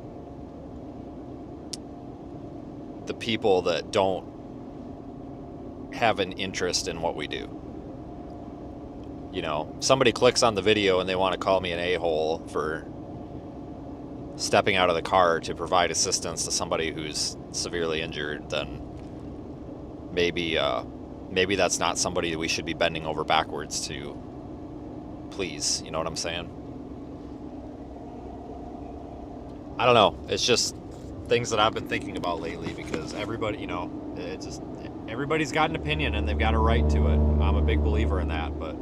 the people that don't have an interest in what we do. You know, somebody clicks on the video and they want to call me an a-hole for stepping out of the car to provide assistance to somebody who's severely injured, then maybe that's not somebody that we should be bending over backwards to please. You know what I'm saying? I don't know. It's just things that I've been thinking about lately, because everybody, you know, it's just everybody's got an opinion and they've got a right to it. I'm a big believer in that, but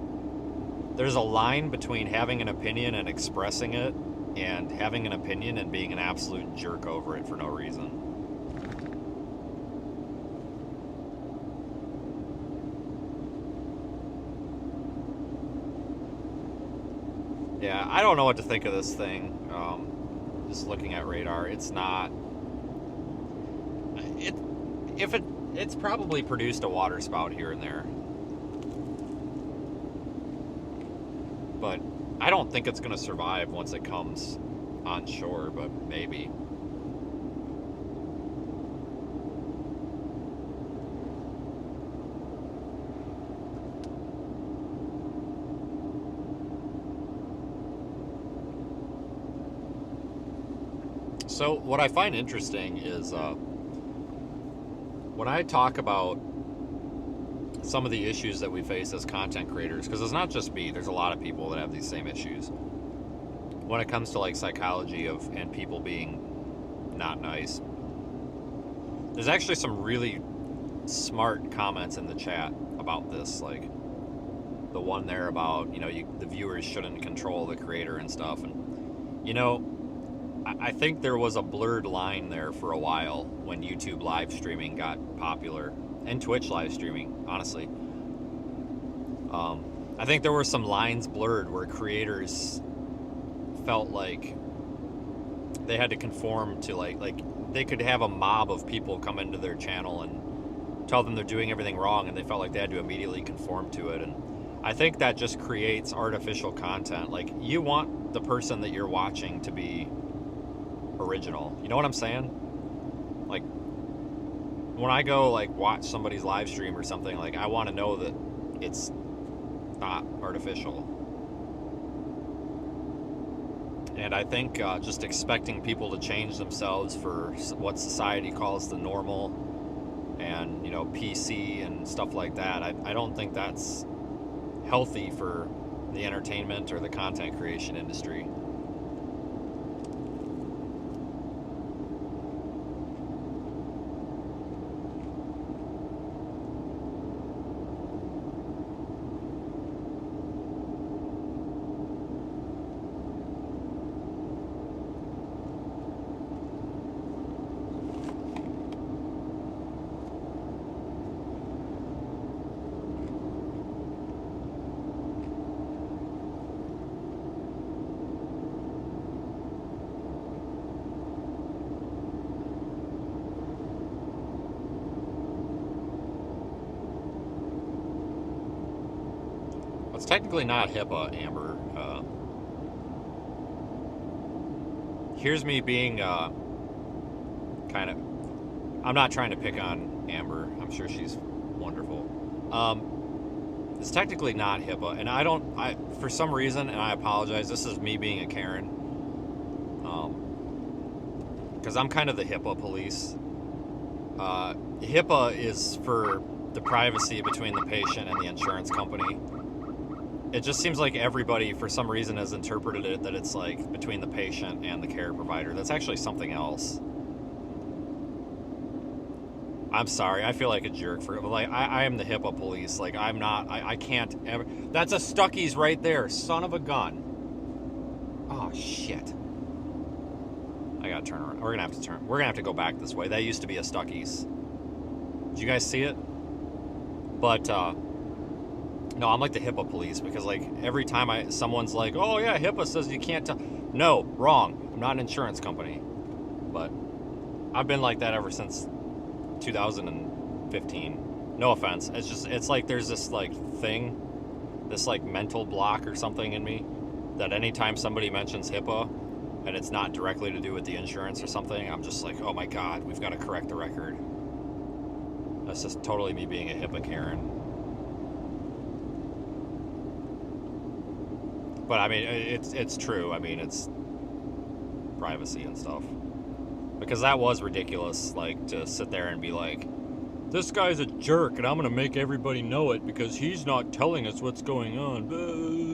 there's a line between having an opinion and expressing it, and having an opinion and being an absolute jerk over it for no reason. Yeah, I don't know what to think of this thing. Just looking at radar, it's not. It's probably produced a water spout here and there, but I don't think it's going to survive once it comes on shore. But maybe. So what I find interesting is when I talk about some of the issues that we face as content creators, because it's not just me, there's a lot of people that have these same issues when it comes to like psychology and people being not nice. There's actually some really smart comments in the chat about this, like the one there about, you know, the viewers shouldn't control the creator and stuff. And you know, I think there was a blurred line there for a while when YouTube live streaming got popular, and Twitch live streaming, honestly. I think there were some lines blurred where creators felt like they had to conform to like they could have a mob of people come into their channel and tell them they're doing everything wrong, and they felt like they had to immediately conform to it. And I think that just creates artificial content. Like, you want the person that you're watching to be original. You know what I'm saying? Like, when I go like watch somebody's live stream or something, like I want to know that it's not artificial. And I think just expecting people to change themselves for what society calls the normal and, you know, PC and stuff like that, I don't think that's healthy for the entertainment or the content creation industry. It's technically not HIPAA, Amber. Here's me being kind of... I'm not trying to pick on Amber. I'm sure she's wonderful. It's technically not HIPAA, and for some reason, and I apologize, this is me being a Karen, because I'm kind of the HIPAA police. HIPAA is for the privacy between the patient and the insurance company. It just seems like everybody, for some reason, has interpreted it that it's like between the patient and the care provider. That's actually something else. I'm sorry. I feel like a jerk for it. Like, I am the HIPAA police. Like, I'm not. I can't ever. That's a Stuckey's right there. Son of a gun. Oh, shit. I gotta turn around. We're gonna have to turn. We're gonna have to go back this way. That used to be a Stuckey's. Did you guys see it? But, no, I'm like the HIPAA police because, like, every time someone's like, oh, yeah, HIPAA says you can't tell. No, wrong. I'm not an insurance company. But I've been like that ever since 2015. No offense. It's just, it's like there's this, like, thing, this, like, mental block or something in me that anytime somebody mentions HIPAA and it's not directly to do with the insurance or something, I'm just like, oh, my God, we've got to correct the record. That's just totally me being a HIPAA Karen. But I mean, it's true. I mean, it's privacy and stuff. Because that was ridiculous, like, to sit there and be like, this guy's a jerk and I'm gonna make everybody know it because he's not telling us what's going on. Boo.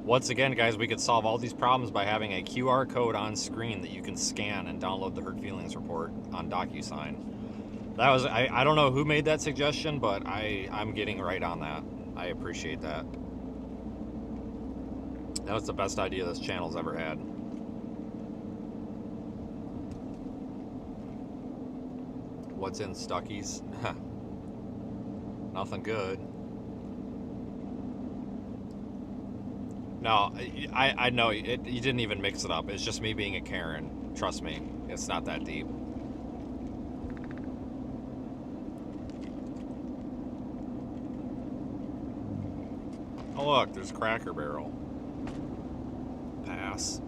Once again, guys, we could solve all these problems by having a QR code on screen that you can scan and download the Hurt Feelings report on DocuSign. That was, I don't know who made that suggestion, but I'm getting right on that. I appreciate that. That was the best idea this channel's ever had. What's in Stuckey's? Nothing good. No, I know, you didn't even mix it up. It's just me being a Karen. Trust me, it's not that deep. Oh look, there's Cracker Barrel. Pass.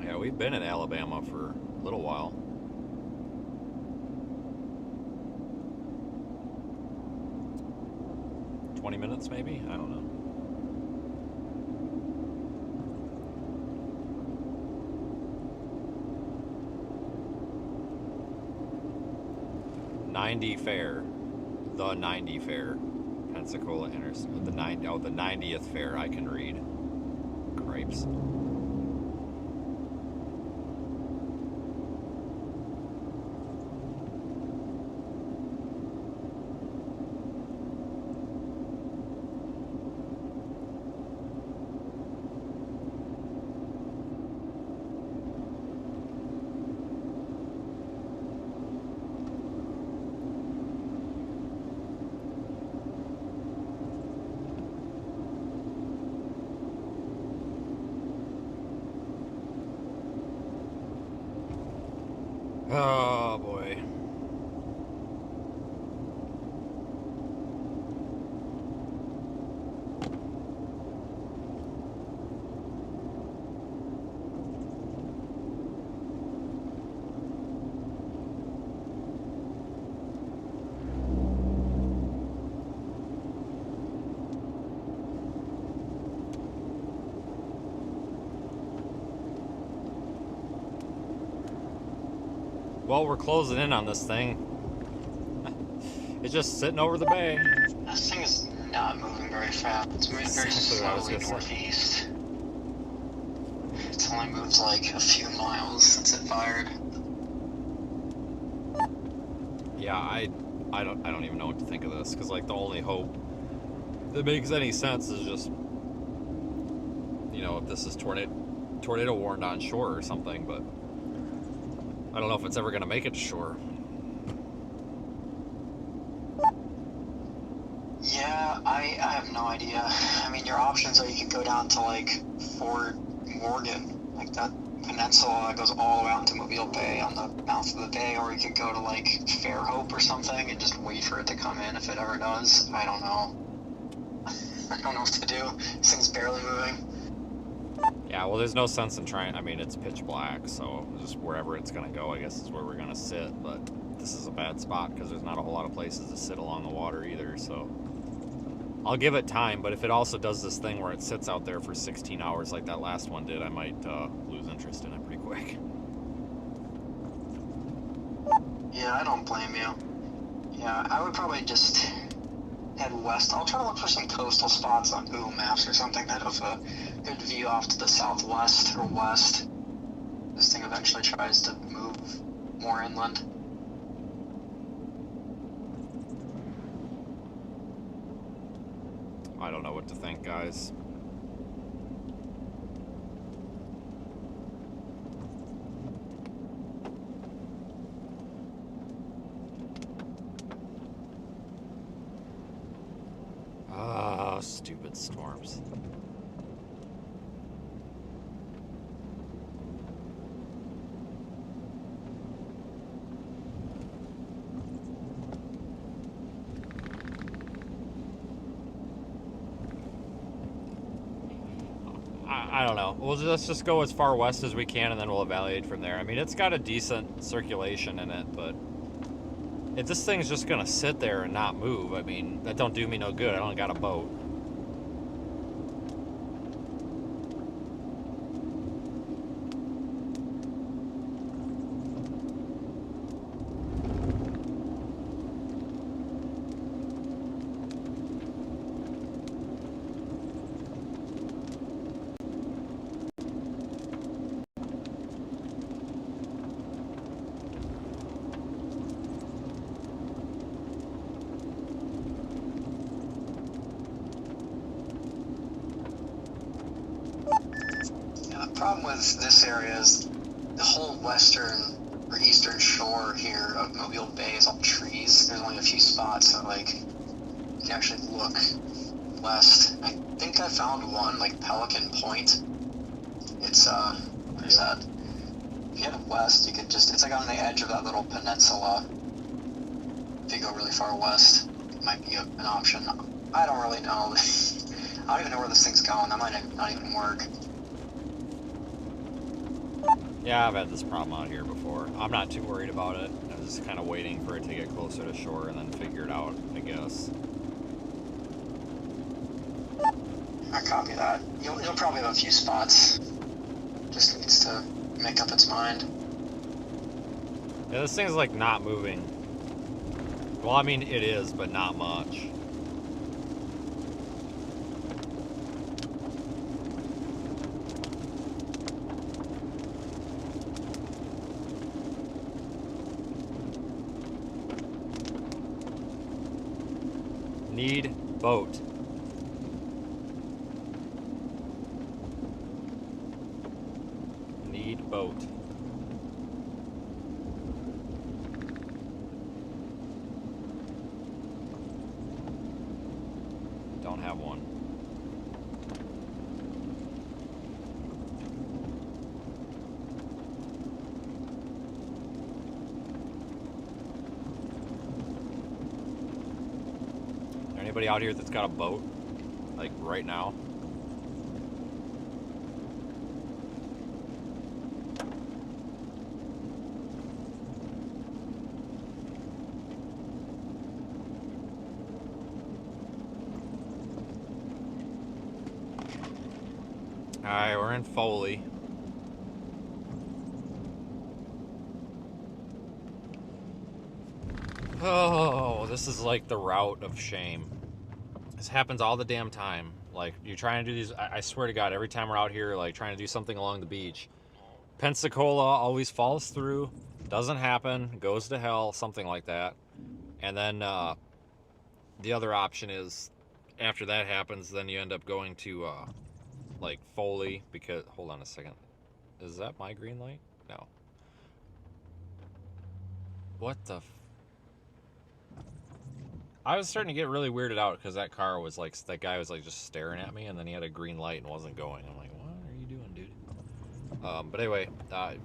Yeah, we've been in Alabama for a little while. Minutes maybe? I don't know. '90 Fair. The 90 Fair. Pensacola the 90th Fair I can read. Gripes. Oh boy. Well, we're closing in on this thing. It's just sitting over the bay. This thing is not moving very fast. It's moving very slowly northeast. It's only moved like a few miles since it fired. Yeah, I don't even know what to think of this, because like the only hope that makes any sense is just, you know, if this is tornado warned on shore or something, but I don't know if it's ever going to make it to shore. Yeah, I have no idea. I mean, your options are you could go down to like Fort Morgan, like that peninsula that goes all the way out into Mobile Bay on the mouth of the bay, or you could go to like Fairhope or something and just wait for it to come in if it ever does. I don't know. I don't know what to do. This thing's barely moving. Yeah, well, there's no sense in trying. I mean, it's pitch black, so just wherever it's going to go, I guess is where we're going to sit. But this is a bad spot because there's not a whole lot of places to sit along the water either, so I'll give it time. But if it also does this thing where it sits out there for 16 hours like that last one did, I might lose interest in it pretty quick. Yeah, I don't blame you. Yeah, I would probably just head west. I'll try to look for some coastal spots on Google Maps or something that have a good view off to the southwest or west. This thing eventually tries to move more inland. I don't know what to think, guys. Ah, stupid storms. I don't know. Let's just go as far west as we can, and then we'll evaluate from there. I mean, it's got a decent circulation in it, but if this thing's just gonna sit there and not move, I mean, that don't do me no good. I don't got a boat. Yeah, the problem with this area is the whole western or eastern shore here of Mobile Bay is all trees. There's only a few spots that like you can actually look west. I think I found one, like Pelican Point. It's where's that? If you head west, you could just, it's like on the edge of that little peninsula. If you go really far west, it might be an option. I don't really know. I don't even know where this thing's going. That might not even work. Yeah, I've had this problem out here before. I'm not too worried about it. I'm just kind of waiting for it to get closer to shore and then figure it out, I guess. I copy that. You'll probably have a few spots. Just needs to make up its mind. Yeah, this thing's like not moving. Well, I mean, it is, but not much. Need boat. Need boat. Don't have one. Anybody out here that's got a boat? Like right now? Alright, we're in Foley. Oh, this is like the route of shame. This happens all the damn time. Like, you're trying to do these, I swear to God, every time we're out here, like, trying to do something along the beach, Pensacola always falls through, doesn't happen, goes to hell, something like that. And then the other option is, after that happens, then you end up going to, like, Foley, because, hold on a second. Is that my green light? No. What the I was starting to get really weirded out because that car was like, that guy was like just staring at me, and then he had a green light and wasn't going. I'm like, what are you doing, dude? But anyway,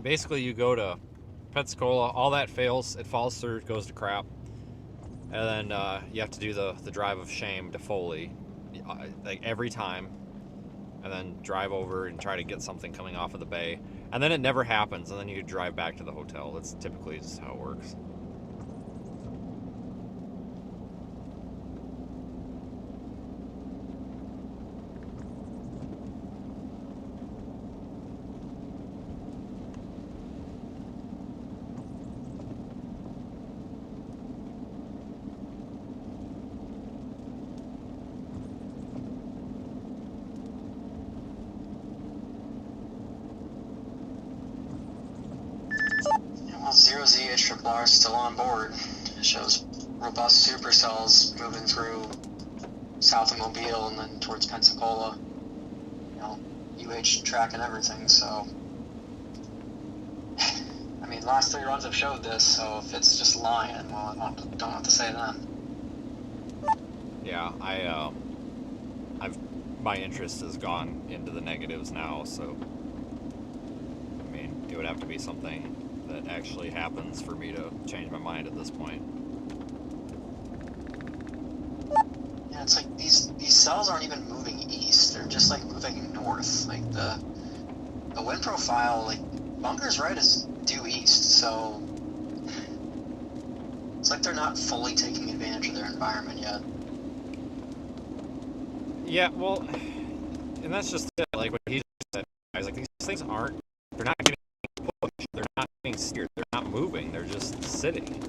basically you go to Pensacola, all that fails, it falls through, it goes to crap, and then you have to do the drive of shame to Foley, like every time, and then drive over and try to get something coming off of the bay, and then it never happens, and then you drive back to the hotel. That's typically just how it works. Triple R is still on board. It shows robust supercells moving through south of Mobile and then towards Pensacola. You know, UH track and everything, so. I mean, last 3 runs have showed this, so if it's just lying, well, I don't have to say that. Yeah, my interest has gone into the negatives now, so I mean, it would have to be something that actually happens for me to change my mind at this point. Yeah, it's like these cells aren't even moving east; they're just like moving north. Like the wind profile, like Bunker's right is due east, so it's like they're not fully taking advantage of their environment yet. Yeah, well, and that's just it. Like what he just said, guys. Like these things they're not getting pushed. They're not getting steered. They're not moving. They're just sitting.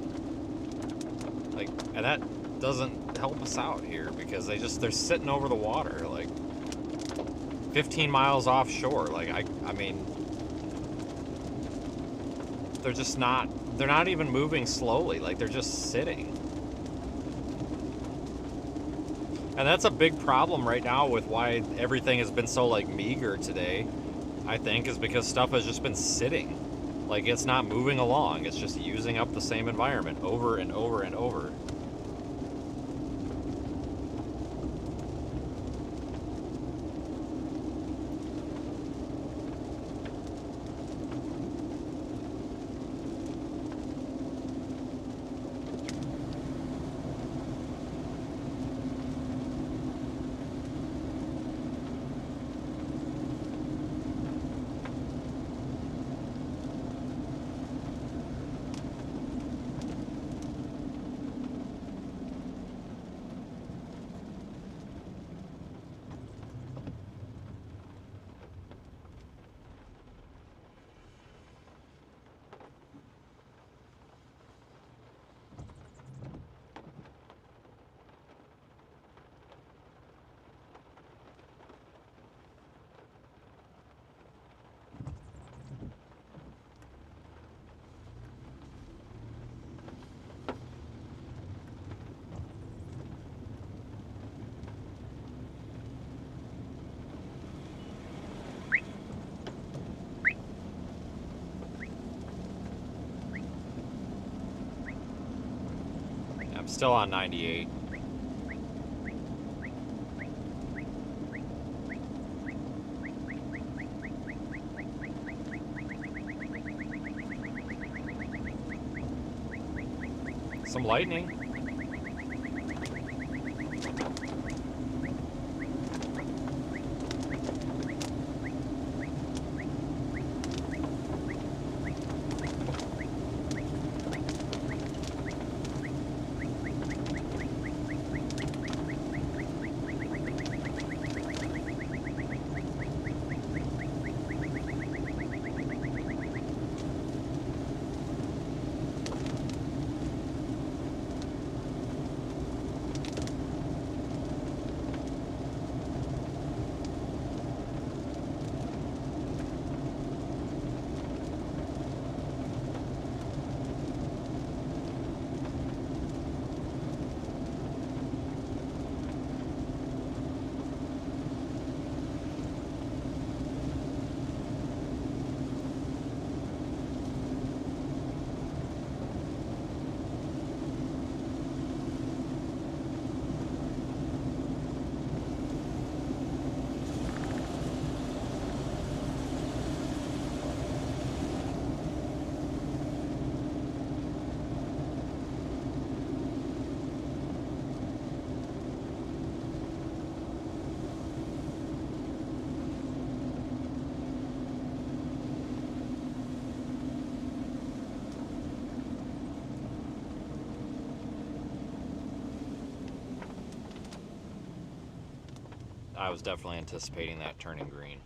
Like, and that doesn't help us out here because they're sitting over the water, like 15 miles offshore. Like I mean, they're not even moving slowly. Like they're just sitting. And that's a big problem right now with why everything has been so like meager today, I think, is because stuff has just been sitting. Like it's not moving along. It's just using up the same environment over and over and over. I'm still on 98. Some lightning. I was definitely anticipating that turning green.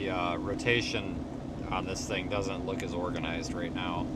the rotation on this thing doesn't look as organized right now.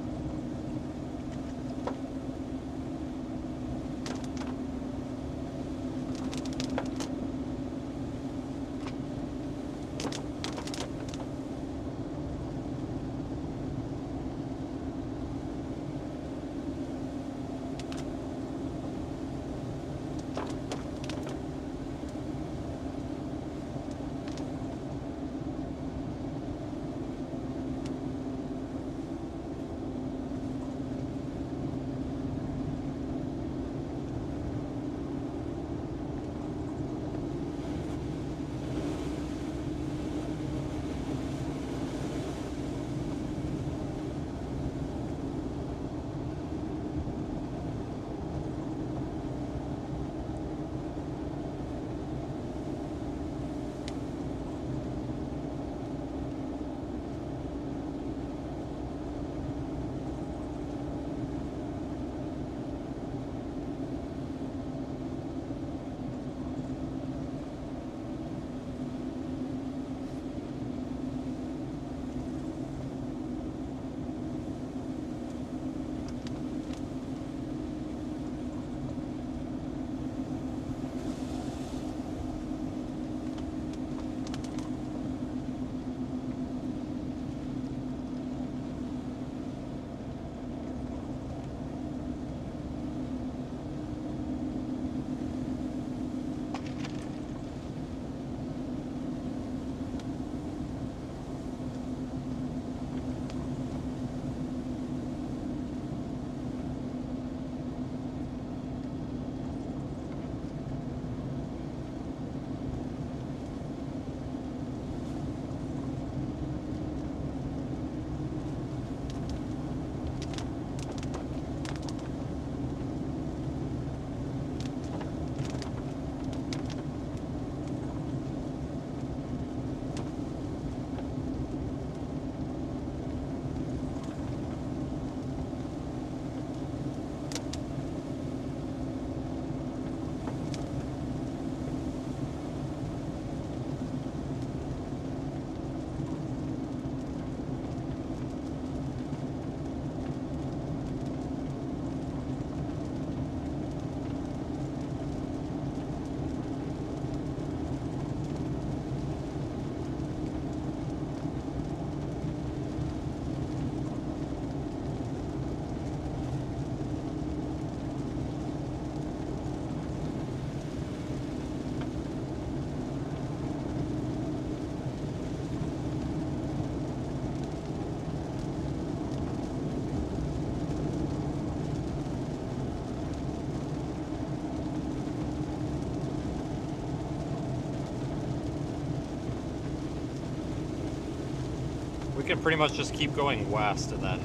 We can pretty much just keep going west, and then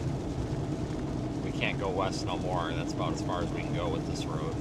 we can't go west no more. That's about as far as we can go with this road.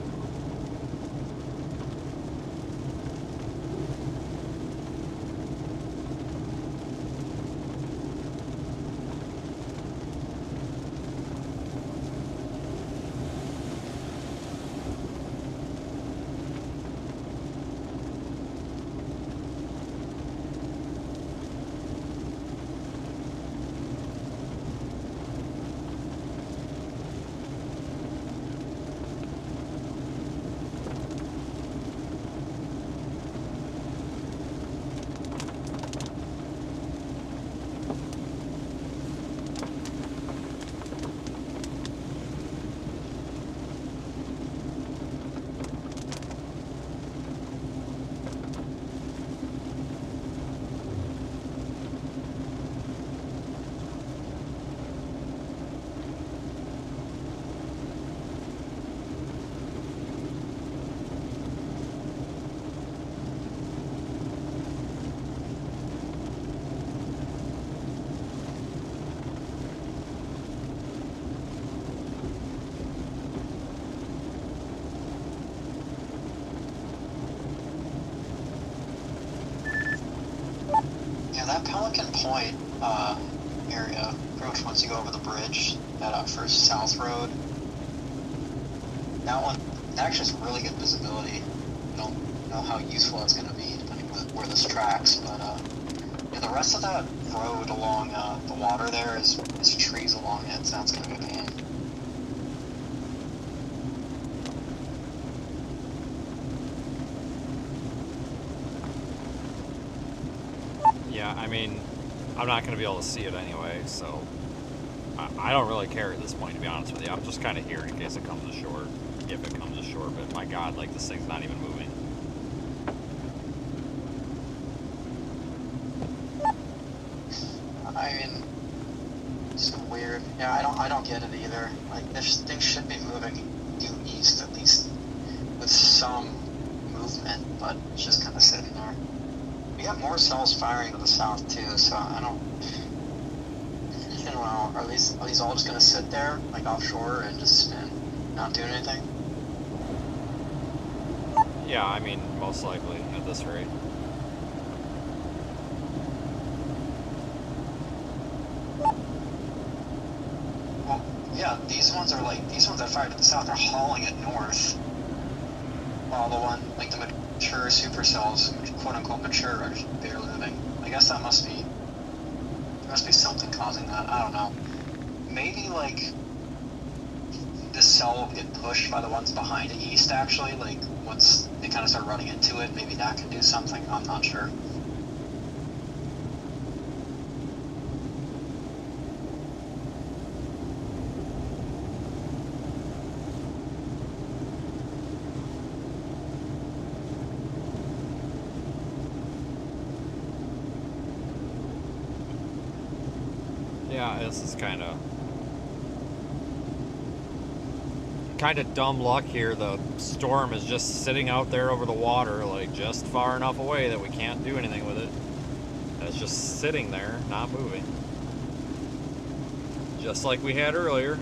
Yeah, that Pelican Point area approach once you go over the bridge, that first south road, that one actually has really good visibility. I don't know how useful it's going to be depending on where this tracks, but Yeah, the rest of that road along the water there is trees along it, so that's gonna be a pain. Yeah, I mean, I'm not going to be able to see it anyway, so I don't really care at this point, to be honest with you. I'm just kind of here in case it comes ashore, if it comes ashore, but my God, like, this thing's not even moving. I mean, it's weird. Yeah, I don't get it either. Like, this thing should be moving due east at least with some movement, but it's just kind of sitting there. We have more cells firing to the south too, so I don't know. Are these all just gonna sit there, like offshore, and just not do anything? Yeah, I mean, most likely at this rate. Well, yeah, these ones that fired to the south are hauling it north, while the mature supercells, quote unquote mature, are just barely moving. I guess there must be something causing that. I don't know. Maybe like this cell will get pushed by the ones behind it east. Actually, like once they kind of start running into it, maybe that can do something. I'm not sure. Yeah, this is kind of dumb luck here. The storm is just sitting out there over the water, like just far enough away that we can't do anything with it. And it's just sitting there, not moving. Just like we had earlier.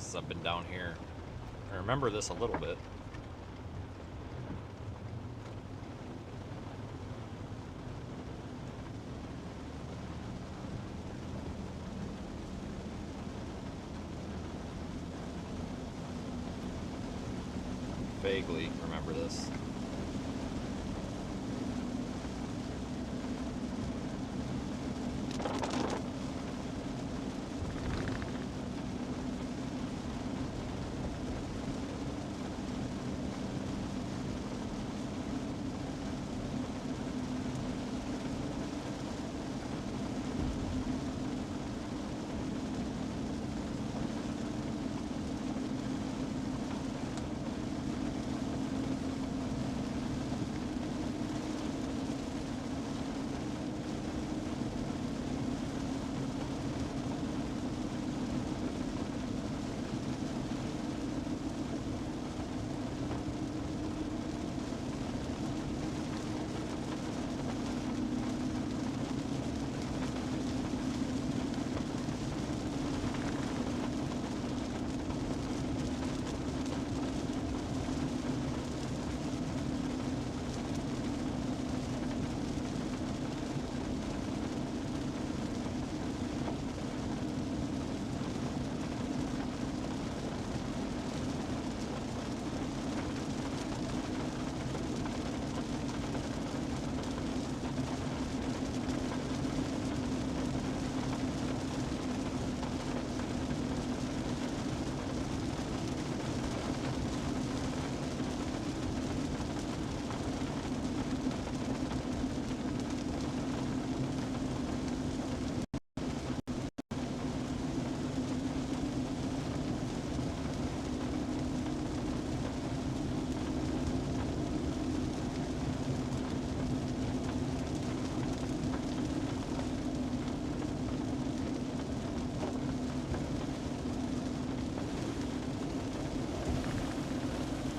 Since I've been down here. I remember this a little bit. Vaguely remember this.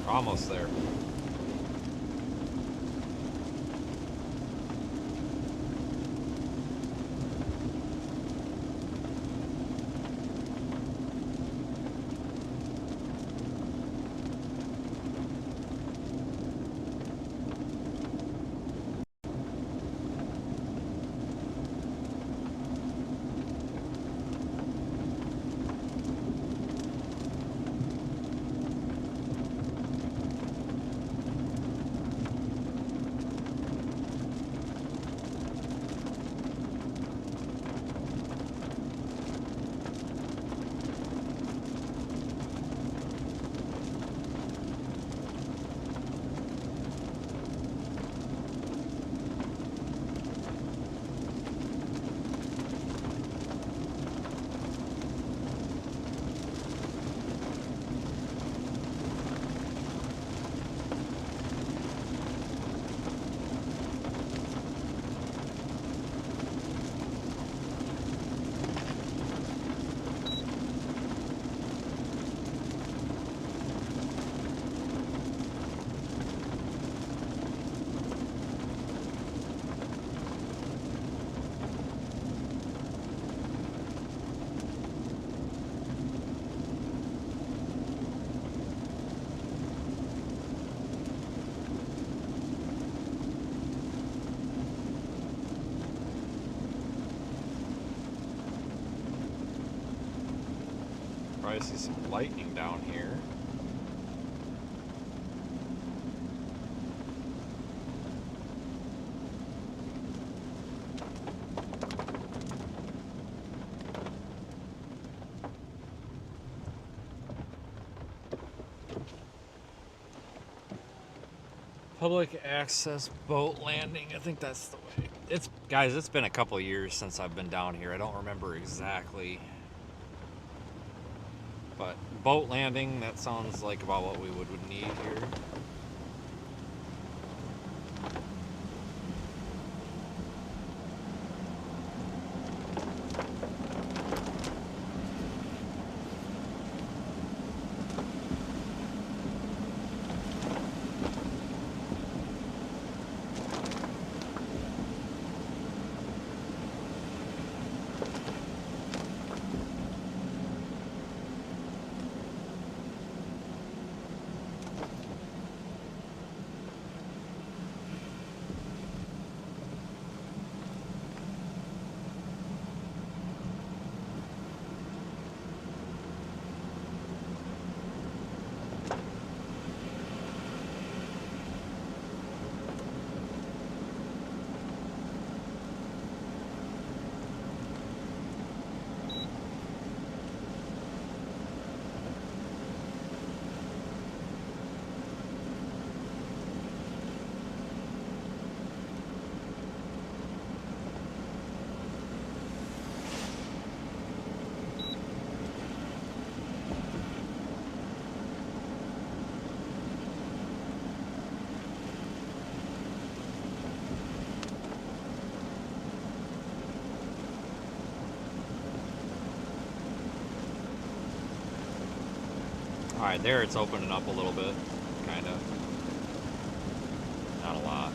Almost there. Probably see some lightning down here. Public access boat landing. I think that's the way. Guys, it's been a couple years since I've been down here. I don't remember exactly. But boat landing, that sounds like about what we would need here. Alright, there it's opening up a little bit, kind of. Not a lot.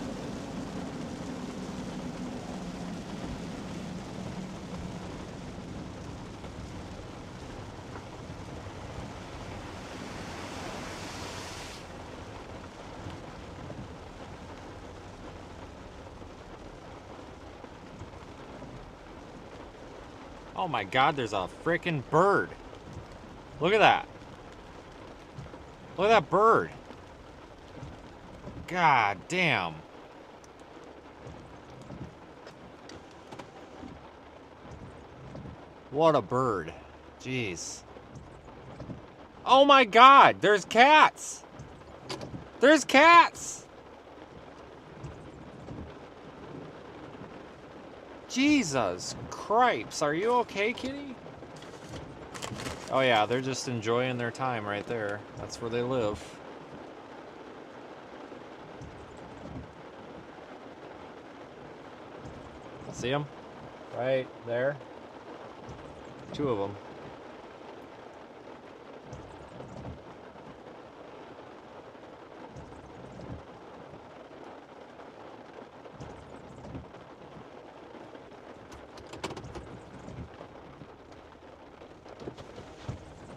Oh my god, there's a frickin' bird. Look at that. Look at that bird. God damn. What a bird. Jeez. Oh my god, there's cats. There's cats. Jesus cripes. Are you okay, kitty? Oh yeah, they're just enjoying their time right there. That's where they live. See them? Right there. Two of them.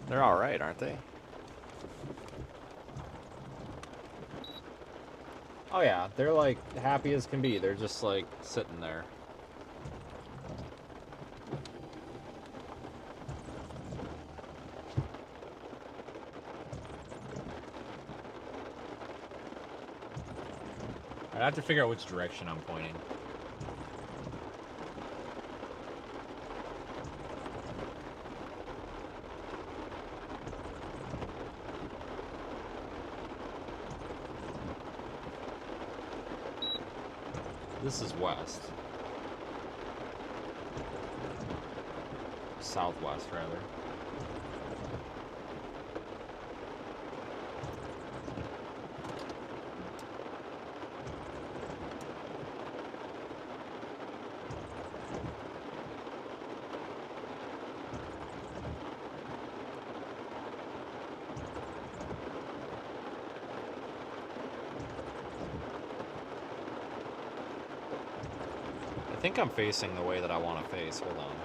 They're all right, aren't they? Oh yeah, they're like happy as can be. They're just like sitting there. I have to figure out which direction I'm pointing. This is west. Southwest, rather. I think I'm facing the way that I want to face. Hold on.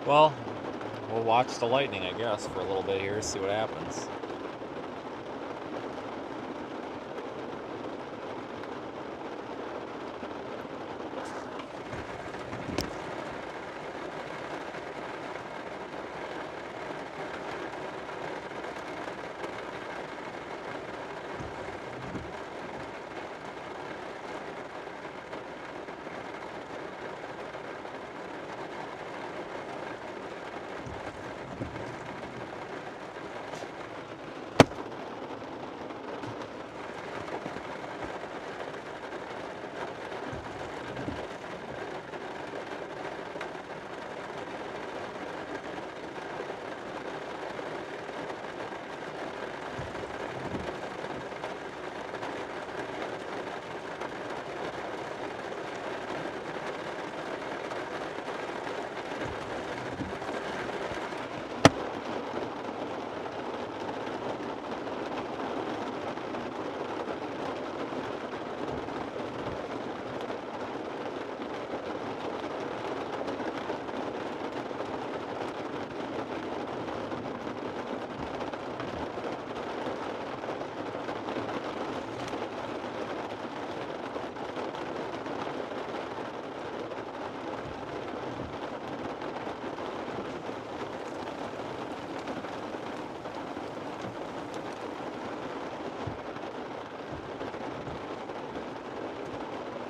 Well, we'll watch the lightning, I guess, for a little bit here, see what happens.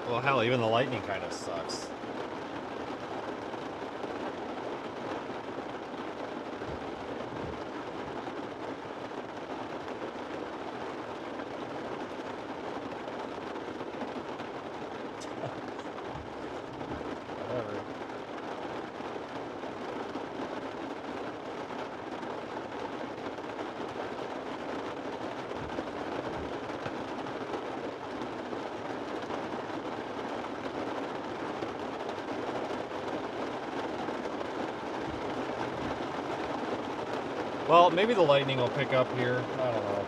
Well, hell, even the lightning kind of sucks. Whatever. Well, maybe the lightning will pick up here. I don't know.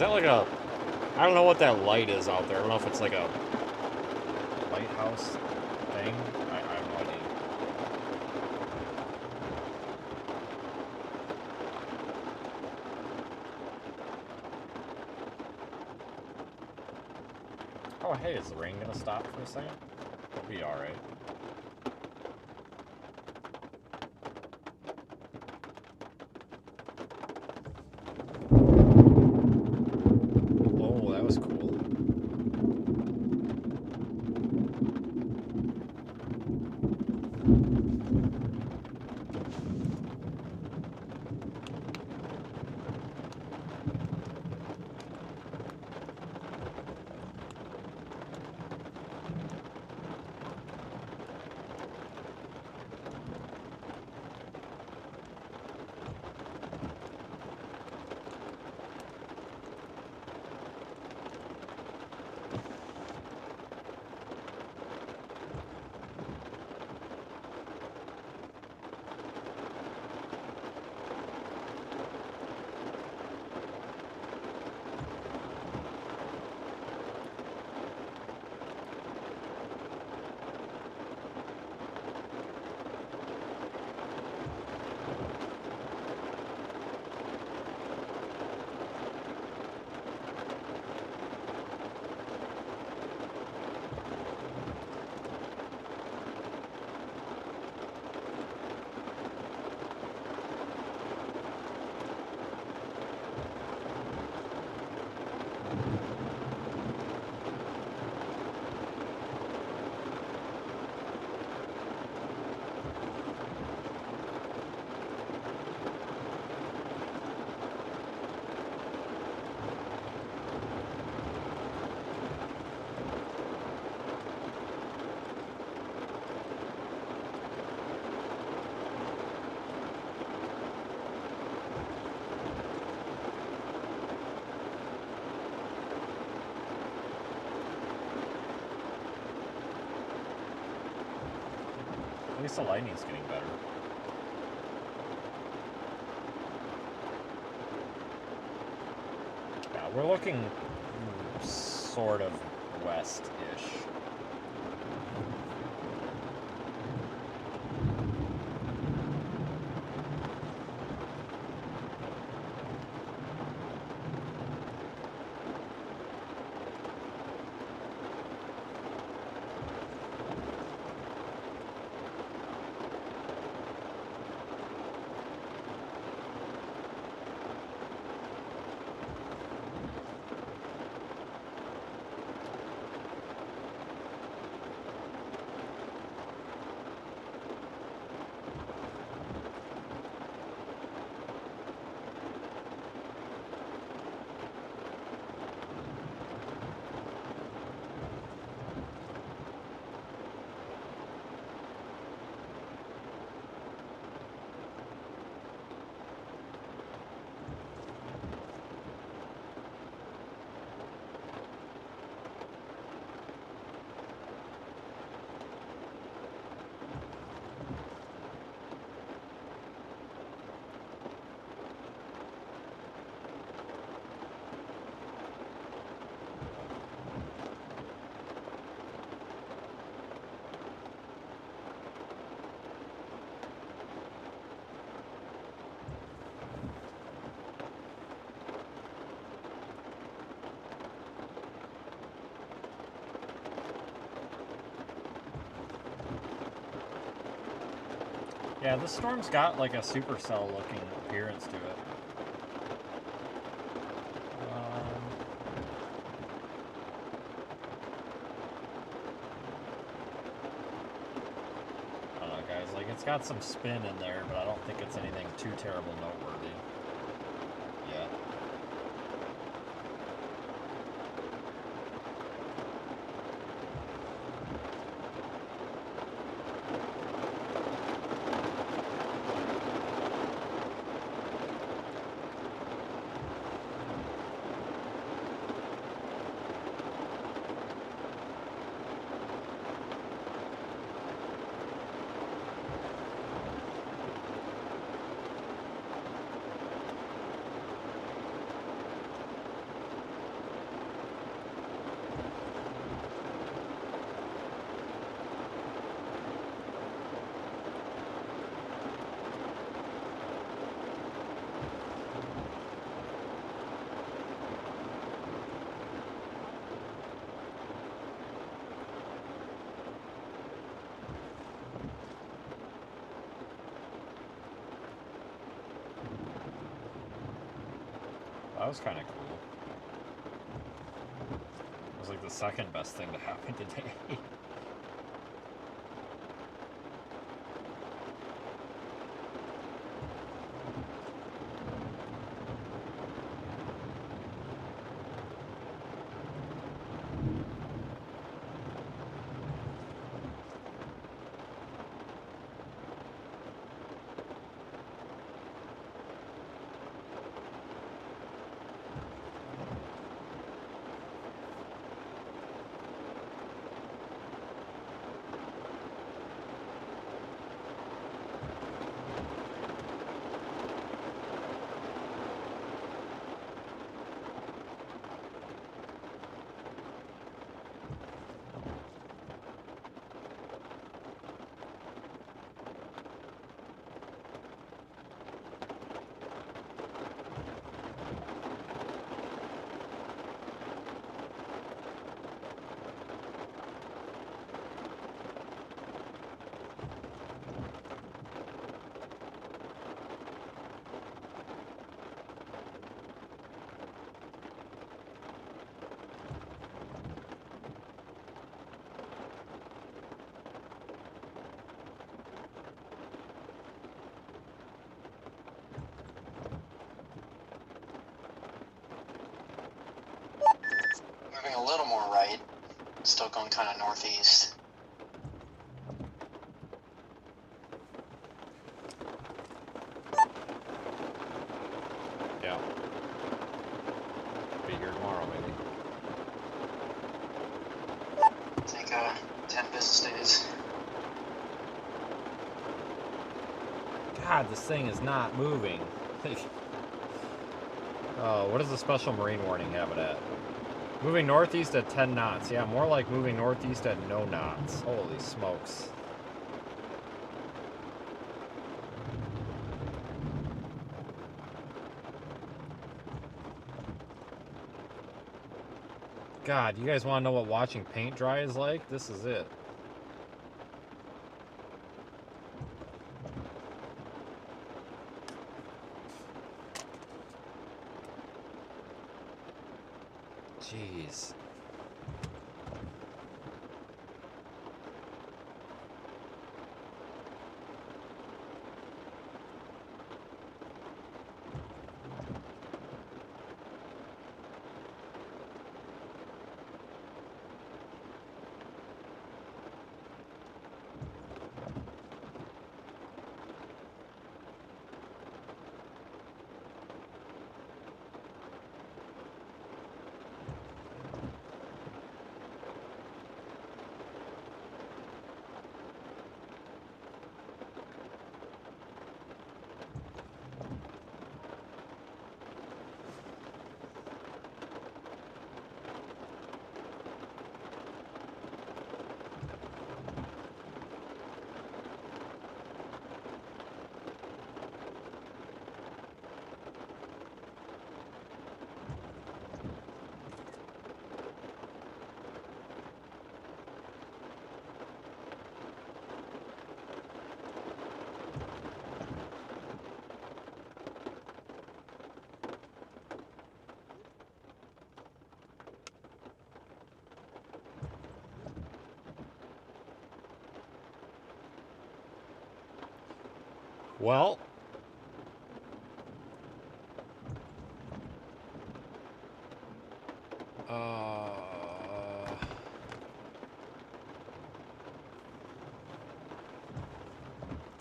that like a... I don't know what that light is out there. I don't know if it's like a lighthouse thing. I have no idea. Oh, hey, is the rain gonna stop for a second? It'll be alright. Oh, that was cool. At least the lighting's getting better. Yeah, we're looking sort of west-ish. Yeah, this storm's got like a supercell looking appearance to it. I don't know, guys. Like, it's got some spin in there, but I don't think it's anything too terrible noteworthy. Yeah. That was kind of cool. It was like the second best thing to happen today. Moving a little more right, still going kind of northeast. Yeah. Be here tomorrow, maybe. Take 10 business days. God, this thing is not moving. Oh, what does the special marine warning have it at? Moving northeast at 10 knots. Yeah, more like moving northeast at no knots. Holy smokes. God, you guys want to know what watching paint dry is like? This is it. Jeez. Well,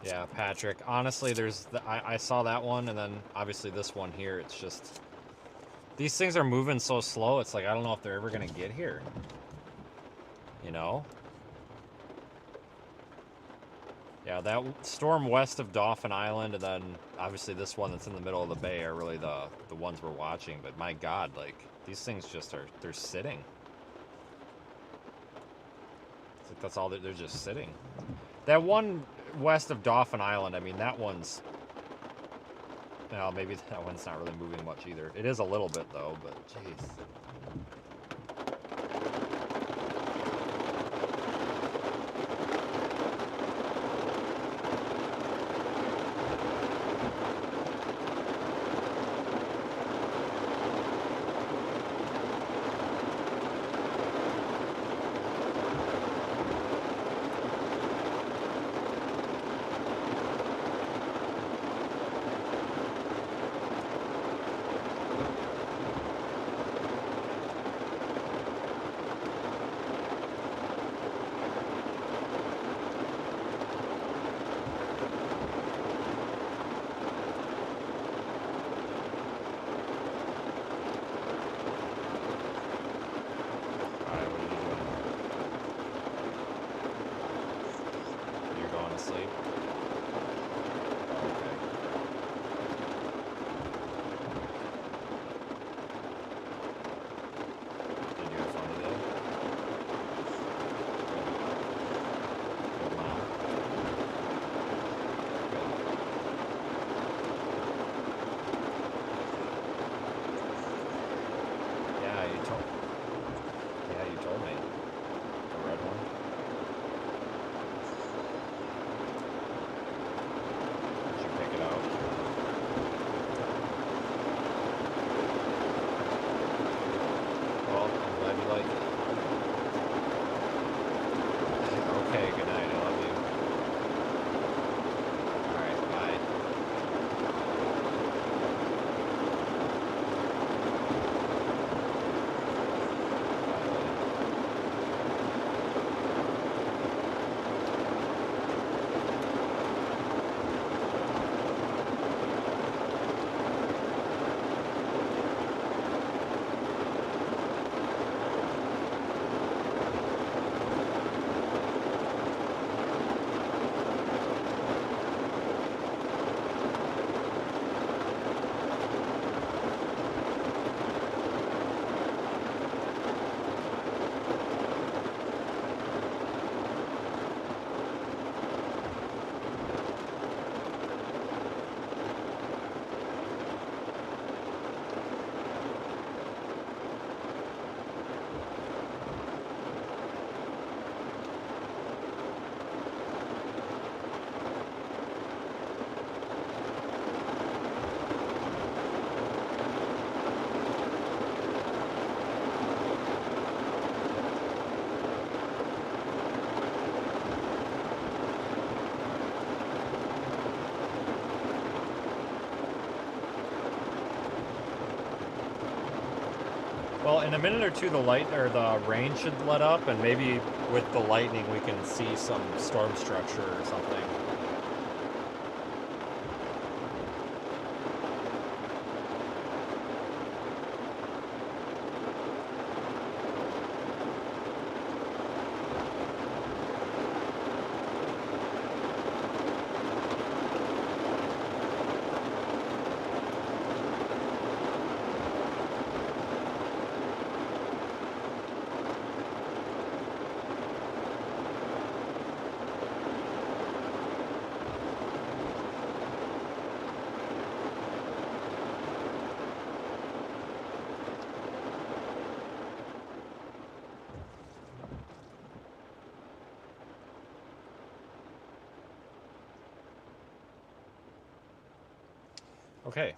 yeah, Patrick. Honestly, I saw that one, and then obviously this one here. It's just these things are moving so slow. It's like I don't know if they're ever gonna get here. You know? Yeah, that storm west of Dauphin Island, and then obviously this one that's in the middle of the bay are really the ones we're watching. But my God, like these things just they're sitting. It's like that's all they're just sitting. That one west of Dauphin Island, I mean that one's. Well, maybe that one's not really moving much either. It is a little bit though, but jeez. Well, in a minute or two, the light or the rain should let up, and maybe with the lightning, we can see some storm structure or something. Okay.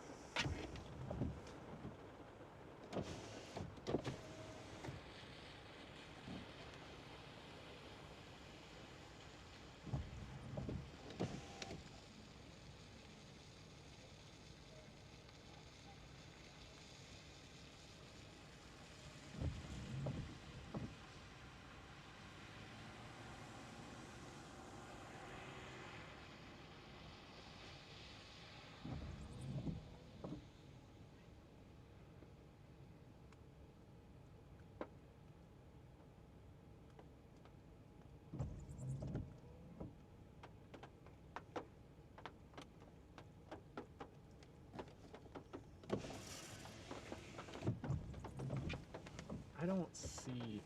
I don't see...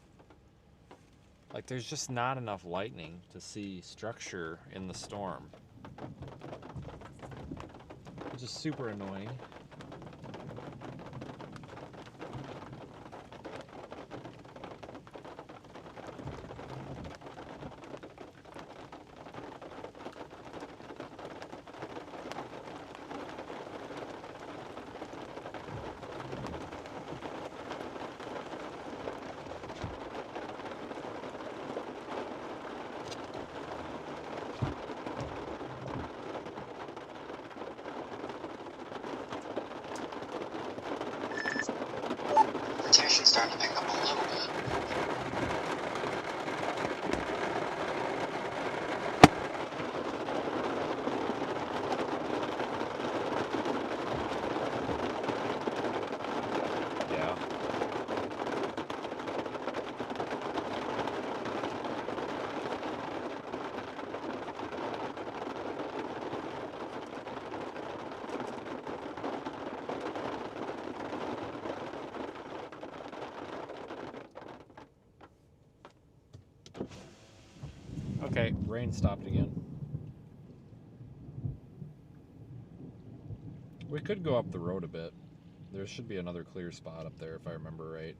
Like, there's just not enough lightning to see structure in the storm. Which is super annoying. Rotation's starting to pick up a little bit. Yeah. Okay, rain stopped again. We could go up the road a bit. There should be another clear spot up there if I remember right.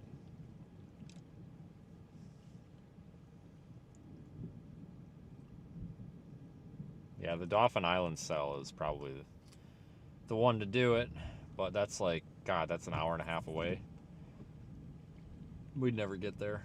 Yeah, the Dauphin Island cell is probably the one to do it, but that's like, God, that's an hour and a half away. We'd never get there.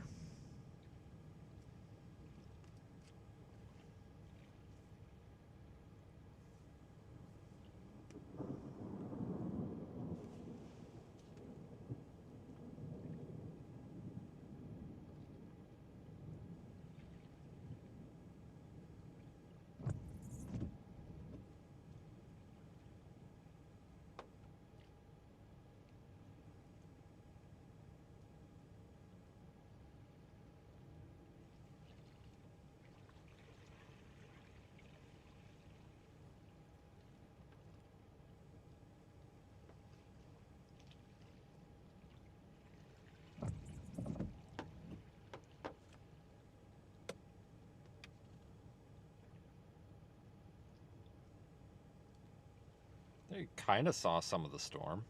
They kind of saw some of the storm.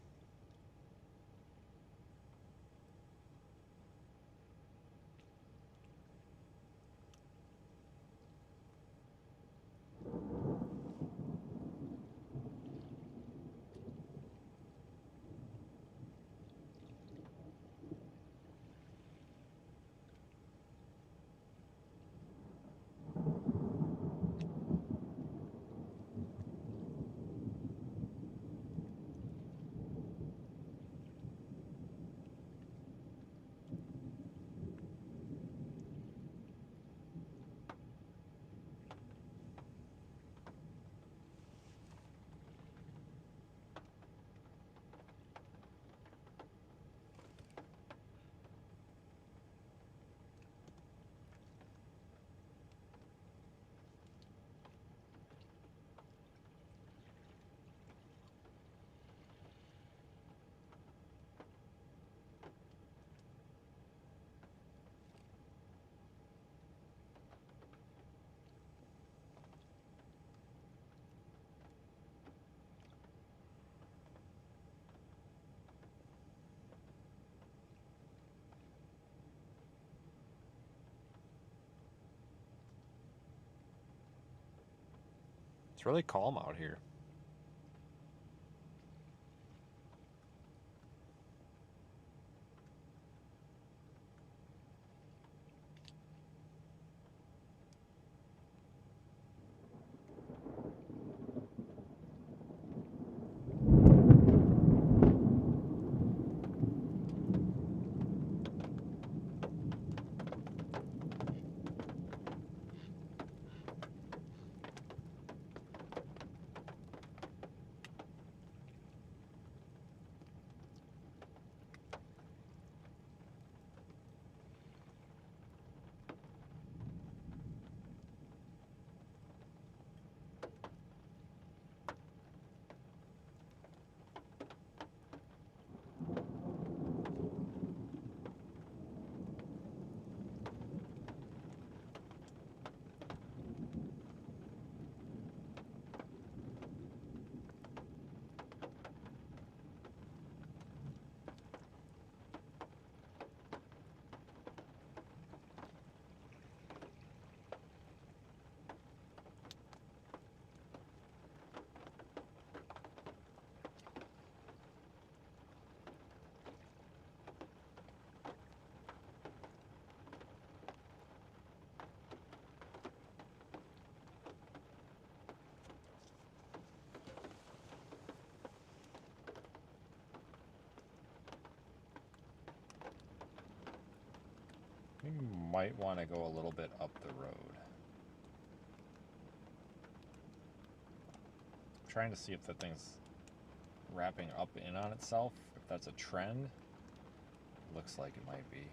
It's really calm out here. We might want to go a little bit up the road. I'm trying to see if the thing's wrapping up in on itself, if that's a trend. Looks like it might be.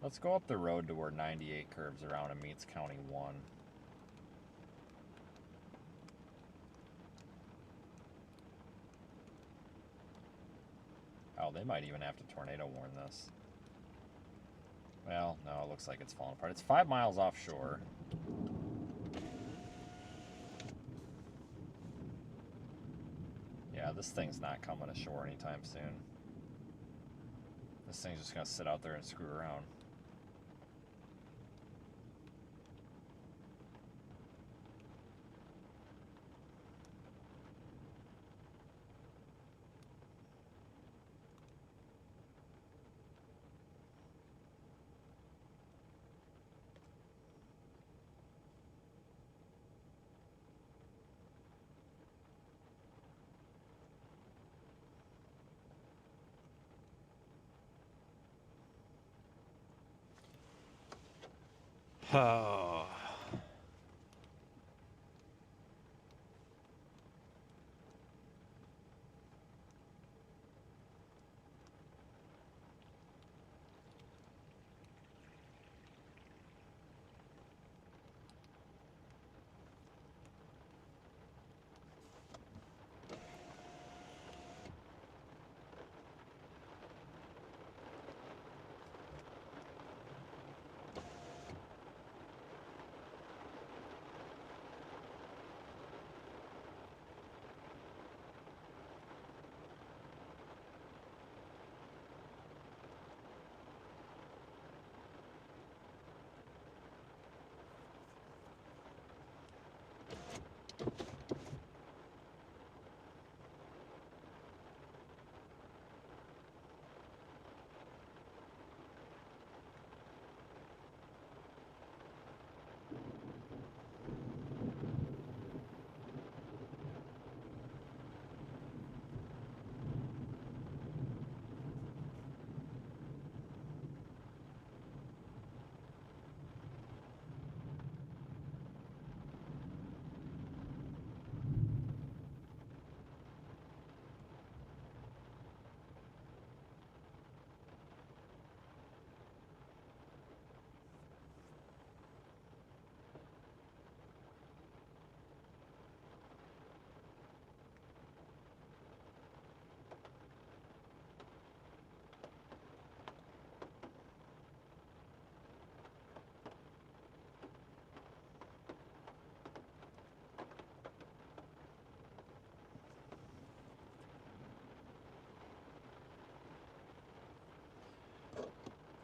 Let's go up the road to where 98 curves around and meets County 1. Oh, they might even have to tornado warn this. Well, no, it looks like it's falling apart. It's 5 miles offshore. Yeah, this thing's not coming ashore anytime soon. This thing's just gonna sit out there and screw around. Oh.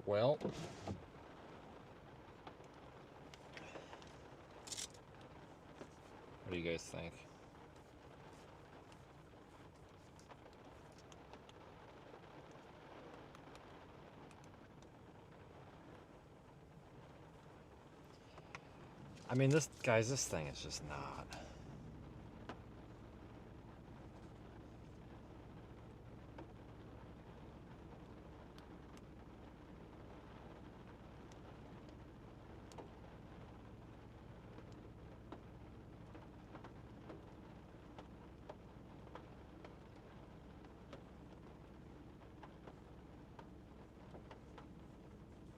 Well, think? I mean, this thing is just not.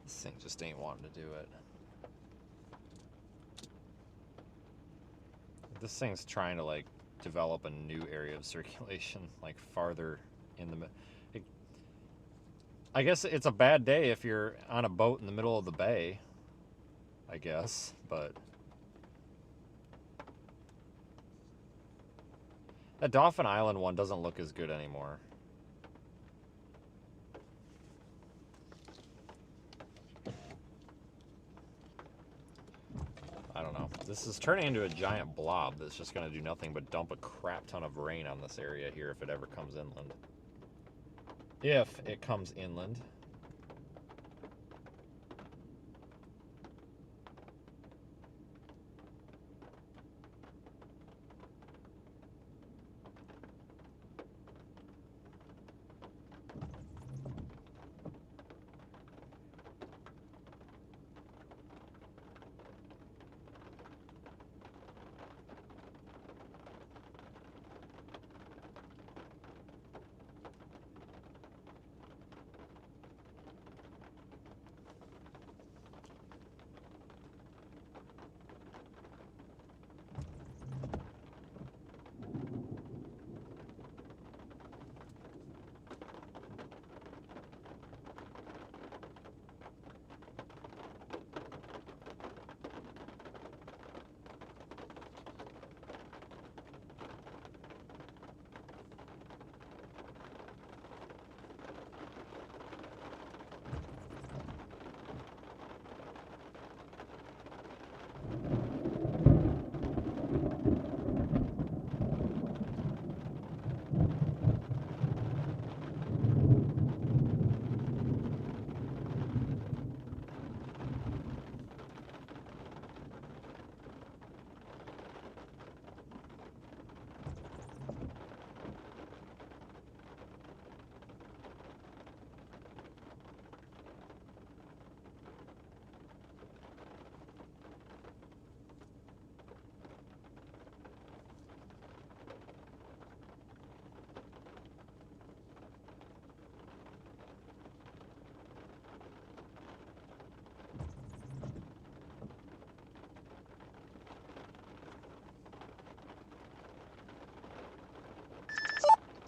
This thing just ain't wanting to do it. This thing's trying to like develop a new area of circulation, like farther in the. I guess it's a bad day if you're on a boat in the middle of the bay. I guess, but that Dauphin Island one doesn't look as good anymore. I don't know. This is turning into a giant blob that's just going to do nothing but dump a crap ton of rain on this area here if it ever comes inland. If it comes inland.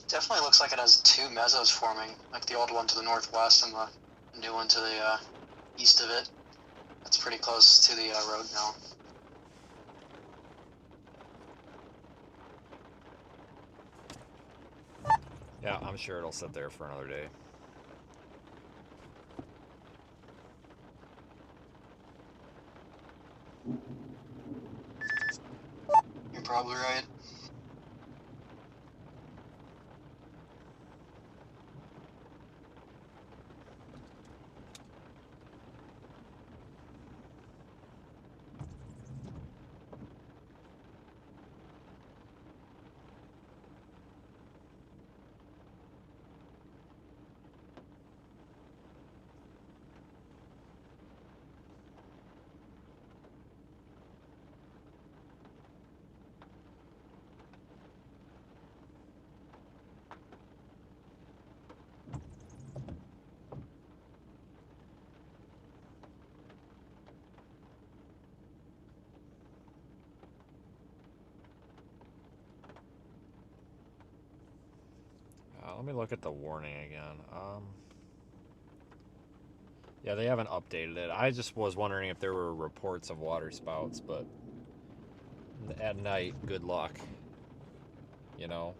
Definitely looks like it has two mesos forming, like the old one to the northwest and the new one to the east of it. That's pretty close to the road now. Yeah, I'm sure it'll sit there for another day. You're probably right. Let me look at the warning again. Yeah, they haven't updated it. I just was wondering if there were reports of water spouts, but at night, good luck. You know?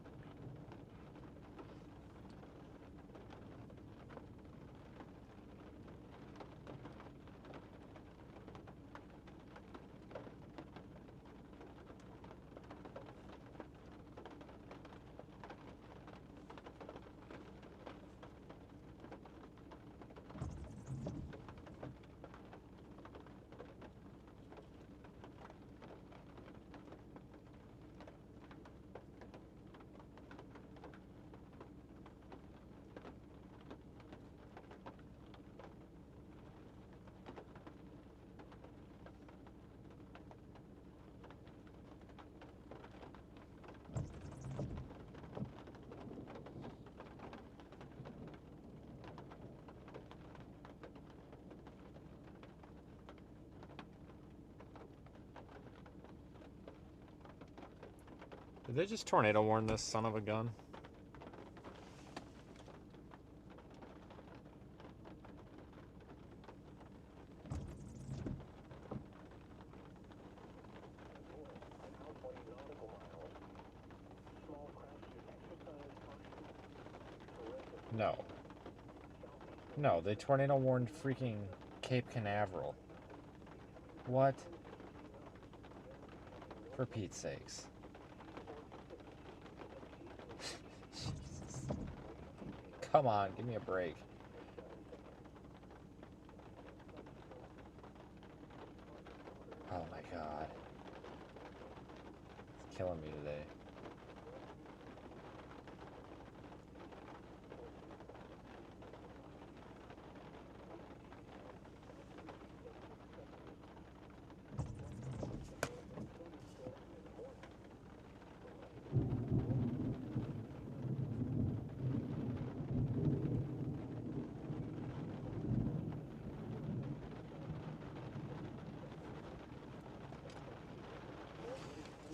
they just tornado warn this son of a gun? No. No, they tornado warned freaking Cape Canaveral. What? For Pete's sakes. Come on, give me a break. Oh my god. It's killing me today.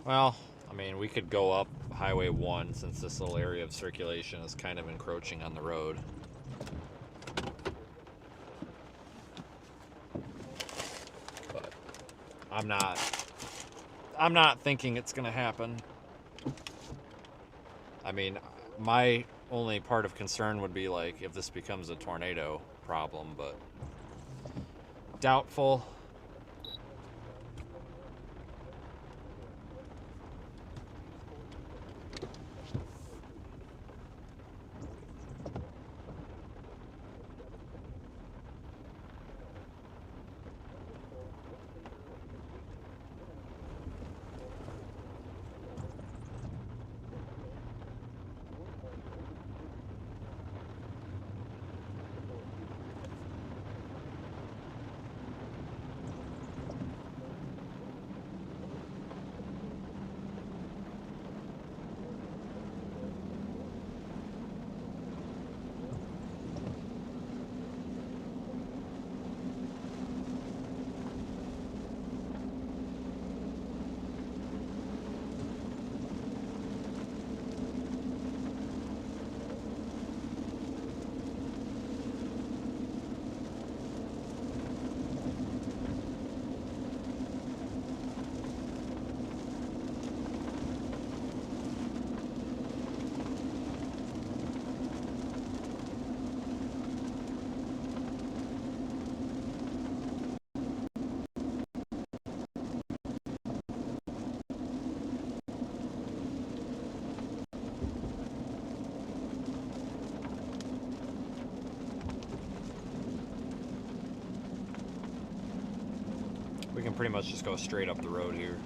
Well, I mean, we could go up Highway 1 since this little area of circulation is kind of encroaching on the road. But I'm not thinking it's going to happen. I mean, my only part of concern would be like if this becomes a tornado problem, but doubtful. We can pretty much just go straight up the road here.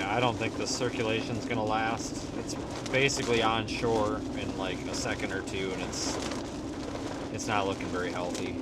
Yeah, I don't think the circulation's gonna last. It's basically on shore in like a second or two, and it's not looking very healthy.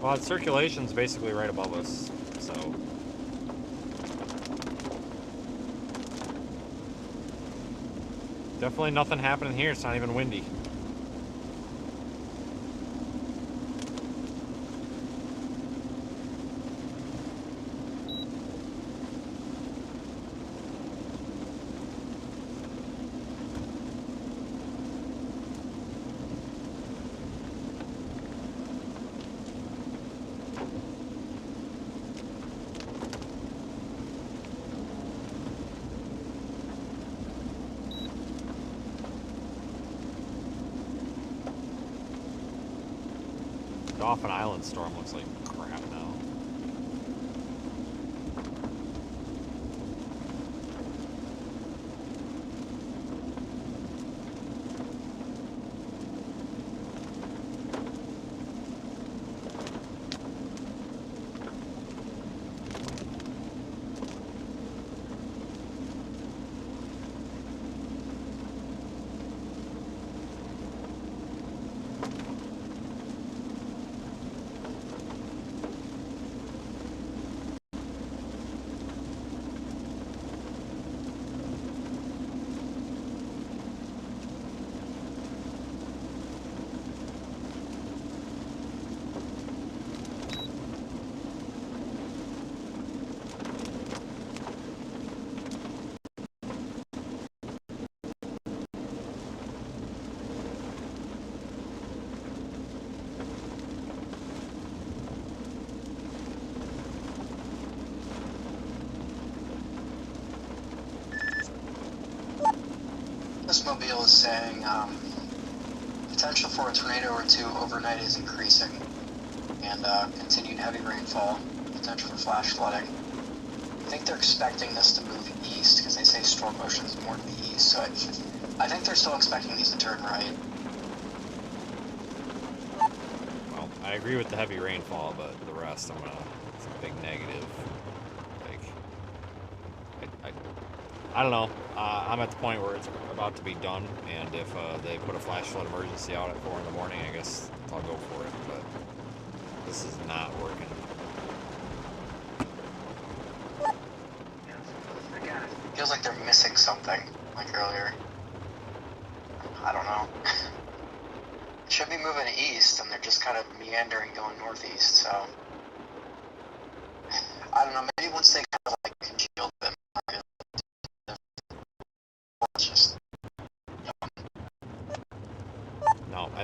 Well, the circulation's basically right above us, so. Definitely nothing happening here. It's not even windy. Dauphin Island storm looks like crap now. This mobile is saying potential for a tornado or two overnight is increasing, and continued heavy rainfall, potential for flash flooding. I think they're expecting this to move east because they say storm motion is more to the east, so I think they're still expecting these to turn right. Well, I agree with the heavy rainfall, but the rest, it's a big negative. Like, I don't know. I'm at the point where it's about to be done, and if they put a flash flood emergency out at 4 in the morning, I guess I'll go for it, but this is not working. Feels like they're missing something, like earlier. I don't know. Should be moving east, and they're just kind of meandering going northeast, so. I don't know, maybe once they kind of like congeal them,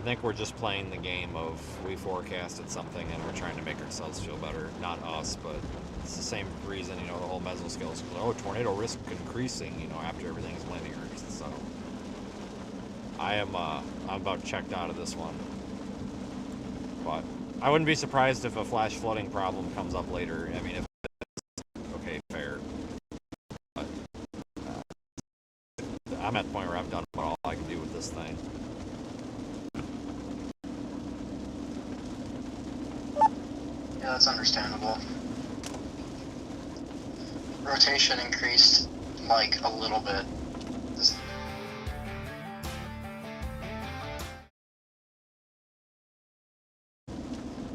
I think we're just playing the game of we forecasted something and we're trying to make ourselves feel better. Not us, but it's the same reason, you know, the whole mesoscale is, oh, tornado risk increasing, you know, after everything's linear. So I'm about checked out of this one. But I wouldn't be surprised if a flash flooding problem comes up later. I mean, if it's okay, fair. But I'm at the point where I've done all I can do with this thing. Yeah, that's understandable. Rotation increased, like, a little bit. This-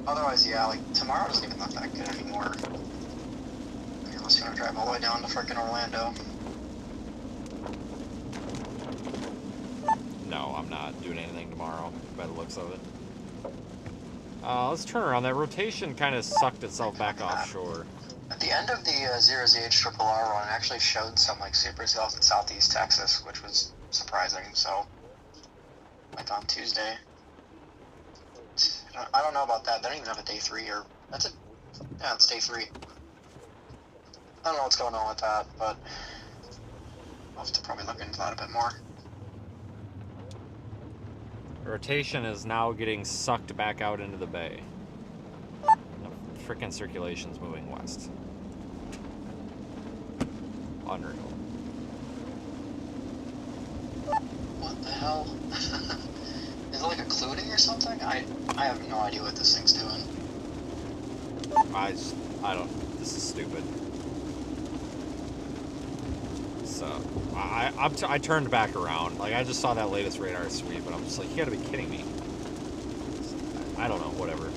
Otherwise, yeah, like, tomorrow doesn't even look that good anymore. I mean, unless you want to drive all the way down to frickin' Orlando. No, I'm not doing anything tomorrow, by the looks of it. Let's turn around. That rotation kind of sucked itself back offshore. At the end of the 0ZH Triple R run, it actually showed some, like, supercells in southeast Texas, which was surprising, so... Like, on Tuesday. I don't know about that. They don't even have a day 3, or... That's it. Yeah, it's day 3. I don't know what's going on with that, but... I'll have to probably look into that a bit more. Rotation is now getting sucked back out into the bay. The frickin' circulation's moving west. Unreal. What the hell? Is it like occluding or something? I have no idea what this thing's doing. I don't. This is stupid. So I turned back around. Like, I just saw that latest radar sweep, and I'm just like, you gotta be kidding me. I don't know. Whatever.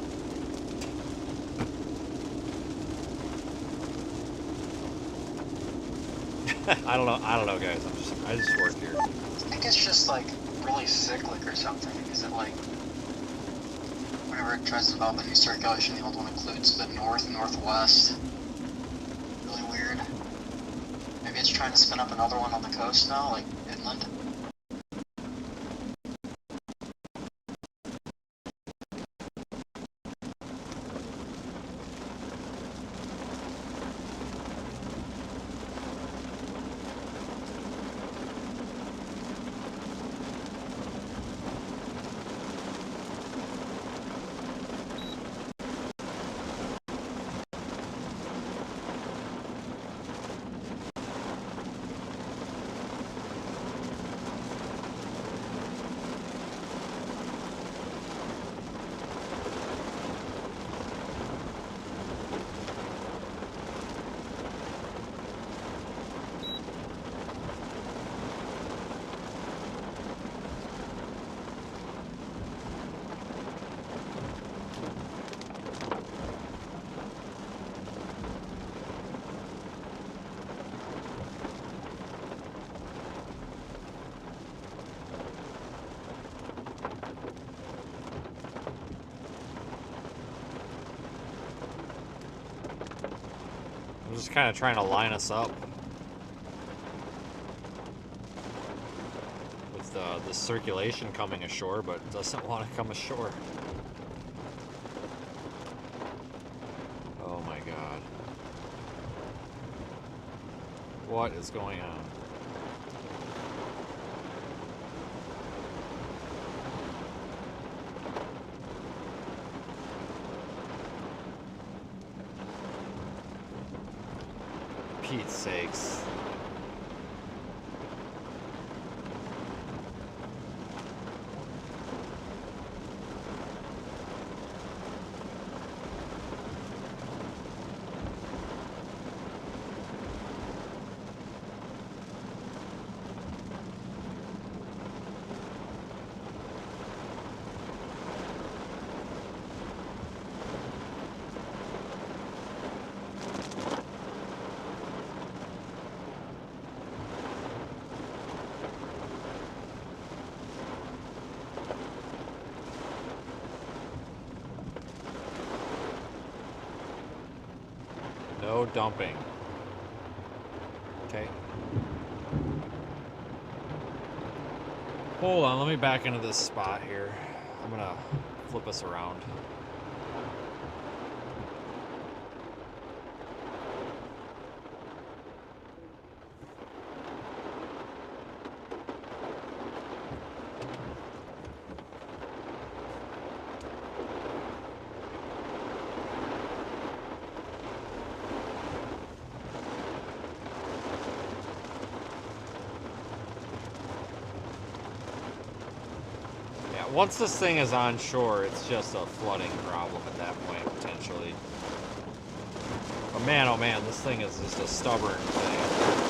I don't know, guys. I just work here. I think it's just like really cyclic or something. Is it like whenever it tries to develop a new circulation, the old one includes the north, northwest? Really weird. Maybe it's trying to spin up another one on the coast now, like inland. I'm just kind of trying to line us up with the circulation coming ashore, but it doesn't want to come ashore. Oh my god. What is going on? Pete's sakes. No dumping. Okay. Hold on, let me back into this spot here. I'm gonna flip us around. Once this thing is on shore, it's just a flooding problem at that point, potentially. But man, oh man, this thing is just a stubborn thing.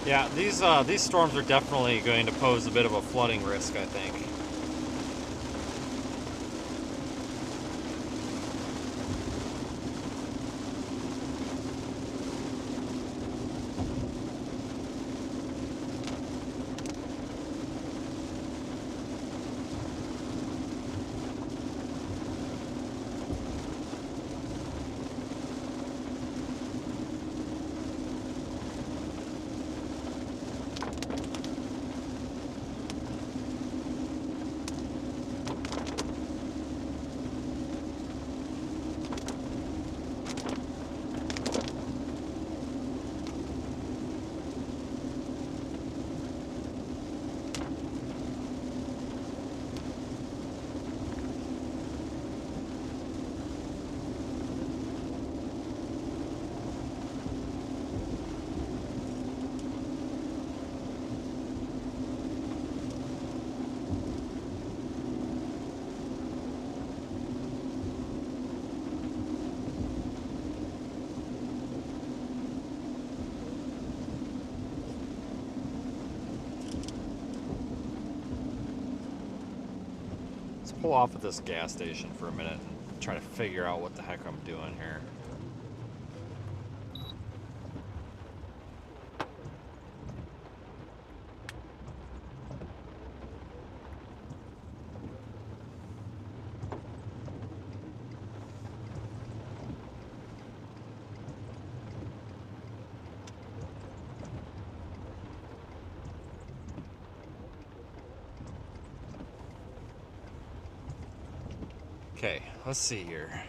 Yeah, these storms are definitely going to pose a bit of a flooding risk, I think. Pull off at this gas station for a minute and try to figure out what the heck I'm doing here. Okay, let's see here.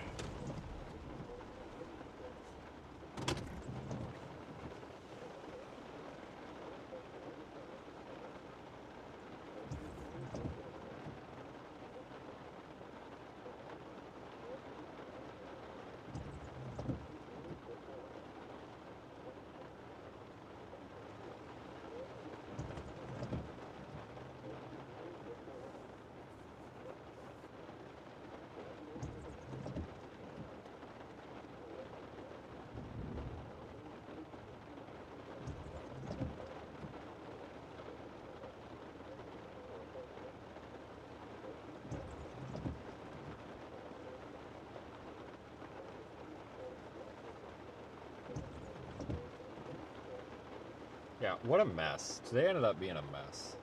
Yeah, what a mess. Today ended up being a mess.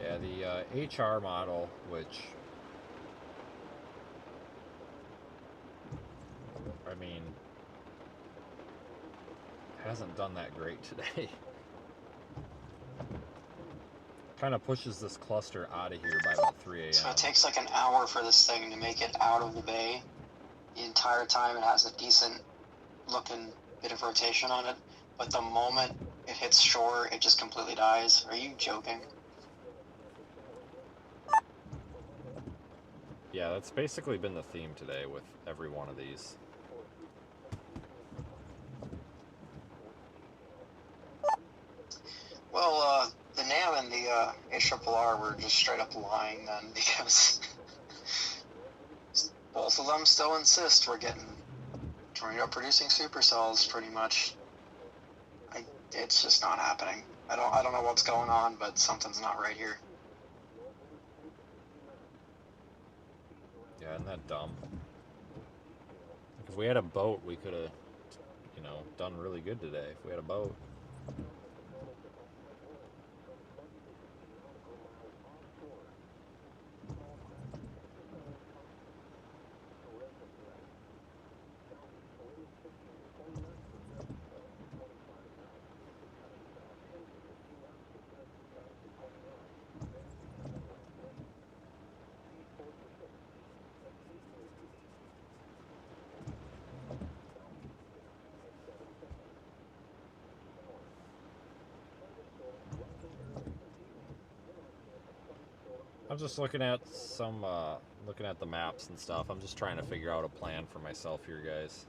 Yeah, the HR model, which, I mean, hasn't done that great today. Kind of pushes this cluster out of here by about 3 a.m. So it takes like an hour for this thing to make it out of the bay. The entire time it has a decent looking bit of rotation on it, but the moment it hits shore, it just completely dies. Are you joking? Yeah, that's basically been the theme today with every one of these. Well, the NAM and the ARRR were just straight up lying then, because both of them still insist we're getting tornado producing supercells pretty much. It's just not happening. I don't know what's going on, but something's not right here. Yeah, isn't that dumb? If we had a boat, we could have, done really good today. If we had a boat. I'm just looking at looking at the maps and stuff. I'm just trying to figure out a plan for myself here, guys.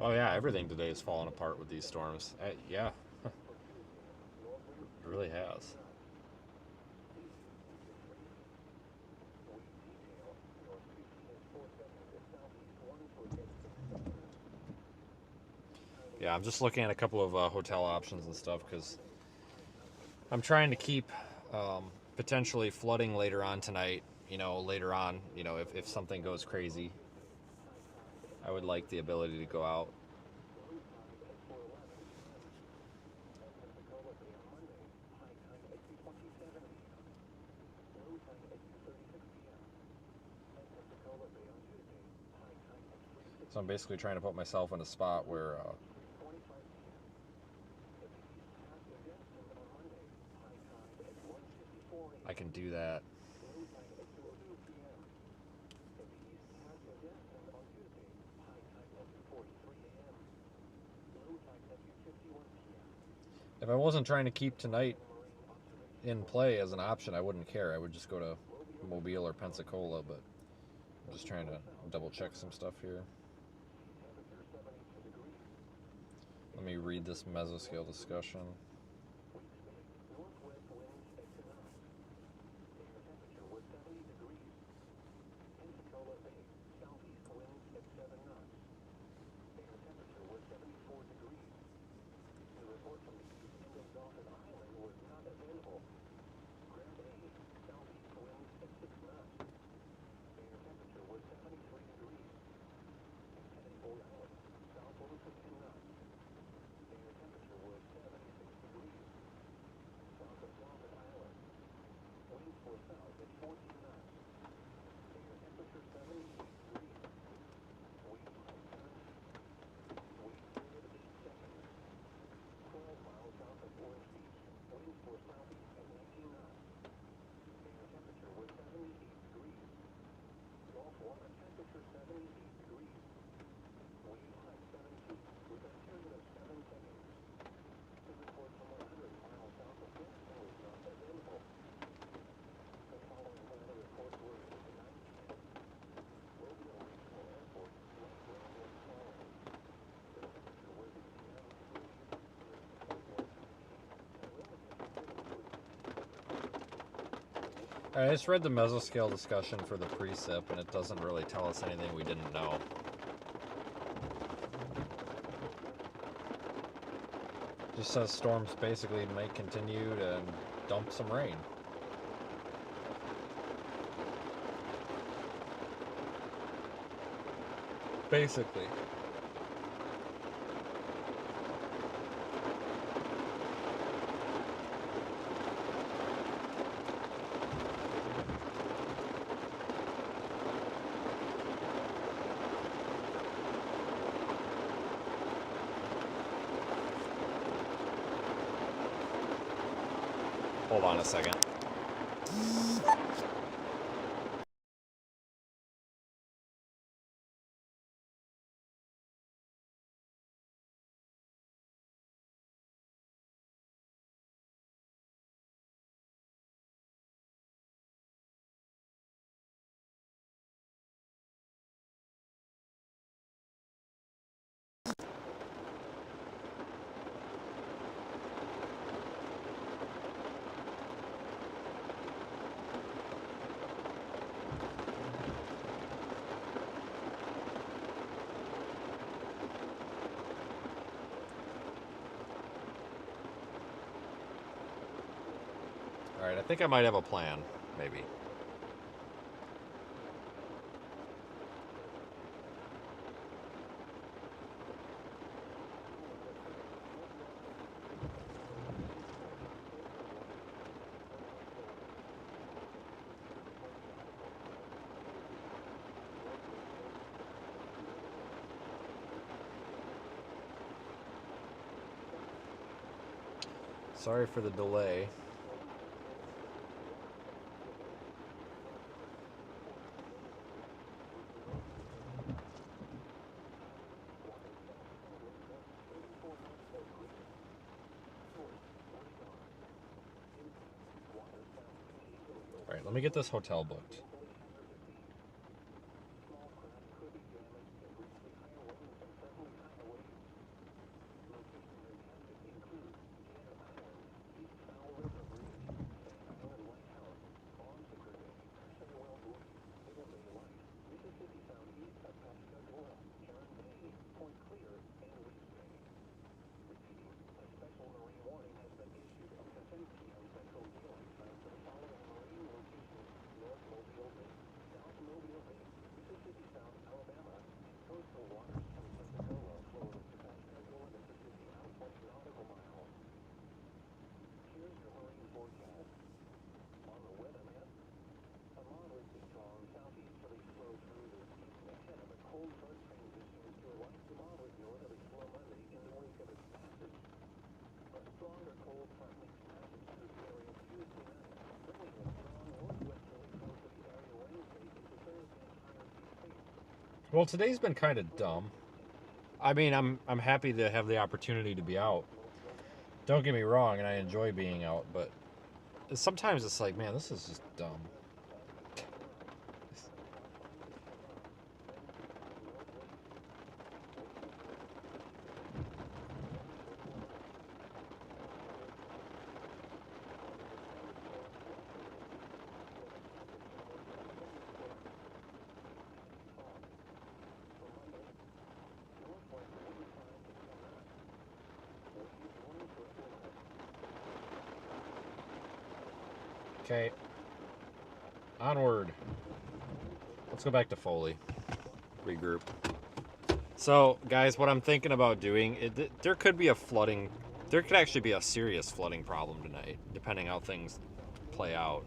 Oh yeah, everything today is falling apart with these storms. Yeah, it really has. Yeah, I'm just looking at a couple of hotel options and stuff because I'm trying to keep potentially flooding later on tonight. Later on, if something goes crazy, I would like the ability to go out. So I'm basically trying to put myself in a spot where I can do that. If I wasn't trying to keep tonight in play as an option, I wouldn't care. I would just go to Mobile or Pensacola, but I'm just trying to double check some stuff here. Let me read this mesoscale discussion. I just read the mesoscale discussion for the precip, and it doesn't really tell us anything we didn't know. Just says storms basically may continue to dump some rain. Basically. Hold on a second. Alright, I think I might have a plan, maybe. Sorry for the delay. Alright, let me get this hotel booked. Well, today's been kind of dumb. I mean, I'm happy to have the opportunity to be out. Don't get me wrong, and I enjoy being out, but sometimes it's like, man, this is just dumb. Okay. Onward. Let's go back to Foley. Regroup. So, guys, what I'm thinking about doing, there could be a flooding, there could actually be a serious flooding problem tonight, depending how things play out.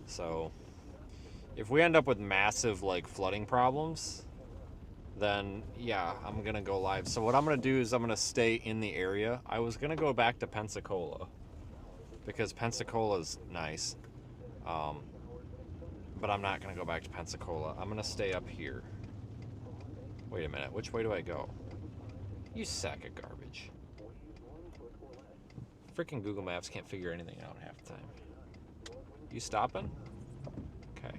So if we end up with massive like flooding problems, then yeah, I'm gonna go live. So what I'm gonna do is I'm gonna stay in the area. I was gonna go back to Pensacola because Pensacola's nice, but I'm not gonna go back to Pensacola. I'm gonna stay up here. Wait a minute, which way do I go? You sack of garbage. Freaking Google Maps can't figure anything out half the time. You stopping? Okay.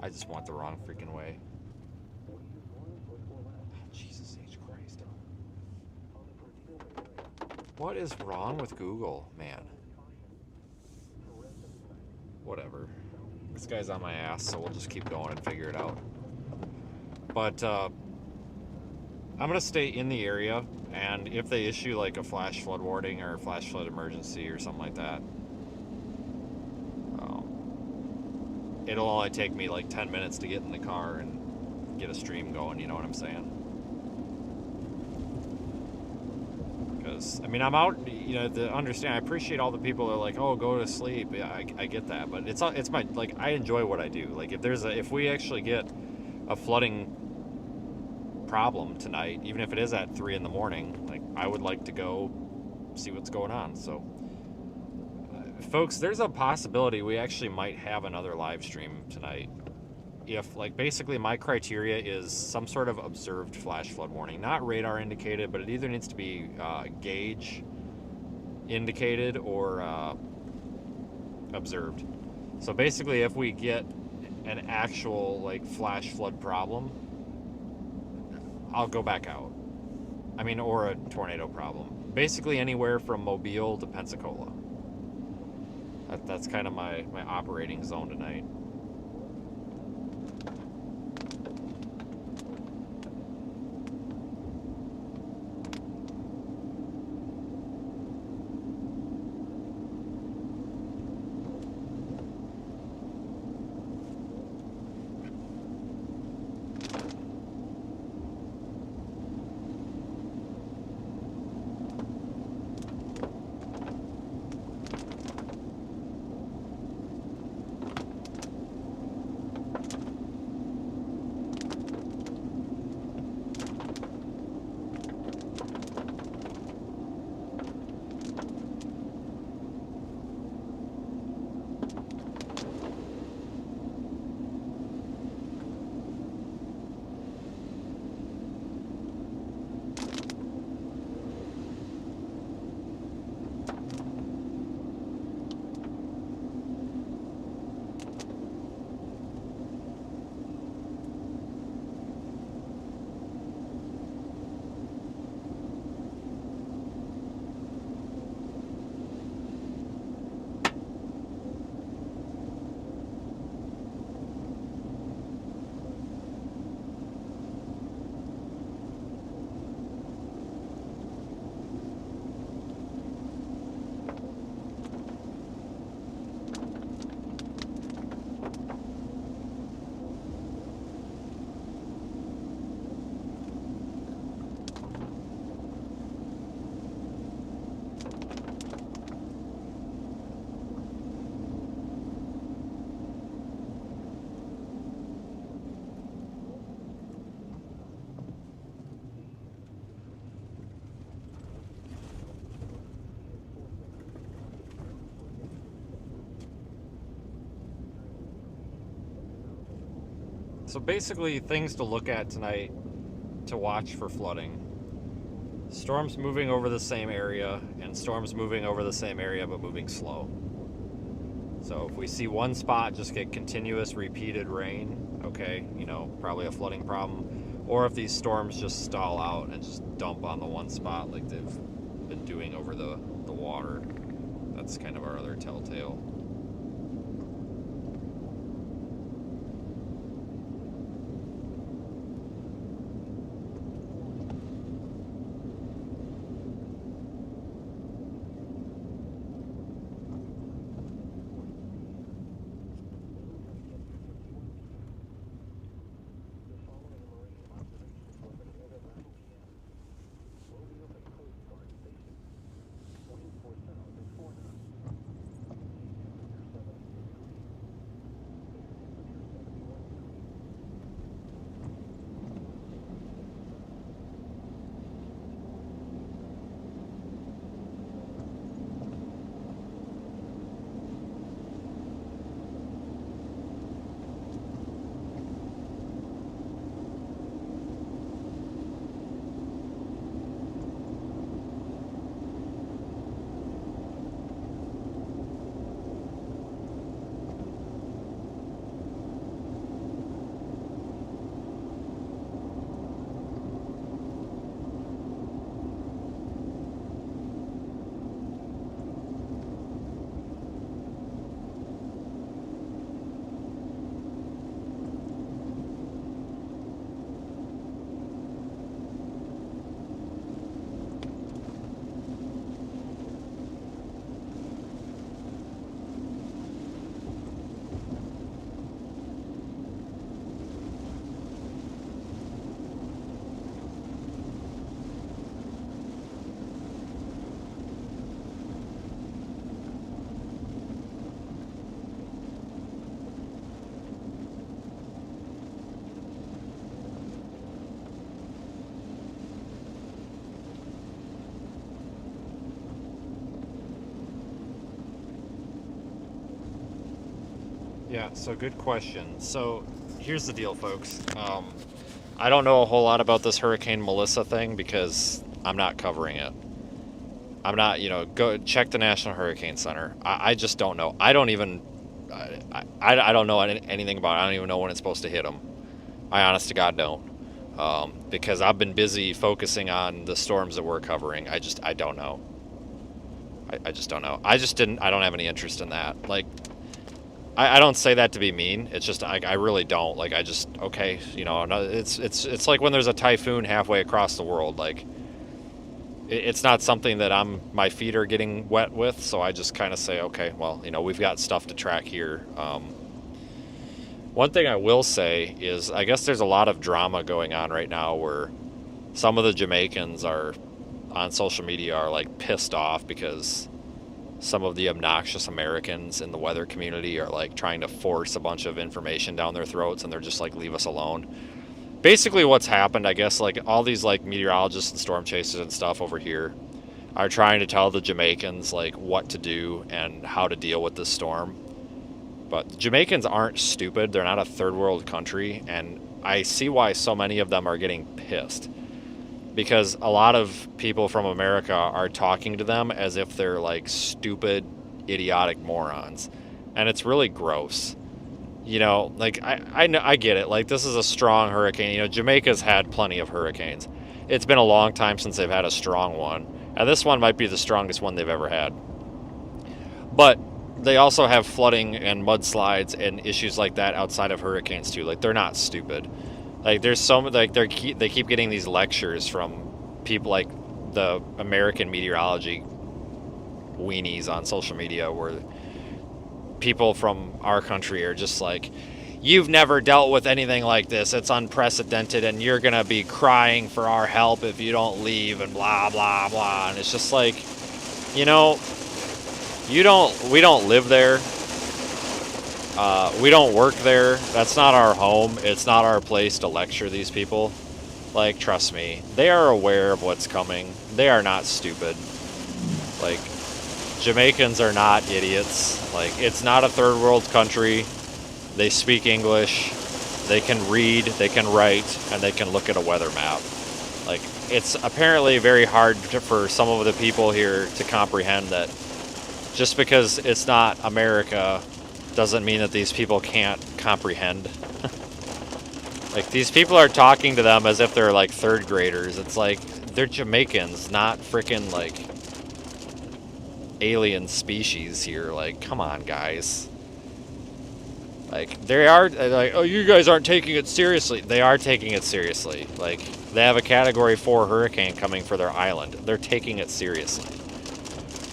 I just went the wrong freaking way. Jesus H. Christ. What is wrong with Google, man? Whatever. This guy's on my ass, so we'll just keep going and figure it out. But I'm gonna stay in the area, and if they issue like a flash flood warning or a flash flood emergency or something like that, it'll only take me like 10 minutes to get in the car and get a stream going, you know what I'm saying? Because, I mean, I'm out, you know, to understand, I appreciate all the people that are like, oh, go to sleep. Yeah, I get that, but it's my, like, I enjoy what I do. Like, if we actually get a flooding problem tonight, even if it is at 3 in the morning, like, I would like to go see what's going on. So folks, there's a possibility we actually might have another live stream tonight. If, like, basically my criteria is some sort of observed flash flood warning, not radar indicated, but it either needs to be gauge indicated or observed. So basically, if we get an actual like flash flood problem, I'll go back out. I mean, or a tornado problem. Basically anywhere from Mobile to Pensacola. That's kind of my operating zone tonight. So basically, things to look at tonight to watch for flooding. Storms moving over the same area, and storms moving over the same area but moving slow. So if we see one spot just get continuous repeated rain, okay, you know, probably a flooding problem. Or if these storms just stall out and just dump on the one spot like they've been doing over the water. That's kind of our other telltale. Yeah, so good question. So here's the deal, folks. I don't know a whole lot about this Hurricane Melissa thing because I'm not covering it. I'm not, go check the National Hurricane Center. I just don't know. I don't even, I don't know anything about it. I don't even know when it's supposed to hit them. I honest to God don't. Because I've been busy focusing on the storms that we're covering. I don't know. I just don't know. I don't have any interest in that. Like, I don't say that to be mean. It's just, I really don't. Like, okay, it's like when there's a typhoon halfway across the world. Like, it's not something that my feet are getting wet with, so I just kind of say, okay, well, we've got stuff to track here. One thing I will say is I guess there's a lot of drama going on right now where some of the Jamaicans are on social media are like pissed off because some of the obnoxious Americans in the weather community are like trying to force a bunch of information down their throats, and they're just like, leave us alone. Basically what's happened, I guess, like all these like meteorologists and storm chasers and stuff over here are trying to tell the Jamaicans like what to do and how to deal with this storm. But the Jamaicans aren't stupid. They're not a third world country, and I see why so many of them are getting pissed. Because a lot of people from America are talking to them as if they're like stupid, idiotic morons. And it's really gross. Like I get it. Like, this is a strong hurricane. Jamaica's had plenty of hurricanes. It's been a long time since they've had a strong one. And this one might be the strongest one they've ever had. But they also have flooding and mudslides and issues like that outside of hurricanes too. Like, they're not stupid. Like, there's they keep getting these lectures from people like the American meteorology weenies on social media where people from our country are just like, you've never dealt with anything like this. It's unprecedented, and you're going to be crying for our help if you don't leave, and blah, blah, blah. And it's just like, we don't live there. We don't work there. That's not our home. It's not our place to lecture these people. Like, trust me, they are aware of what's coming. They are not stupid. Like, Jamaicans are not idiots. Like, it's not a third world country. They speak English. They can read, they can write, and they can look at a weather map. Like, it's apparently very hard for some of the people here to comprehend that just because it's not America doesn't mean that these people can't comprehend. Like, these people are talking to them as if they're like third graders. It's like, they're Jamaicans, not freaking like alien species here. Like, come on, guys. Like, they are like, oh, you guys aren't taking it seriously. They are taking it seriously. Like, they have a Category 4 hurricane coming for their island. They're taking it seriously.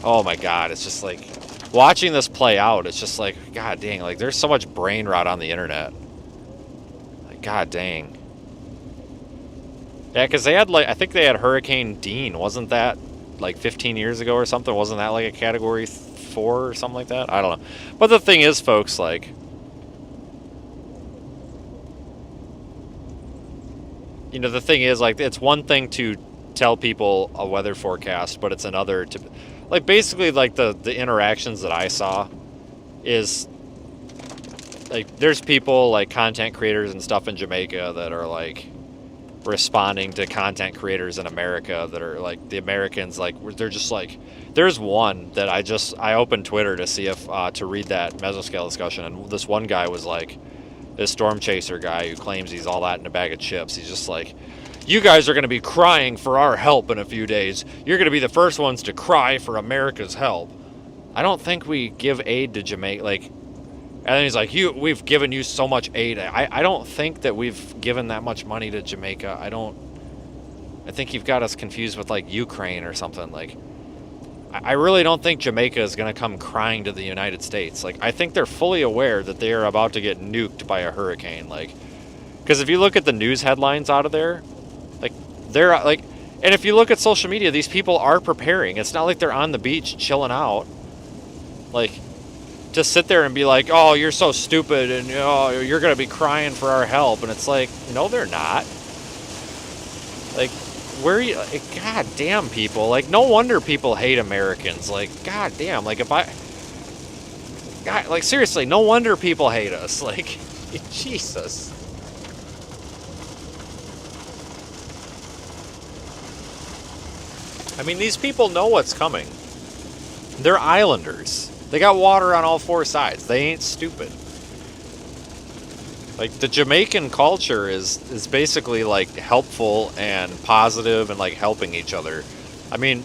Oh my God, it's just like, watching this play out, it's just like, God dang, like, there's so much brain rot on the internet. Like, God dang. Yeah, because they had, like, I think they had Hurricane Dean. Wasn't that, like, 15 years ago or something? Wasn't that, like, a Category 4 or something like that? I don't know. But the thing is, folks, like, the thing is, like, it's one thing to tell people a weather forecast, but it's another to... Like, basically, like, the interactions that I saw is, like, there's people, like, content creators and stuff in Jamaica that are, like, responding to content creators in America that are, like, the Americans, like, they're just, like, there's one that I opened Twitter to see if, to read that mesoscale discussion, and this one guy was, like, this storm chaser guy who claims he's all that in a bag of chips. He's just like, you guys are going to be crying for our help in a few days. You're going to be the first ones to cry for America's help. I don't think we give aid to Jamaica. Like, and then he's like, we've given you so much aid. I don't think that we've given that much money to Jamaica. I think you've got us confused with, like, Ukraine or something. Like, I really don't think Jamaica is going to come crying to the United States. Like, I think they're fully aware that they are about to get nuked by a hurricane. Like, because if you look at the news headlines out of there, like, they're like, and if you look at social media, these people are preparing. It's not like they're on the beach chilling out. Like, to sit there and be like, oh, you're so stupid, and you're going to be crying for our help. And it's like, no, they're not. Like, where are you? Like, God damn, people. Like, no wonder people hate Americans. Like, God damn. Like, God, like seriously, no wonder people hate us. Like, Jesus. I mean, these people know what's coming. They're islanders. They got water on all four sides. They ain't stupid. Like, the Jamaican culture is basically, like, helpful and positive and, like, helping each other. I mean,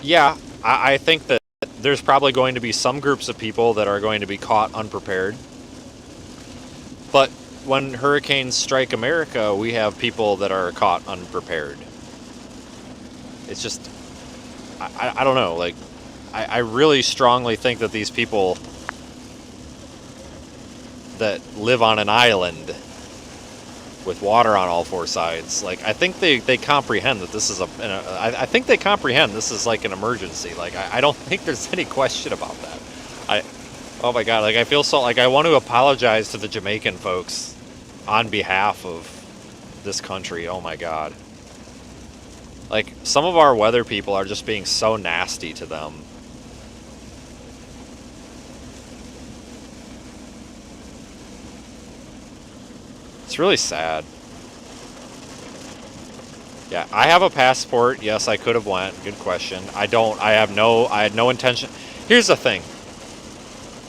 yeah, I think that there's probably going to be some groups of people that are going to be caught unprepared. But when hurricanes strike America, we have people that are caught unprepared. It's just, I don't know, like, I really strongly think that these people that live on an island with water on all four sides, like, I think they comprehend that this is I think they comprehend this is like an emergency. Like, I don't think there's any question about that. Oh my God, like, I feel so, like, I want to apologize to the Jamaican folks on behalf of this country. Oh my God. Like, some of our weather people are just being so nasty to them. It's really sad. Yeah, I have a passport. Yes, I could have went. Good question. I had no intention. Here's the thing.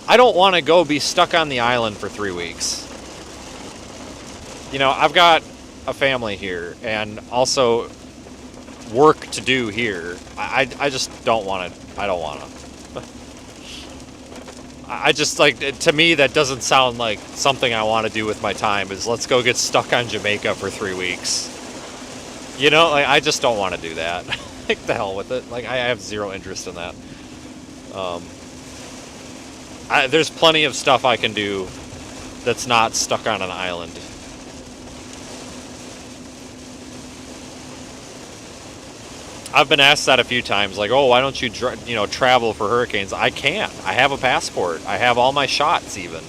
I don't want to go be stuck on the island for 3 weeks. You know, I've got a family here and also work to do here. I just don't want to. I don't want to. I just, like, to me, that doesn't sound like something I want to do with my time, is let's go get stuck on Jamaica for 3 weeks. You know, like, I just don't want to do that. Like, the hell with it. Like, I have zero interest in that. There's plenty of stuff I can do that's not stuck on an island. I've been asked that a few times, like, oh, why don't you, travel for hurricanes? I can. I have a passport. I have all my shots, even.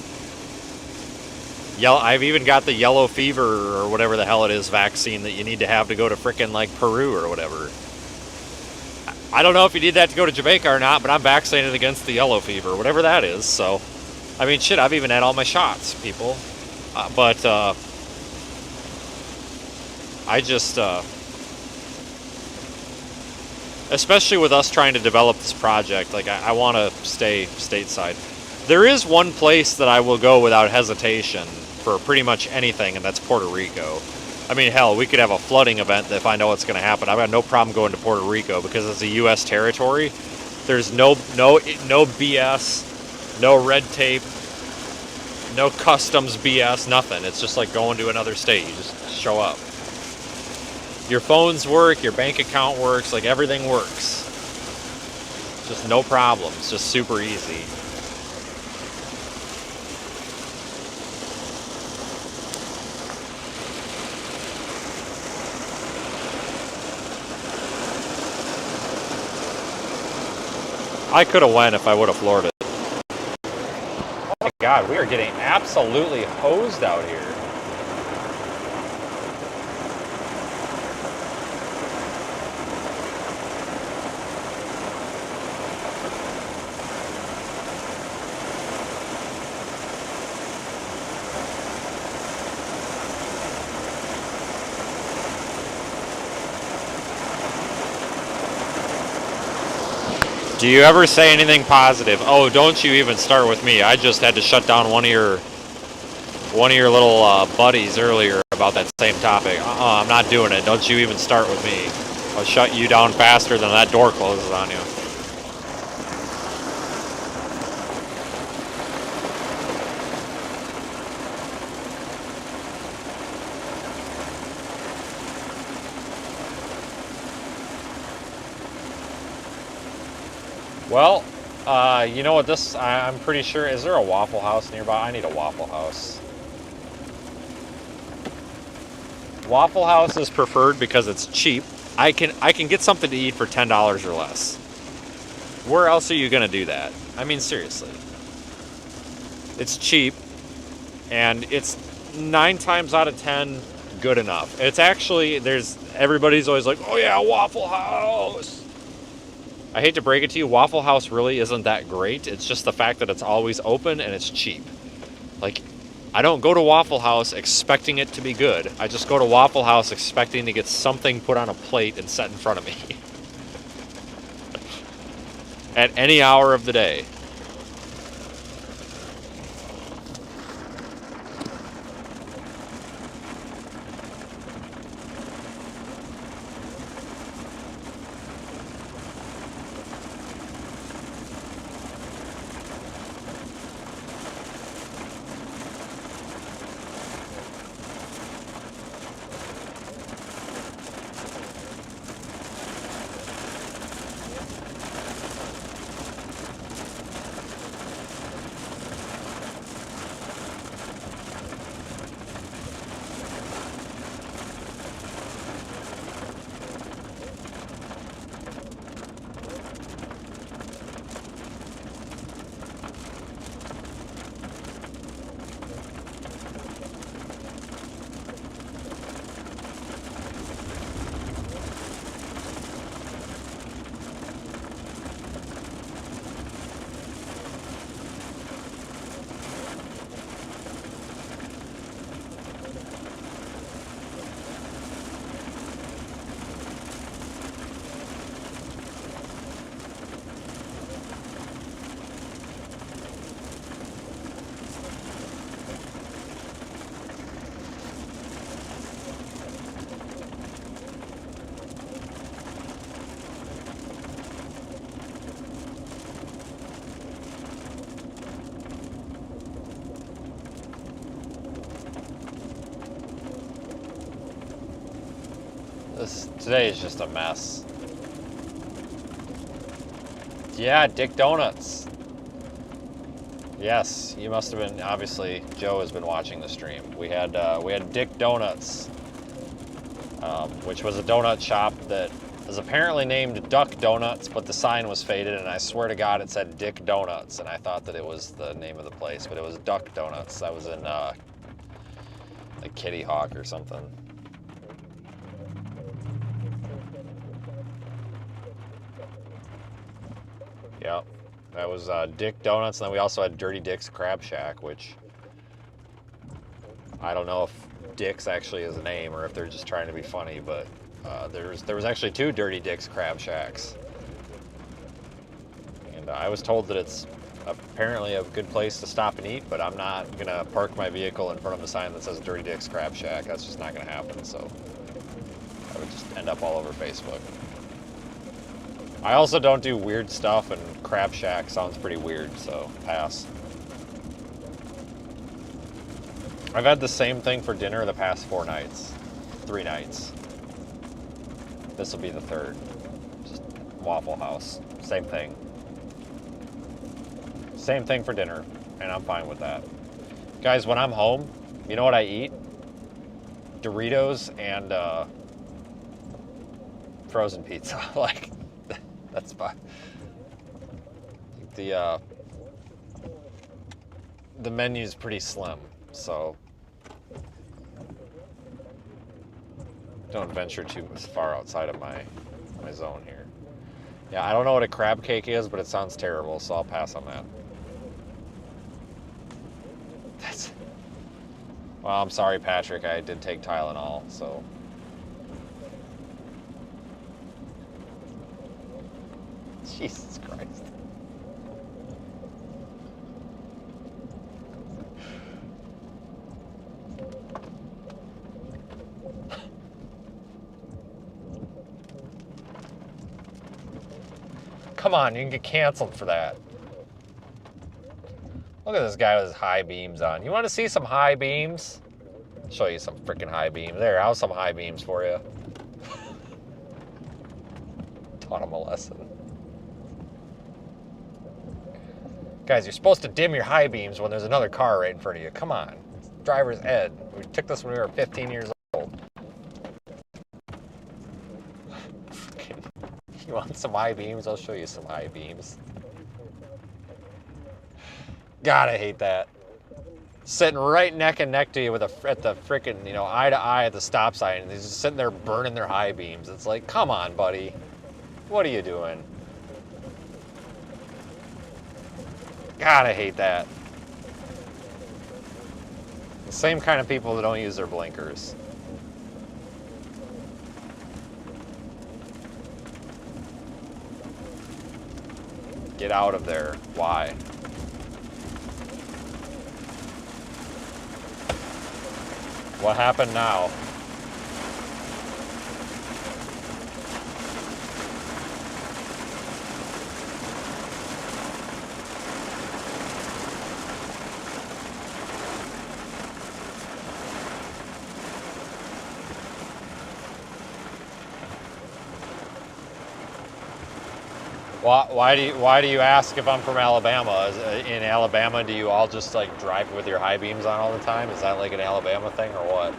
I've even got the yellow fever or whatever the hell it is vaccine that you need to have to go to frickin' like Peru or whatever. I don't know if you need that to go to Jamaica or not, but I'm vaccinated against the yellow fever, whatever that is. So, I mean, shit, I've even had all my shots, people. I just, especially with us trying to develop this project, like, I want to stay stateside. There is one place that I will go without hesitation for pretty much anything, and that's Puerto Rico. I mean, hell, we could have a flooding event if I know what's going to happen. I've got no problem going to Puerto Rico because it's a U.S. territory. There's no BS, no red tape, no customs BS, nothing. It's just like going to another state. You just show up. Your phones work, your bank account works, like, everything works. Just no problems, just super easy. I could have went if I would have floored it. Oh my God, we are getting absolutely hosed out here. Do you ever say anything positive? Oh, don't you even start with me. I just had to shut down one of your little buddies earlier about that same topic. I'm not doing it. Don't you even start with me. I'll shut you down faster than that door closes on you. Well, you know what this, I'm pretty sure, is there a Waffle House nearby? I need a Waffle House. Waffle House is preferred because it's cheap. I can get something to eat for $10 or less. Where else are you going to do that? I mean, seriously. It's cheap, and it's 9 times out of 10 good enough. It's actually, everybody's always like, oh yeah, Waffle House. I hate to break it to you, Waffle House really isn't that great. It's just the fact that it's always open and it's cheap. Like, I don't go to Waffle House expecting it to be good. I just go to Waffle House expecting to get something put on a plate and set in front of me. At any hour of the day. Today is just a mess. Yeah, Dick Donuts. Yes, you must have been. Obviously, Joe has been watching the stream. We had Dick Donuts, which was a donut shop that is apparently named Duck Donuts, but the sign was faded, and I swear to God, it said Dick Donuts, and I thought that it was the name of the place, but it was Duck Donuts. That was in like Kitty Hawk or something. Yep, that was Dick Donuts, and then we also had Dirty Dick's Crab Shack, which I don't know if Dick's actually is a name or if they're just trying to be funny, but there was actually 2 Dirty Dick's Crab Shacks, and I was told that it's apparently a good place to stop and eat, but I'm not gonna park my vehicle in front of a sign that says Dirty Dick's Crab Shack. That's just not gonna happen. So I would just end up all over Facebook. I also don't do weird stuff, and Crab Shack sounds pretty weird, so pass. I've had the same thing for dinner the past 4 nights. 3 nights. This will be the 3rd. Just Waffle House. Same thing. Same thing for dinner, and I'm fine with that. Guys, when I'm home, you know what I eat? Doritos and frozen pizza. Like, that's fine. The menu's pretty slim, so don't venture too far outside of my zone here. Yeah, I don't know what a crab cake is, but it sounds terrible, so I'll pass on that. Well, I'm sorry, Patrick. I did take Tylenol, so. Jesus Christ. Come on, you can get canceled for that. Look at this guy with his high beams on. You want to see some high beams? I'll show you some freaking high beams. There, how's some high beams for you? Taught him a lesson. Guys, you're supposed to dim your high beams when there's another car right in front of you. Come on. Driver's ed. We took this when we were 15 years old. You want some high beams? I'll show you some high beams. God, I hate that. Sitting right neck and neck to you with at the frickin', you know, eye to eye at the stop sign, and he's just sitting there burning their high beams. It's like, come on, buddy. What are you doing? God, I hate that. The same kind of people that don't use their blinkers. Get out of there. Why? What happened now? Why do you ask if I'm from Alabama? In Alabama, do you all just like drive with your high beams on all the time? Is that like an Alabama thing or what?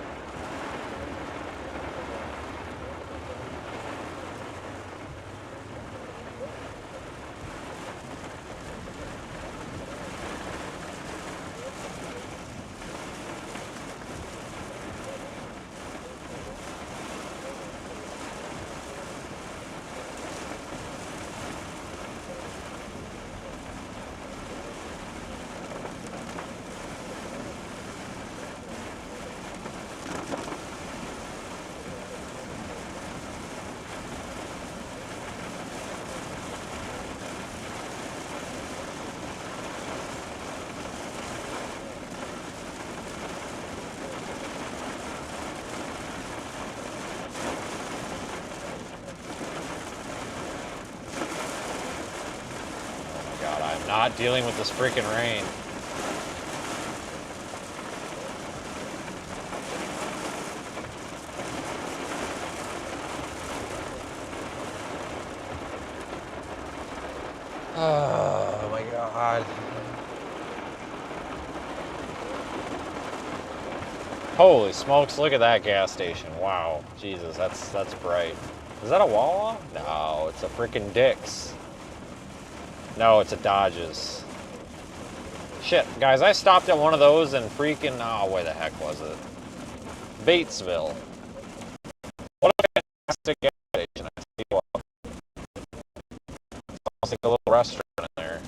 Not dealing with this freaking rain. Oh my God. Holy smokes, look at that gas station. Wow. Jesus, that's bright. Is that a Wawa? No, it's a freaking Dick's. No, it's a Dodge's. Shit, guys, I stopped at one of those in freaking, oh, where the heck was it? Batesville. What a fantastic gas station, I tell you what. It's like a little restaurant in there.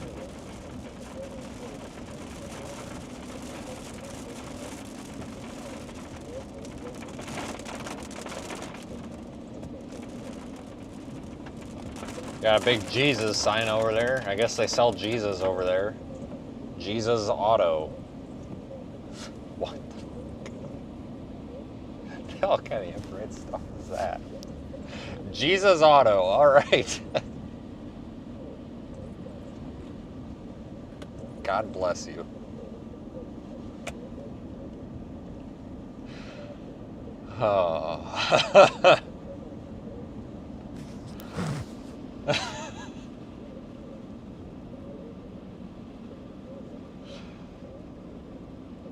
Got a big Jesus sign over there. I guess they sell Jesus over there. Jesus Auto. What the hell kind of infrared stuff is that? Jesus Auto, alright. God bless you. Oh.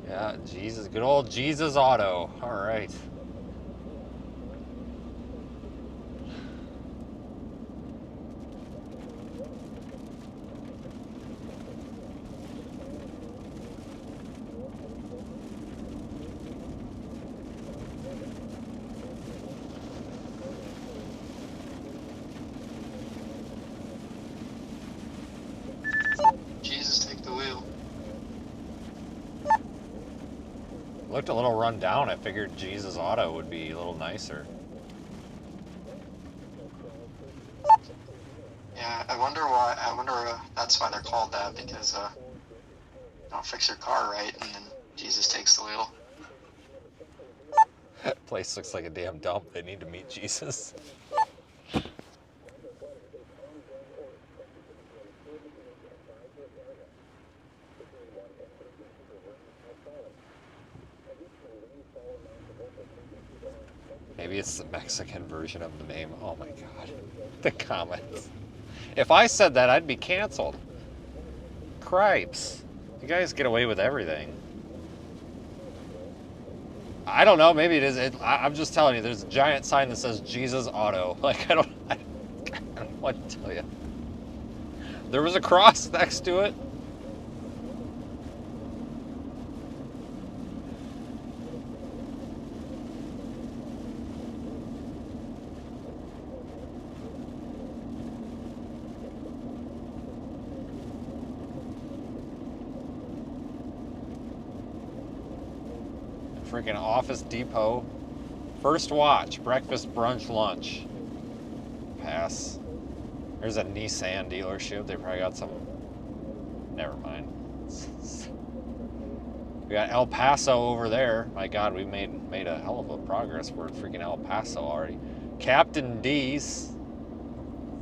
Yeah, Jesus, good old Jesus Auto. All right. Jesus, take the wheel. Looked a little run down. I figured Jesus Auto would be a little nicer. Yeah, I wonder why. I wonder that's why they're called that, because you don't fix your car right, and then Jesus takes the wheel. Place looks like a damn dump. They need to meet Jesus. Maybe it's the Mexican version of the name. Oh my God. The comments. If I said that, I'd be canceled. Cripes. You guys get away with everything. I don't know. Maybe it is. I'm just telling you, there's a giant sign that says Jesus Auto. Like, I don't know what to tell you. There was a cross next to it. freaking Office Depot. First watch, breakfast, brunch, lunch. Pass. There's a Nissan dealership. They probably got some. Never mind. We got El Paso over there. My God, we made a hell of a progress. We're in freaking El Paso already. Captain D's.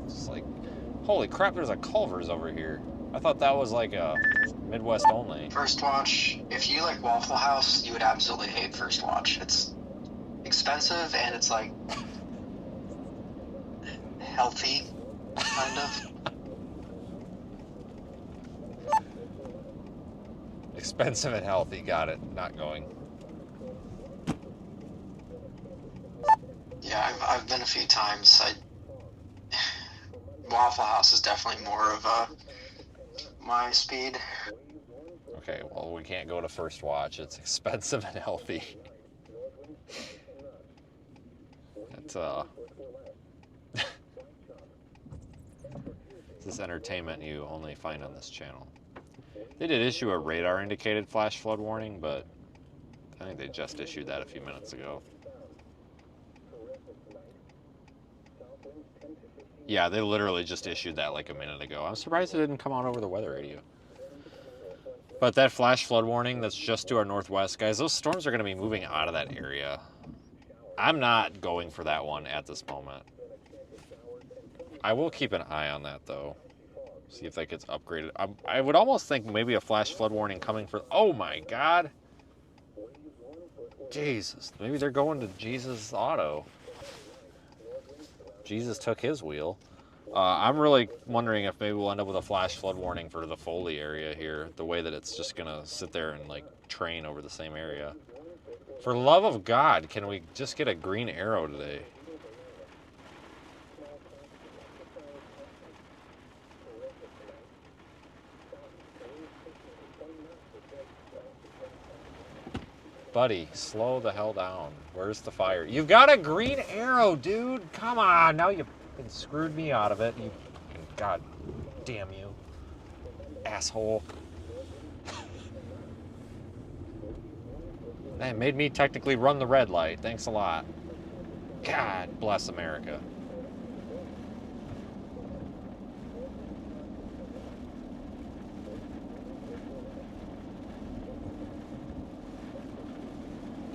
It's like, holy crap! There's a Culver's over here. I thought that was like a Midwest only. First Watch, if you like Waffle House, you would absolutely hate First Watch. It's expensive and it's like healthy, kind of. Expensive and healthy. Got it. Not going. Yeah, I've been a few times. Waffle House is definitely more of my speed. Okay, well, we can't go to First Watch. It's expensive and healthy. It's this entertainment you only find on this channel. They did issue a radar indicated flash flood warning, but I think they just issued that a few minutes ago. Yeah, they literally just issued that like a minute ago. I'm surprised it didn't come out over the weather radio. But that flash flood warning that's just to our northwest, guys, those storms are going to be moving out of that area. I'm not going for that one at this moment. I will keep an eye on that, though. See if that gets upgraded. I would almost think maybe a flash flood warning coming for... Oh, my God. Jesus. Maybe they're going to Jesus Auto. Jesus took his wheel. I'm really wondering if maybe we'll end up with a flash flood warning for the Foley area here, the way that it's just gonna sit there and like train over the same area. For love of God, can we just get a green arrow today? Buddy, slow the hell down. Where's the fire? You've got a green arrow, dude. Come on. Now you've screwed me out of it. You, God damn you, asshole. That made me technically run the red light. Thanks a lot. God bless America.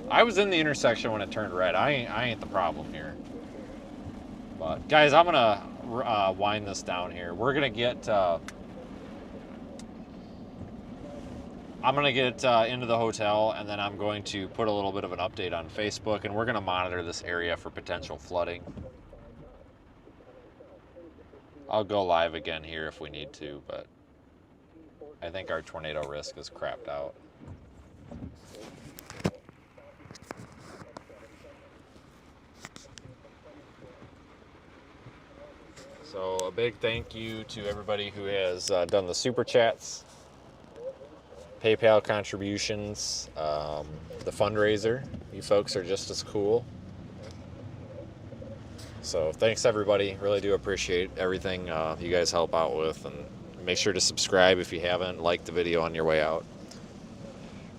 I was in the intersection when it turned red. I ain't the problem here. But guys, I'm gonna wind this down here. We're gonna get I'm gonna get into the hotel, and then I'm going to put a little bit of an update on Facebook, and we're gonna monitor this area for potential flooding. I'll go live again here if we need to, but I think our tornado risk is crapped out. So a big thank you to everybody who has done the super chats, PayPal contributions, the fundraiser. You folks are just as cool. So thanks everybody. Really do appreciate everything you guys help out with, and make sure to subscribe if you haven't. Like the video on your way out.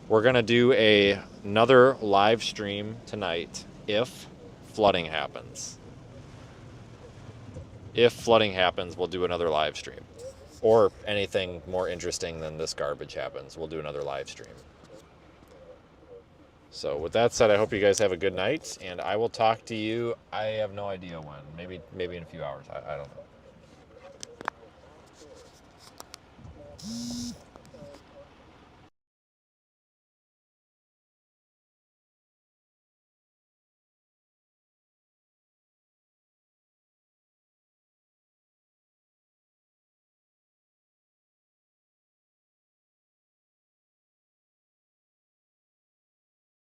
We're gonna do another live stream tonight if flooding happens. If flooding happens, we'll do another live stream. Or anything more interesting than this garbage happens, we'll do another live stream. So with that said, I hope you guys have a good night, and I will talk to you, I have no idea when. Maybe in a few hours. I don't know.